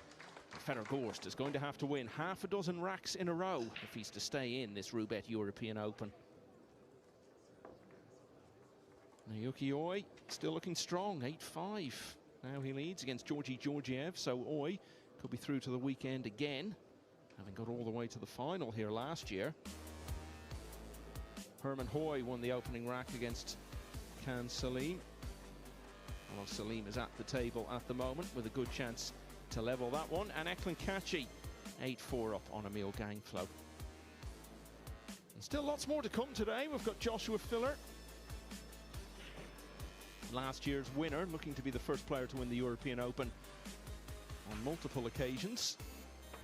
Fedor Gorst is going to have to win half a dozen racks in a row if he's to stay in this Roubaix European Open. Naoki Oi still looking strong, 8-5. Now he leads against Georgi Georgiev, so Oi could be through to the weekend again, having got all the way to the final here last year. Herman Hoy won the opening rack against Can Salim. Well, Salim is at the table at the moment with a good chance to level that one. And Eklund Kachi, 8-4 up on Emil Gangflow. And still lots more to come today. We've got Joshua Filler, last year's winner, looking to be the first player to win the European Open on multiple occasions.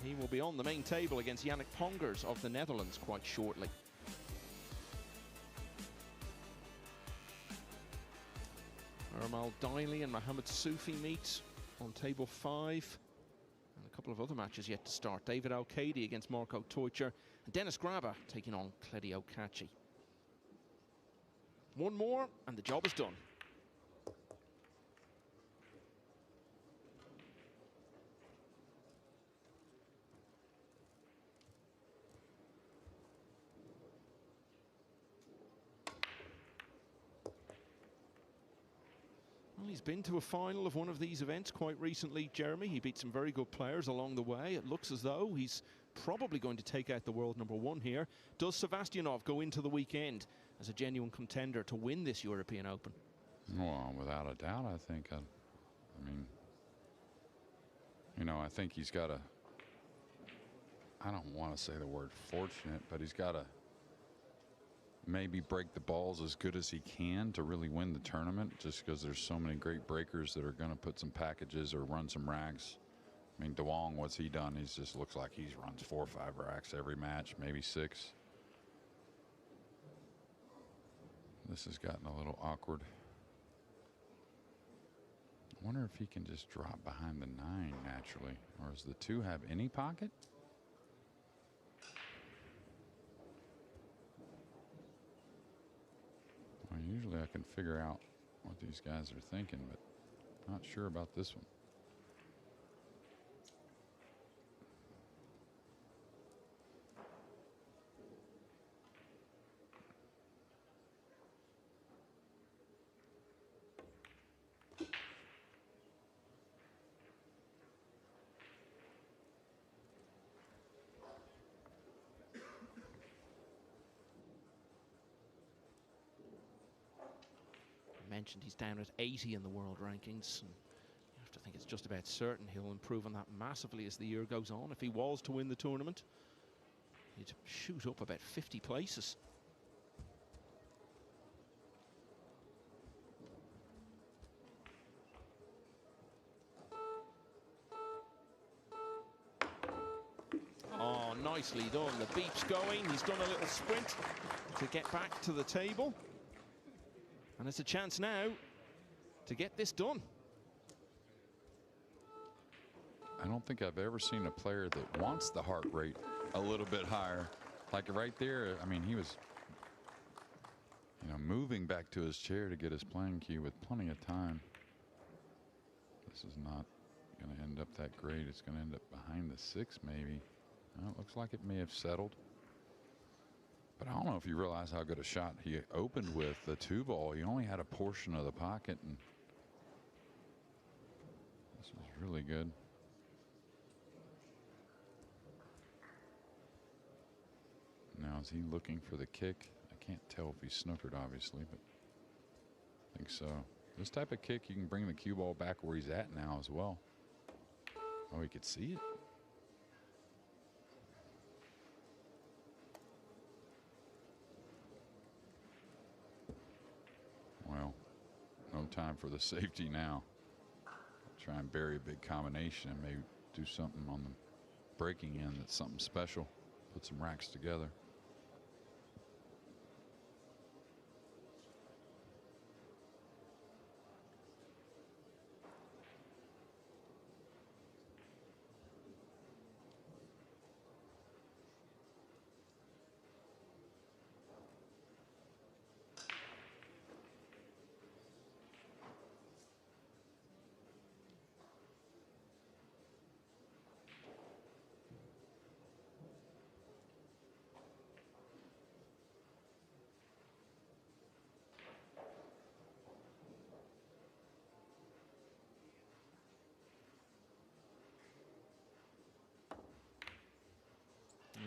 He will be on the main table against Yannick Pongers of the Netherlands quite shortly. Ermal Daily and Mohamed Soufi meet on table 5. And a couple of other matches yet to start. David Al-Kadi against Marco Teucher. And Dennis Graba taking on Claudio Cacci. One more and the job is done. He's been to a final of one of these events quite recently, Jeremy. He beat some very good players along the way. It looks as though he's probably going to take out the world #1 here. Does Sebastianov go into the weekend as a genuine contender to win this European Open? Well, without a doubt, I think. I mean, you know, I think he's got a, I don't want to say the word fortunate, but he's got to maybe break the balls as good as he can to really win the tournament, just because there's so many great breakers that are going to put some packages or run some racks. I mean, DeWong, what's he done? He just looks like he runs 4 or 5 racks every match, maybe 6. This has gotten a little awkward. I wonder if he can just drop behind the 9 naturally, or does the 2 have any pocket? Well, usually I can figure out what these guys are thinking, but not sure about this one. Mentioned he's down at 80 in the world rankings, and you have to think it's just about certain he'll improve on that massively as the year goes on. If he was to win the tournament, he'd shoot up about 50 places. Oh, nicely done. The beep's going. He's done a little sprint to get back to the table. And it's a chance now to get this done. I don't think I've ever seen a player that wants the heart rate a little bit higher. Like right there, I mean, he was, you know, moving back to his chair to get his playing cue with plenty of time. This is not going to end up that great. It's going to end up behind the 6 maybe. Well, it looks like it may have settled. But I don't know if you realize how good a shot he opened with the 2-ball. He only had a portion of the pocket, and this was really good. Now, is he looking for the kick? I can't tell if he's snookered, obviously, but I think so. This type of kick, you can bring the cue ball back where he's at now as well. Oh, he could see it. Well, no time for the safety now. Try and bury a big combination and maybe do something on the breaking end that's something special. Put some racks together.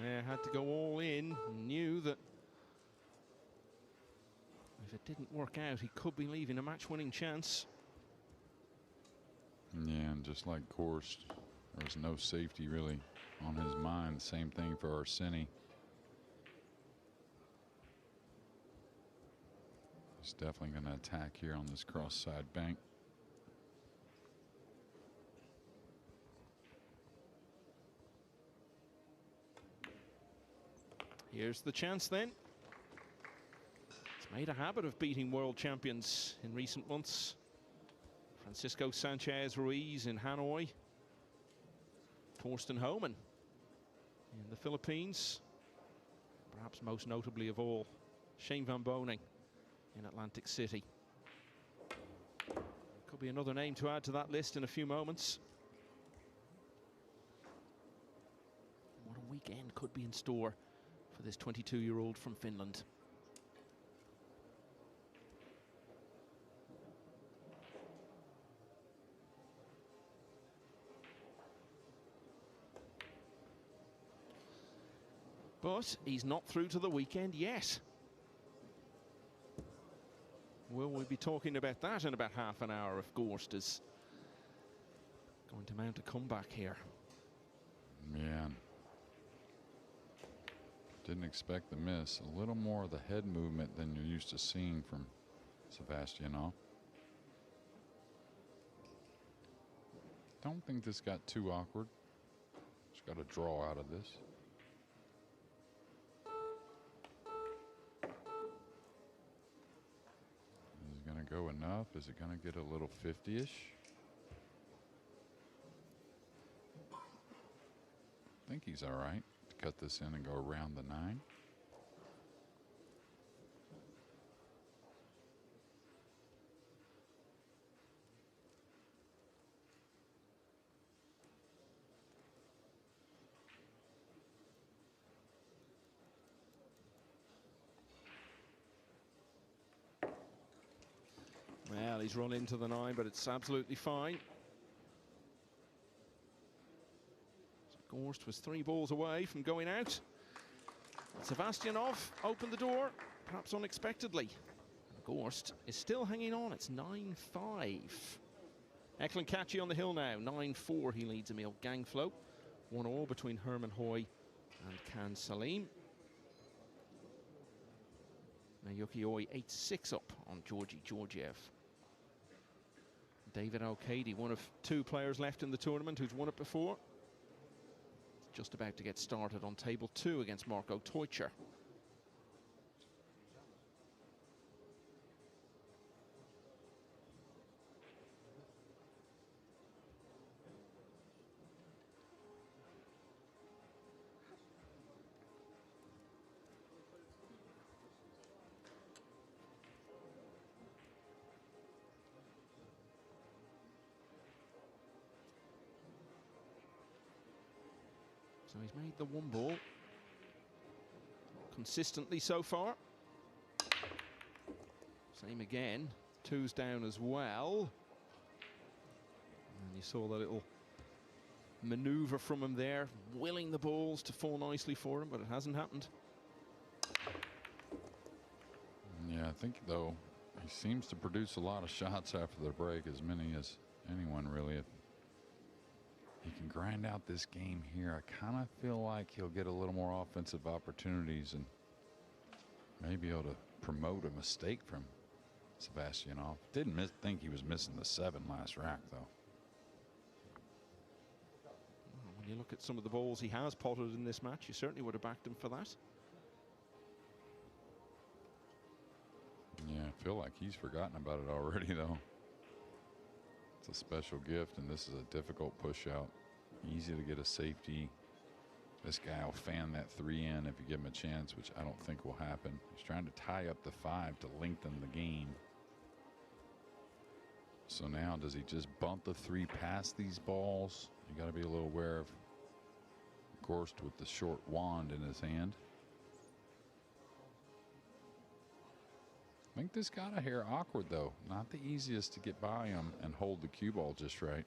Yeah, had to go all in. Knew that if it didn't work out, he could be leaving a match-winning chance. Yeah, and just like Gorst, there was no safety really on his mind. Same thing for Arseni. He's definitely going to attack here on this cross side bank. Here's the chance then. He's made a habit of beating world champions in recent months. Francisco Sanchez Ruiz in Hanoi. Thorsten Homan in the Philippines. Perhaps most notably of all, Shane Van Boening in Atlantic City. Could be another name to add to that list in a few moments. What a weekend could be in store for this 22-year-old from Finland. But he's not through to the weekend yet. Will we be talking about that in about half an hour if Gorst is going to mount a comeback here? Man. Didn't expect the miss. A little more of the head movement than you're used to seeing from Sebastianov. Don't think this got too awkward. Just got a draw out of this. Is it going to go enough? Is it going to get a little 50-ish? I think he's all right. Cut this in and go around the 9. Well, he's run into the 9, but it's absolutely fine. Gorst was 3 balls away from going out. Sebastianov opened the door, perhaps unexpectedly. Gorst is still hanging on. It's 9-5. Eklund Kachi on the hill now. 9-4. He leads Emil Gangflo. 1-1 between Herman Hoy and Can Salim. Yuki Oi 8-6 up on Georgi Georgiev. David O'Cady, one of 2 players left in the tournament who's won it before. Just about to get started on table 2 against Marco Teucher. So he's made the one ball consistently so far. Same again, 2's down as well. And you saw the little maneuver from him there, willing the balls to fall nicely for him, but it hasn't happened. Yeah, I think, though, he seems to produce a lot of shots after the break, as many as anyone, really. If he can grind out this game here, I kind of feel like he'll get a little more offensive opportunities and maybe able to promote a mistake from Sebastianov. Didn't think he was missing the 7 last rack, though. When you look at some of the balls he has potted in this match, you certainly would have backed him for that. Yeah, I feel like he's forgotten about it already, though. It's a special gift, and this is a difficult push out. Easy to get a safety. This guy will fan that 3 in if you give him a chance, which I don't think will happen. He's trying to tie up the 5 to lengthen the game. So now, does he just bump the 3 past these balls? You got to be a little aware of Gorst with the short wand in his hand. I think this got a hair awkward, though. Not the easiest to get by him and hold the cue ball just right.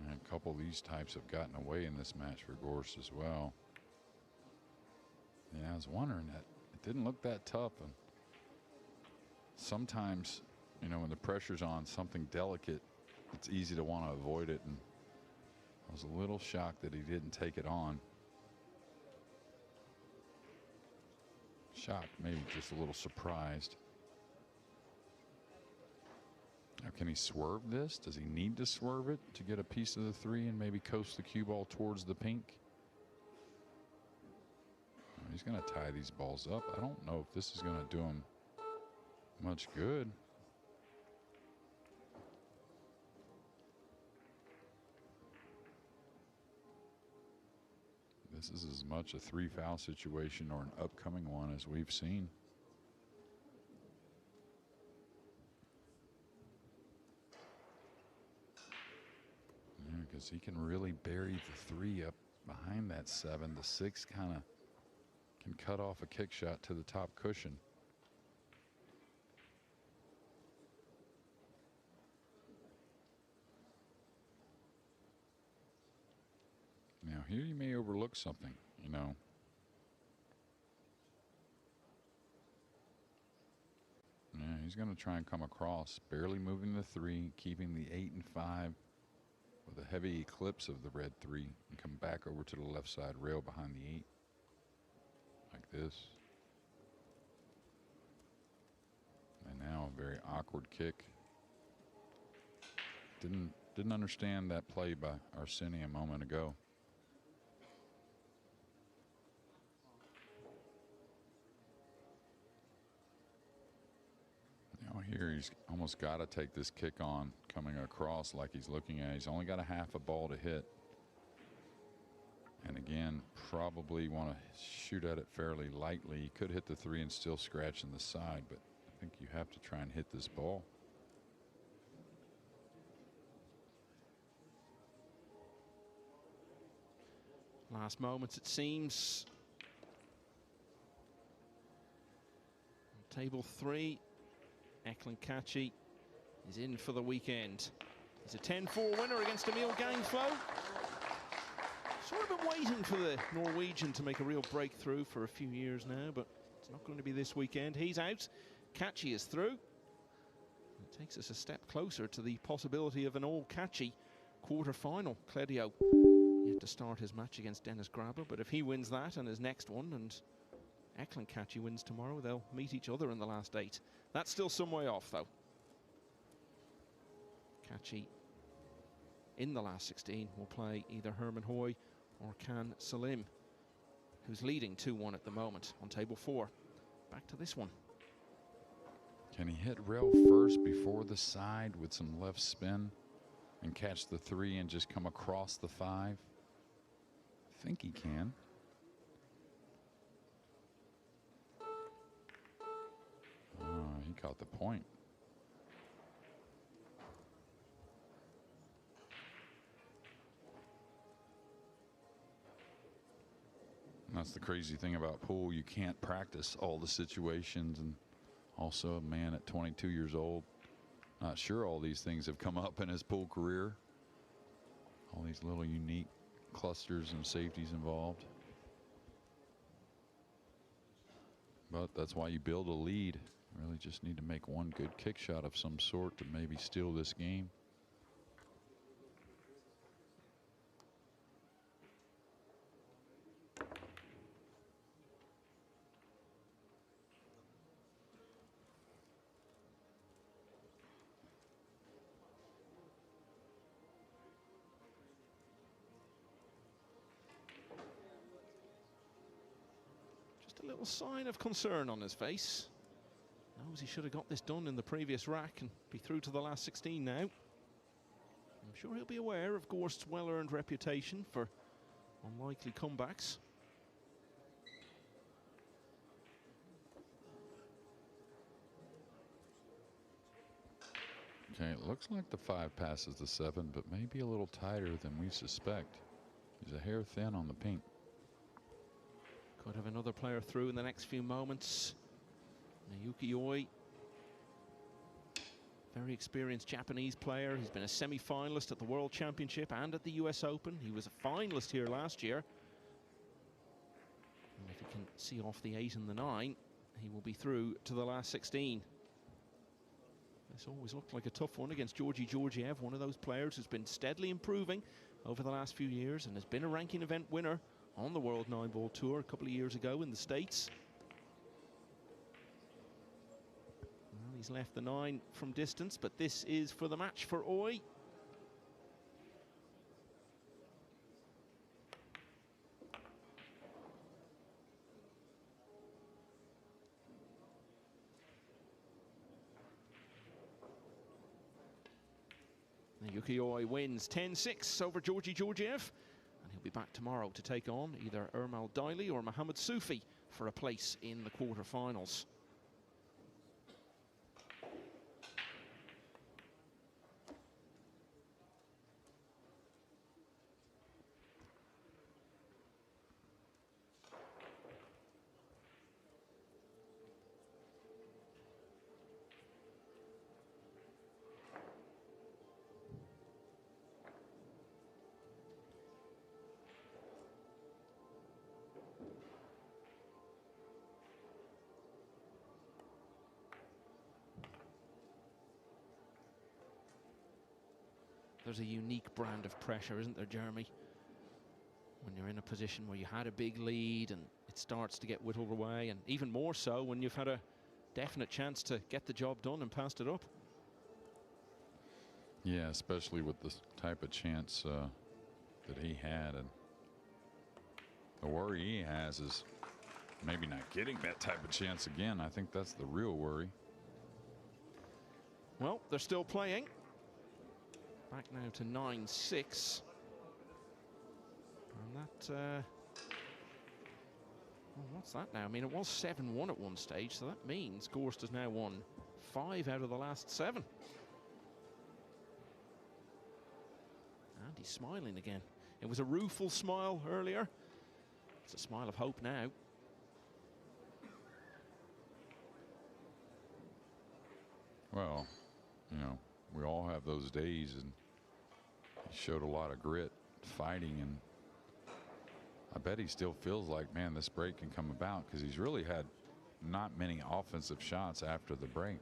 And a couple of these types have gotten away in this match for Gorst as well. Yeah, I was wondering that it didn't look that tough, and sometimes, you know, when the pressure's on something delicate, it's easy to want to avoid it, and I was a little shocked that he didn't take it on. Shocked, maybe just a little surprised. Now, can he swerve this? Does he need to swerve it to get a piece of the 3 and maybe coast the cue ball towards the pink? He's going to tie these balls up. I don't know if this is going to do him much good. This is as much a 3-foul situation or an upcoming one as we've seen. Yeah, because he can really bury the 3 up behind that 7. The 6 kind of can cut off a kick shot to the top cushion. Now here you may overlook something, you know. Yeah, he's going to try and come across, barely moving the 3, keeping the 8 and 5 with a heavy eclipse of the red 3, and come back over to the left side rail behind the 8. Like this. And now a very awkward kick. Didn't understand that play by Arseni a moment ago. Now here he's almost got to take this kick on coming across like he's looking at. He's only got a half a ball to hit. And again, probably want to shoot at it fairly lightly. He could hit the 3 and still scratch in the side, but I think you have to try and hit this ball. Last moments, it seems. Table 3, Eklund Kachi is in for the weekend. He's a 10-4 winner against Emil Gangflo. Sort of been waiting for the Norwegian to make a real breakthrough for a few years now, but it's not going to be this weekend. He's out. Kachi is through. It takes us a step closer to the possibility of an all-Kachi quarter-final. Cledio yet to start his match against Dennis Graber, but if he wins that and his next one, and Eklund Kachi wins tomorrow, they'll meet each other in the last 8. That's still some way off, though. Kachi in the last 16 will play either Herman Hoy or Can Salim, who's leading 2-1 at the moment on table 4. Back to this one. Can he hit rail first before the side with some left spin and catch the 3 and just come across the 5? I think he can. Oh, he caught the point. And that's the crazy thing about pool. You can't practice all the situations, and also a man at 22 years old, not sure all these things have come up in his pool career. All these little unique clusters and safeties involved. But that's why you build a lead. You really just need to make one good kick shot of some sort to maybe steal this game. A little sign of concern on his face. Knows he should have got this done in the previous rack and be through to the last 16 now. I'm sure he'll be aware of Gorst's well-earned reputation for unlikely comebacks. Okay, it looks like the 5 passes the 7, but maybe a little tighter than we suspect. He's a hair thin on the pink. Could have another player through in the next few moments. Naoki Oi, very experienced Japanese player. He's been a semi-finalist at the World Championship and at the US Open. He was a finalist here last year. And if he can see off the 8 and the 9, he will be through to the last 16. This always looked like a tough one against Georgi Georgiev, one of those players who's been steadily improving over the last few years and has been a ranking event winner on the World 9-Ball Tour a couple of years ago in the States. Well, he's left the 9 from distance, but this is for the match for Oi. Naoki Oi wins 10-6 over Georgi Georgiev. He'll be back tomorrow to take on either Ermal Daily or Mohamed Soufi for a place in the quarterfinals. There's a unique brand of pressure, isn't there, Jeremy? When you're in a position where you had a big lead and it starts to get whittled away, and even more so when you've had a definite chance to get the job done and passed it up. Yeah, especially with the type of chance that he had. And the worry he has is maybe not getting that type of chance again. I think that's the real worry. Well, they're still playing. Back now to 9-6. And that, well, what's that now? I mean, it was 7-1 at one stage, so that means Gorst has now won 5 out of the last 7. And he's smiling again. It was a rueful smile earlier. It's a smile of hope now. Well, you know, we all have those days, and he showed a lot of grit fighting, and I bet he still feels like, man, this break can come about, because he's really had not many offensive shots after the break.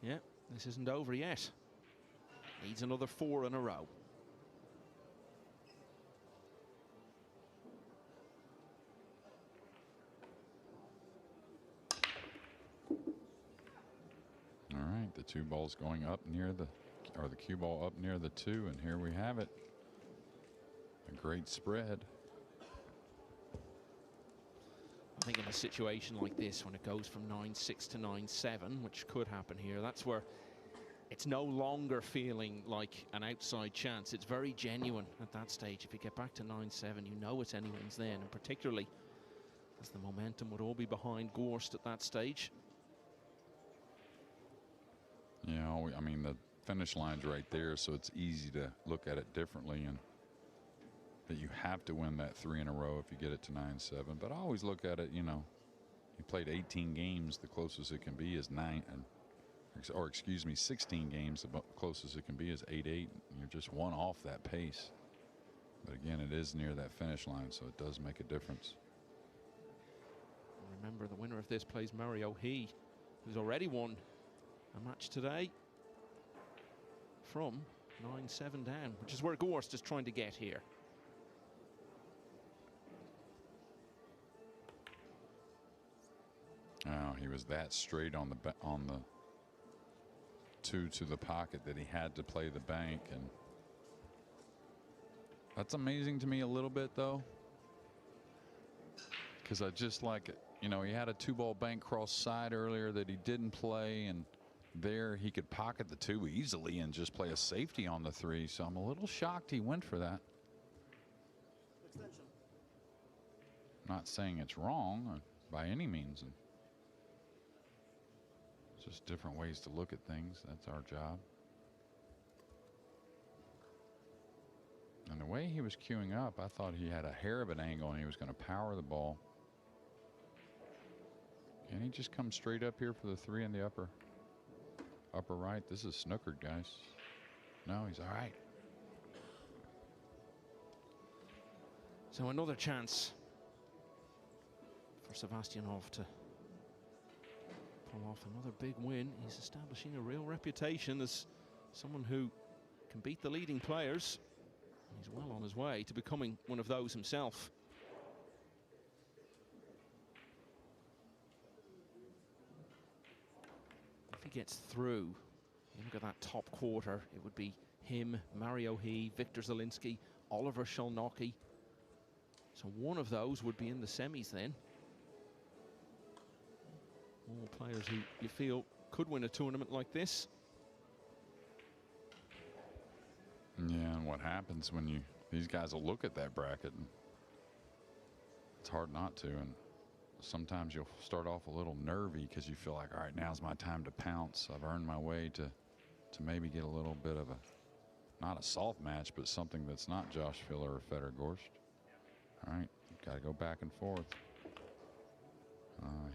Yeah, this isn't over yet. Needs another 4 in a row. All right, the 2 balls going up near the, or the cue ball up near the 2, and here we have it. A great spread. I think in a situation like this, when it goes from 9-6 to 9-7, which could happen here, that's where it's no longer feeling like an outside chance. It's very genuine at that stage. If you get back to 9-7, you know it's anyone's then, and particularly as the momentum would all be behind Gorst at that stage. Yeah, I mean, the finish line's right there, so it's easy to look at it differently, and that you have to win that 3 in a row if you get it to 9-7. But I always look at it, you know, you played 18 games, the closest it can be is 16 games, the closest it can be is 8-8. You're just one off that pace. But again, it is near that finish line, so it does make a difference. Remember, the winner of this plays Mario He, who's already won a match today from 9-7 down, which is where Gorst is trying to get here. Oh, he was that straight on the 2 to the pocket that he had to play the bank, and that's amazing to me a little bit, though, because I just like it. You know, he had a 2-ball bank cross side earlier that he didn't play, and there he could pocket the 2 easily and just play a safety on the 3. So I'm a little shocked he went for that. Not saying it's wrong by any means. And it's just different ways to look at things. That's our job. And the way he was queuing up, I thought he had a hair of an angle and he was going to power the ball. And he just comes straight up here for the 3 in the upper right. This is snookered, guys. No, he's all right. So another chance for Sebastianov to pull off another big win. He's establishing a real reputation as someone who can beat the leading players. He's well on his way to becoming one of those himself. If he gets through, you look at that top quarter, it would be him, Mario He, Victor Zielinski, Oliver Szelnocki. So one of those would be in the semis then. All players who you feel could win a tournament like this. Yeah, and what happens when these guys will look at that bracket, and it's hard not to, and sometimes you'll start off a little nervy because you feel like, all right, now's my time to pounce. I've earned my way to maybe get a little bit of not a soft match, but something that's not Josh Filler or Fedor Gorst. All right, got to go back and forth.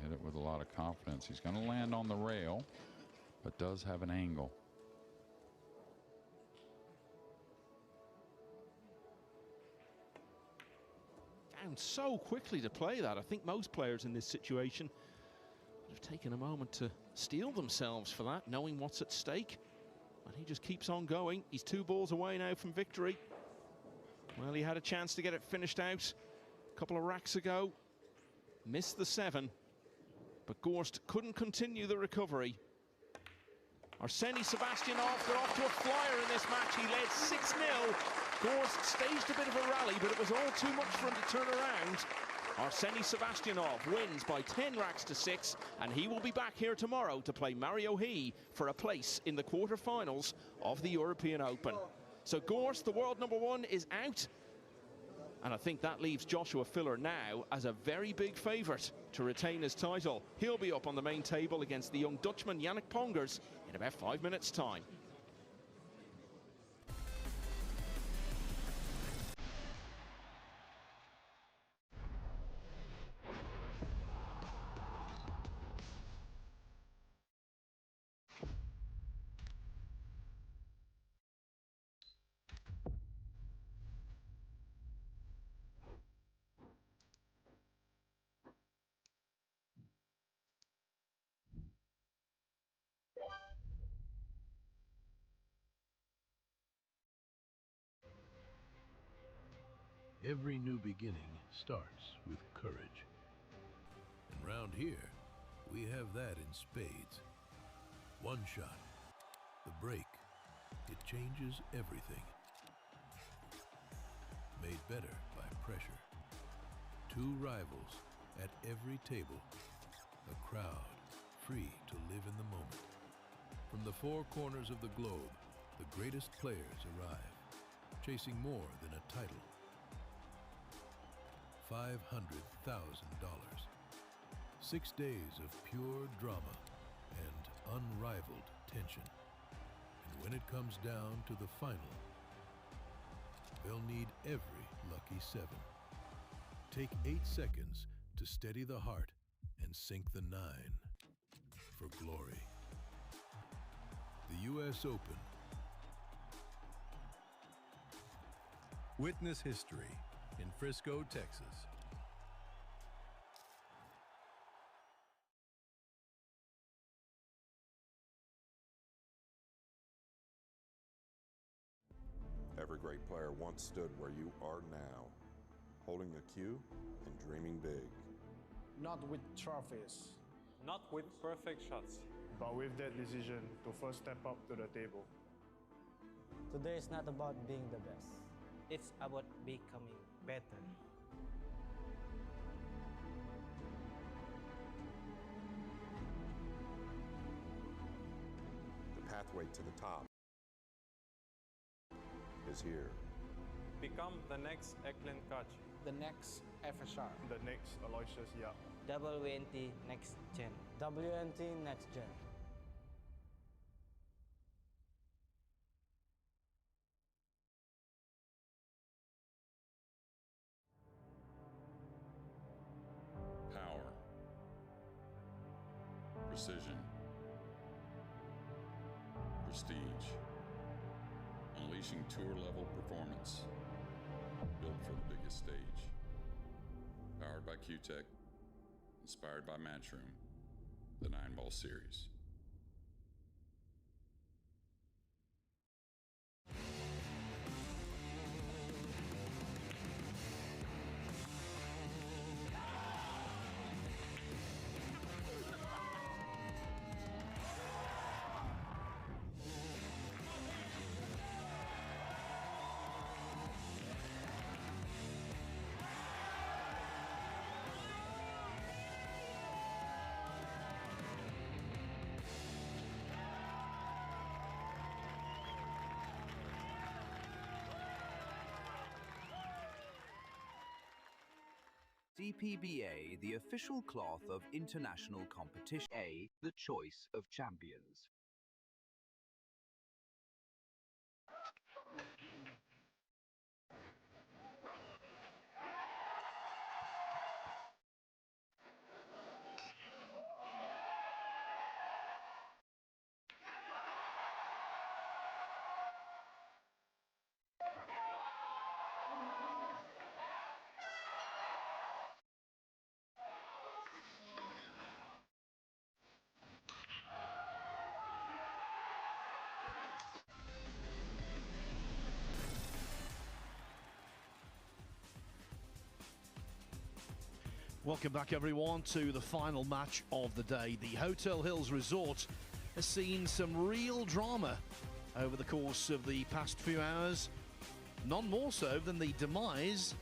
Hit it with a lot of confidence. He's going to land on the rail, but does have an angle. Down so quickly to play that. I think most players in this situation would have taken a moment to steel themselves for that, knowing what's at stake. But he just keeps on going. He's 2 balls away now from victory. Well, he had a chance to get it finished out a couple of racks ago. Missed the 7. But Gorst couldn't continue the recovery. Arseny Sebastianov got off to a flyer in this match. He led 6-0. Gorst staged a bit of a rally, but it was all too much for him to turn around. Arseny Sebastianov wins by 10 racks to 6, and he will be back here tomorrow to play Mario He for a place in the quarterfinals of the European Open. So Gorst, the world #1, is out. And I think that leaves Joshua Filler now as a very big favourite to retain his title. He'll be up on the main table against the young Dutchman Yannick Pongers in about 5 minutes' time. Every new beginning starts with courage. And round here, we have that in spades. One shot, the break, it changes everything. Made better by pressure. 2 rivals At every table, a crowd free to live in the moment. From the four corners of the globe, the greatest players arrive, chasing more than a title. $500,000. 6 days of pure drama and unrivaled tension. And when it comes down to the final, they'll need every lucky 7. Take 8 seconds to steady the heart and sink the 9 for glory. The US Open. Witness history in Frisco, Texas. Every great player once stood where you are now, holding the cue and dreaming big. Not with trophies. Not with perfect shots. But with that decision to first step up to the table. Today is not about being the best. It's about becoming better. The pathway to the top is here. Become the next Eklund Kachi. The next FSR. The next Aloysius Yap. WNT Next Gen. WNT Next Gen. Power, precision, prestige, unleashing tour-level performance, built for the biggest stage. Powered by Q-Tech, inspired by Matchroom, the 9-Ball Series. DPBA, the official cloth of international competition. A, the choice of champions. Welcome back, everyone, to the final match of the day. The Hotel Hills Resort has seen some real drama over the course of the past few hours. None more so than the demise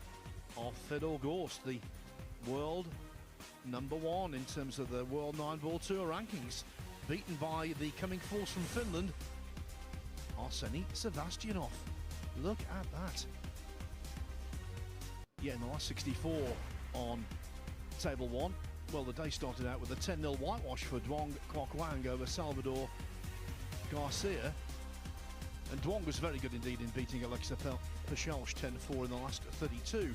of Fedor Gorst, the world #1 in terms of the World 9-Ball Tour rankings, beaten by the coming force from Finland, Arseny Sevastianov. Look at that. Yeah, in the last 64 on Table 1. Well, the day started out with a 10-0 whitewash for Duong Quoc Wang over Salvador Garcia. And Duong was very good indeed in beating Alexa Pachelsch 10-4 in the last 32.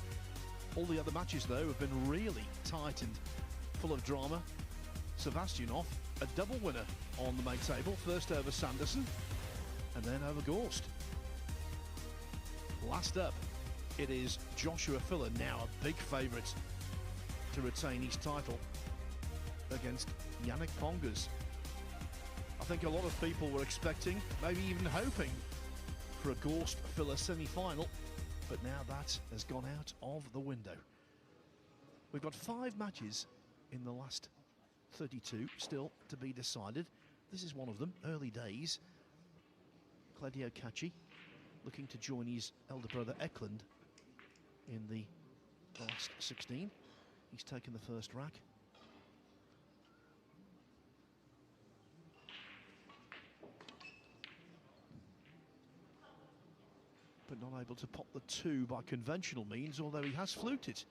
All the other matches, though, have been really tight and full of drama. Sevastianov, a double winner on the main table. First over Sanderson, and then over Gorst. Last up, it is Joshua Filler, now a big favourite to retain his title against Yannick Pongers. I think a lot of people were expecting, maybe even hoping, for a Gorst-Filler semi-final, but now that has gone out of the window. We've got 5 matches in the last 32 still to be decided. This is one of them, early days. Claudio Cacci looking to join his elder brother Eklund in the last 16. He's taken the first rack. But not able to pop the 2 by conventional means, although he has fluked it.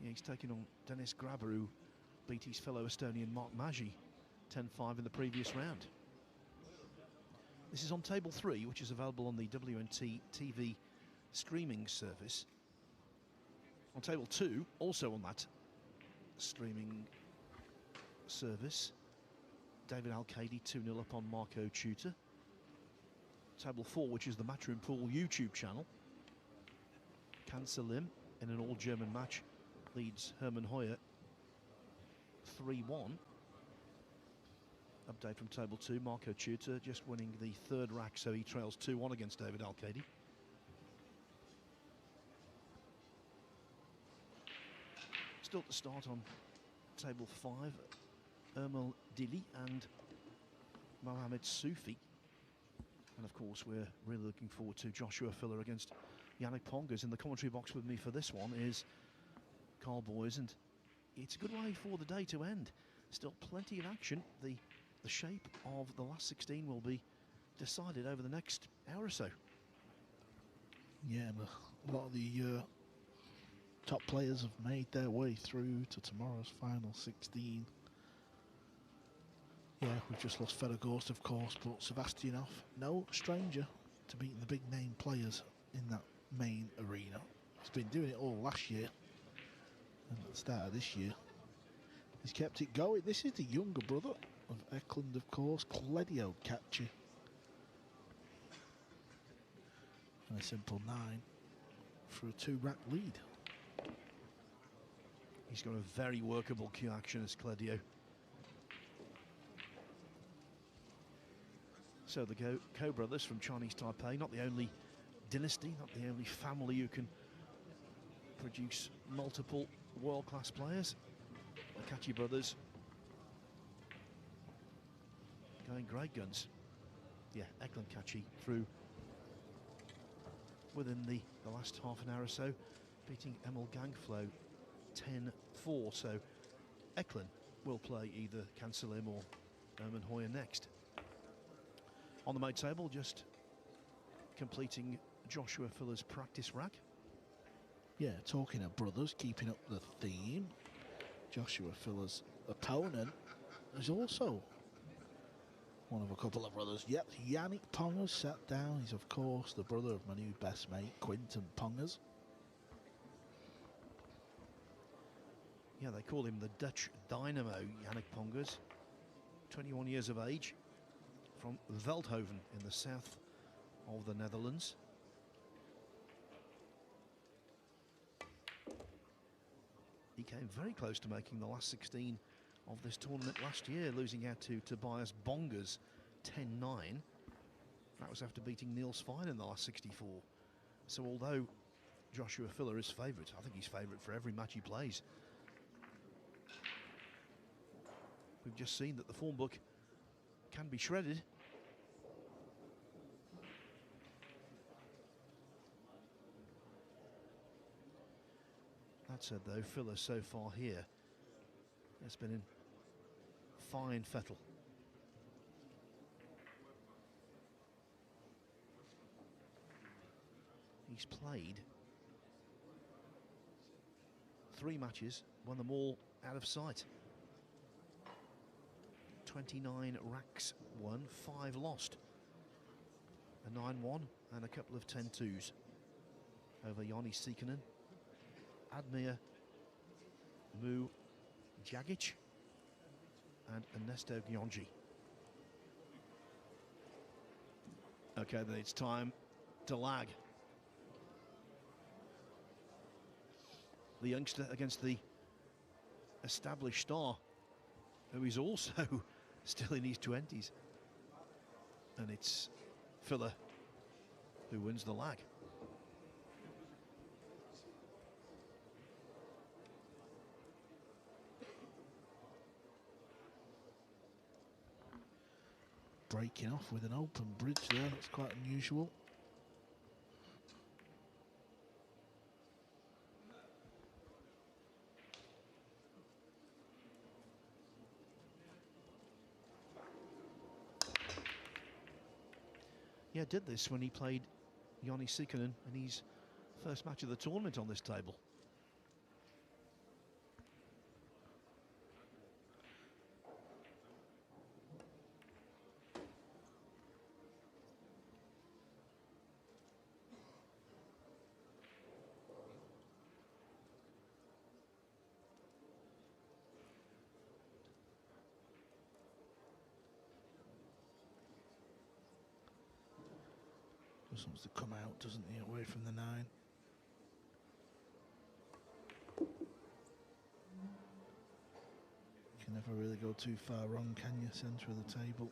Yeah, he's taken on Dennis Graber, who beat his fellow Estonian Mark Maggi 10-5 in the previous round. This is on table 3, which is available on the WNT TV streaming service. On table 2, also on that streaming service, David Al-Kaidi 2-0 up on Marco Tuta. Table 4, which is the Matchroom Pool YouTube channel. Can Salim, in an all-German match, leads Hermann Hoyer 3-1. Update from table 2, Marco Tuta just winning the 3rd rack, so he trails 2-1 against David Al-Kaidi. Still to start on table 5, Ermal Dili and Mohamed Soufi. And of course, we're really looking forward to Joshua Filler against Yannick Pongers. In the commentary box with me for this one is Carl Boys, and it's a good way for the day to end. Still plenty of action. The shape of the last 16 will be decided over the next hour or so. Yeah, and a lot of the top players have made their way through to tomorrow's final 16. Yeah, we've just lost Fedorgorst, of course, but Sebastianov, no stranger to beating the big name players in that main arena. He's been doing it all last year and at the start of this year. He's kept it going. This is the younger brother of Eklund, of course, Kledio Katchi. And a simple 9 for a 2-rack lead. He's got a very workable cue action as Kledio. So the Ko brothers from Chinese Taipei, not the only dynasty, not the only family who can produce multiple world-class players. The Katchi brothers going great guns. Yeah, Eklund Katchi through within the last half an hour or so, beating Emil Gangflo 10-4. So Eklund will play either Can Salim or Hermann Hoyer next. On the mode table, just completing Joshua Filler's practice rack. Yeah, talking of brothers, keeping up the theme, Joshua Filler's opponent is also one of a couple of brothers. Yep, Yannick Pongers sat down. He's, of course, the brother of my new best mate, Quinton Pongers. Yeah, they call him the Dutch Dynamo, Yannick Pongers. 21 years of age, from Veldhoven in the south of the Netherlands. He came very close to making the last 16 of this tournament last year, losing out to Tobias Bongers 10-9. That was after beating Niels Fine in the last 64. So although Joshua Filler is favourite, I think he's favourite for every match he plays. We've just seen that the form book can be shredded. That said, though, Filler so far here has been in fine fettle. He's played 3 matches, won them all out of sight. 29 racks won, 5 lost. A 9-1 and a couple of 10-2s over Joni Sikkanen, Admir Jagic and Ernesto Gionji. Okay, then it's time to lag. The youngster against the established star, who is also still in his 20s. And it's Filler who wins the lag. Breaking off with an open bridge there, that's quite unusual. Yeah, did this when he played Joni Sikkonen in his first match of the tournament on this table. Just wants to come out, doesn't he, away from the 9. You can never really go too far wrong, can you? Centre of the table.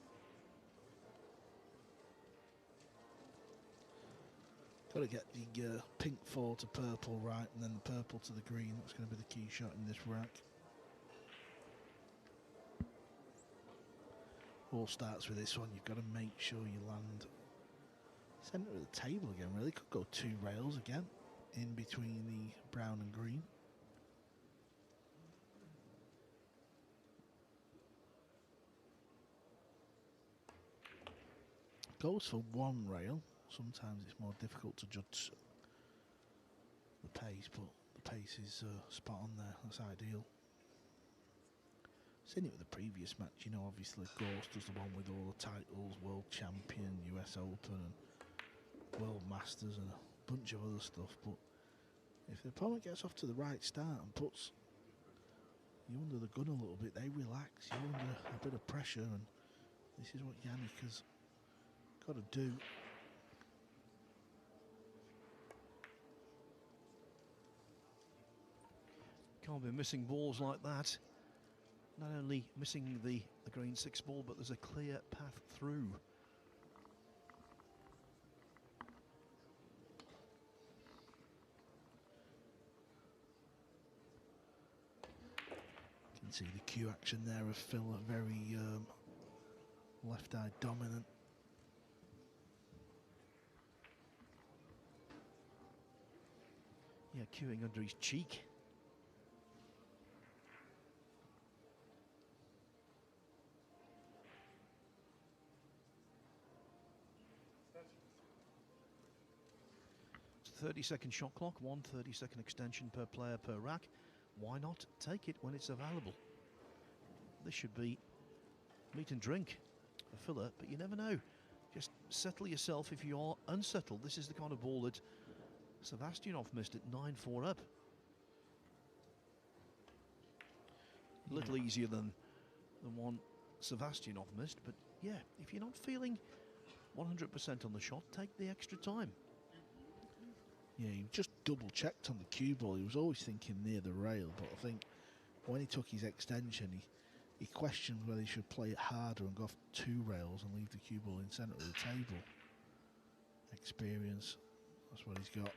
Got to get the pink 4 to purple right, and then the purple to the green. That's going to be the key shot in this rack. All starts with this one. You've got to make sure you land centre of the table again. Really could go 2 rails again in between the brown and green. Goes for 1 rail. Sometimes it's more difficult to judge the pace, but the pace is spot on there. That's ideal. Seen it with the previous match, you know, obviously Ghost was the one with all the titles, World Champion, US Open and World Masters and a bunch of other stuff, but if the opponent gets off to the right start and puts you under the gun a little bit, they relax, you're under a bit of pressure, and this is what Jannik has got to do. Can't be missing balls like that. Not only missing the green 6 ball, but there's a clear path through. You can see the cue action there of Phil, very left eye dominant. Yeah, cueing under his cheek. It's a 30-second shot clock, 1 30-second extension per player per rack. Why not take it when it's available? This should be meat and drink, a filler, but you never know. Just settle yourself if you are unsettled. This is the kind of ball that Sevastyanov missed at 9-4 up. A little easier than the one Sevastyanov missed, but yeah, if you're not feeling 100% on the shot, take the extra time. Yeah, he just double checked on the cue ball. He was always thinking near the rail, but I think when he took his extension, he questioned whether he should play it harder and go off 2 rails and leave the cue ball in centre of the table. Experience, that's what he's got.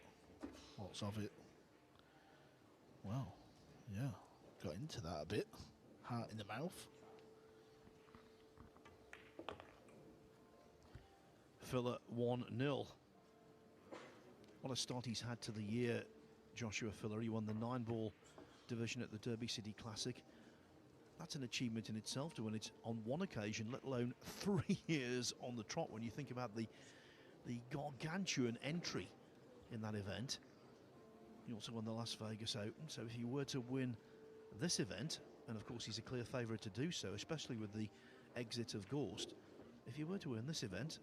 Lots of it. Well, yeah, got into that a bit. Heart in the mouth. Filler 1-0. What a start he's had to the year, Joshua Filler. He won the 9-ball division at the Derby City Classic. That's an achievement in itself to win it on 1 occasion, let alone 3 years on the trot when you think about the gargantuan entry in that event. He also won the Las Vegas Open, so if he were to win this event, and of course he's a clear favourite to do so, especially with the exit of Gorst, if he were to win this event,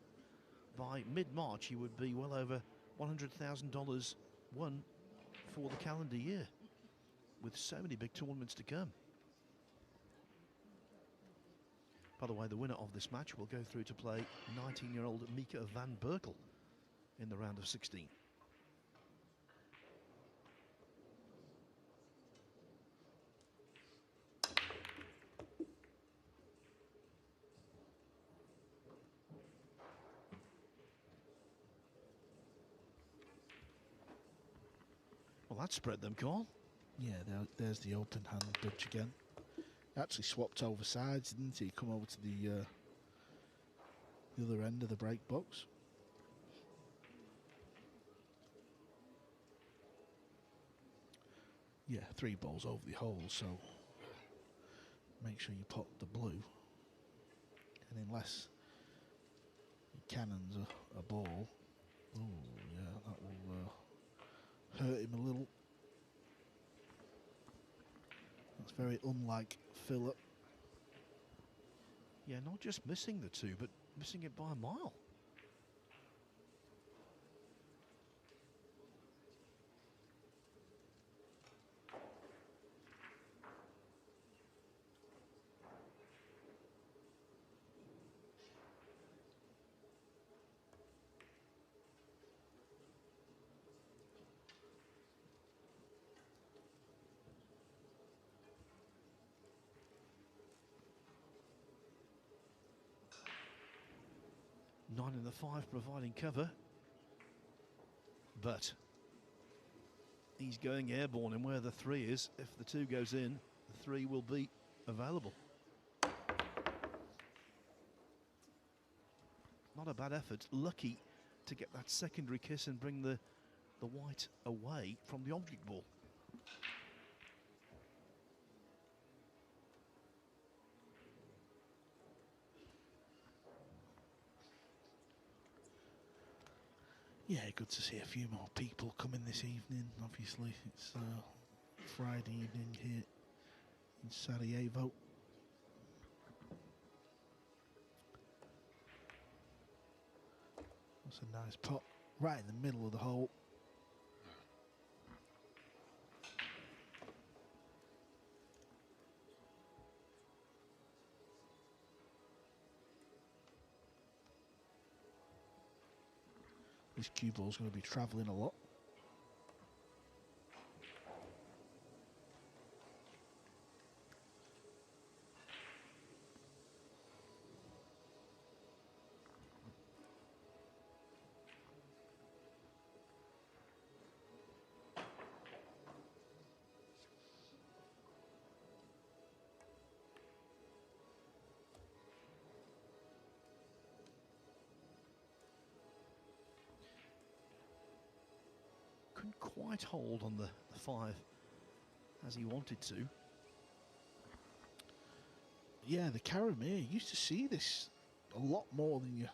by mid-March he would be well over $100,000 won for the calendar year, with so many big tournaments to come. By the way, the winner of this match will go through to play 19-year-old Mika van Berkel in the round of 16. Well, that spread them, Carl. Yeah, there's the open hand dodge again. Actually swapped over sides, didn't he? Come over to the other end of the break box. Yeah, 3 balls over the hole, so make sure you pot the blue. And unless you cannons a ball. Oh, yeah, that will hurt him a little. That's very unlike Philip. Yeah, not just missing the two, but missing it by a mile. Nine in the 5 providing cover, but he's going airborne in where the 3 is. If the 2 goes in, the 3 will be available. Not a bad effort. Lucky to get that secondary kiss and bring the white away from the object ball. Yeah, good to see a few more people coming this evening. Obviously, it's Friday evening here in Sarajevo. That's a nice pot right in the middle of the hole. This cue ball's going to be travelling a lot. Couldn't quite hold on the 5 as he wanted to. Yeah, the Caramir, you used to see this a lot more than you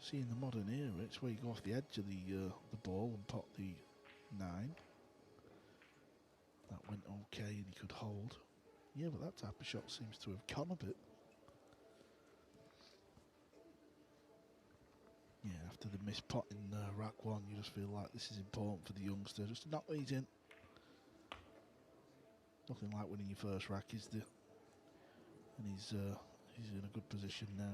see in the modern era. It's where you go off the edge of the ball and pot the 9. That went okay and he could hold. Yeah, but that type of shot seems to have come a bit. Yeah, after the missed pot in rack 1, you just feel like this is important for the youngster. Just to knock these in. Nothing like winning your first rack, is there? And he's in a good position now.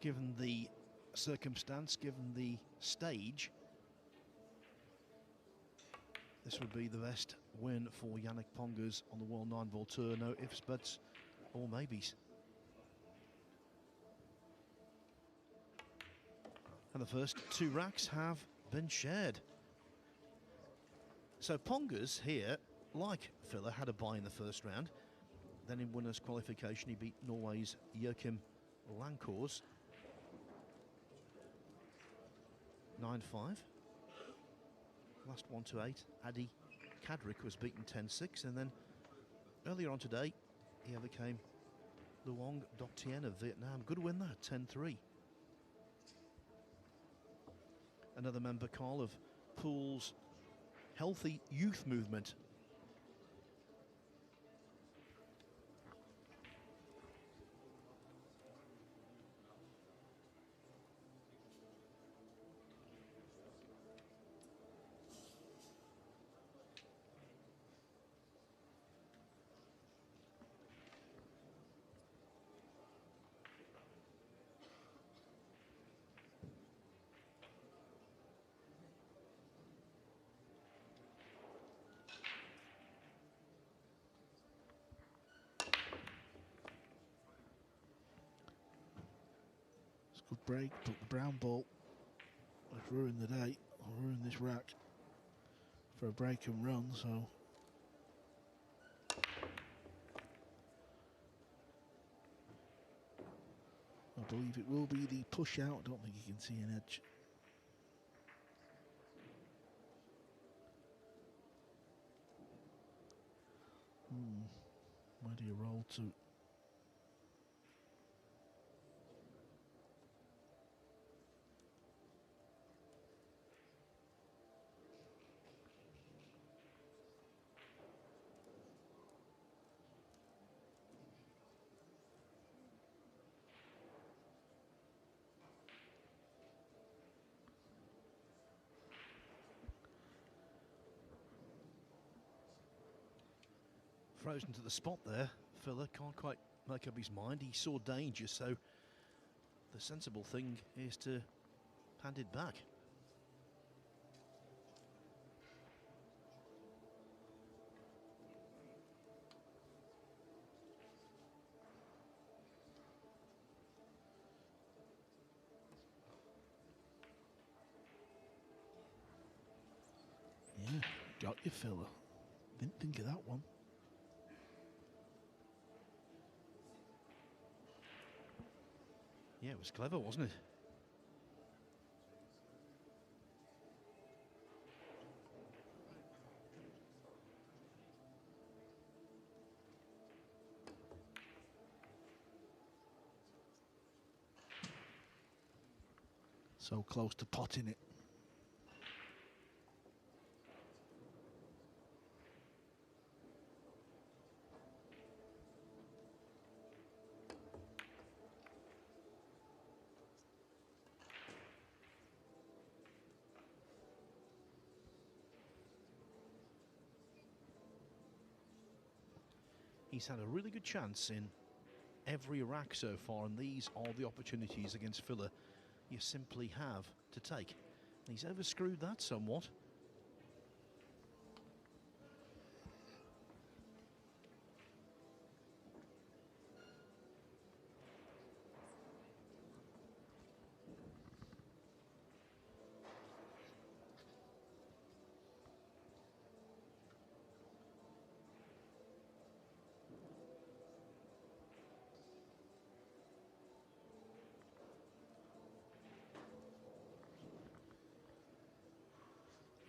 Given the circumstance, given the stage, this would be the best win for Yannick Pongers on the World 9-Ball Tour. No ifs, buts, or maybes. And the first 2 racks have been shared. So Pongers here, like Filler, had a bye in the first round. Then in winners' qualification, he beat Norway's Joachim Lankors 9-5. Last 1 to 8, Adi Kadrik was beaten 10-6, and then earlier on today, he overcame Luong Doc Tien of Vietnam. Good win there, 10-3. Another member, Carl, of Pool's Healthy Youth Movement. Good break, but the brown ball has ruined the day, or ruined this rack for a break and run, so I believe it will be the push out. I don't think you can see an edge. Where do you roll to? Frozen to the spot there. Filler can't quite make up his mind. He saw danger, so the sensible thing is to hand it back. Yeah, got you, Filler. Didn't think of that one. Yeah, it was clever, wasn't it? So close to potting it. He's had a really good chance in every rack so far, and these are the opportunities against Filler you simply have to take. He's overscrewed that somewhat.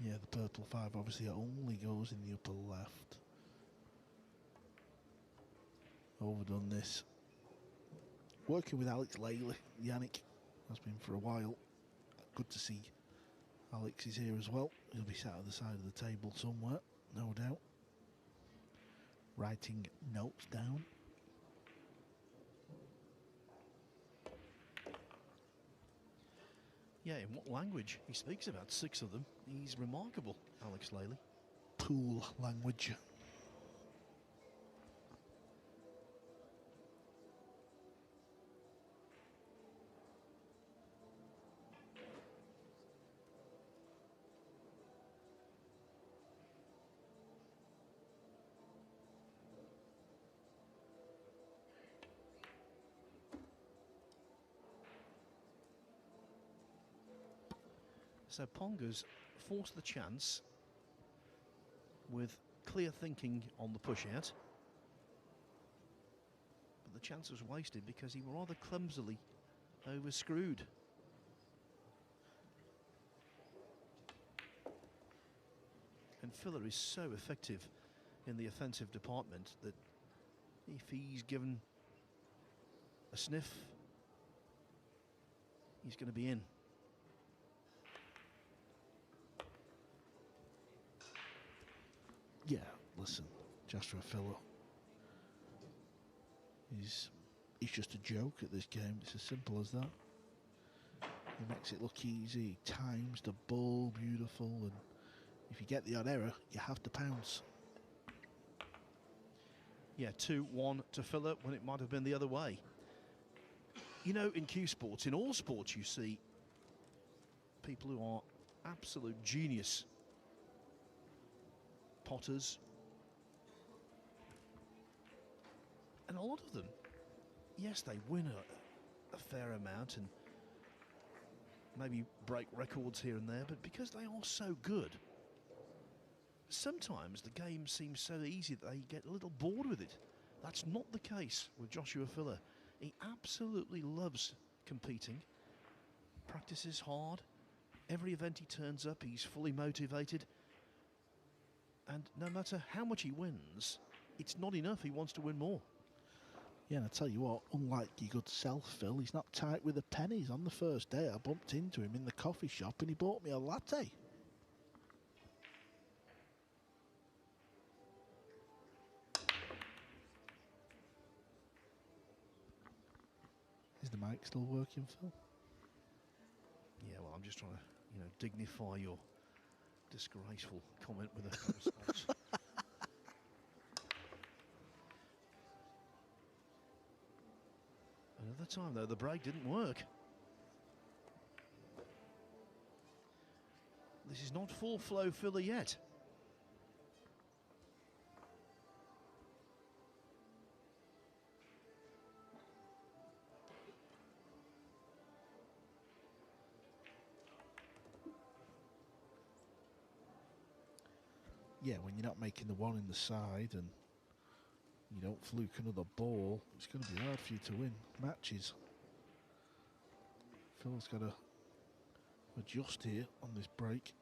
Yeah, the purple 5 obviously only goes in the upper left. Overdone this. Working with Alex Laley, Yannick has been for a while. Good to see Alex is here as well. He'll be sat at the side of the table somewhere, no doubt. Writing notes down. Yeah, in what language? He speaks about 6 of them. He's remarkable, Alex Laley. Pool language. So Ponga's forced the chance with clear thinking on the push out. But the chance was wasted because he rather clumsily overscrewed. And Filler is so effective in the offensive department that if he's given a sniff, he's going to be in. Yeah, listen, Joshua Filler. He's just a joke at this game. It's as simple as that. He makes it look easy. He times the ball beautiful, and if you get the odd error, you have to pounce. Yeah, 2-1 to Filler when it might have been the other way. You know, in Q Sports, in all sports, you see people who are absolute genius potters, and a lot of them, yes, they win a fair amount and maybe break records here and there, but because they are so good, sometimes the game seems so easy that they get a little bored with it. That's not the case with Joshua Filler. He absolutely loves competing, practices hard, every event he turns up he's fully motivated. And no matter how much he wins, it's not enough. He wants to win more. Yeah, and I tell you what, unlike your good self, Phil, he's not tight with the pennies. On the first day, I bumped into him in the coffee shop and he bought me a latte. Is the mic still working, Phil? Yeah, well, I'm just trying to, you know, dignify your disgraceful comment with a response. Another time, though, the break didn't work. This is not full flow filler yet. Yeah, when you're not making the one in the side and you don't fluke another ball, it's going to be hard for you to win matches. Phil's got to adjust here on this break.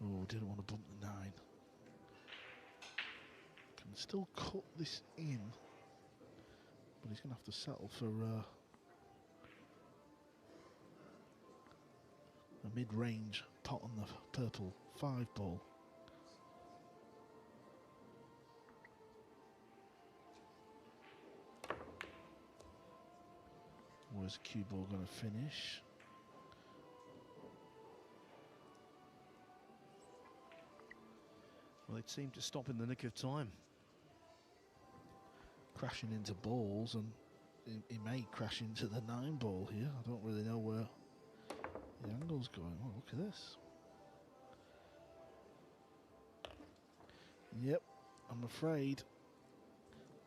Oh, didn't want to bump the 9. Can still cut this in, but he's going to have to settle for a mid-range pot on the purple 5 ball. Where's the cue ball going to finish? Well, it seemed to stop in the nick of time. Crashing into balls, and he may crash into the 9 ball here. I don't really know where the angle's going. Oh, look at this. Yep, I'm afraid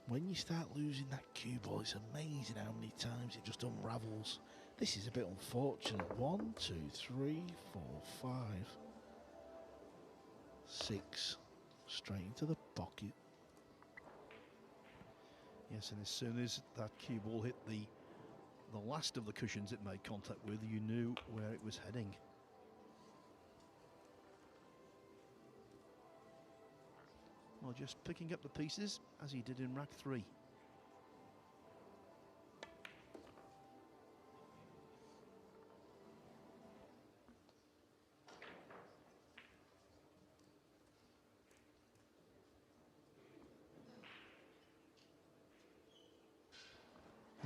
when you start losing that cue ball, it's amazing how many times it just unravels. This is a bit unfortunate. 1, 2, 3, 4, 5, 6. Straight into the pocket. Yes, and as soon as that cue ball hit the last of the cushions it made contact with, you knew where it was heading. Well, just picking up the pieces as he did in rack 3.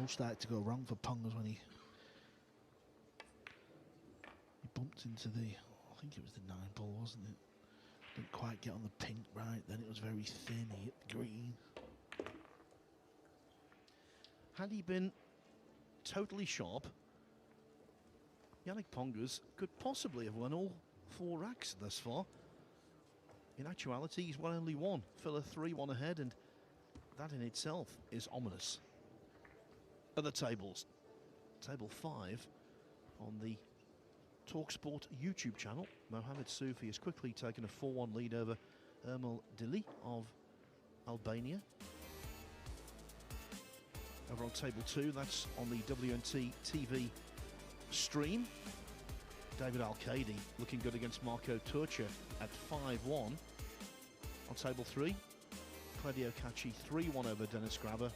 All started to go wrong for Pongers when he bumped into the, I think it was the 9 ball, wasn't it? Didn't quite get on the pink right, then it was very thin, he hit the green. Had he been totally sharp, Yannick Pongers could possibly have won all 4 racks thus far. In actuality, he's won only 1. Filler 3-1 ahead, and that in itself is ominous. Other tables. Table 5 on the TalkSport YouTube channel. Mohamed Soufi has quickly taken a 4-1 lead over Ermal Dili of Albania. Over on table 2, that's on the WNT TV stream. David Al-Qaedi looking good against Marco Turcia at 5-1. On table 3, Claudio Cacci 3-1 over Dennis Grabber.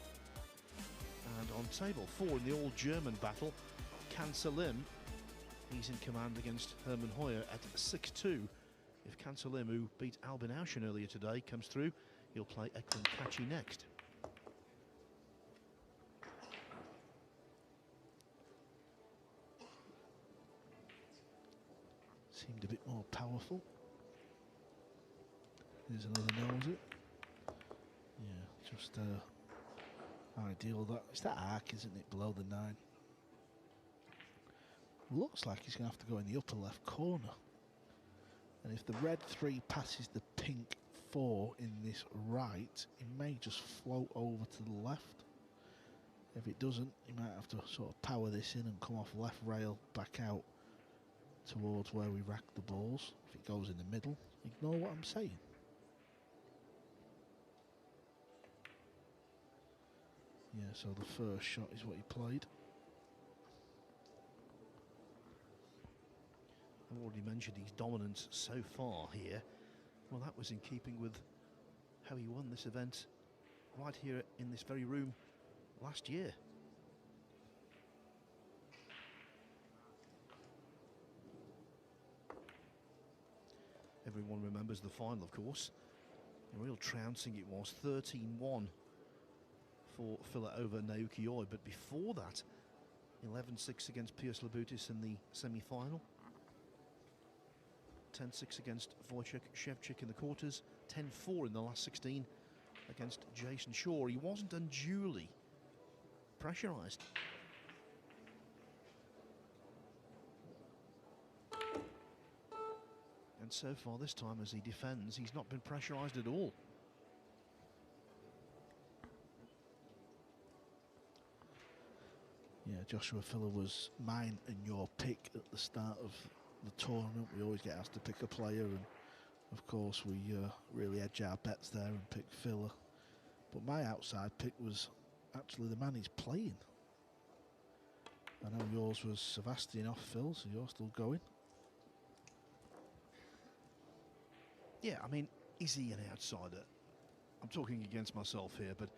And on table 4 in the all-German battle, Can Salim, he's in command against Herman Hoyer at 6-2. If Can Salim, who beat Albin Auschen earlier today, comes through, he'll play Eklund Cacci next. Seemed a bit more powerful. Here's another nose it. Yeah, just ideal that. It's that arc, isn't it, below the 9? Looks like he's going to have to go in the upper left corner. And if the red 3 passes the pink 4 in this right, it may just float over to the left. If it doesn't, he might have to sort of power this in and come off left rail back out towards where we rack the balls. If it goes in the middle, ignore what I'm saying. Yeah, so the first shot is what he played. I've already mentioned his dominance so far here. Well, that was in keeping with how he won this event right here in this very room last year. Everyone remembers the final, of course. A real trouncing it was, 13-1 for Filler over Naoki Oi. But before that, 11-6 against Pius Labutis in the semi-final. 10-6 against Wojciech Szewczyk in the quarters. 10-4 in the last 16 against Jason Shaw. He wasn't unduly pressurised. And so far this time as he defends, he's not been pressurised at all. Yeah, Joshua Filler was mine and your pick at the start of the tournament. We always get asked to pick a player, and of course we really edge our bets there and pick Filler. But my outside pick was actually the man he's playing. I know yours was Sebastian off, Phil, so you're still going. Yeah, I mean, is he an outsider? I'm talking against myself here, but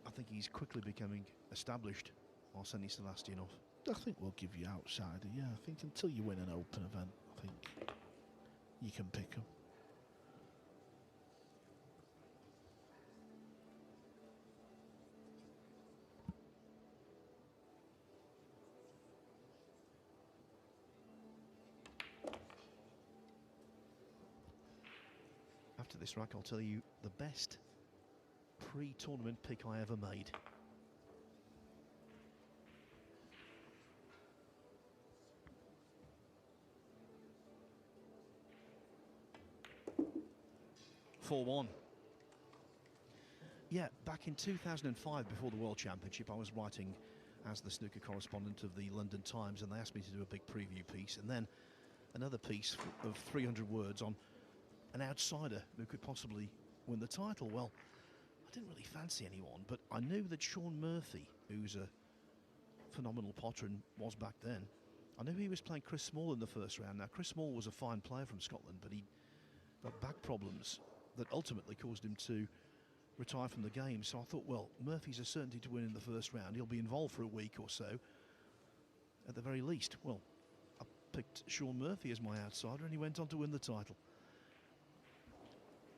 I think he's quickly becoming established, Arseny Sebastianov. I think we'll give you outsider, yeah. I think until you win an open event, I think you can pick him. After this rack, I'll tell you the best pre-tournament pick I ever made. Yeah, back in 2005, before the World Championship, I was writing as the snooker correspondent of the London Times, and they asked me to do a big preview piece, and then another piece of 300 words on an outsider who could possibly win the title. Well, I didn't really fancy anyone, but I knew that Sean Murphy, who's a phenomenal potter and was back then, I knew he was playing Chris Small in the first round. Now, Chris Small was a fine player from Scotland, but he got back problems that ultimately caused him to retire from the game. So I thought, well, Murphy's a certainty to win in the first round. He'll be involved for a week or so, at the very least. Well, I picked Sean Murphy as my outsider, and he went on to win the title.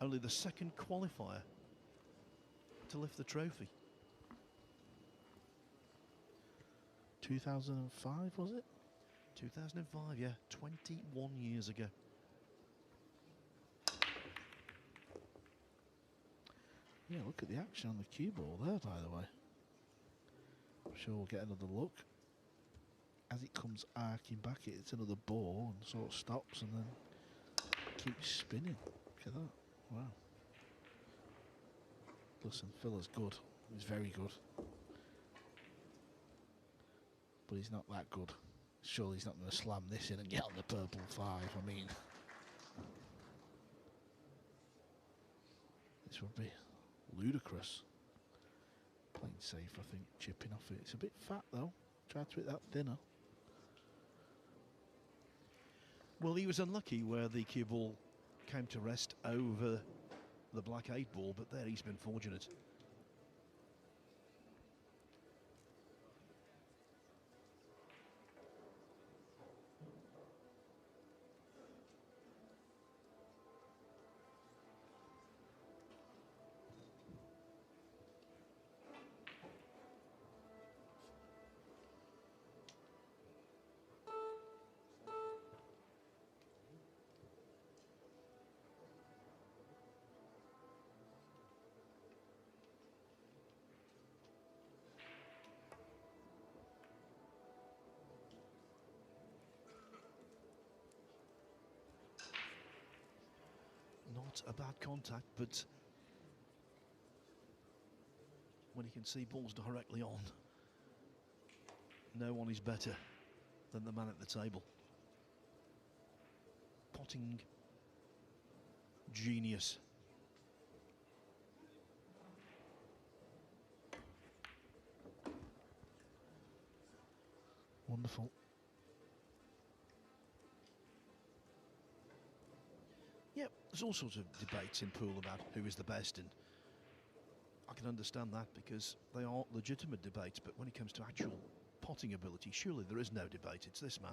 Only the second qualifier to lift the trophy. 2005, was it? 2005, yeah, 21 years ago. Yeah, look at the action on the cue ball there, by the way. I'm sure we'll get another look. As it comes arcing back, it's another ball and sort of stops and then keeps spinning. Look at that. Wow. Listen, Filler's good. He's very good. But he's not that good. Surely he's not going to slam this in and get on the purple 5. I mean, this would be ludicrous. Playing safe, I think, chipping off it. It's a bit fat, though. Tried to hit that thinner. Well, he was unlucky where the cue ball came to rest over the black 8 ball, but there he's been fortunate. Not a bad contact, but when he can see balls directly on, no one is better than the man at the table. Potting genius. Wonderful. Yeah, there's all sorts of debates in pool about who is the best, and I can understand that because they are legitimate debates, but when it comes to actual potting ability, surely there is no debate, it's this man.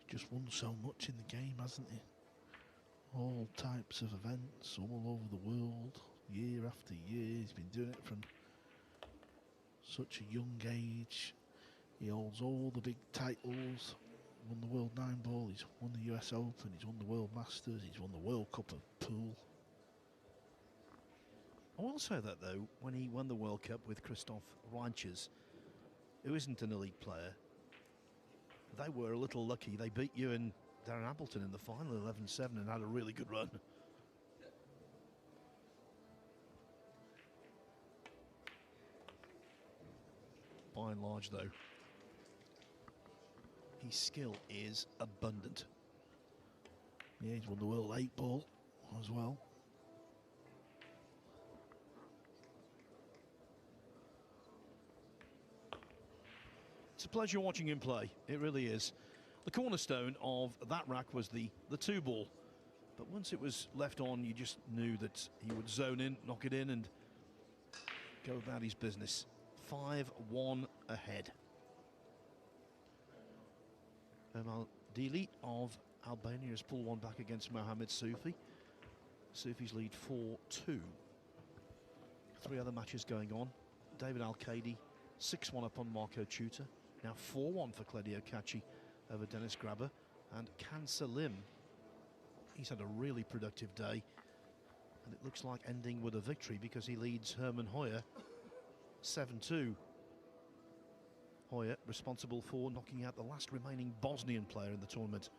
Just won so much in the game, hasn't he? All types of events all over the world, year after year. He's been doing it from such a young age. He holds all the big titles. Won the World 9 Ball, he's won the US Open, he's won the World Masters, he's won the World Cup of Pool. I will say that though, when he won the World Cup with Christoph Reinches, who isn't an elite player, they were a little lucky. They beat you and Darren Appleton in the final 11-7 and had a really good run. By and large though, his skill is abundant. Yeah, he's won the World 8 Ball as well. It's a pleasure watching him play, it really is. The cornerstone of that rack was the 2 ball, but once it was left on, you just knew that he would zone in, knock it in and go about his business. 5-1 ahead. Ermal Dili of Albania has pulled one back against Mohamed Soufi. Soufi's lead 4-2. 3 other matches going on. David Al-Qaidi 6-1 up on Marco Tuta. Now 4-1 for Claudio Cacci over Dennis Grabber. And Khan Salim, he's had a really productive day. And it looks like ending with a victory because he leads Herman Hoyer 7-2. Hoyer responsible for knocking out the last remaining Bosnian player in the tournament,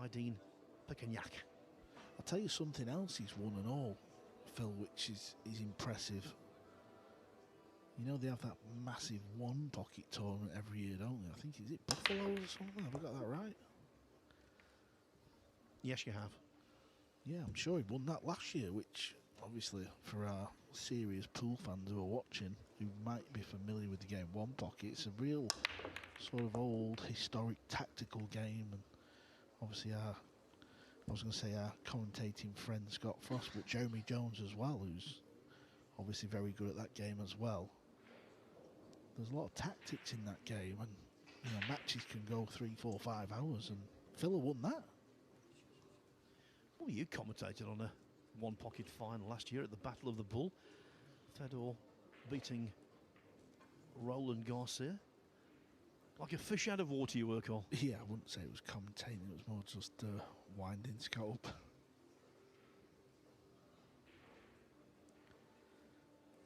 Aydin Pekanjak. I'll tell you something else he's won and all, Phil, which is impressive. You know they have that massive one pocket tournament every year, don't they? I think, is it Buffalo or something? Have I got that right? Yes, you have. Yeah, I'm sure he won that last year, which obviously for our serious pool fans who are watching, who might be familiar with the game One Pocket, it's a real sort of old historic tactical game, and obviously our commentating friend Scott Frost, but Jeremy Jones as well, who's obviously very good at that game as well. There's a lot of tactics in that game, and you know, matches can go 3, 4, 5 hours, and Phil won that. Well, you commentated on a One Pocket final last year at the Battle of the Bull. Fedor beating Roland Garcia. Like a fish out of water you were, Cole. Yeah, I wouldn't say it was commentating, it was more just winding Scott up.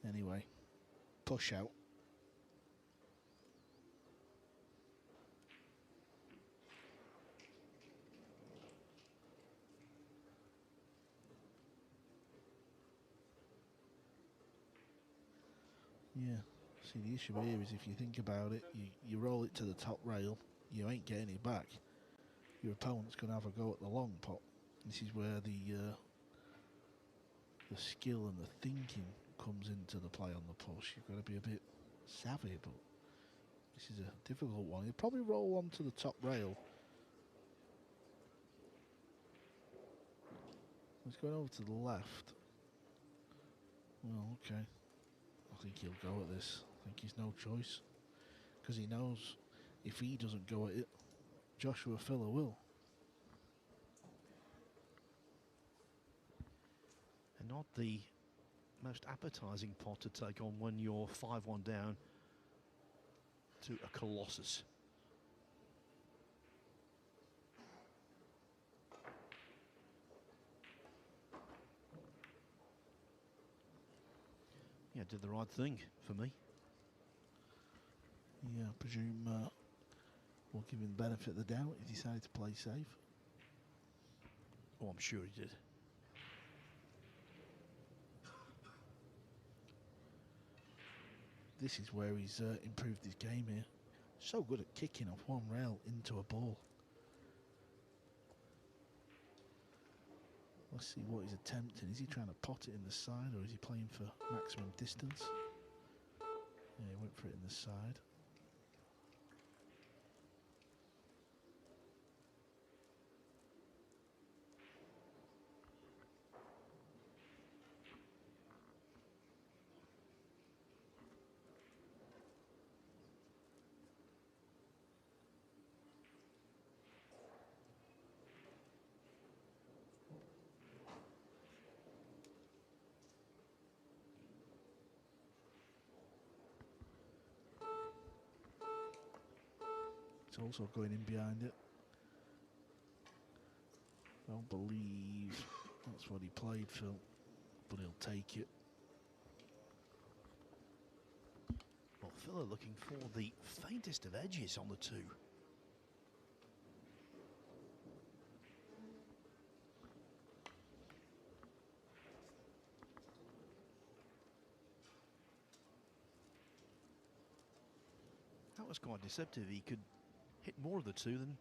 Anyway, push out. Yeah, see the issue here is if you think about it, you roll it to the top rail, you ain't getting it back. Your opponent's going to have a go at the long pot. This is where the skill and the thinking comes into the play on the push. You've got to be a bit savvy, but this is a difficult one. You'll probably roll onto the top rail. He's going over to the left. Well, okay. I think he'll go at this. I think he's no choice, because he knows if he doesn't go at it, Joshua Filler will. And not the most appetizing pot to take on when you're 5-1 down to a Colossus. Yeah, did the right thing for me. Yeah, I presume we'll give him the benefit of the doubt. He decided to play safe. Oh, I'm sure he did. This is where he's improved his game here. So good at kicking off one rail into a ball. Let's see what he's attempting. Is he trying to pot it in the side, or is he playing for maximum distance? Yeah, he went for it in the side. It's also going in behind it. I don't believe that's what he played, Phil, but he'll take it. Well, Phil are looking for the faintest of edges on the two. That was quite deceptive. He could hit more of the two than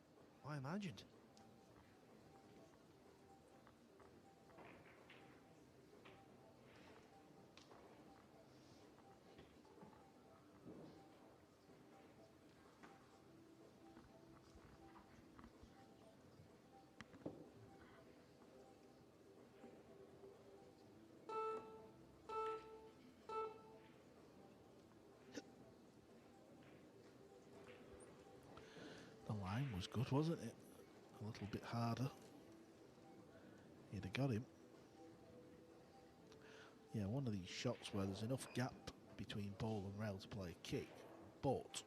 I imagined. The line was good, wasn't it? A little bit harder. He'd have got him. Yeah, one of these shots where there's enough gap between ball and rail to play a kick, but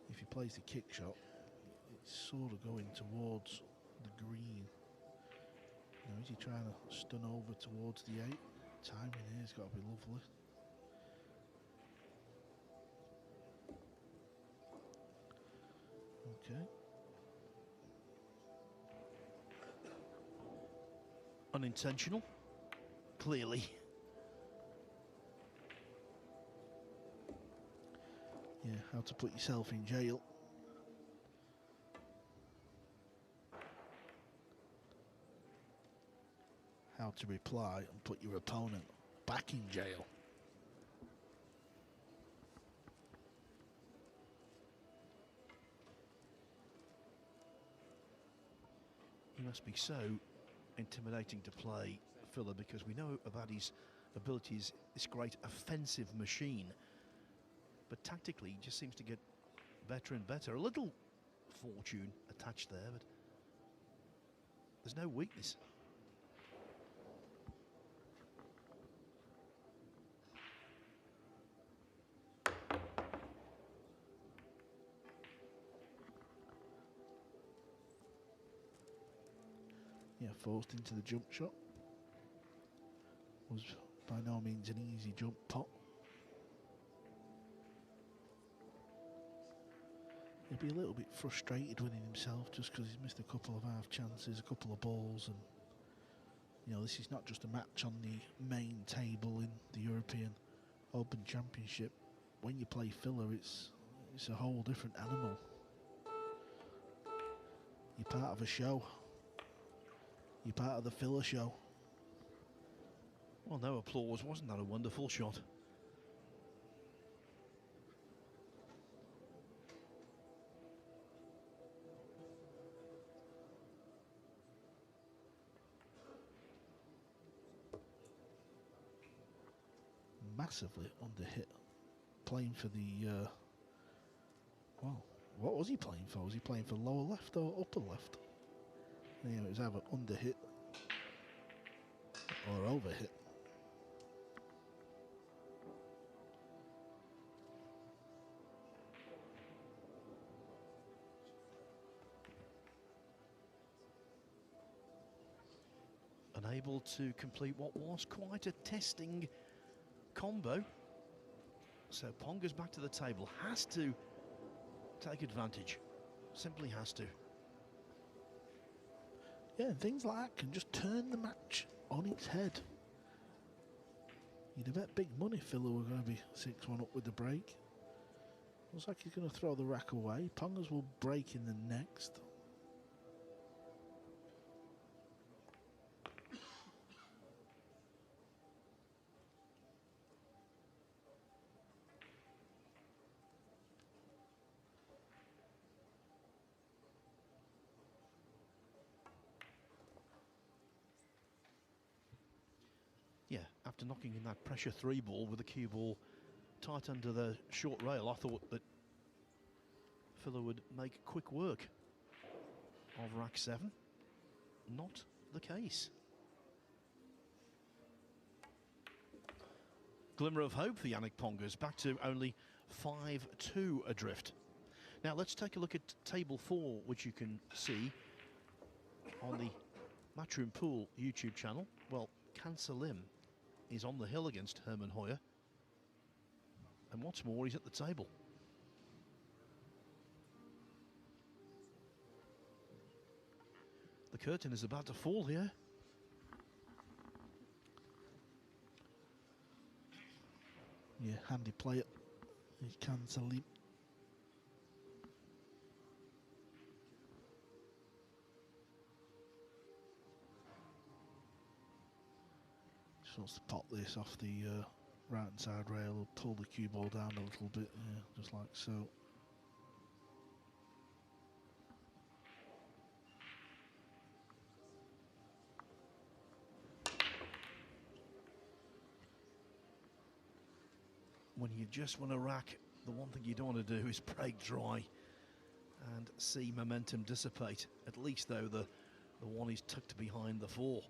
if he plays the kick shot, it's sort of going towards the green. Now, is he trying to stun over towards the 8? Timing here's got to be lovely. Okay. Unintentional, clearly. Yeah, how to put yourself in jail. How to reply and put your opponent back in jail. He must be so intimidating to play, Filler, because we know about his abilities, this great offensive machine. But tactically, he just seems to get better and better. A little fortune attached there, but there's no weakness. Yeah, forced into the jump shot. Was by no means an easy jump pot. He'll be a little bit frustrated with himself just because he's missed a couple of half chances, a couple of balls, and you know, this is not just a match on the main table in the European Open Championship. When you play Filler, it's a whole different animal. You're part of a show. You're part of the Filler show. Well, no applause. Wasn't that a wonderful shot? Massively under-hit. Playing for the... well, what was he playing for? Was he playing for lower left or upper left? You know, it was either under-hit or over-hit. Unable to complete what was quite a testing combo. So Ponga's back to the table. Has to take advantage. Simply has to. Yeah, and things like that can just turn the match on its head. You'd have bet big money Filler were going to be 6-1 up with the break. Looks like he's going to throw the rack away. Pongas will break in the next. Yeah, after knocking in that pressure 3 ball with the cue ball tight under the short rail, I thought that Filler would make quick work of rack 7. Not the case. Glimmer of hope for Yannick Pongers, back to only 5-2 adrift. Now let's take a look at table 4, which you can see on the Matchroom Pool YouTube channel. Well, Cancer Lim is on the hill against Herman Hoyer, and what's more, he's at the table. The curtain is about to fall here. Yeah, handy player. He can Salim. Just wants to pop this off the right hand side rail, pull the cue ball down a little bit, yeah, just like so. When you just want to rack, the one thing you don't want to do is break dry and see momentum dissipate. At least, though, the one is tucked behind the 4.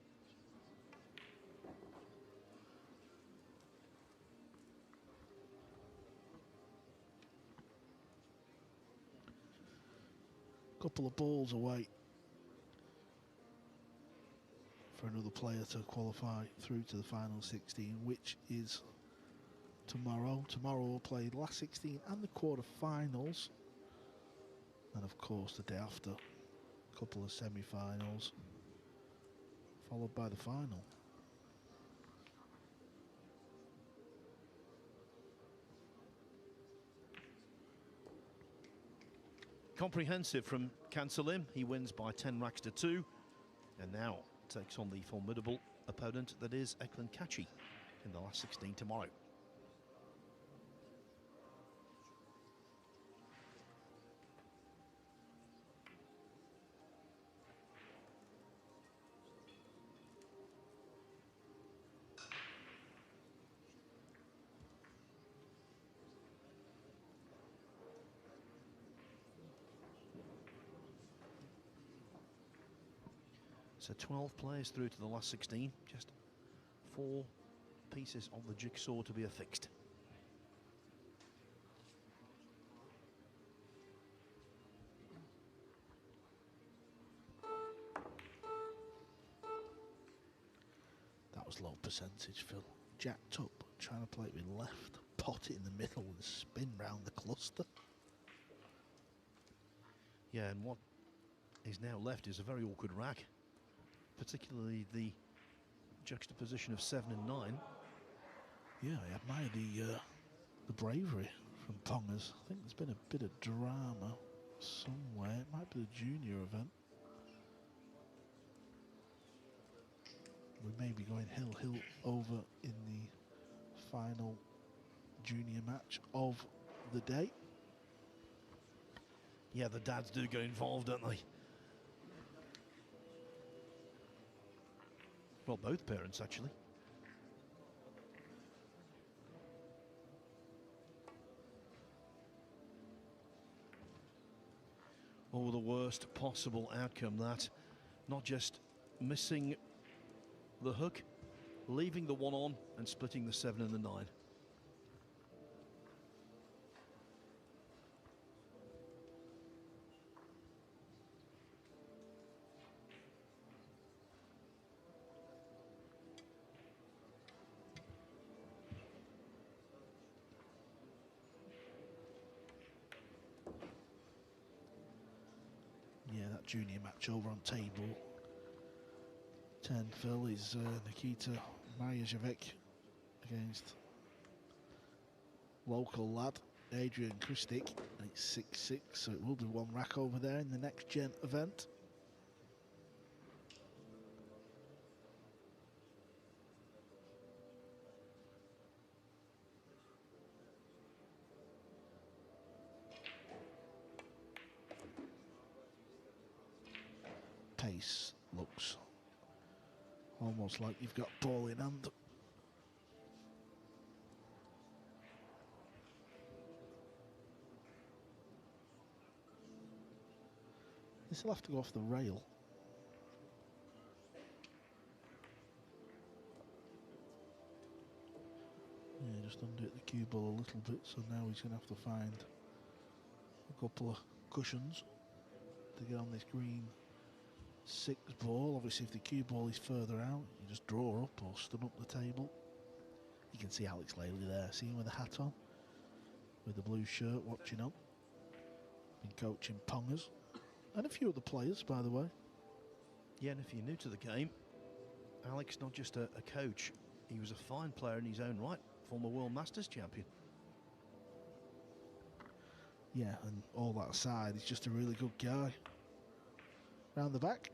Couple of balls away for another player to qualify through to the final 16, which is tomorrow. Tomorrow we'll play the last 16 and the quarter-finals, and of course the day after, a couple of semi-finals, followed by the final. Comprehensive from Cancer Lim. He wins by 10 racks to 2, and now takes on the formidable opponent that is Eklund Kachi in the last 16 tomorrow. So 12 players through to the last 16, just 4 pieces of the jigsaw to be affixed. That was low percentage, Phil. Jacked up, trying to play it with left, pot it in the middle and spin round the cluster. Yeah, and what is now left is a very awkward rack, particularly the juxtaposition of 7 and 9. Yeah, I admire the bravery from Pongers. I think there's been a bit of drama somewhere. It might be the junior event. We may be going hill over in the final junior match of the day. Yeah, the dads do get involved, don't they? Well, both parents, actually. Oh, the worst possible outcome, that. Not just missing the hook, leaving the 1 on and splitting the 7 and the 9. Yeah, that junior match over on table 10, Phil, is Nikita Majajevic against local lad Adrian Kristik. It's 6-6, so it will be 1 rack over there in the next gen event. Pace looks almost like you've got ball in hand This will have to go off the rail. Yeah, just undo the cue ball a little bit, so now he's going to have to find a couple of cushions to get on this green 6 ball. Obviously, if the cue ball is further out, you just draw up or stun up the table. You can see Alex Laley there, see him with a hat on, with the blue shirt, watching on. Been coaching Pongers, and a few other players, by the way. Yeah, and if you're new to the game, Alex, not just a coach, he was a fine player in his own right, former World Masters champion. Yeah, and all that aside, he's just a really good guy. Round the back.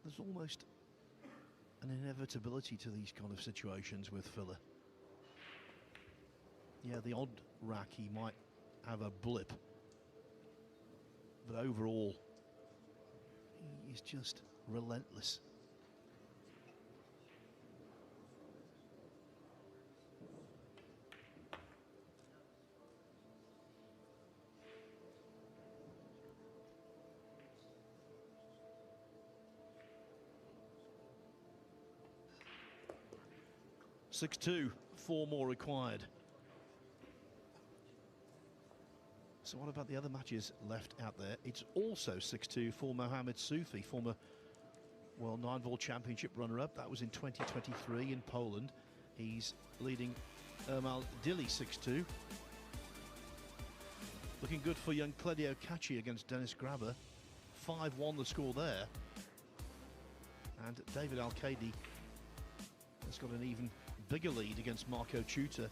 There's almost an inevitability to these kind of situations with Filler. Yeah, the odd rack he might have a blip, but overall he's just relentless. (6-2), 4 more required. So what about the other matches left out there? It's also 6-2 for Mohamed Soufi, former World 9-Ball Championship runner-up. That was in 2023 in Poland. He's leading Ermal Dili 6-2. Looking good for young Claudio Cacci against Dennis Grabber. 5-1 the score there. And David Al-Qaidi has got an even bigger lead against Marco Chuta.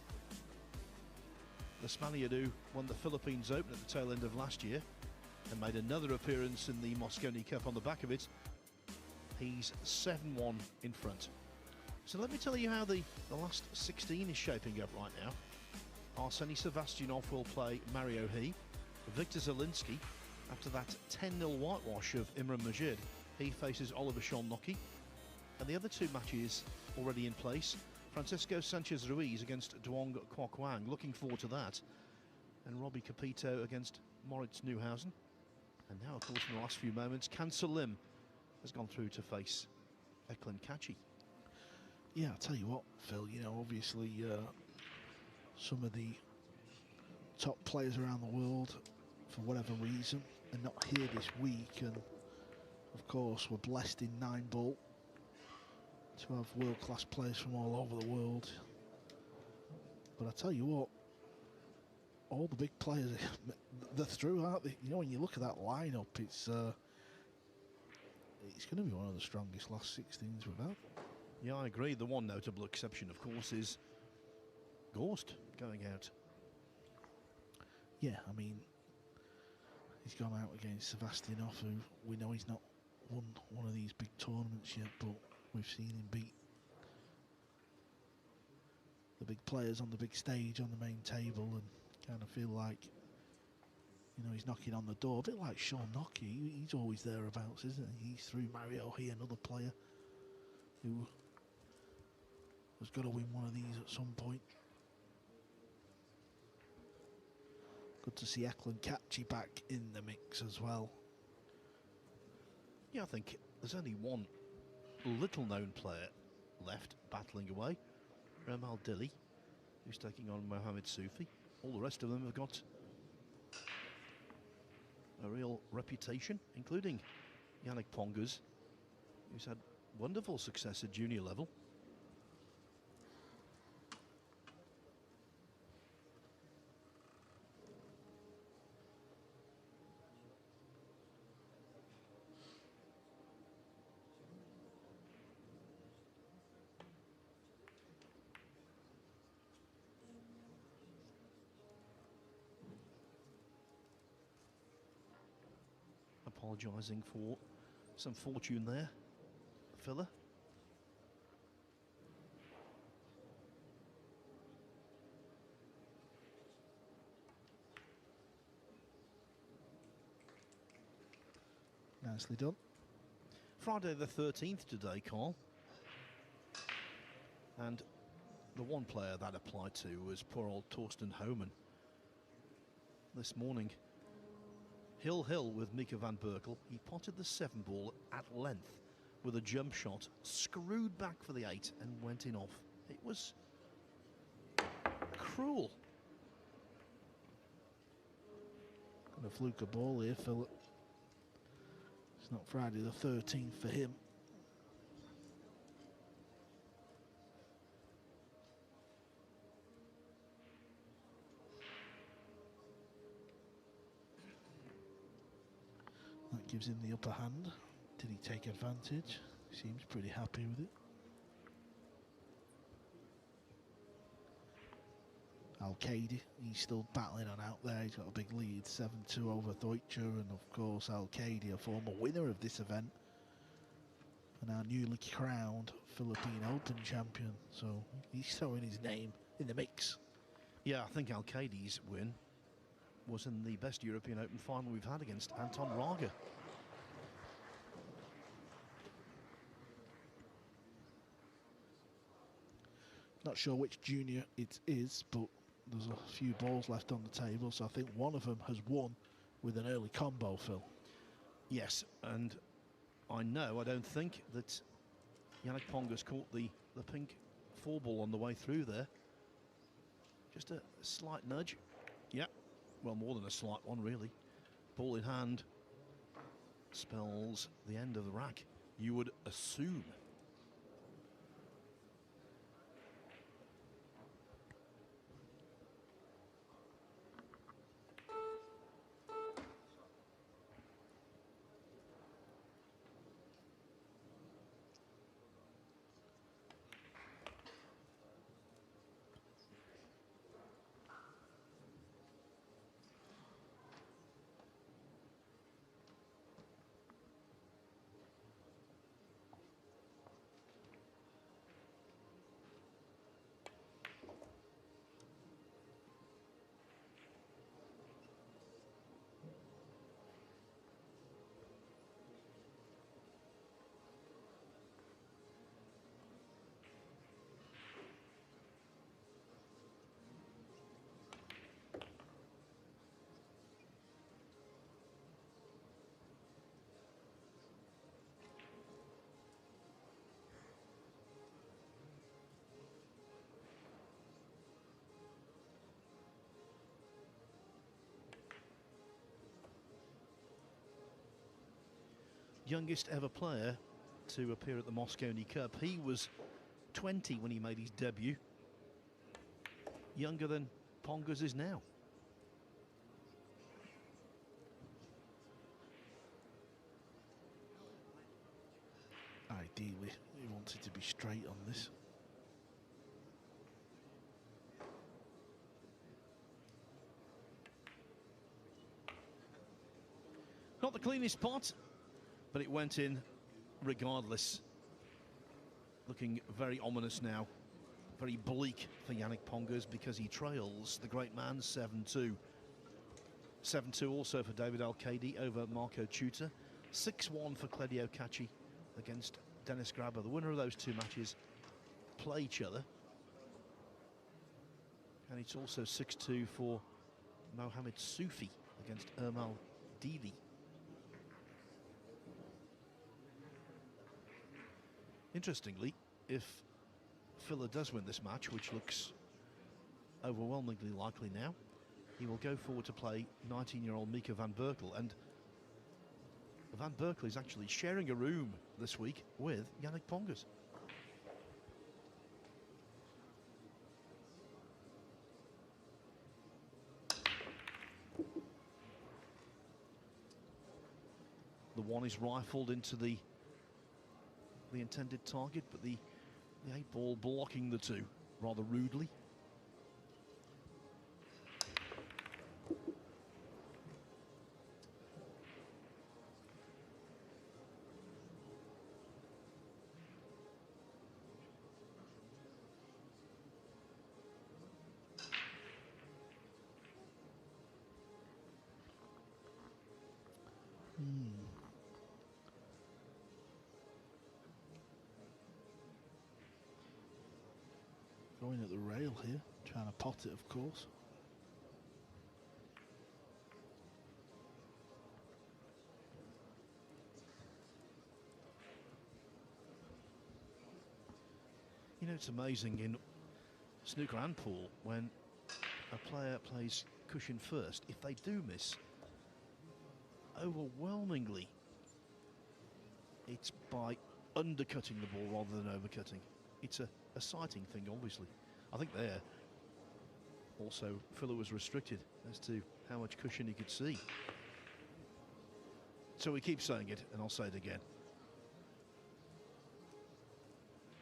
The Spaniard who won the Philippines Open at the tail end of last year and made another appearance in the Mosconi Cup on the back of it. He's 7-1 in front. So let me tell you how the last 16 is shaping up right now. Arseny Sevastianov will play Mario He. Victor Zelinsky, after that 10-0 whitewash of Imran Majid, he faces Oliver Szolnocki. And the other 2 matches already in place. Francisco Sanchez Ruiz against Duong Kwok-Wang, looking forward to that. And Robbie Capito against Moritz Neuhausen. And now, of course, in the last few moments, Cancel Lim has gone through to face Eklund Kachi. Yeah, I'll tell you what, Phil, you know, obviously some of the top players around the world, for whatever reason, are not here this week. And, of course, we're blessed in 9-ball to have world-class players from all over the world. But I tell you what, all the big players, they're through, aren't they? You know, when you look at that lineup, it's going to be one of the strongest last 16s we've had. Yeah, I agree. The one notable exception, of course, is Gorst going out. Yeah, I mean, he's gone out against Sevastianov, who we know he's not won one of these big tournaments yet, but we've seen him beat the big players on the big stage on the main table, and kind of feel like, you know, he's knocking on the door, a bit like Szolnocki. He's always thereabouts, isn't he? He's through Mario He, another player who has got to win one of these at some point. Good to see Eklund Kachi back in the mix as well. Yeah, I think there's only one little-known player left battling away, Ermal Dili, who's taking on Mohamed Soufi. All the rest of them have got a real reputation, including Yannick Pongers, who's had wonderful success at junior level. apologising for some fortune there, Filler. Nicely done. Friday the 13th today, Carl. And the one player that applied to was poor old Torsten Homan. This morning, Hill with Mika van Berkel. He potted the 7 ball at length with a jump shot, screwed back for the 8 and went in off. It was cruel. Gonna fluke a ball here, Philip. It's not Friday the 13th for him. That gives him the upper hand. Did he take advantage? Seems pretty happy with it. Al-Qaedi, he's still battling on out there. He's got a big lead, 7-2 over Deutscher, and of course Al-Qaedi, a former winner of this event, and our newly crowned Philippine Open champion. So he's throwing his name in the mix. Yeah, I think Al-Qaedi's win was in the best European Open final we've had against Anton Raga. Not sure which junior it is, but there's a few balls left on the table, so I think one of them has won with an early combo, Phil. Yes, and I don't think that Yannick Ponga's caught the pink 4 ball on the way through there. Just a slight nudge. Yeah, well, more than a slight one, really. Ball in hand spells the end of the rack, you would assume. Youngest ever player to appear at the Mosconi Cup. He was 20 when he made his debut. Younger than Pongas is now. Ideally, he wanted to be straight on this. Not the cleanest pot, but it went in regardless. Looking very ominous now. Very bleak for Yannick Pongas because he trails the great man 7-2. 7-2 also for David Al-Qaedi over Marco Tuta. 6-1 for Claudio Cacci against Dennis Grabber. The winner of those 2 matches play each other. And it's also 6-2 for Mohamed Soufi against Ermal Dili. Interestingly, if Filler does win this match, which looks overwhelmingly likely now, he will go forward to play 19-year-old Mika van Berkel. And Van Berkel is actually sharing a room this week with Yannick Pongas. The one is rifled into the intended target, but the 8 ball blocking the 2 rather rudely. Going at the rail here, trying to pot it, of course. You know, it's amazing in snooker and pool when a player plays cushion first. If they do miss, overwhelmingly, it's by undercutting the ball rather than overcutting. It's a sighting thing, obviously. I think there also Filler was restricted as to how much cushion he could see. So we keep saying it, and I'll say it again.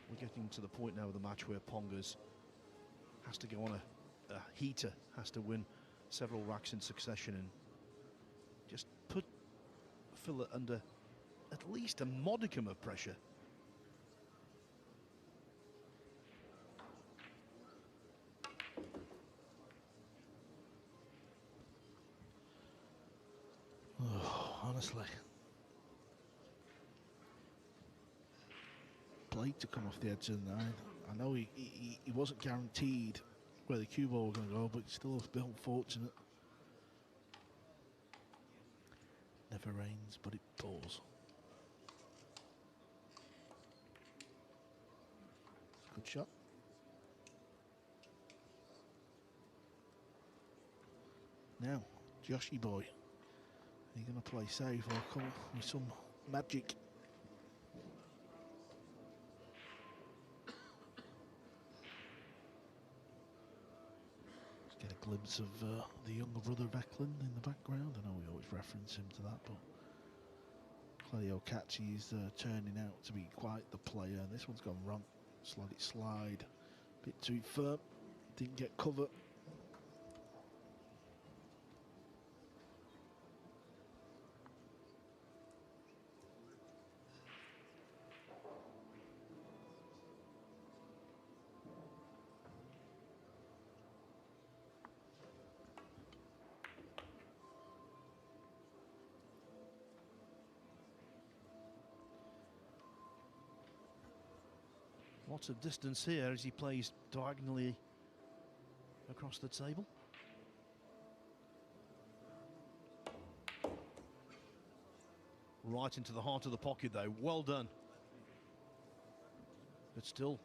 We're getting to the point now of the match where Pongers has to go on a heater, has to win several racks in succession and just put Filler under at least a modicum of pressure. Oh, honestly. Blake to come off the edge of the 9. I know he wasn't guaranteed where the cue ball was going to go, but still a bit unfortunate. Never rains, but it pours. Good shot. Now, Joshy boy. Are you going to play safe or come with some magic? Let's get a glimpse of the younger brother of Eklund in the background. I know we always reference him to that, but Claudio Cacci is turning out to be quite the player. This one's gone wrong. Just let it slide. Bit too firm. Didn't get cover. Lots of distance here as he plays diagonally across the table. Right into the heart of the pocket though, well done. But still,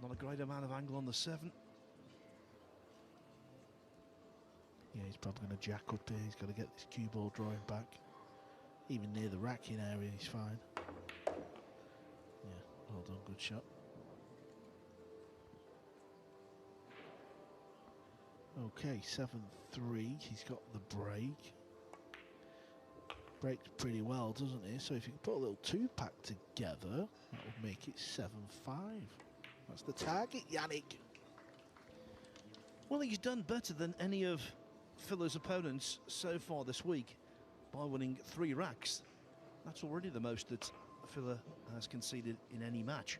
not a great amount of angle on the 7. Yeah, he's probably going to jack up here. He's got to get this cue ball drawing back. Even near the racking area, he's fine. Yeah, well done, good shot. Okay, 7-3, he's got the break. Breaks pretty well, doesn't he? So if you can put a little 2-pack together, that would make it 7-5. That's the target, Yannick. Well, he's done better than any of Filler's opponents so far this week by winning 3 racks. That's already the most that Filler has conceded in any match.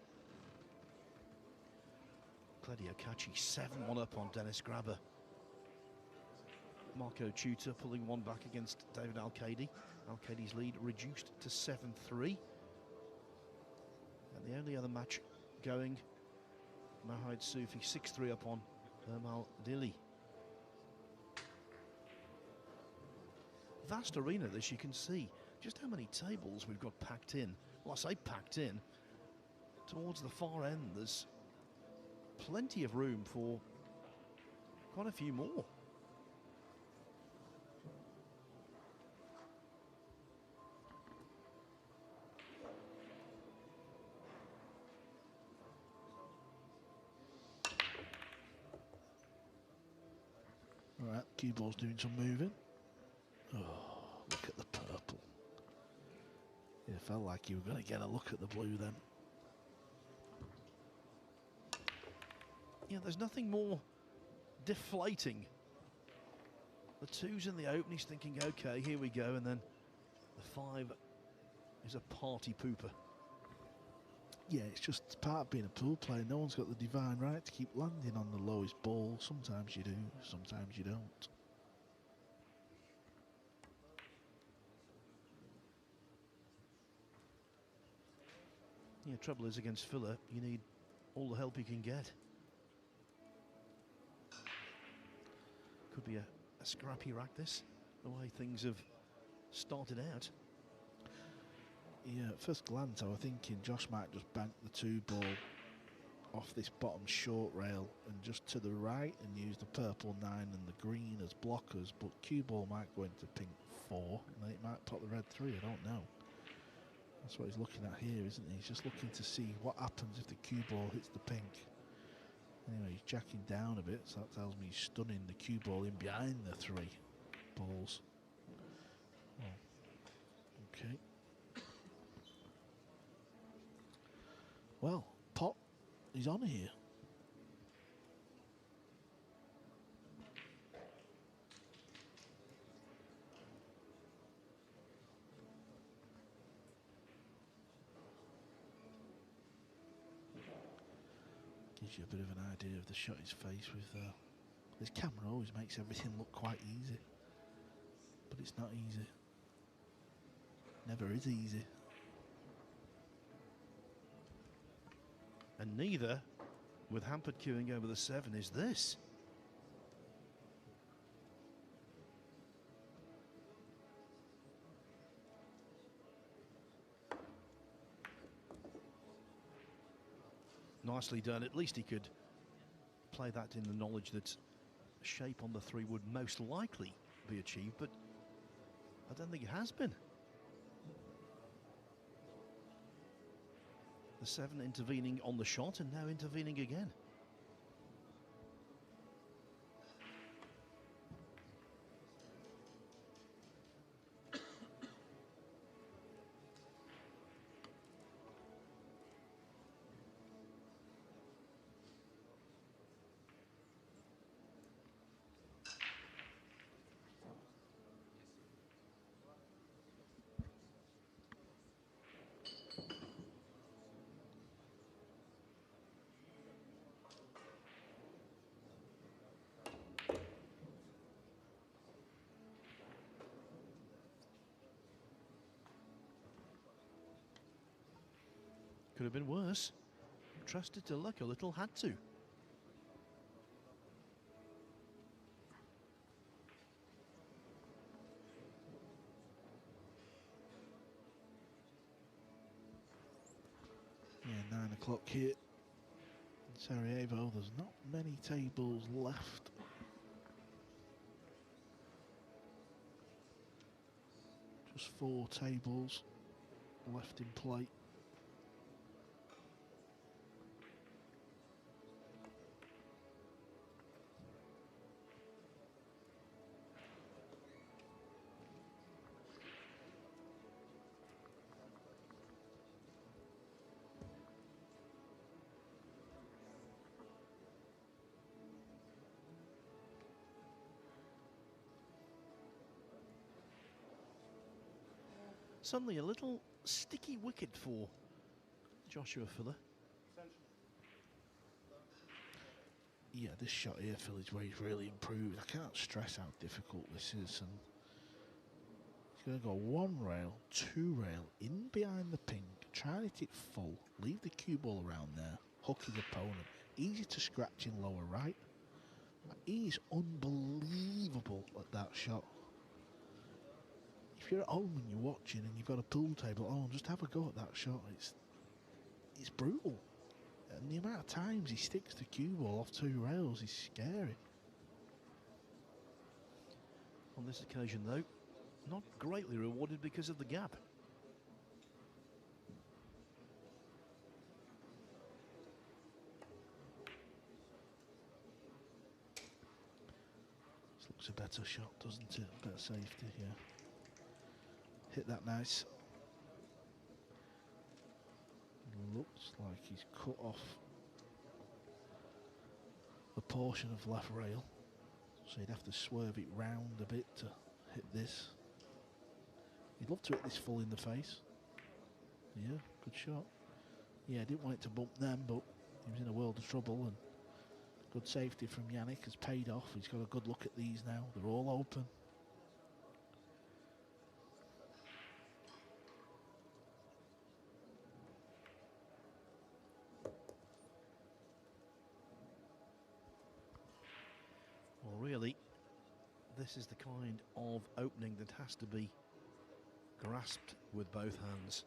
Claudio Cacci 7-1 up on Dennis Grabber. Marco Tutor pulling one back against David Al-Qaedi. Al-Qaedi's lead reduced to 7-3. And the only other match going, Mahmoud Soufi 6-3 up on Hermal Dili. Vast arena this, you can see just how many tables we've got packed in. Well, I say packed in. Towards the far end, there's plenty of room for quite a few more. All right, cue ball's doing some moving. Oh, look at the purple. It felt like you were going to get a look at the blue then. Yeah, there's nothing more deflating. The 2's in the open, he's thinking, okay, here we go, and then the 5 is a party pooper. Yeah, it's just part of being a pool player. No one's got the divine right to keep landing on the lowest ball. Sometimes you do, sometimes you don't. Yeah, trouble is against Filler, you need all the help you can get. Could be a scrappy rack, this, the way things have started out. Yeah, at first glance I was thinking Josh might just bank the 2-ball off this bottom short rail and just to the right and use the purple 9 and the green as blockers, but cue ball might go into pink 4 and then it might pop the red 3, I don't know. That's what he's looking at here, isn't he? He's just looking to see what happens if the cue ball hits the pink. Anyway, he's jacking down a bit, so that tells me he's stunning the cue ball in behind the 3 balls. Oh. Okay. Well, pot is on here. Gives you a bit of an idea of the shot he's faced with. This camera always makes everything look quite easy, but it's not easy. Never is easy. And neither, with hampered queuing over the 7, is this. Nicely done. At least he could play that in the knowledge that shape on the 3 would most likely be achieved, but I don't think it has been. The 7 intervening on the shot and now intervening again. Could have been worse. Trusted to luck a little, had to. Yeah, 9 o'clock here in Sarajevo. There's not many tables left. Just 4 tables left in play. Suddenly a little sticky wicket for Joshua Filler. Yeah, this shot here, Phil, is where he's really improved. I can't stress how difficult this is. And he's going to go 1 rail, 2 rail, in behind the pink, try and hit it full, leave the cue ball around there, hook his opponent. Easy to scratch in lower right. He's unbelievable at that shot. If you're at home and you're watching and you've got a pool table at home, just have a go at that shot. It's brutal. And the amount of times he sticks the cue ball off 2 rails is scary. On this occasion, though, not greatly rewarded because of the gap. This looks a better shot, doesn't it? Better safety, yeah. Hit that nice. Looks like he's cut off a portion of left rail, so he'd have to swerve it round a bit to hit this. He'd love to hit this full in the face. Yeah, good shot. Yeah, didn't want it to bump them, but he was in a world of trouble, and good safety from Yannick has paid off. He's got a good look at these now. They're all open. Well, really, this is the kind of opening that has to be grasped with both hands.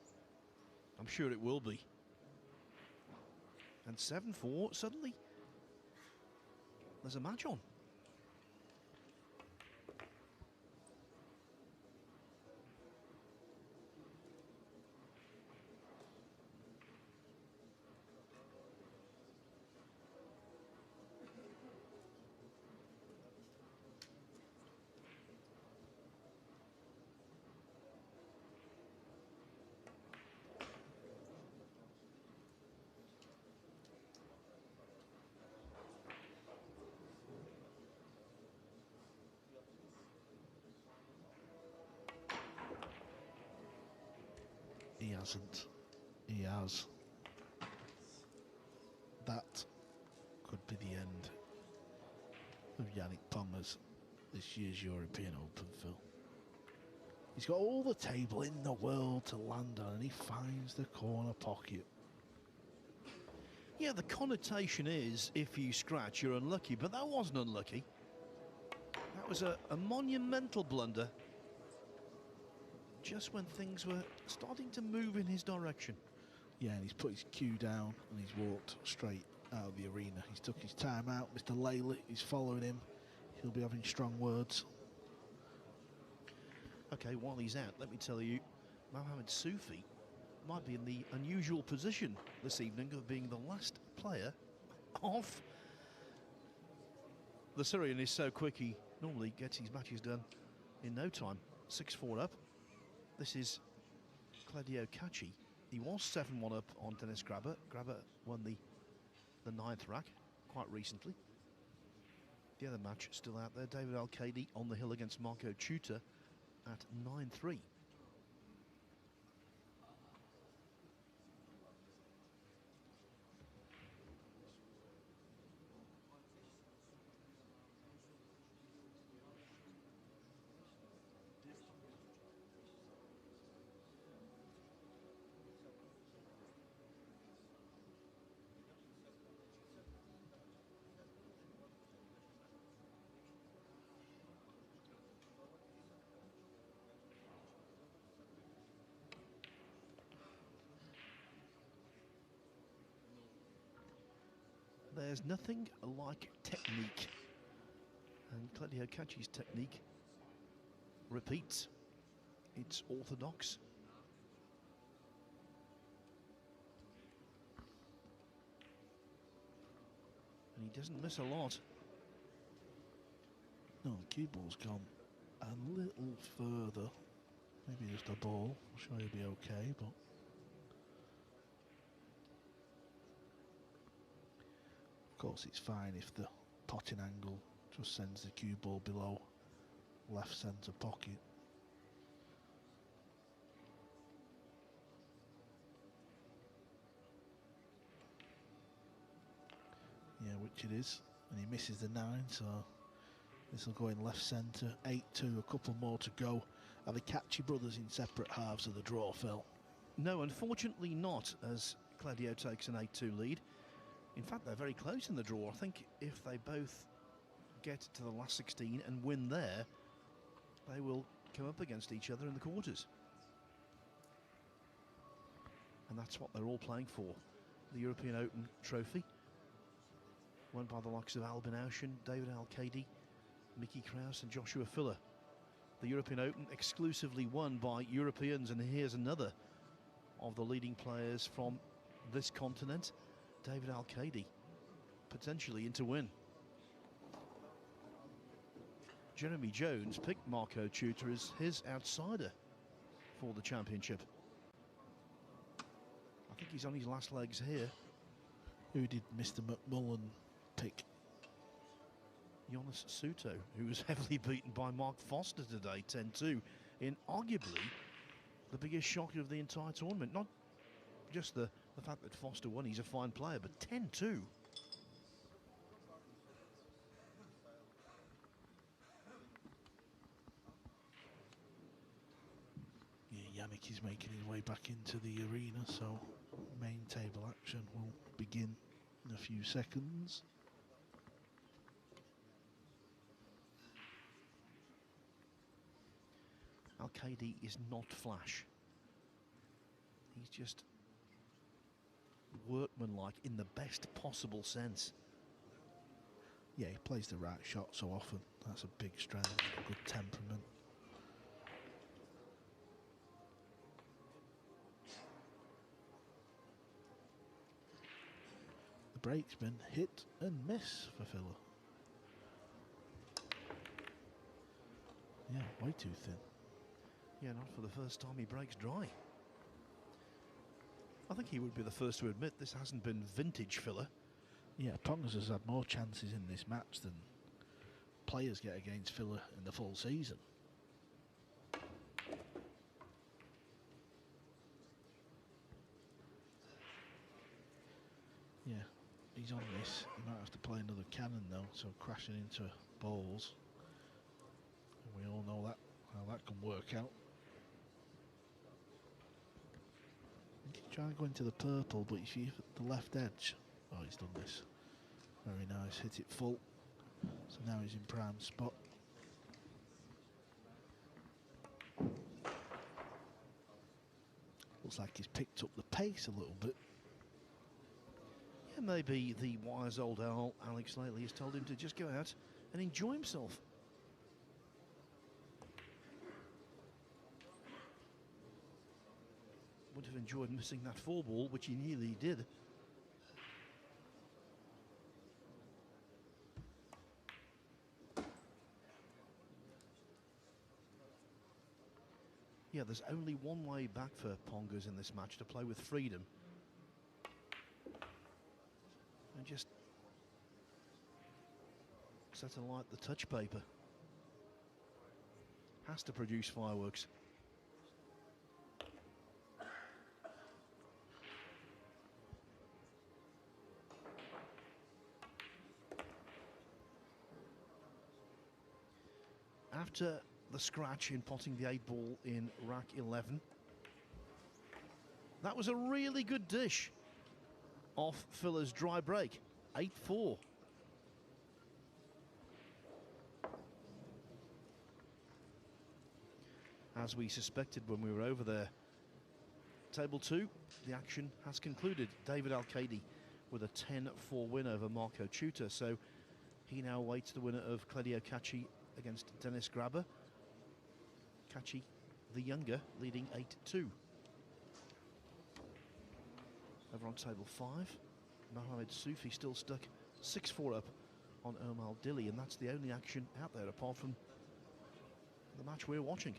I'm sure it will be. And 7-4, suddenly there's a match on. He hasn't. He has. That could be the end of Yannick Ponger's this year's European Open, Phil. He's got all the table in the world to land on, and he finds the corner pocket. Yeah, the connotation is if you scratch, you're unlucky, but that wasn't unlucky. That was a monumental blunder just when things were starting to move in his direction. Yeah, and he's put his cue down and he's walked straight out of the arena. He's took his time out. Mr. Laley is following him. He'll be having strong words. Okay, while he's out, let me tell you, Mohamed Soufi might be in the unusual position this evening of being the last player off. The Syrian is so quick, he normally gets his matches done in no time. 6-4 up. This is Claudio Cacci. He was 7-1 up on Dennis Grabber. Grabber won the 9th rack quite recently. The other match still out there, David Al-Kadi on the hill against Marco Ciuta at 9-3. There's nothing like technique, and Claudio Cacci's technique repeats. It's orthodox. And he doesn't miss a lot. No, the cue ball's gone a little further. Maybe just a ball. I'm sure he'll be okay, but of course it's fine if the potting angle just sends the cue ball below left centre pocket. Yeah, which it is, and he misses the 9, so this will go in left centre. 8-2, a couple more to go. Are the Cacci brothers in separate halves of the draw, Phil? No, unfortunately not, as Claudio takes an 8-2 lead. In fact, they're very close in the draw. I think if they both get to the last 16 and win there, they will come up against each other in the quarters. And that's what they're all playing for. The European Open trophy, won by the likes of Albin Ouschen, David Al-Kadi, Mickey Kraus and Joshua Filler. The European Open exclusively won by Europeans, and here's another of the leading players from this continent, David Al-Kadi, potentially in to win. Jeremy Jones picked Marco Ciuta as his outsider for the championship. I think he's on his last legs here. Who did Mr. McMullen pick? Jonas Suto, who was heavily beaten by Mark Foster today, 10-2, in arguably the biggest shock of the entire tournament. Not just the fact that Foster won, he's a fine player, but 10-2. Yeah, Yannick is making his way back into the arena, so main table action will begin in a few seconds. Al-Qaedi is not flash. He's just workmanlike in the best possible sense. Yeah, he plays the right shot so often. That's a big strength, good temperament. The break's been hit and miss for Filler. Yeah, way too thin. Yeah, not for the first time he breaks dry. I think he would be the first to admit this hasn't been vintage Filler. Yeah, Pongas has had more chances in this match than players get against Filler in the full season. Yeah, he's on this. He might have to play another cannon though, so crashing into balls. And we all know that how that can work out. I think he's trying to go into the purple, but you see at the left edge. Oh, he's done this. Very nice, hit it full. So now he's in prime spot. Looks like he's picked up the pace a little bit. Yeah, maybe the wise old owl, Alex Lately, has told him to just go out and enjoy himself. Would have enjoyed missing that 4-ball, which he nearly did. Yeah, there's only one way back for Pongas in this match, to play with freedom. And just set alight the touch paper. Has to produce fireworks. After the scratch in potting the 8-ball in rack 11, that was a really good dish off Filler's dry break. 8-4. As we suspected when we were over there. Table 2, the action has concluded. David Al-Qaedi with a 10-4 win over Marco Tuta, so he now awaits the winner of Claudio Cacci against Dennis Grabber. Cacci, the younger, leading 8-2. Over on table 5, Mohamed Soufi still stuck 6-4 up on Omar Dilly, and that's the only action out there apart from the match we're watching.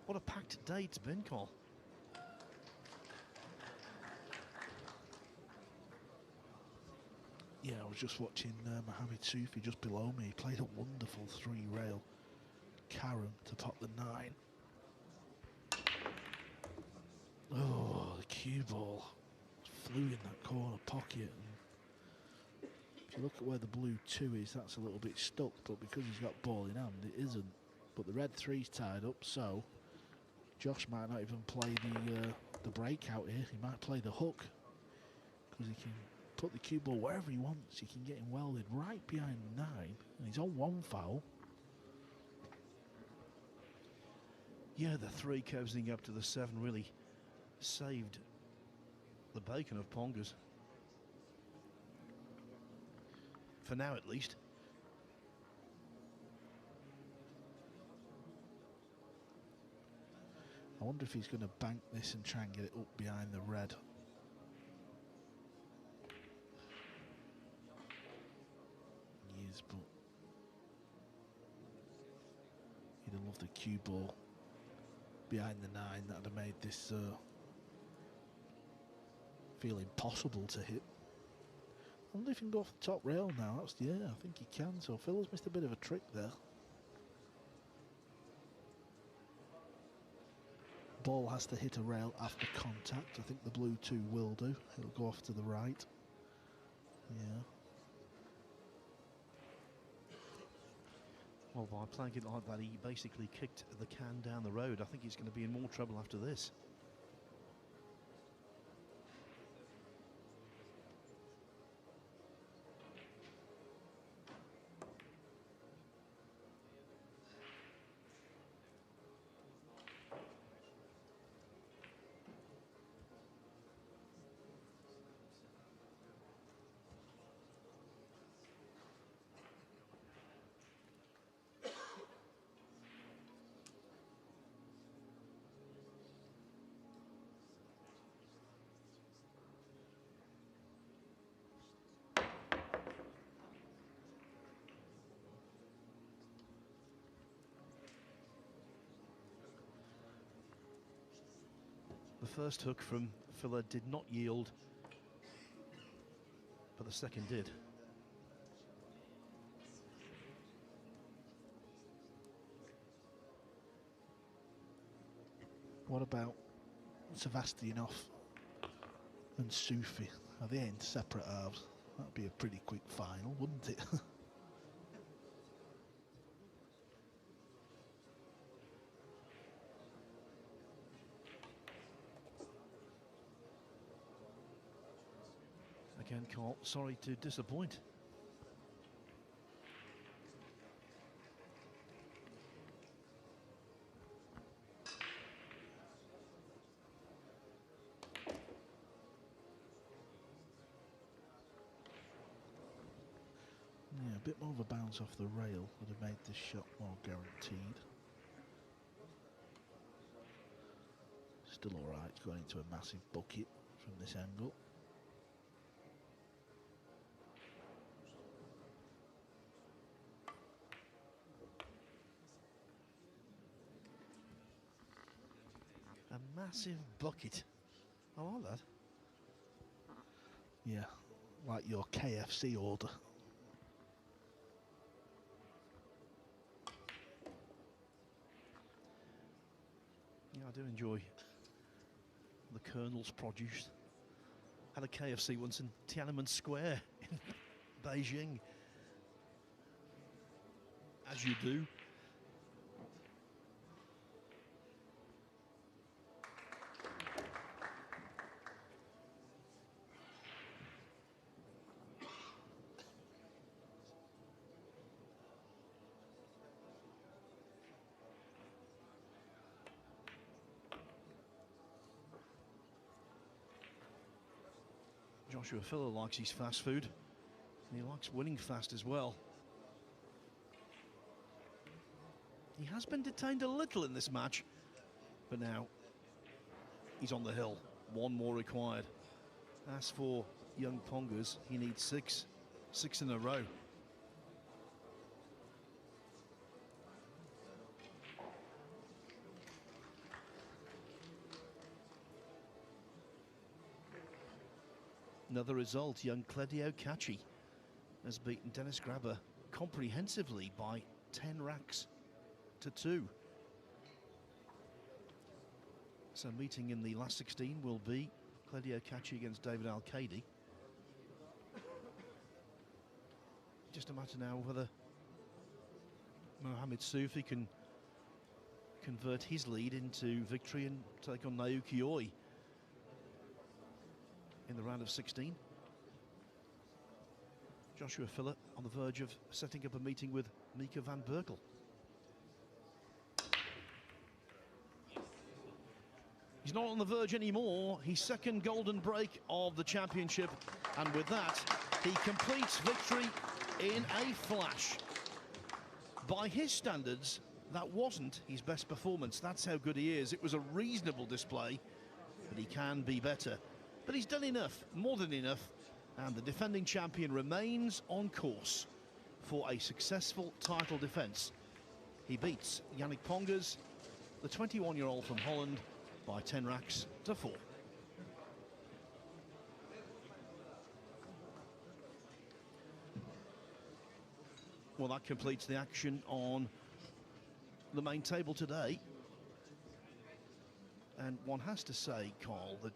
What a packed day it's been, Carl. Yeah, I was just watching Mohamed Soufi just below me. He played a wonderful 3-rail carom to pot the 9. Oh, the cue ball flew in that corner pocket. And if you look at where the blue 2 is, that's a little bit stuck, but because he's got ball in hand, it isn't. But the red 3's tied up, so Josh might not even play the breakout here. He might play the hook, because he can put the cue ball wherever he wants. He can get him welded right behind the 9, and he's on 1 foul. Yeah, the 3 cozying up to the 7 really saved the bacon of Pongas. For now, at least. I wonder if he's going to bank this and try and get it up behind the red. He is, but he'd have loved the cue ball behind the 9. That'd have made this feel impossible to hit. I wonder if he can go off the top rail now. Yeah, I think he can. So Phil's missed a bit of a trick there. Ball has to hit a rail after contact. I think the blue 2 will do. It'll go off to the right. Yeah. Well, by playing it like that, he basically kicked the can down the road. I think he's going to be in more trouble after this. first hook from Filler did not yield, but the second did. What about Sevastianov and Sufi? Are they in separate halves? That'd be a pretty quick final, wouldn't it? Again, Carl, sorry to disappoint. Yeah, a bit more of a bounce off the rail would have made this shot more guaranteed. Still alright, it's going into a massive bucket from this angle. A massive bucket. I like that. Yeah, like your KFC order. Yeah, I do enjoy the Colonel's produce. Had a KFC once in Tiananmen Square in Beijing. As you do. Joshua Filler likes his fast food, and he likes winning fast as well. He has been detained a little in this match, but now he's on the hill. One more required. As for young Pongas, he needs six in a row. Another result, young Claudio Cacci has beaten Dennis Grabber comprehensively by 10 racks to 2. So meeting in the last 16 will be Claudio Cacci against David Al-Qaedi. Just a matter now whether Mohamed Sufi can convert his lead into victory and take on Naoki Oi in the round of 16. Joshua Filler on the verge of setting up a meeting with Mika van Berkel. He's not on the verge anymore. His second golden break of the championship, and with that, he completes victory in a flash. By his standards, that wasn't his best performance. That's how good he is. It was a reasonable display, but he can be better. But he's done enough, more than enough, and the defending champion remains on course for a successful title defence. He beats Yannick Pongas, the 21-year-old from Holland, by 10 racks to 4. Well, that completes the action on the main table today. And one has to say, Carl, that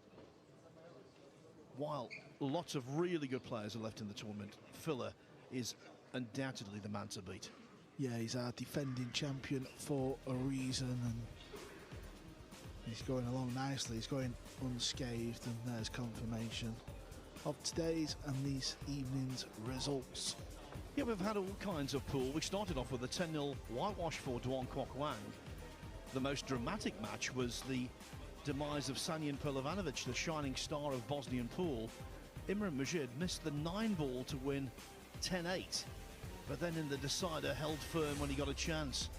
while lots of really good players are left in the tournament, Filler is undoubtedly the man to beat. Yeah, he's our defending champion for a reason, and he's going along nicely. He's going unscathed, and there's confirmation of today's and these evening's results. Yeah, we've had all kinds of pool. We started off with a 10-0 whitewash for Duong Quoc Wang. The most dramatic match was the demise of Sanjan Perlivanovic, the shining star of Bosnian pool. Imran Mujid missed the 9-ball to win 10-8, but then in the decider held firm when he got a chance.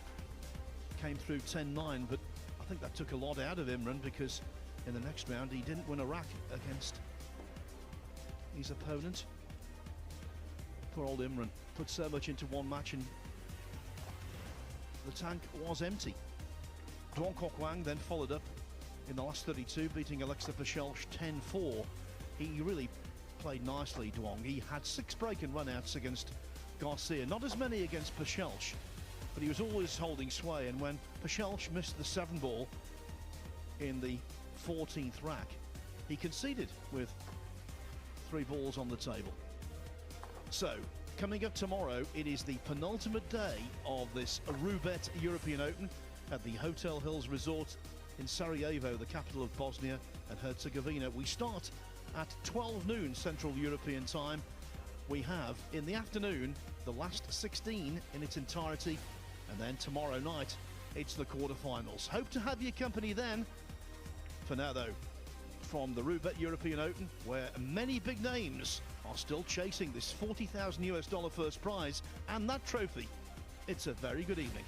Came through 10-9, but I think that took a lot out of Imran, because in the next round he didn't win a rack against his opponent. Poor old Imran put so much into one match and the tank was empty. Duong Quoc Wang then followed up in the last 32, beating Alexa Pachelch 10-4. He really played nicely, Duong. He had 6 break and run-outs against Garcia, not as many against Pachelch, but he was always holding sway, and when Pachelch missed the 7 ball in the 14th rack, he conceded with 3 balls on the table. So, coming up tomorrow, it is the penultimate day of this Arubet European Open at the Hotel Hills Resort in Sarajevo, the capital of Bosnia and Herzegovina. We start at 12 noon Central European time. We have, in the afternoon, the last 16 in its entirety, and then tomorrow night, it's the quarterfinals. Hope to have your company then. For now, though, from the Arubet European Open, where many big names are still chasing this $40,000 US first prize and that trophy, it's a very good evening.